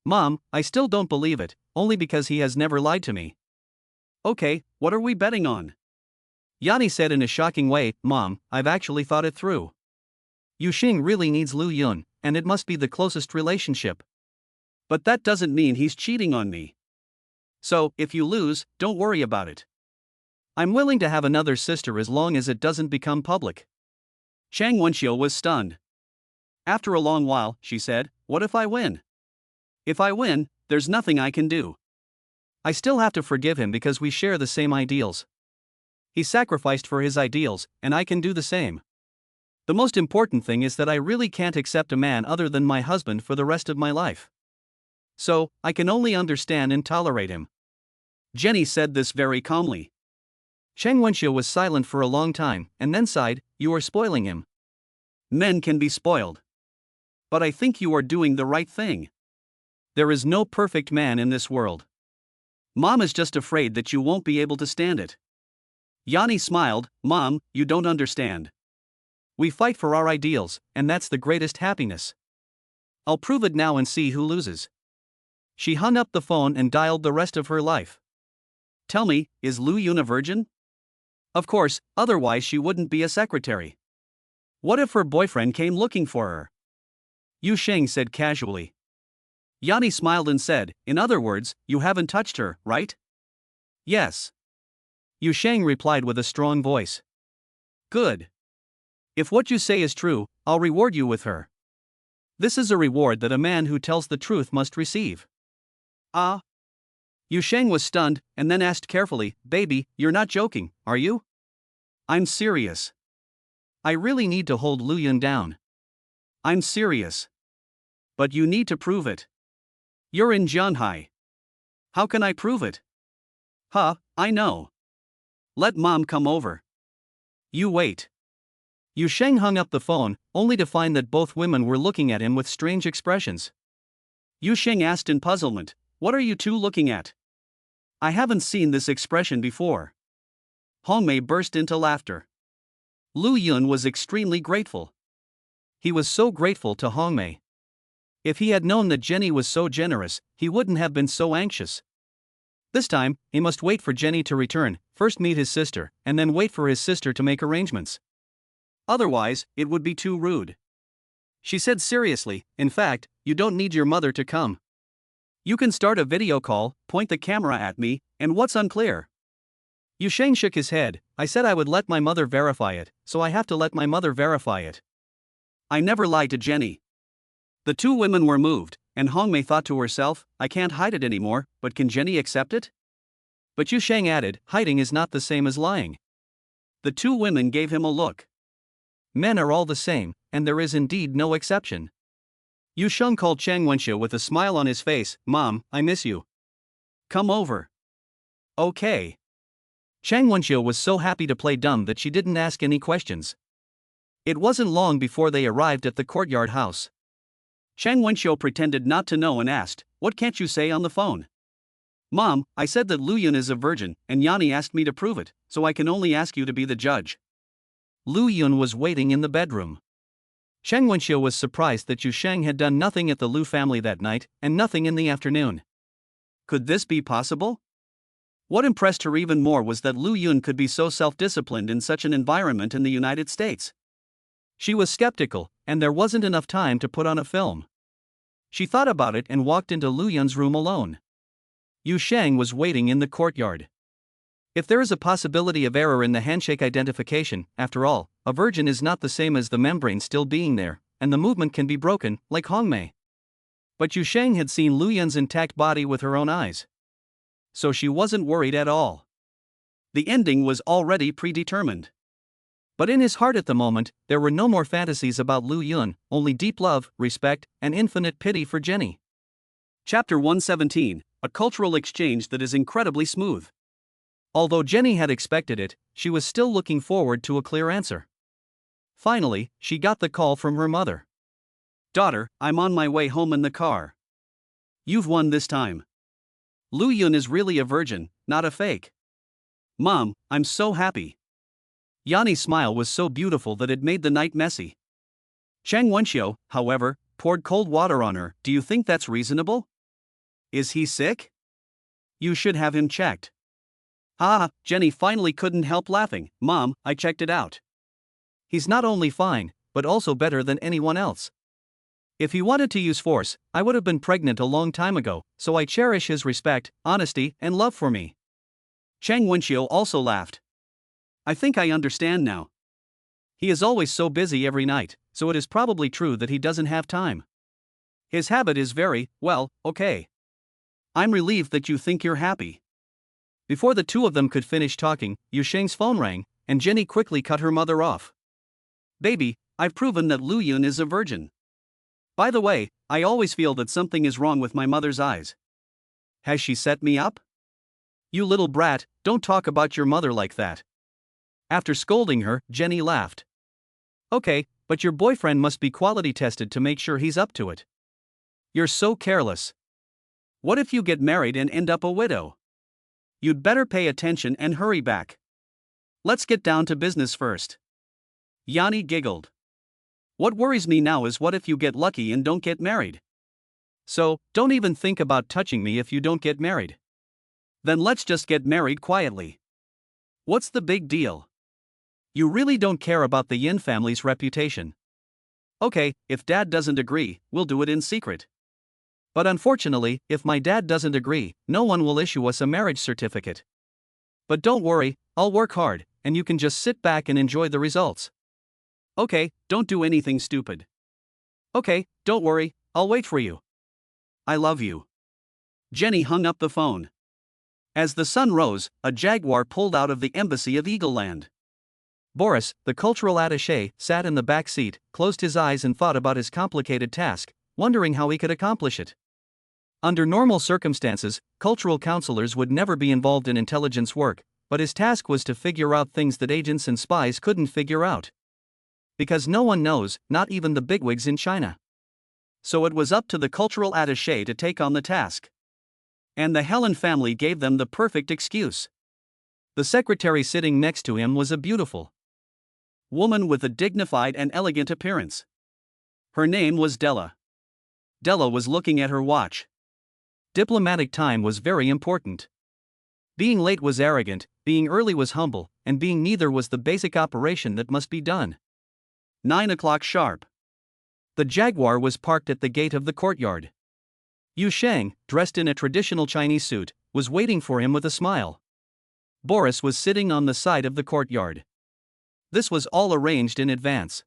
"Mom, I still don't believe it, only because he has never lied to me." "Okay, What are we betting on? Yanni said in a shocking way, Mom, I've actually thought it through. Yuxing really needs Lu Yun, and it must be the closest relationship. But that doesn't mean he's cheating on me. So, if you lose, don't worry about it. I'm willing to have another sister as long as it doesn't become public. Chang Wenxiu was stunned. After a long while, she said, What if I win? If I win, there's nothing I can do. I still have to forgive him because we share the same ideals. He sacrificed for his ideals, and I can do the same. The most important thing is that I really can't accept a man other than my husband for the rest of my life. So, I can only understand and tolerate him. Jenny said this very calmly. Chang Wenxiu was silent for a long time, and then sighed, You are spoiling him. Men can be spoiled. But I think you are doing the right thing. There is no perfect man in this world. Mom is just afraid that you won't be able to stand it. Yanni smiled, Mom, you don't understand. We fight for our ideals, and that's the greatest happiness. I'll prove it now and see who loses. She hung up the phone and dialed the rest of her life. Tell me, is Lu Yun a virgin? Of course, otherwise she wouldn't be a secretary. What if her boyfriend came looking for her? Yuxing said casually. Yanni smiled and said, In other words, you haven't touched her, right? Yes. Yuxing replied with a strong voice. Good. If what you say is true, I'll reward you with her. This is a reward that a man who tells the truth must receive. Ah. Yuxing was stunned, and then asked carefully, Baby, you're not joking, are you? I'm serious. I really need to hold Lu Yun down. I'm serious. But you need to prove it. You're in Jianhai. How can I prove it? I know. Let Mom come over. You wait. Yuxing hung up the phone, only to find that both women were looking at him with strange expressions. Yuxing asked in puzzlement, What are you two looking at? I haven't seen this expression before. Hongmei burst into laughter. Lu Yun was extremely grateful. He was so grateful to Hongmei. If he had known that Jenny was so generous, he wouldn't have been so anxious. This time, he must wait for Jenny to return, first meet his sister, and then wait for his sister to make arrangements. Otherwise, it would be too rude. She said seriously, In fact, you don't need your mother to come. You can start a video call, point the camera at me, and what's unclear? Yuxing shook his head, I said I would let my mother verify it, so I have to let my mother verify it. I never lied to Jenny. The two women were moved, and Hongmei thought to herself, I can't hide it anymore, but can Jenny accept it? But Yuxing added, hiding is not the same as lying. The two women gave him a look. Men are all the same, and there is indeed no exception. Yuxing called Chang Wenxiu with a smile on his face, Mom, I miss you. Come over. Okay. Chang Wenxiu was so happy to play dumb that she didn't ask any questions. It wasn't long before they arrived at the courtyard house. Chang Wenxiu pretended not to know and asked, What can't you say on the phone? Mom, I said that Lu Yun is a virgin, and Yanni asked me to prove it, so I can only ask you to be the judge. Lu Yun was waiting in the bedroom. Chang Wenxiu was surprised that Yuxing had done nothing at the Lu family that night, and nothing in the afternoon. Could this be possible? What impressed her even more was that Lu Yun could be so self-disciplined in such an environment in the United States. She was skeptical, and there wasn't enough time to put on a film. She thought about it and walked into Lu Yun's room alone. Yuxing was waiting in the courtyard. If there is a possibility of error in the handshake identification, after all, a virgin is not the same as the membrane still being there, and the movement can be broken, like Hongmei. But Yuxing had seen Lu Yun's intact body with her own eyes. So she wasn't worried at all. The ending was already predetermined. But in his heart at the moment, there were no more fantasies about Lu Yun, only deep love, respect, and infinite pity for Jenny. Chapter 117, A Cultural Exchange That Is Incredibly Smooth. Although Jenny had expected it, she was still looking forward to a clear answer. Finally, she got the call from her mother. Daughter, I'm on my way home in the car. You've won this time. Lu Yun is really a virgin, not a fake. Mom, I'm so happy. Yanni's smile was so beautiful that it made the night messy. Chang Wenxiu, however, poured cold water on her. Do you think that's reasonable? Is he sick? You should have him checked. Ah, Jenny finally couldn't help laughing. Mom, I checked it out. He's not only fine, but also better than anyone else. If he wanted to use force, I would have been pregnant a long time ago, so I cherish his respect, honesty, and love for me. Chang Wenxiu also laughed. I think I understand now. He is always so busy every night, so it is probably true that he doesn't have time. His habit is very, well, okay. I'm relieved that you think you're happy. Before the two of them could finish talking, Yu Sheng's phone rang, and Jenny quickly cut her mother off. Baby, I've proven that Lu Yun is a virgin. By the way, I always feel that something is wrong with my mother's eyes. Has she set me up? You little brat, don't talk about your mother like that. After scolding her, Jenny laughed. Okay, but your boyfriend must be quality tested to make sure he's up to it. You're so careless. What if you get married and end up a widow? You'd better pay attention and hurry back. Let's get down to business first. Yanni giggled. What worries me now is what if you get lucky and don't get married? So, don't even think about touching me if you don't get married. Then let's just get married quietly. What's the big deal? You really don't care about the Yin family's reputation. Okay, if Dad doesn't agree, we'll do it in secret. But unfortunately, if my dad doesn't agree, no one will issue us a marriage certificate. But don't worry, I'll work hard, and you can just sit back and enjoy the results. Okay, don't do anything stupid. Okay, don't worry, I'll wait for you. I love you. Jenny hung up the phone. As the sun rose, a jaguar pulled out of the embassy of Eagle Land. Boris, the cultural attaché, sat in the back seat, closed his eyes and thought about his complicated task, wondering how he could accomplish it. Under normal circumstances, cultural counselors would never be involved in intelligence work, but his task was to figure out things that agents and spies couldn't figure out. Because no one knows, not even the bigwigs in China. So it was up to the cultural attaché to take on the task. And the Helen family gave them the perfect excuse. The secretary sitting next to him was a beautiful woman with a dignified and elegant appearance. Her name was Della. Della was looking at her watch. Diplomatic time was very important. Being late was arrogant, being early was humble, and being neither was the basic operation that must be done. 9 o'clock sharp. The jaguar was parked at the gate of the courtyard. Yu Sheng, dressed in a traditional Chinese suit, was waiting for him with a smile. Boris was sitting on the side of the courtyard. This was all arranged in advance.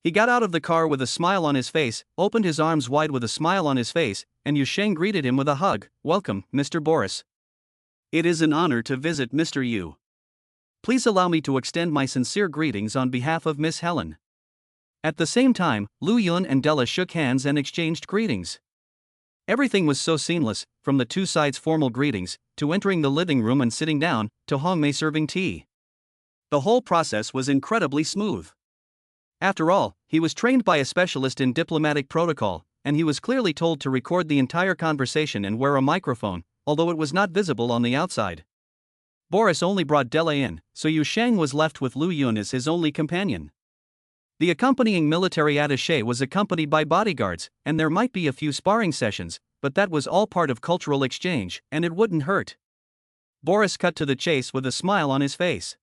He got out of the car with a smile on his face, opened his arms wide with a smile on his face, and Yu Sheng greeted him with a hug. Welcome, Mr. Boris. It is an honor to visit Mr. Yu. Please allow me to extend my sincere greetings on behalf of Miss Helen. At the same time, Lu Yun and Della shook hands and exchanged greetings. Everything was so seamless, from the two sides' formal greetings, to entering the living room and sitting down, to Hong Mei serving tea. The whole process was incredibly smooth. After all, he was trained by a specialist in diplomatic protocol, and he was clearly told to record the entire conversation and wear a microphone, although it was not visible on the outside. Boris only brought Della in, so Yu Sheng was left with Lu Yun as his only companion. The accompanying military attaché was accompanied by bodyguards, and there might be a few sparring sessions, but that was all part of cultural exchange, and it wouldn't hurt. Boris cut to the chase with a smile on his face.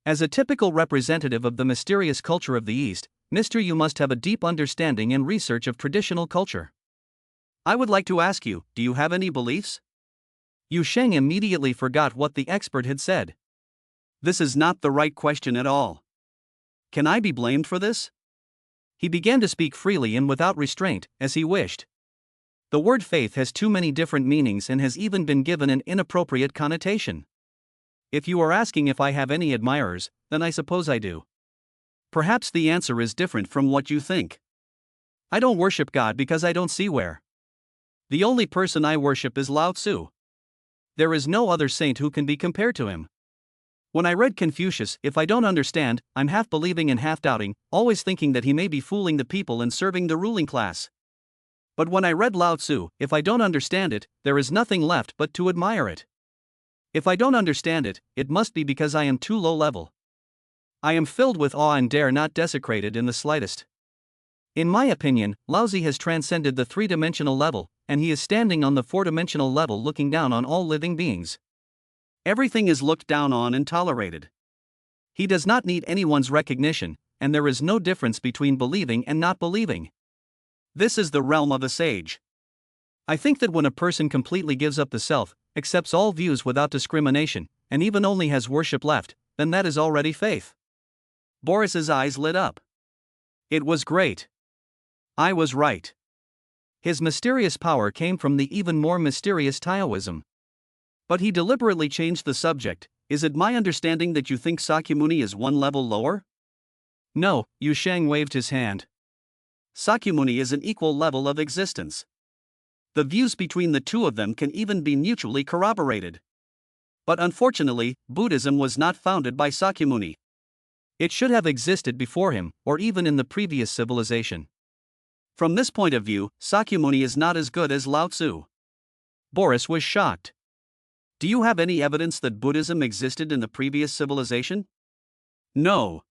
As a typical representative of the mysterious culture of the East, Mr. Yu must have a deep understanding and research of traditional culture. I would like to ask you, do you have any beliefs? Yu Sheng immediately forgot what the expert had said. This is not the right question at all. Can I be blamed for this? He began to speak freely and without restraint, as he wished. The word faith has too many different meanings and has even been given an inappropriate connotation. If you are asking if I have any admirers, then I suppose I do. Perhaps the answer is different from what you think. I don't worship God because I don't see where. The only person I worship is Lao Tzu. There is no other saint who can be compared to him. When I read Confucius, if I don't understand, I'm half believing and half doubting, always thinking that he may be fooling the people and serving the ruling class. But when I read Lao Tzu, if I don't understand it, there is nothing left but to admire it. If I don't understand it, it must be because I am too low level. I am filled with awe and dare not desecrate it in the slightest. In my opinion, Laozi has transcended the three-dimensional level, and he is standing on the four-dimensional level looking down on all living beings. Everything is looked down on and tolerated. He does not need anyone's recognition, and there is no difference between believing and not believing. This is the realm of a sage. I think that when a person completely gives up the self, accepts all views without discrimination, and even only has worship left, then that is already faith. Boris's eyes lit up. It was great. I was right. His mysterious power came from the even more mysterious Taoism. But he deliberately changed the subject. Is it my understanding that you think Sakyamuni is one level lower? No, Yu Sheng waved his hand. Sakyamuni is an equal level of existence. The views between the two of them can even be mutually corroborated. But unfortunately, Buddhism was not founded by Sakyamuni. It should have existed before him, or even in the previous civilization. From this point of view, Sakyamuni is not as good as Lao Tzu. Boris was shocked. Do you have any evidence that Buddhism existed in the previous civilization? No.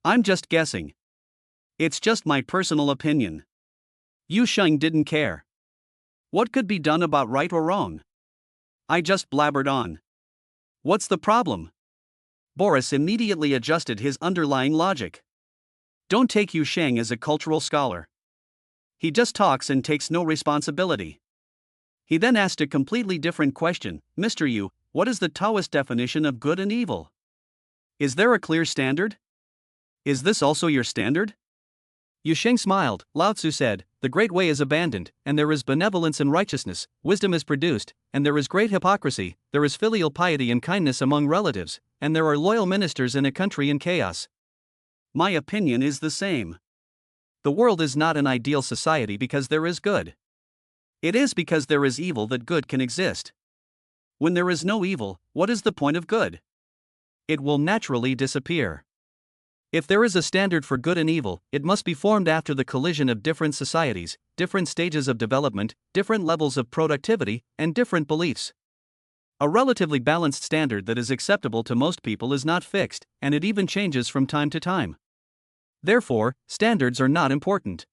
I'm just guessing. It's just my personal opinion. Yu Sheng didn't care. What could be done about right or wrong? I just blabbered on. What's the problem? Boris immediately adjusted his underlying logic. Don't take Yu Sheng as a cultural scholar. He just talks and takes no responsibility. He then asked a completely different question. Mr. Yu, what is the Taoist definition of good and evil? Is there a clear standard? Is this also your standard? Yu Sheng smiled. Lao Tzu said, "The great way is abandoned, and there is benevolence and righteousness, wisdom is produced, and there is great hypocrisy, there is filial piety and kindness among relatives, and there are loyal ministers in a country in chaos." My opinion is the same. The world is not an ideal society because there is good. It is because there is evil that good can exist. When there is no evil, what is the point of good? It will naturally disappear. If there is a standard for good and evil, it must be formed after the collision of different societies, different stages of development, different levels of productivity, and different beliefs. A relatively balanced standard that is acceptable to most people is not fixed, and it even changes from time to time. Therefore, standards are not important.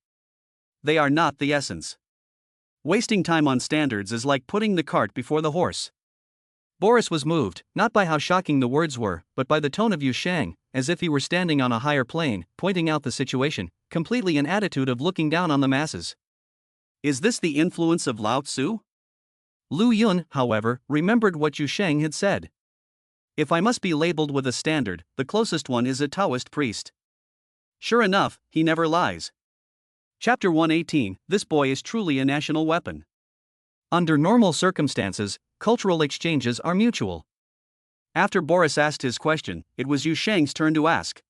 They are not the essence. Wasting time on standards is like putting the cart before the horse. Boris was moved, not by how shocking the words were, but by the tone of Yu Sheng, as if he were standing on a higher plane, pointing out the situation, completely an attitude of looking down on the masses. Is this the influence of Lao Tzu? Lu Yun, however, remembered what Yu Sheng had said. If I must be labeled with a standard, the closest one is a Taoist priest. Sure enough, he never lies. Chapter 118, This boy is truly a national weapon. Under normal circumstances, cultural exchanges are mutual. After Boris asked his question, it was Yu Sheng's turn to ask.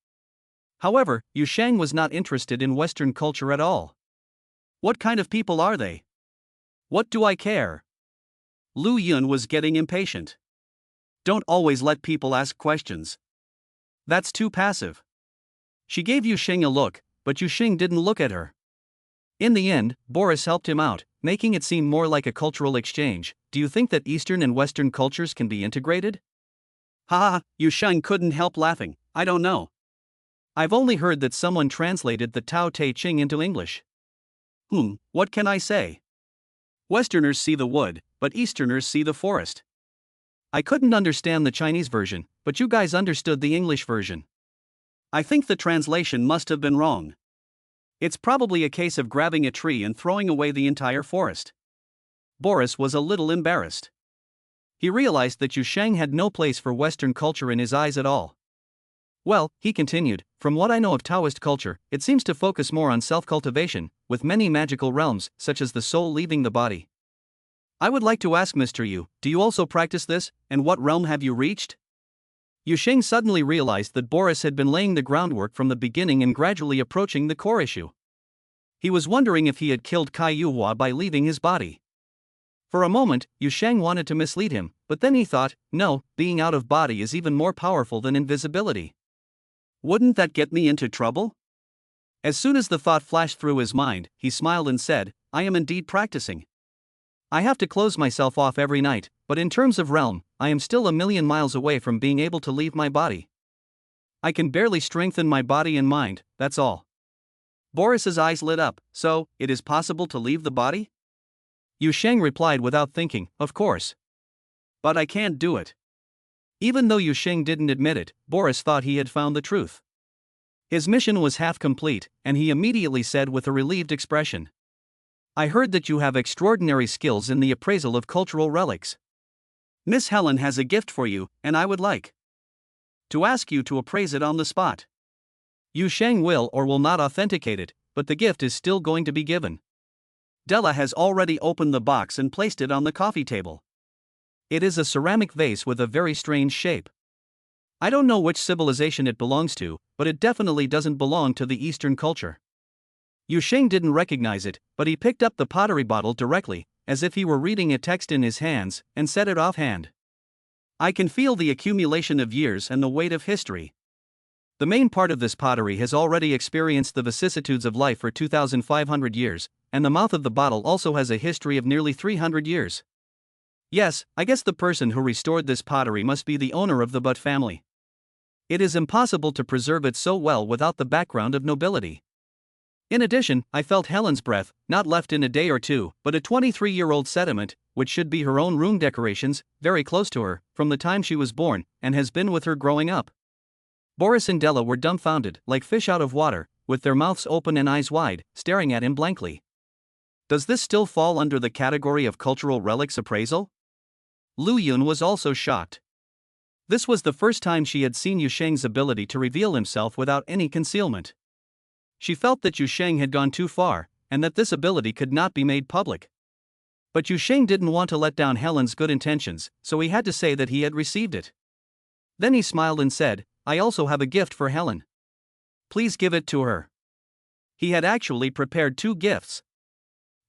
However, Yu Sheng was not interested in Western culture at all. What kind of people are they? What do I care? Lu Yun was getting impatient. Don't always let people ask questions. That's too passive. She gave Yu Sheng a look, but Yu Sheng didn't look at her. In the end, Boris helped him out, making it seem more like a cultural exchange. Do you think that Eastern and Western cultures can be integrated? Ha! Yu Sheng couldn't help laughing. I don't know. I've only heard that someone translated the Tao Te Ching into English. What can I say? Westerners see the wood, but Easterners see the forest. I couldn't understand the Chinese version, but you guys understood the English version. I think the translation must have been wrong. It's probably a case of grabbing a tree and throwing away the entire forest. Boris was a little embarrassed. He realized that Yu Sheng had no place for Western culture in his eyes at all. Well, he continued, from what I know of Taoist culture, it seems to focus more on self-cultivation, with many magical realms, such as the soul leaving the body. I would like to ask Mr. Yu, do you also practice this, and what realm have you reached? Yu Sheng suddenly realized that Boris had been laying the groundwork from the beginning and gradually approaching the core issue. He was wondering if he had killed Caiua by leaving his body. For a moment, Yu Sheng wanted to mislead him, but then he thought, no, being out of body is even more powerful than invisibility. Wouldn't that get me into trouble? As soon as the thought flashed through his mind, he smiled and said, I am indeed practicing. I have to close myself off every night, but in terms of realm, I am still a million miles away from being able to leave my body. I can barely strengthen my body and mind, that's all. Boris's eyes lit up. So, it is possible to leave the body? Yu Sheng replied without thinking, of course. But I can't do it. Even though Yusheng didn't admit it, Boris thought he had found the truth. His mission was half complete, and he immediately said with a relieved expression, "I heard that you have extraordinary skills in the appraisal of cultural relics. Miss Helen has a gift for you, and I would like to ask you to appraise it on the spot. Yusheng will or will not authenticate it, but the gift is still going to be given." Della has already opened the box and placed it on the coffee table. It is a ceramic vase with a very strange shape. I don't know which civilization it belongs to, but it definitely doesn't belong to the Eastern culture. Yusheng didn't recognize it, but he picked up the pottery bottle directly, as if he were reading a text in his hands, and said it offhand. "I can feel the accumulation of years and the weight of history. The main part of this pottery has already experienced the vicissitudes of life for 2,500 years, and the mouth of the bottle also has a history of nearly 300 years. Yes, I guess the person who restored this pottery must be the owner of the Butt family. It is impossible to preserve it so well without the background of nobility. In addition, I felt Helen's breath, not left in a day or two, but a 23-year-old sediment, which should be her own room decorations, very close to her, from the time she was born, and has been with her growing up." Boris and Della were dumbfounded, like fish out of water, with their mouths open and eyes wide, staring at him blankly. Does this still fall under the category of cultural relics appraisal? Lu Yun was also shocked. This was the first time she had seen Yusheng's ability to reveal himself without any concealment. She felt that Yusheng had gone too far, and that this ability could not be made public. But Yusheng didn't want to let down Helen's good intentions, so he had to say that he had received it. Then he smiled and said, "I also have a gift for Helen. Please give it to her." He had actually prepared 2 gifts.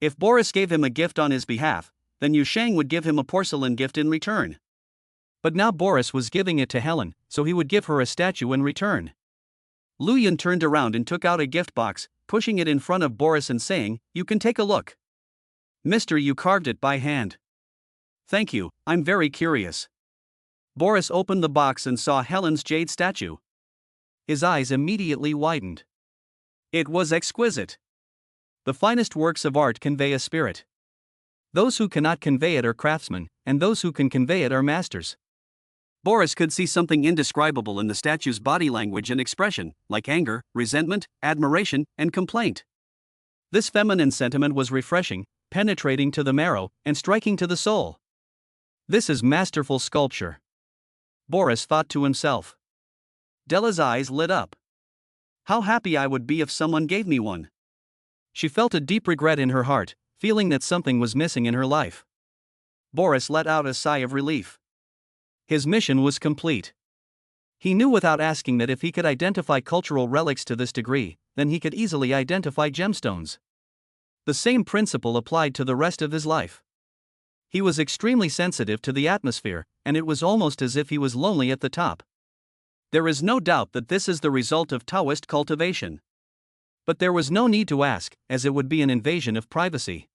If Boris gave him a gift on his behalf, then Yusheng would give him a porcelain gift in return. But now Boris was giving it to Helen, so he would give her a statue in return. Lu Yun turned around and took out a gift box, pushing it in front of Boris and saying, "You can take a look. Mister, you carved it by hand." "Thank you, I'm very curious." Boris opened the box and saw Helen's jade statue. His eyes immediately widened. It was exquisite. The finest works of art convey a spirit. Those who cannot convey it are craftsmen, and those who can convey it are masters. Boris could see something indescribable in the statue's body language and expression, like anger, resentment, admiration, and complaint. This feminine sentiment was refreshing, penetrating to the marrow, and striking to the soul. This is masterful sculpture, Boris thought to himself. Della's eyes lit up. How happy I would be if someone gave me one. She felt a deep regret in her heart, feeling that something was missing in her life. Boris let out a sigh of relief. His mission was complete. He knew without asking that if he could identify cultural relics to this degree, then he could easily identify gemstones. The same principle applied to the rest of his life. He was extremely sensitive to the atmosphere, and it was almost as if he was lonely at the top. There is no doubt that this is the result of Taoist cultivation. But there was no need to ask, as it would be an invasion of privacy.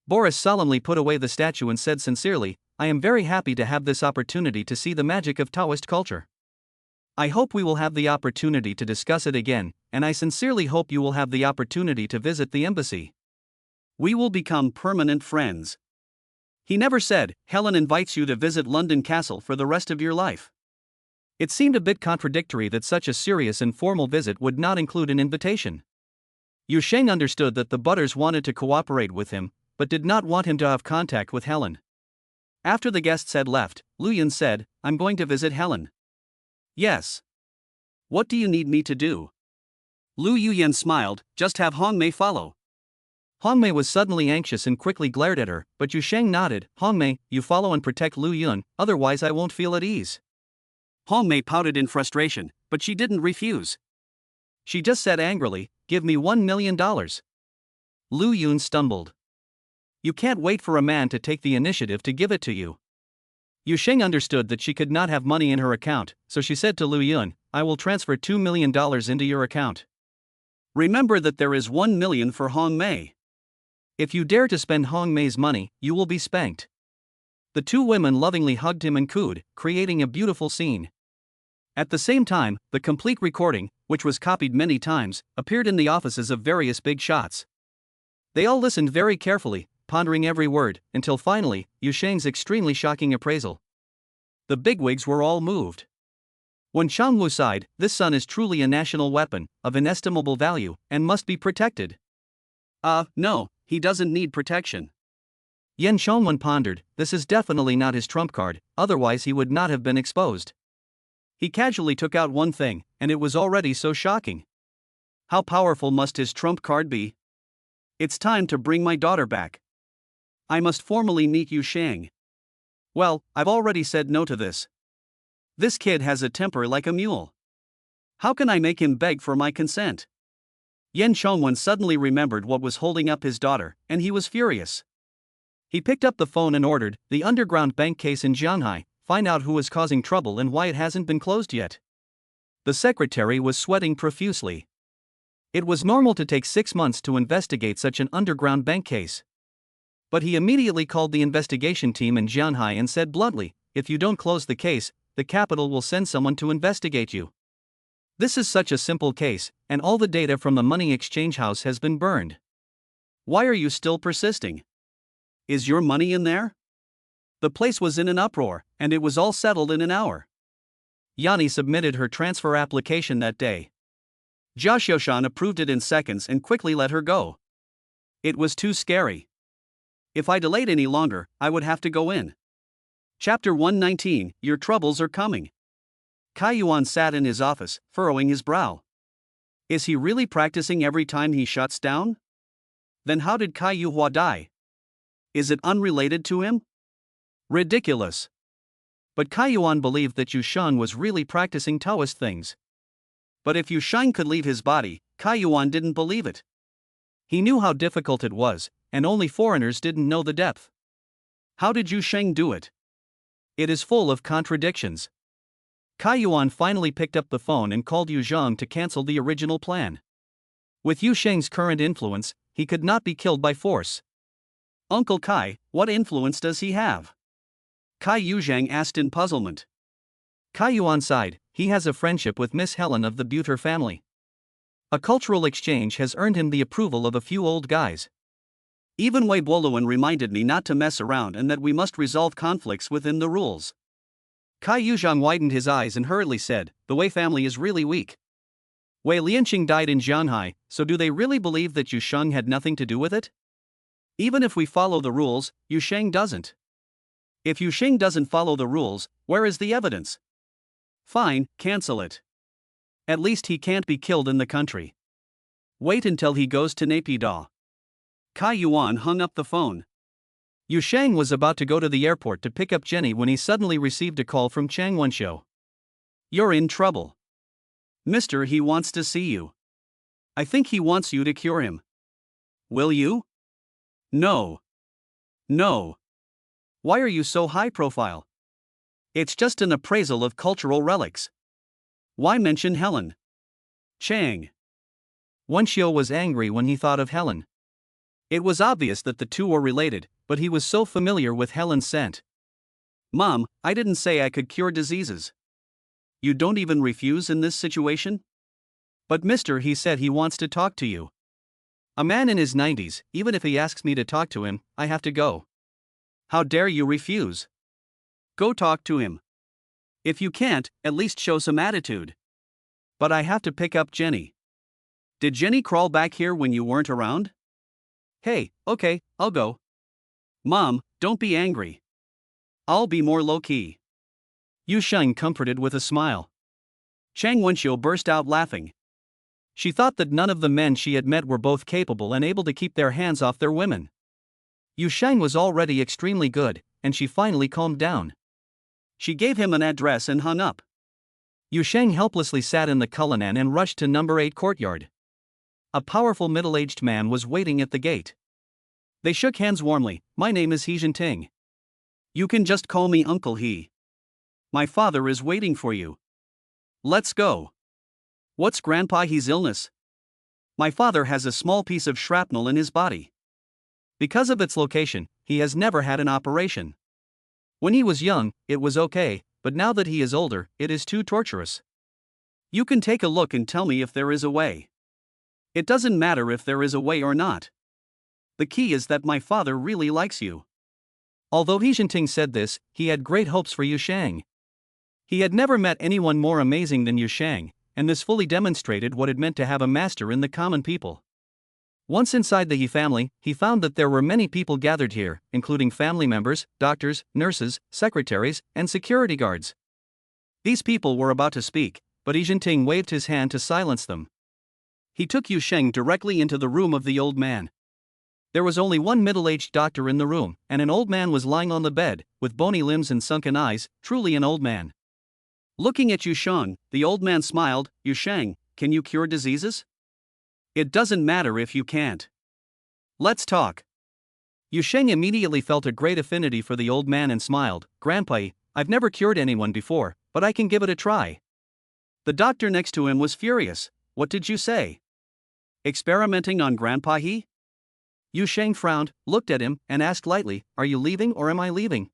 Boris solemnly put away the statue and said sincerely, "I am very happy to have this opportunity to see the magic of Taoist culture. I hope we will have the opportunity to discuss it again, and I sincerely hope you will have the opportunity to visit the embassy. We will become permanent friends." He never said, "Helen invites you to visit London Castle for the rest of your life." It seemed a bit contradictory that such a serious and formal visit would not include an invitation. Yusheng understood that the Butters wanted to cooperate with him, but did not want him to have contact with Helen. After the guests had left, Lu Yun said, "I'm going to visit Helen." "Yes. What do you need me to do?" Lu Yun smiled, "Just have Hongmei follow." Hongmei was suddenly anxious and quickly glared at her, but Yusheng nodded. "Hongmei, you follow and protect Lu Yun, otherwise I won't feel at ease." Hongmei pouted in frustration, but she didn't refuse. She just said angrily, "Give me $1 million. Lu Yun stumbled. You can't wait for a man to take the initiative to give it to you. Yusheng understood that she could not have money in her account, so she said to Lu Yun, "I will transfer $2 million into your account. Remember that there is $1 million for Hongmei. If you dare to spend Hongmei's money, you will be spanked." The two women lovingly hugged him and cooed, creating a beautiful scene. At the same time, the complete recording, which was copied many times, appeared in the offices of various big shots. They all listened very carefully, pondering every word, until finally, Yusheng's extremely shocking appraisal. The bigwigs were all moved. When Wu sighed, "This son is truly a national weapon, of inestimable value, and must be protected." No, he doesn't need protection. Yan Xiongwen pondered, "This is definitely not his trump card, otherwise he would not have been exposed." He casually took out one thing, and it was already so shocking. How powerful must his trump card be? It's time to bring my daughter back. I must formally meet Yu Shang. Well, I've already said no to this. This kid has a temper like a mule. How can I make him beg for my consent? Yan Xiongwen suddenly remembered what was holding up his daughter, and he was furious. He picked up the phone and ordered, "The underground bank case in Shanghai, find out who is causing trouble and why it hasn't been closed yet." The secretary was sweating profusely. It was normal to take 6 months to investigate such an underground bank case. But he immediately called the investigation team in Shanghai and said bluntly, "If you don't close the case, the capital will send someone to investigate you. This is such a simple case, and all the data from the money exchange house has been burned. Why are you still persisting? Is your money in there?" The place was in an uproar, and it was all settled in an hour. Yanni submitted her transfer application that day. Jia Xiushan approved it in seconds and quickly let her go. It was too scary. If I delayed any longer, I would have to go in. Chapter 119, Your Troubles Are Coming. Caiua sat in his office, furrowing his brow. Is he really practicing every time he shuts down? Then how did Caiua die? Is it unrelated to him? Ridiculous. But Caiua believed that Yu Shan was really practicing Taoist things. But if Yu Shang could leave his body, Caiua didn't believe it. He knew how difficult it was, and only foreigners didn't know the depth. How did Yu Shang do it? It is full of contradictions. Caiua finally picked up the phone and called Yu Zhang to cancel the original plan. With Yu Shang's current influence, he could not be killed by force. "Uncle Kai, what influence does he have?" Kai Yuzhang asked in puzzlement. Caiua sighed, "He has a friendship with Miss Helen of the Buter family. A cultural exchange has earned him the approval of a few old guys. Even Wei Boluan reminded me not to mess around and that we must resolve conflicts within the rules." Kai Yuzhang widened his eyes and hurriedly said, "The Wei family is really weak. Wei Lianqing died in Shanghai, so do they really believe that Yu Shang had nothing to do with it? Even if we follow the rules, Yu Shang doesn't. If Yu Shang doesn't follow the rules, where is the evidence? Fine, cancel it. At least he can't be killed in the country. Wait until he goes to Naypyidaw." Caiua hung up the phone. Yu Shang was about to go to the airport to pick up Jenny when he suddenly received a call from Chang Wenxiu. "You're in trouble. Mister, he wants to see you. I think he wants you to cure him. Will you?" "No. No. Why are you so high profile?" "It's just an appraisal of cultural relics." "Why mention Helen?" "Chang." Wenxiu was angry when he thought of Helen. It was obvious that the two were related, but he was so familiar with Helen's scent. "Mom, I didn't say I could cure diseases." "You don't even refuse in this situation?" "But mister, he said he wants to talk to you. A man in his 90s, even if he asks me to talk to him, I have to go." "How dare you refuse? Go talk to him. If you can't, at least show some attitude." "But I have to pick up Jenny." "Did Jenny crawl back here when you weren't around?" "Hey, okay, I'll go." "Mom, don't be angry. I'll be more low-key." Yu Shang comforted with a smile. Chang Wenxiu burst out laughing. She thought that none of the men she had met were both capable and able to keep their hands off their women. Yu Shang was already extremely good, and she finally calmed down. She gave him an address and hung up. Yu Shang helplessly sat in the Cullinan and rushed to number 8 courtyard. A powerful middle-aged man was waiting at the gate. They shook hands warmly. "My name is He Jinting. You can just call me Uncle He. My father is waiting for you. Let's go." "What's Grandpa He's illness?" "My father has a small piece of shrapnel in his body. Because of its location, he has never had an operation. When he was young, it was okay, but now that he is older, it is too torturous." "You can take a look and tell me if there is a way." "It doesn't matter if there is a way or not. The key is that my father really likes you." Although He Jinting said this, he had great hopes for Yu Shang. He had never met anyone more amazing than Yu Shang, and this fully demonstrated what it meant to have a master in the common people. Once inside the He family, he found that there were many people gathered here, including family members, doctors, nurses, secretaries, and security guards. These people were about to speak, but Yi Jinting waved his hand to silence them. He took Yu Sheng directly into the room of the old man. There was only one middle-aged doctor in the room, and an old man was lying on the bed, with bony limbs and sunken eyes, truly an old man. Looking at Yu Sheng, the old man smiled. Yu Sheng, can you cure diseases? It doesn't matter if you can't. Let's talk. Yu Sheng immediately felt a great affinity for the old man and smiled. Grandpa, I've never cured anyone before, but I can give it a try. The doctor next to him was furious. What did you say? Experimenting on Grandpa He? Yu Sheng frowned, looked at him, and asked lightly, are you leaving or am I leaving?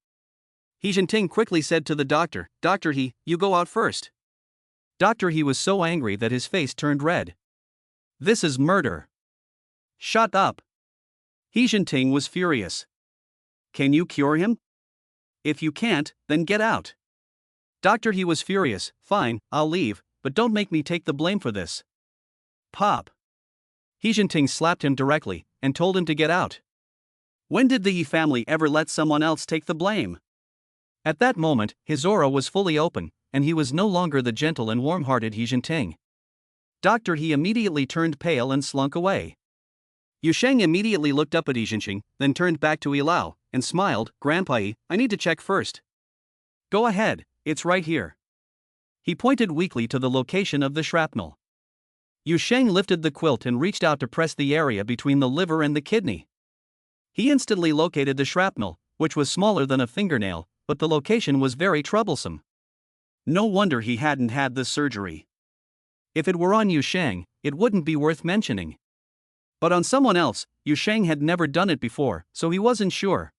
He Jinting quickly said to the doctor, Dr. He, you go out first. Dr. He was so angry that his face turned red. This is murder. Shut up. He Jinting was furious. Can you cure him? If you can't, then get out. Dr. He was furious. Fine, I'll leave, but don't make me take the blame for this. Pop. He Jinting slapped him directly and told him to get out. When did the Yi family ever let someone else take the blame? At that moment, his aura was fully open, and he was no longer the gentle and warm-hearted He Jinting. Dr. He immediately turned pale and slunk away. Yu Sheng immediately looked up at Yi Jinting, then turned back to Yilao, and smiled. Grandpa Yi, I need to check first. Go ahead, it's right here. He pointed weakly to the location of the shrapnel. Yu Sheng lifted the quilt and reached out to press the area between the liver and the kidney. He instantly located the shrapnel, which was smaller than a fingernail, but the location was very troublesome. No wonder he hadn't had this surgery. If it were on Yu Sheng, it wouldn't be worth mentioning. But on someone else, Yu Sheng had never done it before, so he wasn't sure.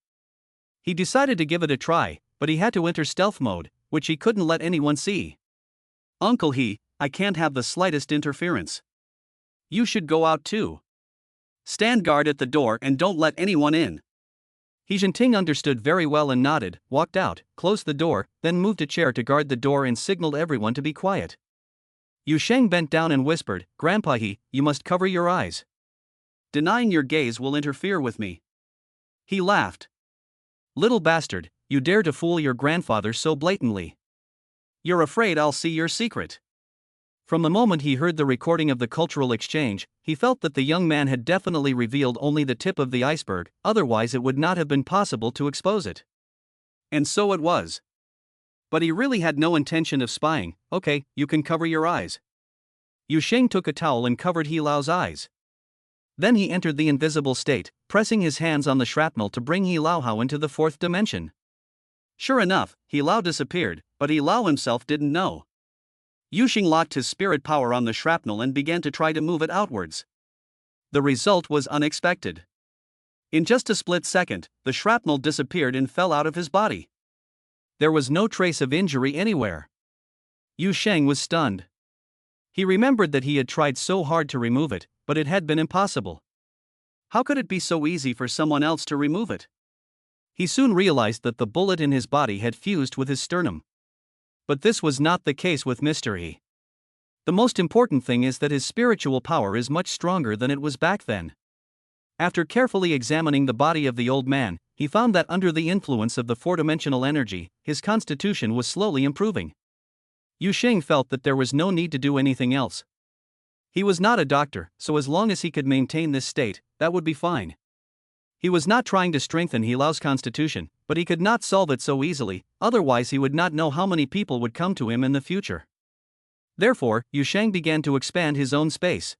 He decided to give it a try, but he had to enter stealth mode, which he couldn't let anyone see. Uncle He, I can't have the slightest interference. You should go out too. Stand guard at the door and don't let anyone in. He Jinting understood very well and nodded, walked out, closed the door, then moved a chair to guard the door and signaled everyone to be quiet. Yu Sheng bent down and whispered, Grandpa He, you must cover your eyes. Denying your gaze will interfere with me. He laughed. Little bastard, you dare to fool your grandfather so blatantly. You're afraid I'll see your secret. From the moment he heard the recording of the cultural exchange, he felt that the young man had definitely revealed only the tip of the iceberg, otherwise it would not have been possible to expose it. And so it was. But he really had no intention of spying. Okay, you can cover your eyes. Yu Sheng took a towel and covered He Lao's eyes. Then he entered the invisible state, pressing his hands on the shrapnel to bring He Lao into the fourth dimension. Sure enough, He Lao disappeared, but He Lao himself didn't know. Yu Sheng locked his spirit power on the shrapnel and began to try to move it outwards. The result was unexpected. In just a split second, the shrapnel disappeared and fell out of his body. There was no trace of injury anywhere. Yu Sheng was stunned. He remembered that he had tried so hard to remove it, but it had been impossible. How could it be so easy for someone else to remove it? He soon realized that the bullet in his body had fused with his sternum. But this was not the case with Mr. He. The most important thing is that his spiritual power is much stronger than it was back then. After carefully examining the body of the old man, he found that under the influence of the four-dimensional energy, his constitution was slowly improving. Yu Sheng felt that there was no need to do anything else. He was not a doctor, so as long as he could maintain this state, that would be fine. He was not trying to strengthen He Lao's constitution, but he could not solve it so easily, otherwise he would not know how many people would come to him in the future. Therefore, Yu Sheng began to expand his own space.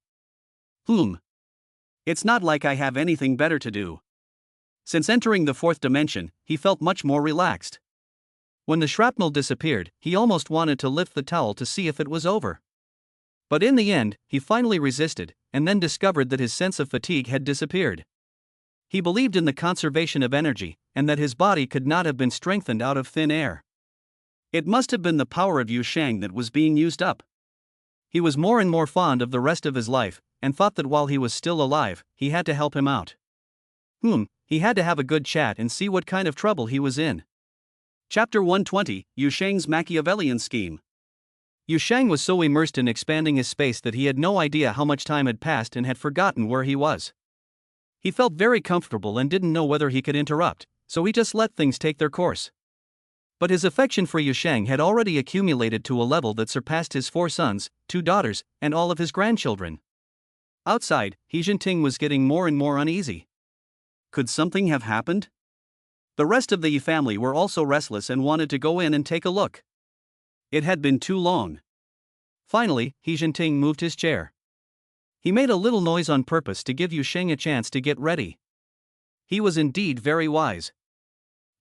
It's not like I have anything better to do. Since entering the fourth dimension, he felt much more relaxed. When the shrapnel disappeared, he almost wanted to lift the towel to see if it was over. But in the end, he finally resisted, and then discovered that his sense of fatigue had disappeared. He believed in the conservation of energy, and that his body could not have been strengthened out of thin air. It must have been the power of Yu Sheng that was being used up. He was more and more fond of the rest of his life, and thought that while he was still alive, he had to help him out. He had to have a good chat and see what kind of trouble he was in. Chapter 120, Yu Sheng's Machiavellian Scheme. Yu Sheng was so immersed in expanding his space that he had no idea how much time had passed and had forgotten where he was. He felt very comfortable and didn't know whether he could interrupt, so he just let things take their course. But his affection for Yu Sheng had already accumulated to a level that surpassed his 4 sons, 2 daughters, and all of his grandchildren. Outside, He Jinting was getting more and more uneasy. Could something have happened? The rest of the Yi family were also restless and wanted to go in and take a look. It had been too long. Finally, He Jinting moved his chair. He made a little noise on purpose to give Yu Sheng a chance to get ready. He was indeed very wise.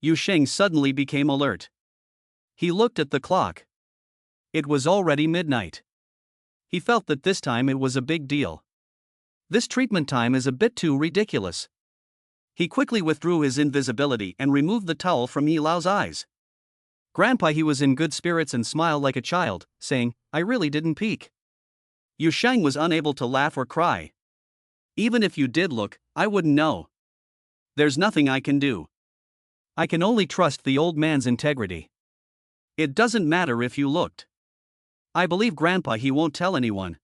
Yu Sheng suddenly became alert. He looked at the clock. It was already midnight. He felt that this time it was a big deal. This treatment time is a bit too ridiculous. He quickly withdrew his invisibility and removed the towel from Yi Lao's eyes. Grandpa he was in good spirits and smiled like a child, saying, "I really didn't peek." Yu Sheng was unable to laugh or cry. "Even if you did look, I wouldn't know. There's nothing I can do. I can only trust the old man's integrity. It doesn't matter if you looked. I believe Grandpa he won't tell anyone."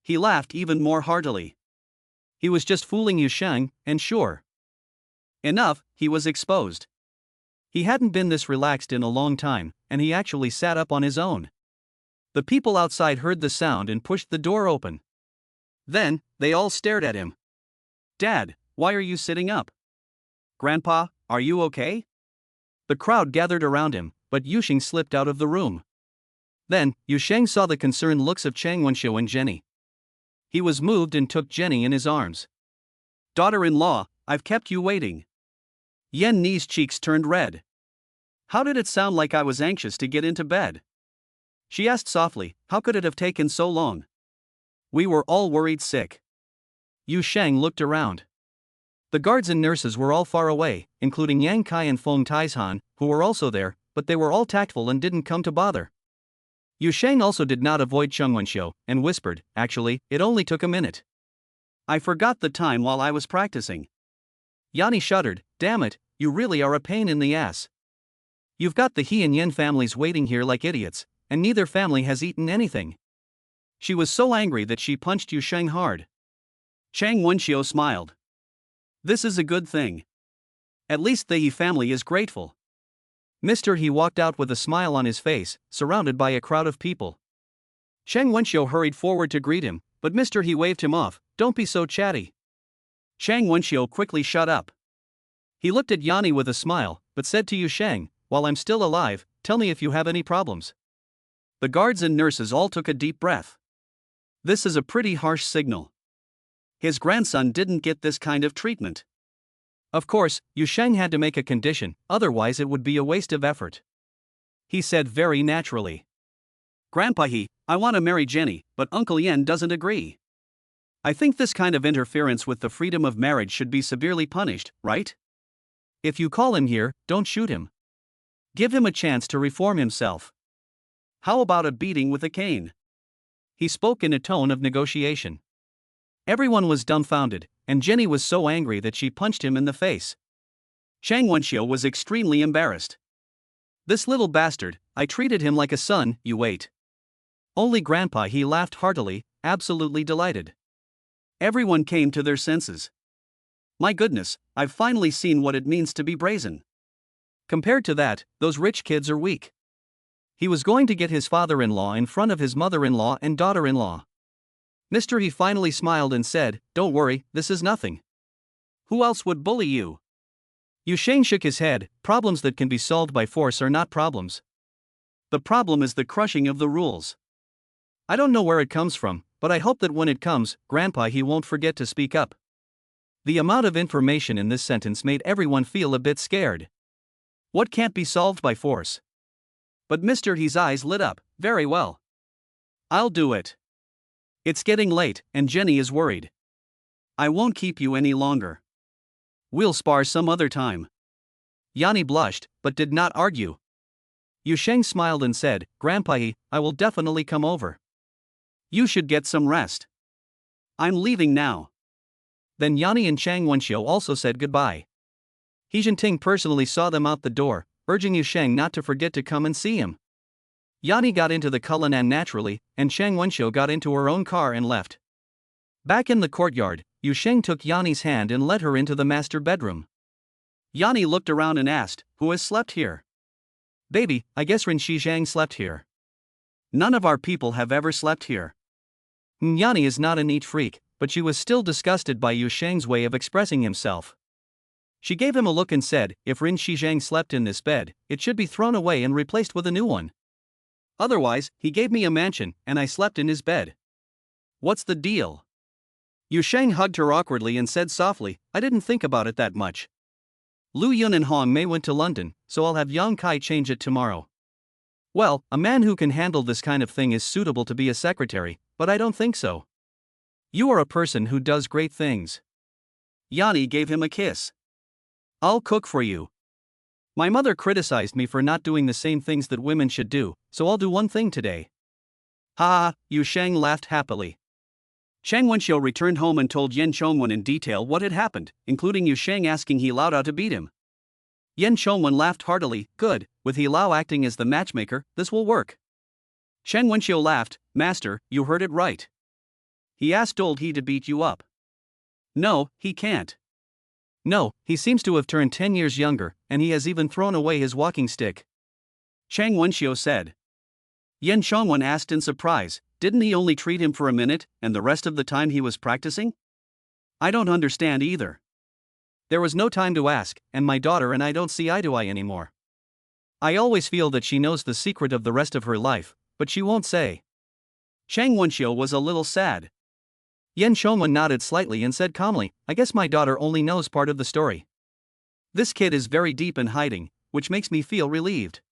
He laughed even more heartily. He was just fooling Yu Sheng, and sure enough, he was exposed. He hadn't been this relaxed in a long time, and he actually sat up on his own. The people outside heard the sound and pushed the door open. Then, they all stared at him. "Dad, why are you sitting up? Grandpa, are you okay?" The crowd gathered around him, but Yu Sheng slipped out of the room. Then, Yu Sheng saw the concerned looks of Chang Wenxiu and Jenny. He was moved and took Jenny in his arms. "Daughter-in-law, I've kept you waiting." Yan Ni's cheeks turned red. "How did it sound like I was anxious to get into bed?" She asked softly, "How could it have taken so long? We were all worried sick." Yu Sheng looked around. The guards and nurses were all far away, including Yang Kai and Feng Taishan, who were also there, but they were all tactful and didn't come to bother. Yu Sheng also did not avoid Cheng Wenxiu, and whispered, "Actually, it only took a minute. I forgot the time while I was practicing." Yanni shuddered, "Damn it, you really are a pain in the ass. You've got the He and Yen families waiting here like idiots, and neither family has eaten anything." She was so angry that she punched Yu Sheng hard. Chang Wenxiu smiled. "This is a good thing. At least the He family is grateful." Mr. He walked out with a smile on his face, surrounded by a crowd of people. Chang Wenxiu hurried forward to greet him, but Mr. He waved him off. "Don't be so chatty." Chang Wenxiu quickly shut up. He looked at Yanni with a smile, but said to Yu Sheng, "While I'm still alive, tell me if you have any problems." The guards and nurses all took a deep breath. This is a pretty harsh signal. His grandson didn't get this kind of treatment. Of course, Yu Sheng had to make a condition, otherwise it would be a waste of effort. He said very naturally, "Grandpa He, I want to marry Jenny, but Uncle Yen doesn't agree. I think this kind of interference with the freedom of marriage should be severely punished, right? If you call him here, don't shoot him. Give him a chance to reform himself. How about a beating with a cane?" He spoke in a tone of negotiation. Everyone was dumbfounded, and Jenny was so angry that she punched him in the face. Chang Wenxiu was extremely embarrassed. "This little bastard, I treated him like a son, you wait." Only Grandpa He laughed heartily, absolutely delighted. Everyone came to their senses. "My goodness, I've finally seen what it means to be brazen. Compared to that, those rich kids are weak." He was going to get his father-in-law in front of his mother-in-law and daughter-in-law. Mr. He finally smiled and said, "Don't worry, this is nothing." "Who else would bully you?" Yu Sheng shook his head. "Problems that can be solved by force are not problems. The problem is the crushing of the rules." "I don't know where it comes from, but I hope that when it comes, Grandpa He won't forget to speak up." The amount of information in this sentence made everyone feel a bit scared. What can't be solved by force? But Mr. He's eyes lit up. "Very well. I'll do it. It's getting late, and Jenny is worried. I won't keep you any longer. We'll spar some other time." Yanni blushed, but did not argue. Yu Sheng smiled and said, "Grandpa He, I will definitely come over." "You should get some rest. I'm leaving now." Then Yanni and Chang Wenxiu also said goodbye. He Jinting personally saw them out the door, urging Yu Sheng not to forget to come and see him. Yanni got into the Cullinan naturally, and Shang Wenxiu got into her own car and left. Back in the courtyard, Yu Sheng took Yanni's hand and led her into the master bedroom. Yanni looked around and asked, "Who has slept here?" "Baby, I guess Rin Shizhang slept here. None of our people have ever slept here." Yanni is not a neat freak, but she was still disgusted by Yu Sheng's way of expressing himself. She gave him a look and said, "If Rin Shizhang slept in this bed, it should be thrown away and replaced with a new one. Otherwise, he gave me a mansion, and I slept in his bed. What's the deal?" Yu Sheng hugged her awkwardly and said softly, "I didn't think about it that much. Lu Yun and Hong Mei went to London, so I'll have Yang Kai change it tomorrow." "Well, a man who can handle this kind of thing is suitable to be a secretary, but I don't think so. You are a person who does great things." Yanni gave him a kiss. "I'll cook for you. My mother criticized me for not doing the same things that women should do, so I'll do one thing today." "Ha ha," Yu Sheng laughed happily. Shang Wenxiu returned home and told Yen Chongwen in detail what had happened, including Yu Sheng asking He Lao to beat him. Yen Chongwen laughed heartily. "Good, with He Lao acting as the matchmaker, this will work." Shang Wenxiu laughed. "Master, you heard it right. He asked old He to beat you up." "No, he can't. No, he seems to have turned 10 years younger, and he has even thrown away his walking stick," Shang Wenxiu said. Yen Chongwen asked in surprise, "Didn't he only treat him for a minute, and the rest of the time he was practicing? I don't understand either. There was no time to ask, and my daughter and I don't see eye to eye anymore. I always feel that she knows the secret of the rest of her life, but she won't say." Shang Wenxiu was a little sad. Yen Chongwen nodded slightly and said calmly, "I guess my daughter only knows part of the story. This kid is very deep in hiding, which makes me feel relieved.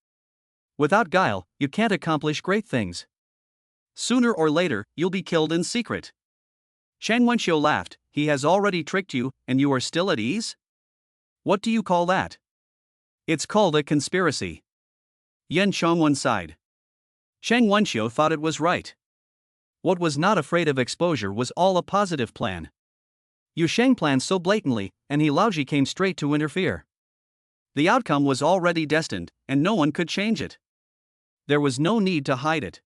Without guile, you can't accomplish great things. Sooner or later, you'll be killed in secret." Shang Wenxiu laughed. "He has already tricked you, and you are still at ease? What do you call that?" "It's called a conspiracy." Yen Chongwen sighed. Shang Wenxiu thought it was right. What was not afraid of exposure was all a positive plan. Yu Sheng planned so blatantly, and He Laoji came straight to interfere. The outcome was already destined, and no one could change it. There was no need to hide it.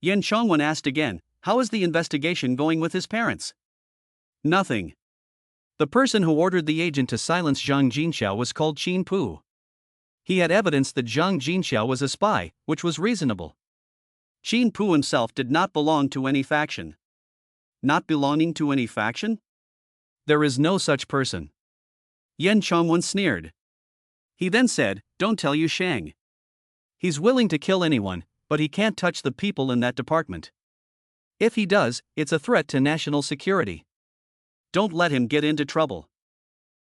Yen Chongwen asked again, "How is the investigation going with his parents?" "Nothing. The person who ordered the agent to silence Zhang Jinxiao was called Qin Pu. He had evidence that Zhang Jinxiao was a spy, which was reasonable. Qin Pu himself did not belong to any faction." "Not belonging to any faction?" "There is no such person." Yen Chongwen sneered. He then said, "Don't tell Yu Sheng. He's willing to kill anyone, but he can't touch the people in that department. If he does, it's a threat to national security. Don't let him get into trouble."